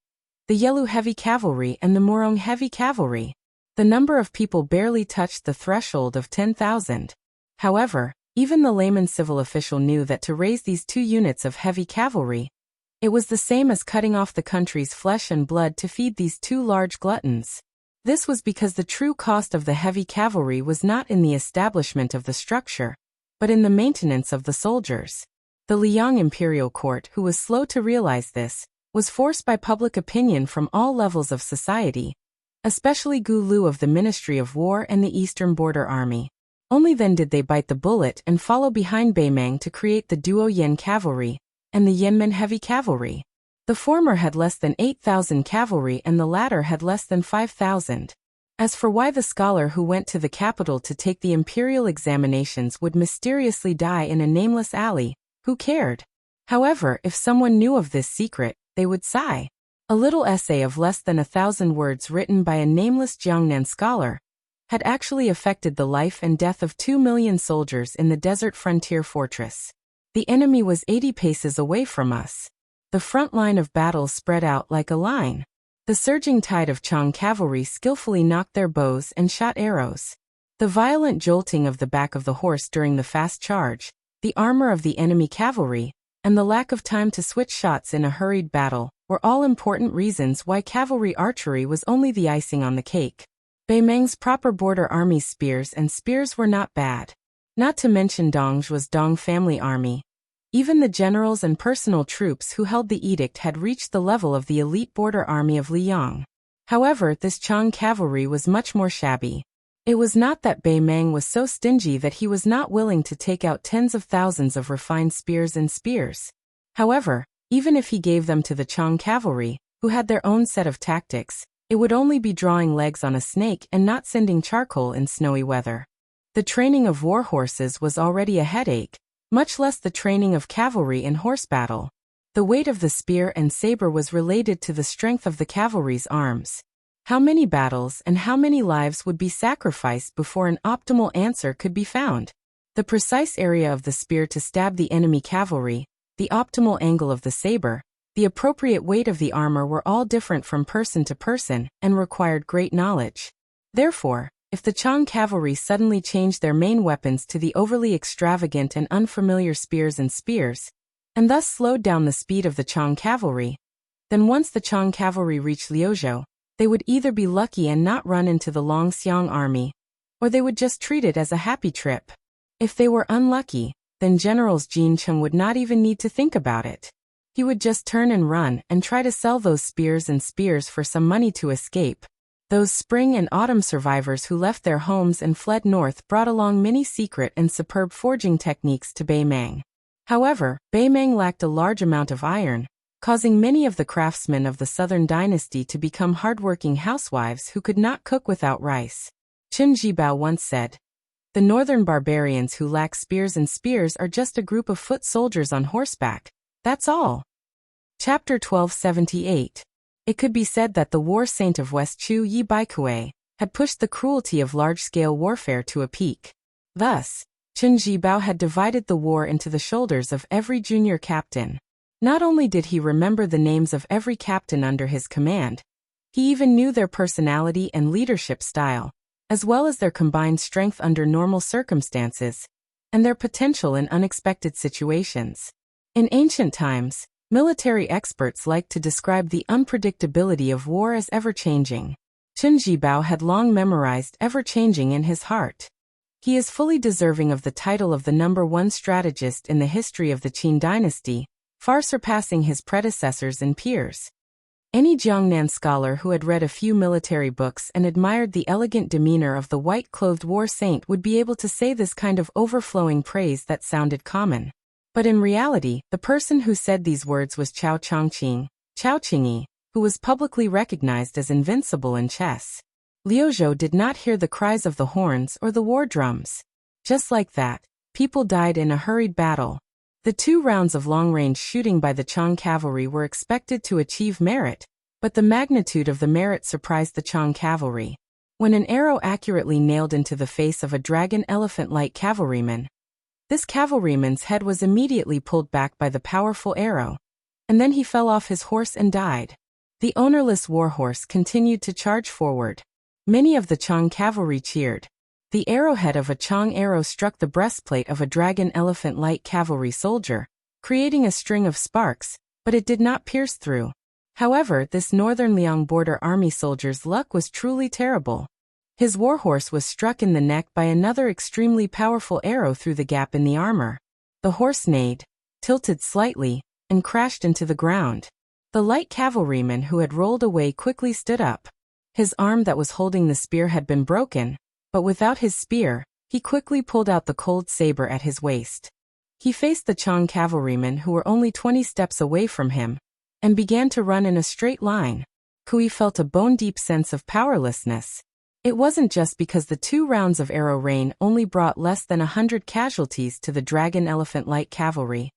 the Yelu heavy cavalry and the Murong heavy cavalry. The number of people barely touched the threshold of 10,000. However, even the layman civil official knew that to raise these two units of heavy cavalry, it was the same as cutting off the country's flesh and blood to feed these two large gluttons. This was because the true cost of the heavy cavalry was not in the establishment of the structure, but in the maintenance of the soldiers. The Liang imperial court, who was slow to realize this, was forced by public opinion from all levels of society, especially Gu Lu of the Ministry of War and the Eastern Border Army. Only then did they bite the bullet and follow behind Beimang to create the Duo Yen cavalry and the Yanmen heavy cavalry. The former had less than 8,000 cavalry and the latter had less than 5,000. As for why the scholar who went to the capital to take the imperial examinations would mysteriously die in a nameless alley, who cared? However, if someone knew of this secret, they would sigh. A little essay of less than 1,000 words written by a nameless Jiangnan scholar had actually affected the life and death of 2 million soldiers in the desert frontier fortress. The enemy was 80 paces away from us. The front line of battle spread out like a line. The surging tide of Chang cavalry skillfully knocked their bows and shot arrows. The violent jolting of the back of the horse during the fast charge, the armor of the enemy cavalry, and the lack of time to switch shots in a hurried battle were all important reasons why cavalry archery was only the icing on the cake. Beimang's proper border army's spears were not bad. Not to mention Dong's Dong family army. Even the generals and personal troops who held the edict had reached the level of the elite border army of Liang. However, this Chang cavalry was much more shabby. It was not that Beimang was so stingy that he was not willing to take out tens of thousands of refined spears. However, even if he gave them to the Chang cavalry, who had their own set of tactics, it would only be drawing legs on a snake and not sending charcoal in snowy weather. The training of war horses was already a headache, much less the training of cavalry in horse battle. The weight of the spear and saber was related to the strength of the cavalry's arms. How many battles and how many lives would be sacrificed before an optimal answer could be found? The precise area of the spear to stab the enemy cavalry, the optimal angle of the saber, the appropriate weight of the armor were all different from person to person and required great knowledge. Therefore, if the Chang cavalry suddenly changed their main weapons to the overly extravagant and unfamiliar spears, and thus slowed down the speed of the Chang cavalry, then once the Chang cavalry reached Liuzhou, they would either be lucky and not run into the Longxiang army, or they would just treat it as a happy trip. If they were unlucky, then Generals Jin Cheng would not even need to think about it. He would just turn and run and try to sell those spears for some money to escape. Those spring and autumn survivors who left their homes and fled north brought along many secret and superb forging techniques to Beimang. However, Beimang lacked a large amount of iron, causing many of the craftsmen of the southern dynasty to become hardworking housewives who could not cook without rice. Qin Jibao once said, "The northern barbarians who lack spears are just a group of foot soldiers on horseback. That's all." Chapter 1278. It could be said that the war saint of West Chu Yi Baikue had pushed the cruelty of large-scale warfare to a peak. Thus, Qin Jibao had divided the war into the shoulders of every junior captain. Not only did he remember the names of every captain under his command, he even knew their personality and leadership style, as well as their combined strength under normal circumstances, and their potential in unexpected situations. In ancient times, military experts liked to describe the unpredictability of war as ever-changing. Qin Jibao had long memorized ever-changing in his heart. He is fully deserving of the title of the #1 strategist in the history of the Qin dynasty, far surpassing his predecessors and peers. Any Jiangnan scholar who had read a few military books and admired the elegant demeanor of the white-clothed war saint would be able to say this kind of overflowing praise that sounded common. But in reality, the person who said these words was Chao Qingyi, who was publicly recognized as invincible in chess. Liuzhou did not hear the cries of the horns or the war drums. Just like that, people died in a hurried battle. The 2 rounds of long-range shooting by the Chang cavalry were expected to achieve merit, but the magnitude of the merit surprised the Chang cavalry. When an arrow accurately nailed into the face of a dragon elephant light cavalryman, this cavalryman's head was immediately pulled back by the powerful arrow, and then he fell off his horse and died. The ownerless warhorse continued to charge forward. Many of the Chang cavalry cheered. The arrowhead of a Chang arrow struck the breastplate of a dragon elephant light cavalry soldier, creating a string of sparks, but it did not pierce through. However, this northern Liang border army soldier's luck was truly terrible. His warhorse was struck in the neck by another extremely powerful arrow through the gap in the armor. The horse neighed, tilted slightly, and crashed into the ground. The light cavalryman who had rolled away quickly stood up. His arm that was holding the spear had been broken, but without his spear, he quickly pulled out the cold saber at his waist. He faced the Chang cavalrymen who were only 20 steps away from him, and began to run in a straight line. Kui felt a bone-deep sense of powerlessness. It wasn't just because the 2 rounds of arrow rain only brought less than 100 casualties to the dragon elephant light cavalry.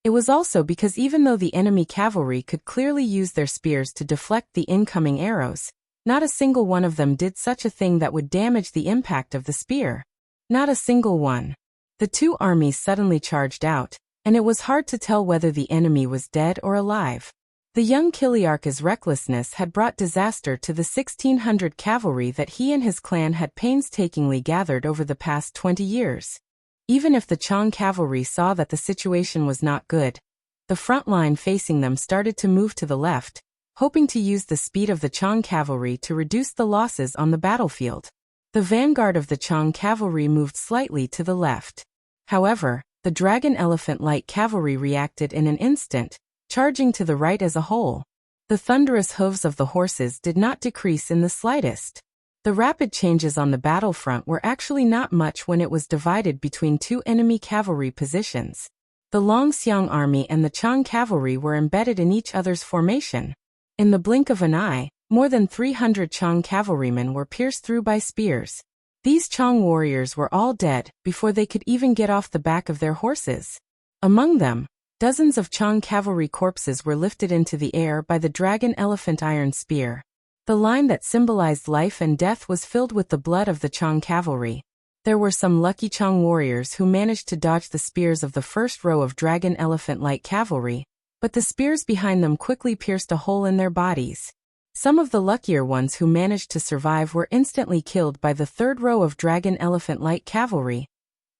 It was also because even though the enemy cavalry could clearly use their spears to deflect the incoming arrows, not a single one of them did such a thing that would damage the impact of the spear. Not a single one. The 2 armies suddenly charged out, and it was hard to tell whether the enemy was dead or alive. The young Kiliarka's recklessness had brought disaster to the 1,600 cavalry that he and his clan had painstakingly gathered over the past 20 years. Even if the Chang cavalry saw that the situation was not good, the front line facing them started to move to the left, hoping to use the speed of the Chang cavalry to reduce the losses on the battlefield. The vanguard of the Chang cavalry moved slightly to the left. However, the dragon elephant light cavalry reacted in an instant, charging to the right as a whole. The thunderous hooves of the horses did not decrease in the slightest. The rapid changes on the battlefront were actually not much when it was divided between 2 enemy cavalry positions. The Longxiang army and the Chang cavalry were embedded in each other's formation. In the blink of an eye, more than 300 Chang cavalrymen were pierced through by spears. These Chang warriors were all dead before they could even get off the back of their horses. Among them, dozens of Chang cavalry corpses were lifted into the air by the dragon elephant iron spear. The line that symbolized life and death was filled with the blood of the Chang cavalry. There were some lucky Chang warriors who managed to dodge the spears of the first row of dragon elephant light cavalry, but the spears behind them quickly pierced a hole in their bodies. Some of the luckier ones who managed to survive were instantly killed by the third row of dragon elephant light cavalry,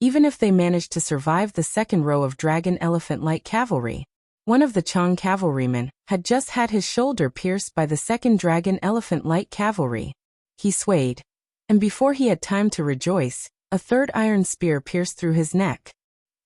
even if they managed to survive the second row of dragon elephant light cavalry. One of the Chang cavalrymen had just had his shoulder pierced by the second dragon elephant light cavalry. He swayed, and before he had time to rejoice, a third iron spear pierced through his neck.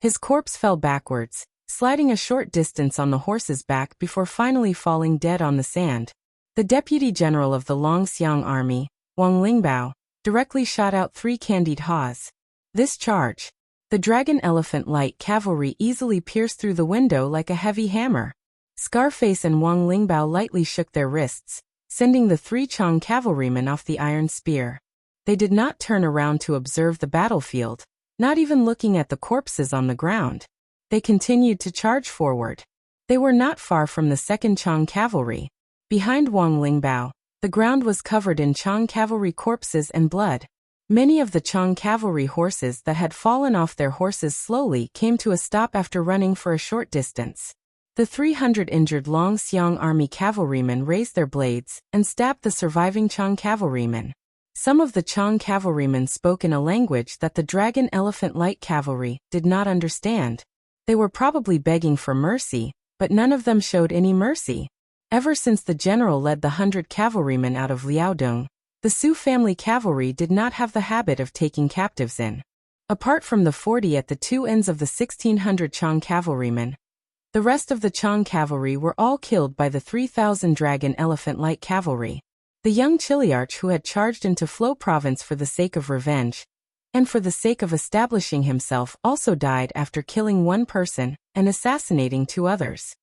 His corpse fell backwards, sliding a short distance on the horse's back before finally falling dead on the sand. The deputy general of the Longxiang army, Wang Lingbao, directly shot out 3 candied haws. This charge, the dragon elephant light cavalry easily pierced through the window like a heavy hammer. Scarface and Wang Lingbao lightly shook their wrists, sending the 3 Chang cavalrymen off the iron spear. They did not turn around to observe the battlefield, not even looking at the corpses on the ground. They continued to charge forward. They were not far from the second Chang cavalry. Behind Wang Lingbao, the ground was covered in Chang cavalry corpses and blood. Many of the Chang cavalry horses that had fallen off their horses slowly came to a stop after running for a short distance. The 300 injured Longxiang army cavalrymen raised their blades and stabbed the surviving Chang cavalrymen. Some of the Chang cavalrymen spoke in a language that the dragon elephant light cavalry did not understand. They were probably begging for mercy, but none of them showed any mercy. Ever since the general led the 100 cavalrymen out of Liaodong, the Su family cavalry did not have the habit of taking captives in. Apart from the 40 at the two ends of the 1,600 Chang cavalrymen, the rest of the Chang cavalry were all killed by the 3,000 dragon elephant light cavalry. The young Chiliarch who had charged into Flo province for the sake of revenge, and for the sake of establishing himself, also died after killing 1 person and assassinating 2 others.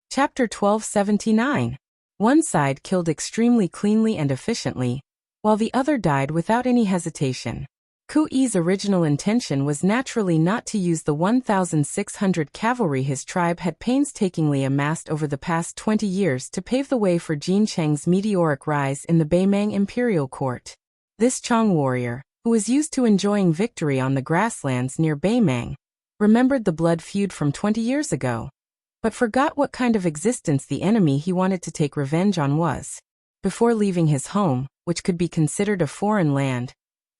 Chapter 1279. One side killed extremely cleanly and efficiently, while the other died without any hesitation. Kui's original intention was naturally not to use the 1,600 cavalry his tribe had painstakingly amassed over the past 20 years to pave the way for Jin Cheng's meteoric rise in the Beimang imperial court. This Chang warrior, who was used to enjoying victory on the grasslands near Beimang, remembered the blood feud from 20 years ago, but forgot what kind of existence the enemy he wanted to take revenge on was. Before leaving his home, which could be considered a foreign land,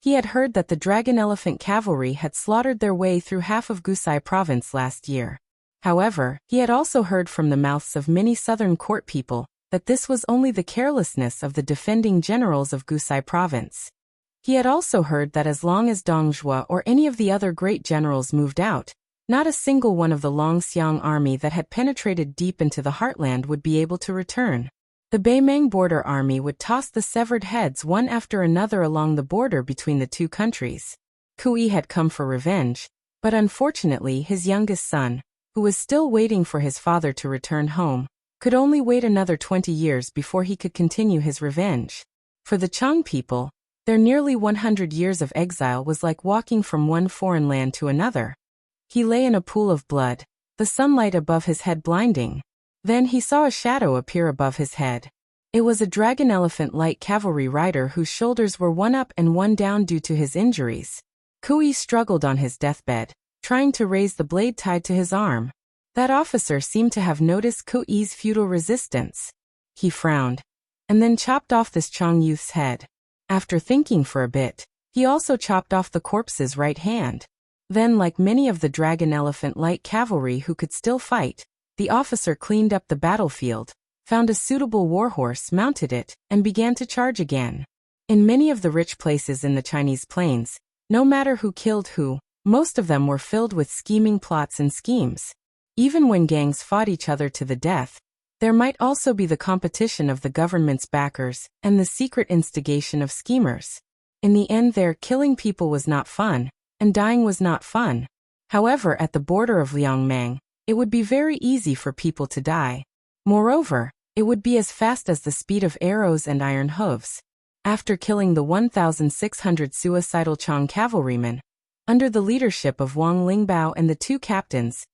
he had heard that the Dragon Elephant Cavalry had slaughtered their way through half of Gusai province last year. However, he had also heard from the mouths of many southern court people that this was only the carelessness of the defending generals of Gusai province. He had also heard that as long as Dong Zhuo or any of the other great generals moved out, not a single one of the Longxiang army that had penetrated deep into the heartland would be able to return. The Beimang border army would toss the severed heads one after another along the border between the two countries. Kui had come for revenge, but unfortunately his youngest son, who was still waiting for his father to return home, could only wait another 20 years before he could continue his revenge. For the Chang people, their nearly 100 years of exile was like walking from one foreign land to another. He lay in a pool of blood, the sunlight above his head blinding. Then he saw a shadow appear above his head. It was a dragon elephant light cavalry rider whose shoulders were one up and one down due to his injuries. Kui struggled on his deathbed, trying to raise the blade tied to his arm. That officer seemed to have noticed Kui's futile resistance. He frowned, and then chopped off this Chang youth's head. After thinking for a bit, he also chopped off the corpse's right hand. Then, like many of the dragon elephant light cavalry who could still fight, the officer cleaned up the battlefield, found a suitable warhorse, mounted it, and began to charge again. In many of the rich places in the Chinese plains, no matter who killed who, most of them were filled with scheming plots and schemes. Even when gangs fought each other to the death, there might also be the competition of the government's backers and the secret instigation of schemers. In the end, killing people was not fun, and dying was not fun. However, at the border of Liangmang, it would be very easy for people to die. Moreover, it would be as fast as the speed of arrows and iron hooves. After killing the 1,600 suicidal Chang cavalrymen, under the leadership of Wang Lingbao and the 2 captains,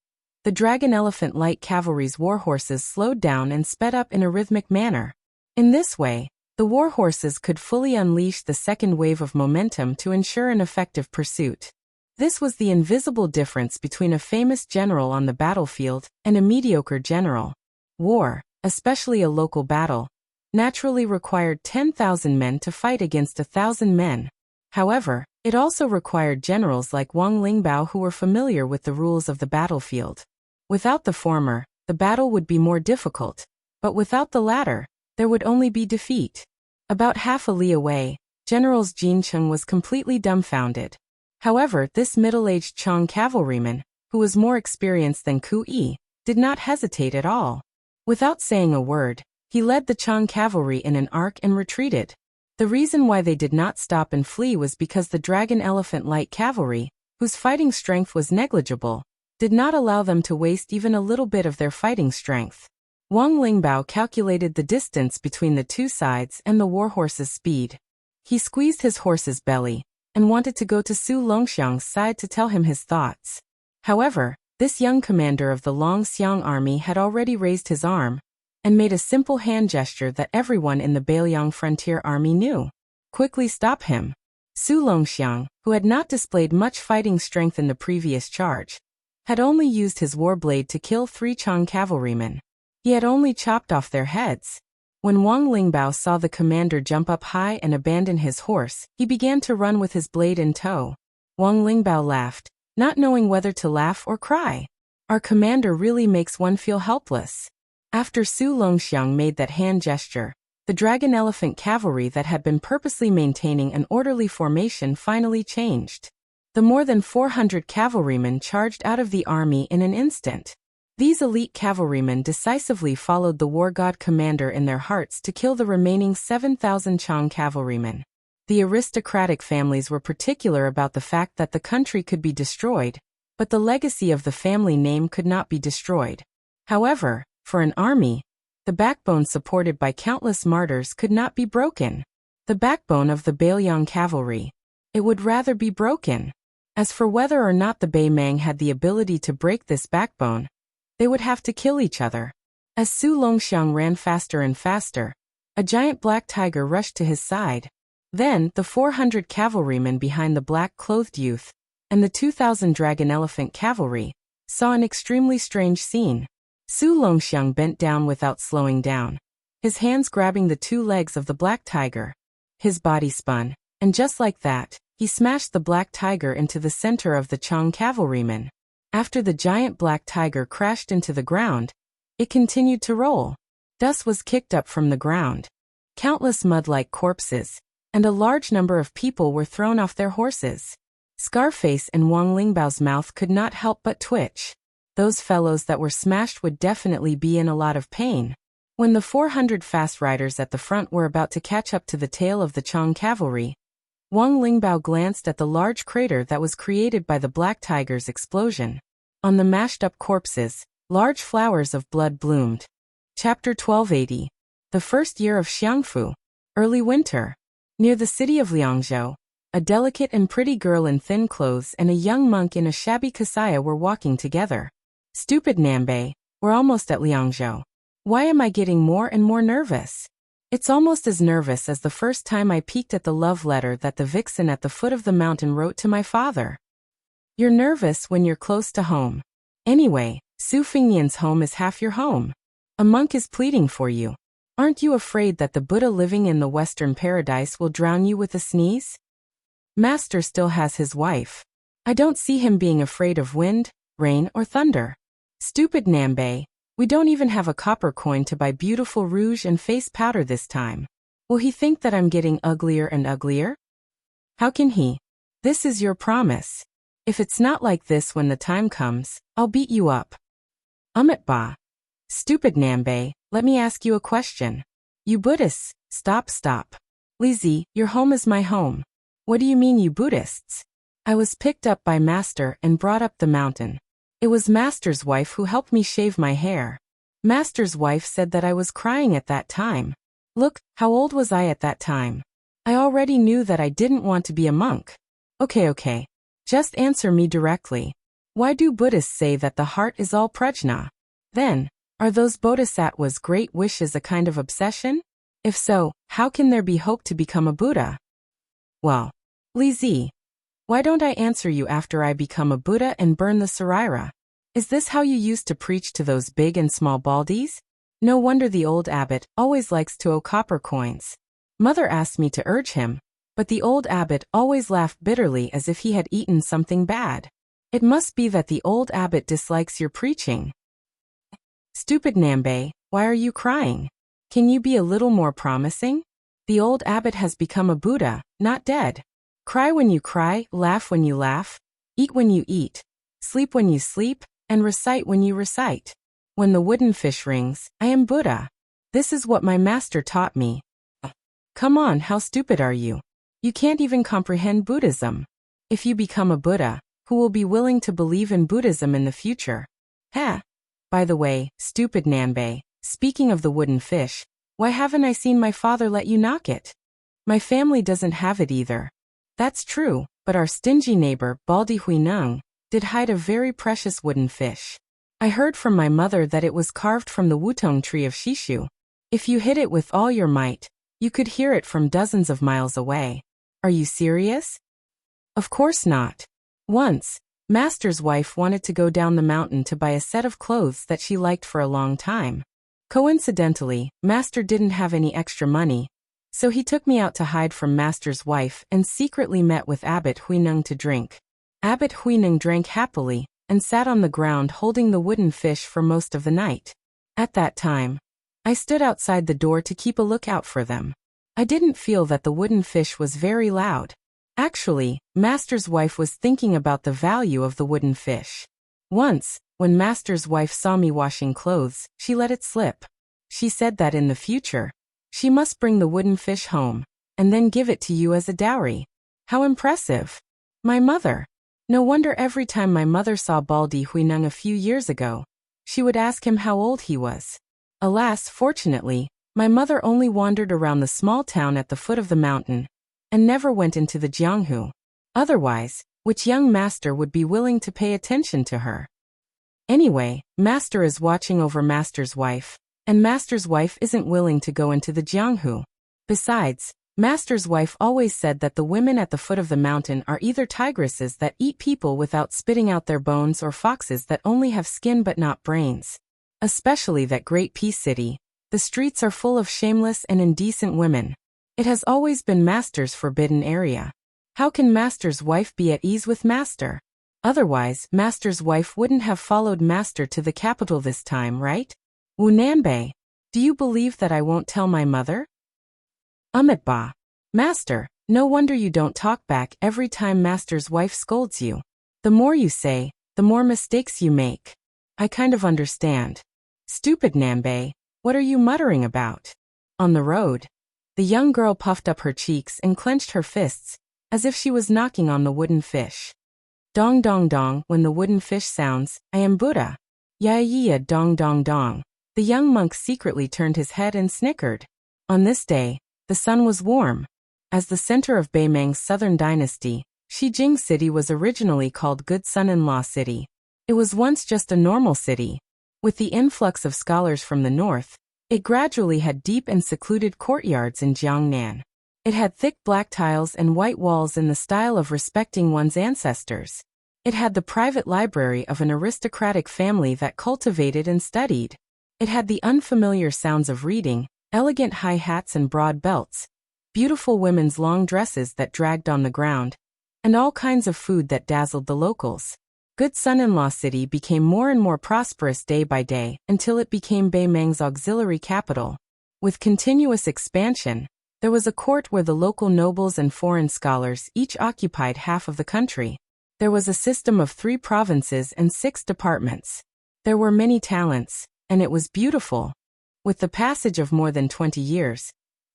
the Dragon Elephant Light Cavalry's warhorses slowed down and sped up in a rhythmic manner. In this way, the The war horses could fully unleash the second wave of momentum to ensure an effective pursuit. This was the invisible difference between a famous general on the battlefield and a mediocre general. War, especially a local battle, naturally required 10,000 men to fight against 1,000 men. However, it also required generals like Wang Lingbao who were familiar with the rules of the battlefield. Without the former, the battle would be more difficult, but without the latter, there would only be defeat. About half a li away, General Jin Cheng was completely dumbfounded. However, this middle-aged Chang cavalryman, who was more experienced than Ku Yi, did not hesitate at all. Without saying a word, he led the Chang cavalry in an arc and retreated. The reason why they did not stop and flee was because the Dragon Elephant light cavalry, whose fighting strength was negligible, did not allow them to waste even a little bit of their fighting strength. Wang Lingbao calculated the distance between the two sides and the warhorse's speed. He squeezed his horse's belly and wanted to go to Su Longxiang's side to tell him his thoughts. However, this young commander of the Longxiang army had already raised his arm and made a simple hand gesture that everyone in the Beiliang frontier army knew. Quickly stop him. Su Longxiang, who had not displayed much fighting strength in the previous charge, had only used his war blade to kill 3 Chang cavalrymen. He had only chopped off their heads. When Wang Lingbao saw the commander jump up high and abandon his horse, he began to run with his blade in tow. Wang Lingbao laughed, not knowing whether to laugh or cry. Our commander really makes one feel helpless. After Su Longxiang made that hand gesture, the Dragon Elephant cavalry that had been purposely maintaining an orderly formation finally changed. The more than 400 cavalrymen charged out of the army in an instant. These elite cavalrymen decisively followed the war god commander in their hearts to kill the remaining 7,000 Chang cavalrymen. The aristocratic families were particular about the fact that the country could be destroyed, but the legacy of the family name could not be destroyed. However, for an army, the backbone supported by countless martyrs could not be broken. The backbone of the Beiliang cavalry. It would rather be broken. As for whether or not the Bei Mang had the ability to break this backbone, they would have to kill each other. As Su Longxiang ran faster and faster, a giant black tiger rushed to his side. Then, the 400 cavalrymen behind the black-clothed youth and the 2,000 Dragon Elephant cavalry saw an extremely strange scene. Su Longxiang bent down without slowing down, his hands grabbing the 2 legs of the black tiger. His body spun, and just like that, he smashed the black tiger into the center of the Chang cavalrymen. After the giant black tiger crashed into the ground, it continued to roll. Dust was kicked up from the ground. Countless mud-like corpses, and a large number of people were thrown off their horses. Scarface and Wang Lingbao's mouth could not help but twitch. Those fellows that were smashed would definitely be in a lot of pain. When the 400 fast riders at the front were about to catch up to the tail of the Chang cavalry, Wang Lingbao glanced at the large crater that was created by the black tiger's explosion. On the mashed-up corpses, large flowers of blood bloomed. Chapter 1280. The first year of Xiangfu. Early winter. Near the city of Liangzhou, a delicate and pretty girl in thin clothes and a young monk in a shabby kasaya were walking together. Stupid Nanbei, we're almost at Liangzhou. Why am I getting more and more nervous? It's almost as nervous as the first time I peeked at the love letter that the vixen at the foot of the mountain wrote to my father. You're nervous when you're close to home. Anyway, Su Fingnian's home is half your home. A monk is pleading for you. Aren't you afraid that the Buddha living in the Western paradise will drown you with a sneeze? Master still has his wife. I don't see him being afraid of wind, rain, or thunder. Stupid Nanbei, we don't even have a copper coin to buy beautiful rouge and face powder this time. Will he think that I'm getting uglier and uglier? How can he? This is your promise. If it's not like this when the time comes, I'll beat you up. Ba. Stupid Nanbei, let me ask you a question. You Buddhists, stop. Lizzie, your home is my home. What do you mean you Buddhists? I was picked up by Master and brought up the mountain. It was Master's wife who helped me shave my hair. Master's wife said that I was crying at that time. Look, how old was I at that time? I already knew that I didn't want to be a monk. Okay. Just answer me directly. Why do Buddhists say that the heart is all prajna? Then, are those bodhisattvas' great wishes a kind of obsession? If so, How can there be hope to become a Buddha? Well, Li, why don't I answer you after I become a Buddha and burn the Saraira? Is this how you used to preach to those big and small baldies? No wonder the old abbot always likes to owe copper coins. Mother asked me to urge him, but the old abbot always laughed bitterly as if he had eaten something bad. It must be that the old abbot dislikes your preaching. Stupid Nambe, why are you crying? Can you be a little more promising? The old abbot has become a Buddha, not dead. Cry when you cry, laugh when you laugh, eat when you eat, sleep when you sleep, and recite when you recite. When the wooden fish rings, I am Buddha. This is what my master taught me. Come on, how stupid are you? You can't even comprehend Buddhism. If you become a Buddha, who will be willing to believe in Buddhism in the future? Heh. By the way, stupid Nanbei, speaking of the wooden fish, why haven't I seen my father let you knock it? My family doesn't have it either. That's true, but our stingy neighbor, Baldi Huineng, did hide a very precious wooden fish. I heard from my mother that it was carved from the wutong tree of Shishu. If you hit it with all your might, you could hear it from dozens of miles away. Are you serious? Of course not. Once, Master's wife wanted to go down the mountain to buy a set of clothes that she liked for a long time. Coincidentally, Master didn't have any extra money, so he took me out to hide from Master's wife and secretly met with Abbot Huineng to drink. Abbot Huineng drank happily and sat on the ground holding the wooden fish for most of the night. At that time, I stood outside the door to keep a lookout for them. I didn't feel that the wooden fish was very loud. Actually, Master's wife was thinking about the value of the wooden fish. Once, when Master's wife saw me washing clothes, she let it slip. She said that in the future, she must bring the wooden fish home, and then give it to you as a dowry. How impressive! My mother. No wonder every time my mother saw Baldi Huineng a few years ago, she would ask him how old he was. Alas, fortunately, my mother only wandered around the small town at the foot of the mountain, and never went into the Jianghu. Otherwise, which young master would be willing to pay attention to her? Anyway, Master is watching over Master's wife, and Master's wife isn't willing to go into the Jianghu. Besides, Master's wife always said that the women at the foot of the mountain are either tigresses that eat people without spitting out their bones or foxes that only have skin but not brains. Especially that great peace city, the streets are full of shameless and indecent women. It has always been Master's forbidden area. How can Master's wife be at ease with Master? Otherwise, Master's wife wouldn't have followed Master to the capital this time, right? Wu Nanbei, do you believe that I won't tell my mother? Ba. Master, no wonder you don't talk back every time Master's wife scolds you. The more you say, the more mistakes you make. I kind of understand. Stupid Nanbei, what are you muttering about? On the road, the young girl puffed up her cheeks and clenched her fists, as if she was knocking on the wooden fish. Dong dong dong, when the wooden fish sounds, I am Buddha. Ya dong dong dong. The young monk secretly turned his head and snickered. On this day, the sun was warm. As the center of Beimang's southern dynasty, Xijing City was originally called Good Son-in-Law City. It was once just a normal city. With the influx of scholars from the north, it gradually had deep and secluded courtyards in Jiangnan. It had thick black tiles and white walls in the style of respecting one's ancestors. It had the private library of an aristocratic family that cultivated and studied. It had the unfamiliar sounds of reading, elegant high hats and broad belts, beautiful women's long dresses that dragged on the ground, and all kinds of food that dazzled the locals. Good Son-in-Law City became more and more prosperous day by day until it became Beimang's auxiliary capital. With continuous expansion, there was a court where the local nobles and foreign scholars each occupied half of the country. There was a system of 3 provinces and 6 departments. There were many talents, and it was beautiful. With the passage of more than 20 years,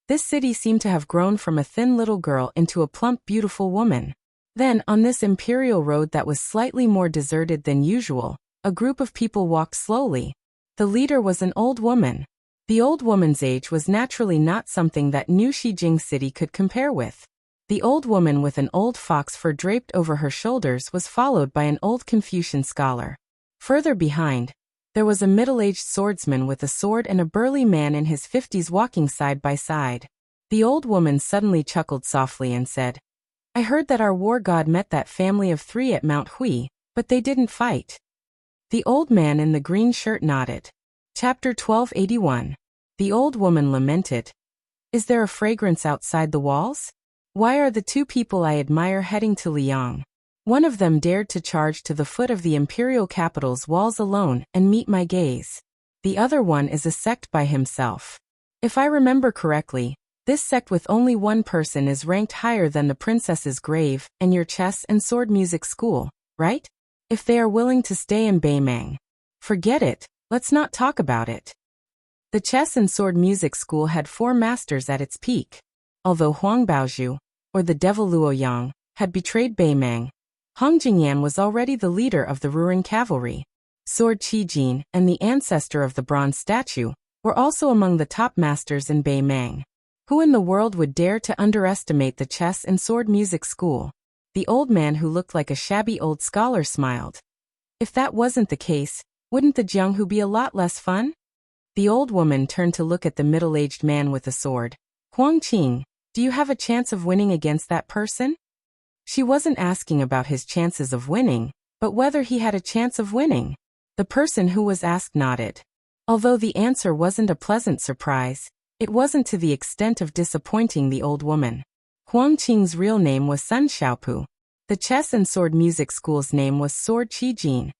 this city seemed to have grown from a thin little girl into a plump, beautiful woman. Then, on this imperial road that was slightly more deserted than usual, a group of people walked slowly. The leader was an old woman. The old woman's age was naturally not something that New Xijing City could compare with. The old woman with an old fox fur draped over her shoulders was followed by an old Confucian scholar. Further behind, there was a middle-aged swordsman with a sword and a burly man in his 50s walking side by side. The old woman suddenly chuckled softly and said, I heard that our war god met that family of 3 at Mount Hui, but they didn't fight. The old man in the green shirt nodded. Chapter 1281. The old woman lamented. Is there a fragrance outside the walls? Why are the 2 people I admire heading to Liang? One of them dared to charge to the foot of the imperial capital's walls alone and meet my gaze. The other one is a sect by himself. If I remember correctly, this sect with only one person is ranked higher than the princess's grave and your chess and sword music school, right? If they are willing to stay in Beimang. Forget it, let's not talk about it. The chess and sword music school had 4 masters at its peak. Although Huang Baozhu, or the devil Luoyang, had betrayed Beimang, Hong Jingyan was already the leader of the Ruran cavalry. Sword Qijin and the ancestor of the bronze statue were also among the top masters in Beimang. Who in the world would dare to underestimate the chess and sword music school? The old man who looked like a shabby old scholar smiled. If that wasn't the case, wouldn't the Jianghu be a lot less fun? The old woman turned to look at the middle-aged man with the sword. Huang Qing, do you have a chance of winning against that person? She wasn't asking about his chances of winning, but whether he had a chance of winning. The person who was asked nodded. Although the answer wasn't a pleasant surprise, it wasn't to the extent of disappointing the old woman. Huang Qing's real name was Sun Xiaopu. The chess and sword music school's name was Sword Qijin.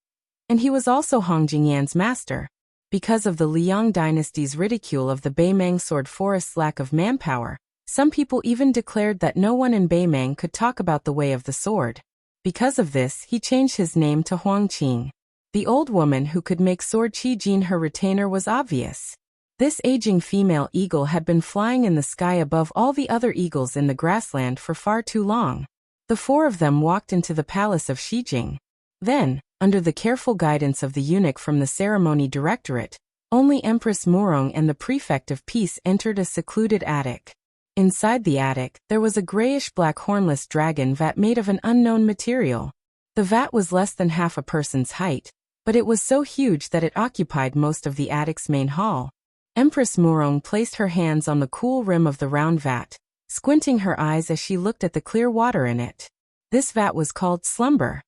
And he was also Hong Jingyan's master. Because of the Liang dynasty's ridicule of the Beimang sword forest's lack of manpower, some people even declared that no one in Beimang could talk about the way of the sword. Because of this, he changed his name to Huang Qing. The old woman who could make Sword Qijin her retainer was obvious. This aging female eagle had been flying in the sky above all the other eagles in the grassland for far too long. The 4 of them walked into the palace of Shijing. Then, under the careful guidance of the eunuch from the ceremony directorate, only Empress Murong and the prefect of peace entered a secluded attic. Inside the attic, there was a grayish-black hornless dragon vat made of an unknown material. The vat was less than half a person's height, but it was so huge that it occupied most of the attic's main hall. Empress Murong placed her hands on the cool rim of the round vat, squinting her eyes as she looked at the clear water in it. This vat was called Slumber.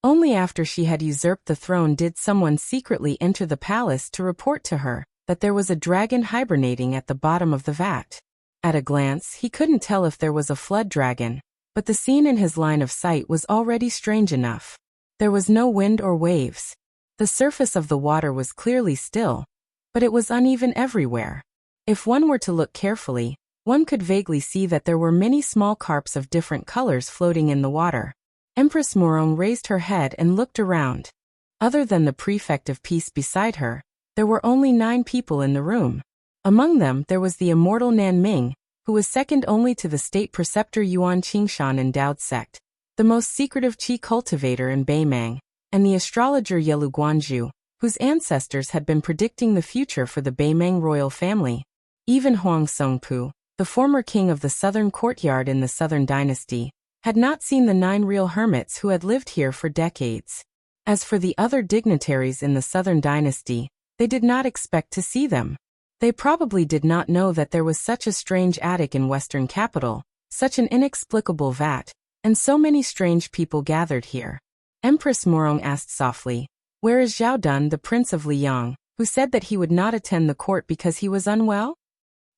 Only after she had usurped the throne did someone secretly enter the palace to report to her that there was a dragon hibernating at the bottom of the vat. At a glance, he couldn't tell if there was a flood dragon, but the scene in his line of sight was already strange enough. There was no wind or waves. The surface of the water was clearly still, but it was uneven everywhere. If one were to look carefully, one could vaguely see that there were many small carps of different colors floating in the water. Empress Murong raised her head and looked around. Other than the prefect of peace beside her, there were only 9 people in the room. Among them there was the immortal Nan Ming, who was second only to the state preceptor Yuan Qingshan endowed sect, the most secretive qi cultivator in Beimang, and the astrologer Yelu Guanzhu, whose ancestors had been predicting the future for the Beimang royal family. Even Huang Songpu, the former king of the southern courtyard in the southern dynasty, had not seen the 9 real hermits who had lived here for decades. As for the other dignitaries in the southern dynasty, they did not expect to see them. They probably did not know that there was such a strange attic in western capital, such an inexplicable vat, and so many strange people gathered here. Empress Murong asked softly, "Where is Zhao Dun, the prince of Liang, who said that he would not attend the court because he was unwell?"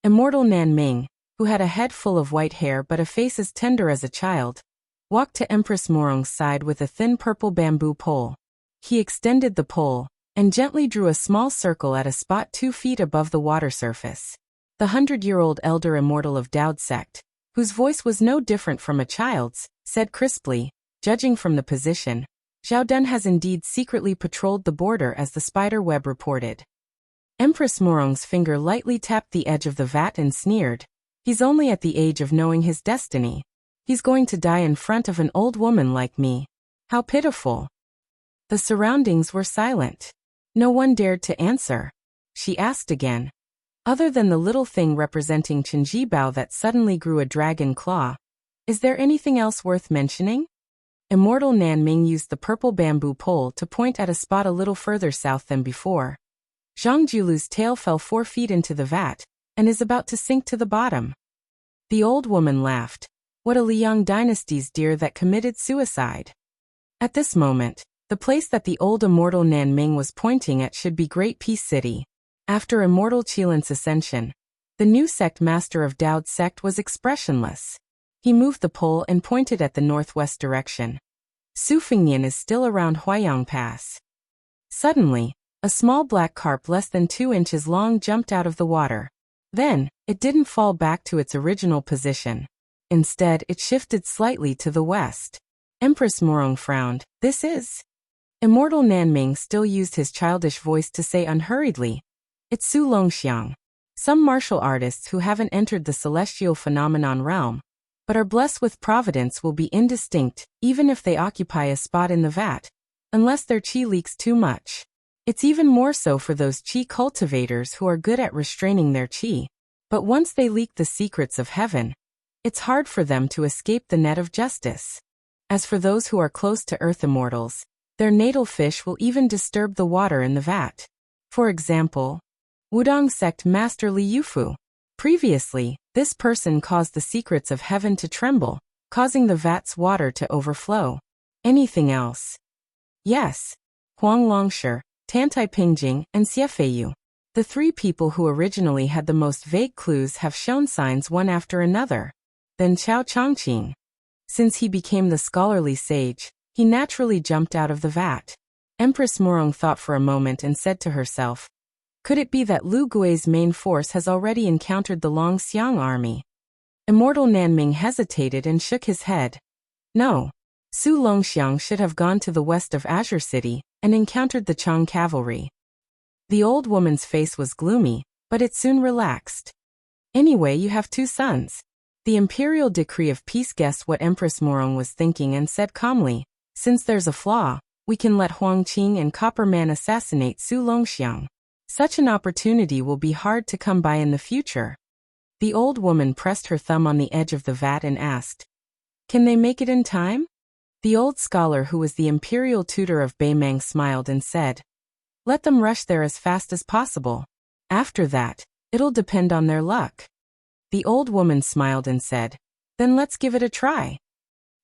Immortal Nan Ming, who had a head full of white hair but a face as tender as a child, walked to Empress Murong's side with a thin purple bamboo pole. He extended the pole and gently drew a small circle at a spot 2 feet above the water surface. The 100-year-old elder immortal of Dao's sect, whose voice was no different from a child's, said crisply, "Judging from the position, Zhao Dun has indeed secretly patrolled the border as the spider web reported." Empress Murong's finger lightly tapped the edge of the vat and sneered, "He's only at the age of knowing his destiny. He's going to die in front of an old woman like me. How pitiful." The surroundings were silent. No one dared to answer. She asked again. "Other than the little thing representing Chenjibao that suddenly grew a dragon claw, is there anything else worth mentioning?" Immortal Nan Ming used the purple bamboo pole to point at a spot a little further south than before. "Zhang Julu's tail fell 4 feet into the vat, and is about to sink to the bottom. The old woman laughed. What a Liang dynasty's deer that committed suicide. At this moment, the place that the old immortal Nanming was pointing at should be Great Peace City. After immortal Qilan's ascension, the new sect master of Dao's sect was expressionless. He moved the pole and pointed at the northwest direction. Su Fengnian is still around Huayang Pass. Suddenly, a small black carp less than 2 inches long jumped out of the water. Then, it didn't fall back to its original position. Instead, it shifted slightly to the west. Empress Morong frowned. This is... Immortal Nanming still used his childish voice to say unhurriedly, "It's Su Longxiang." Some martial artists who haven't entered the celestial phenomenon realm, but are blessed with providence will be indistinct, even if they occupy a spot in the vat, unless their qi leaks too much. It's even more so for those qi cultivators who are good at restraining their qi. But once they leak the secrets of heaven, it's hard for them to escape the net of justice. As for those who are close to earth immortals, their natal fish will even disturb the water in the vat. For example, Wudong sect master Li Yufu. Previously, this person caused the secrets of heaven to tremble, causing the vat's water to overflow. Anything else? Yes. Huang Longshi, Tantai Pingjing, and Xiefeiyu. The 3 people who originally had the most vague clues have shown signs one after another. Then Chao Chongqing. Since he became the scholarly sage, he naturally jumped out of the vat. Empress Morong thought for a moment and said to herself, could it be that Lu Gui's main force has already encountered the Longxiang army? Immortal Nanming hesitated and shook his head. No. Su Longxiang should have gone to the west of Azure City and encountered the Chang cavalry. The old woman's face was gloomy, but it soon relaxed. Anyway, you have 2 sons. The imperial decree of peace guessed what Empress Morong was thinking and said calmly, since there's a flaw, we can let Huang Qing and Copper Man assassinate Su Longxiang. Such an opportunity will be hard to come by in the future. The old woman pressed her thumb on the edge of the vat and asked, can they make it in time? The old scholar who was the imperial tutor of Beimang smiled and said, let them rush there as fast as possible. After that, it'll depend on their luck. The old woman smiled and said, then let's give it a try.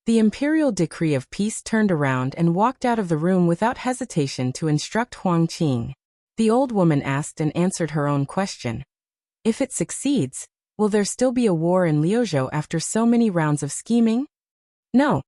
The imperial decree of peace turned around and walked out of the room without hesitation to instruct Huang Qing. The old woman asked and answered her own question. If it succeeds, will there still be a war in Liuzhou after so many rounds of scheming? No.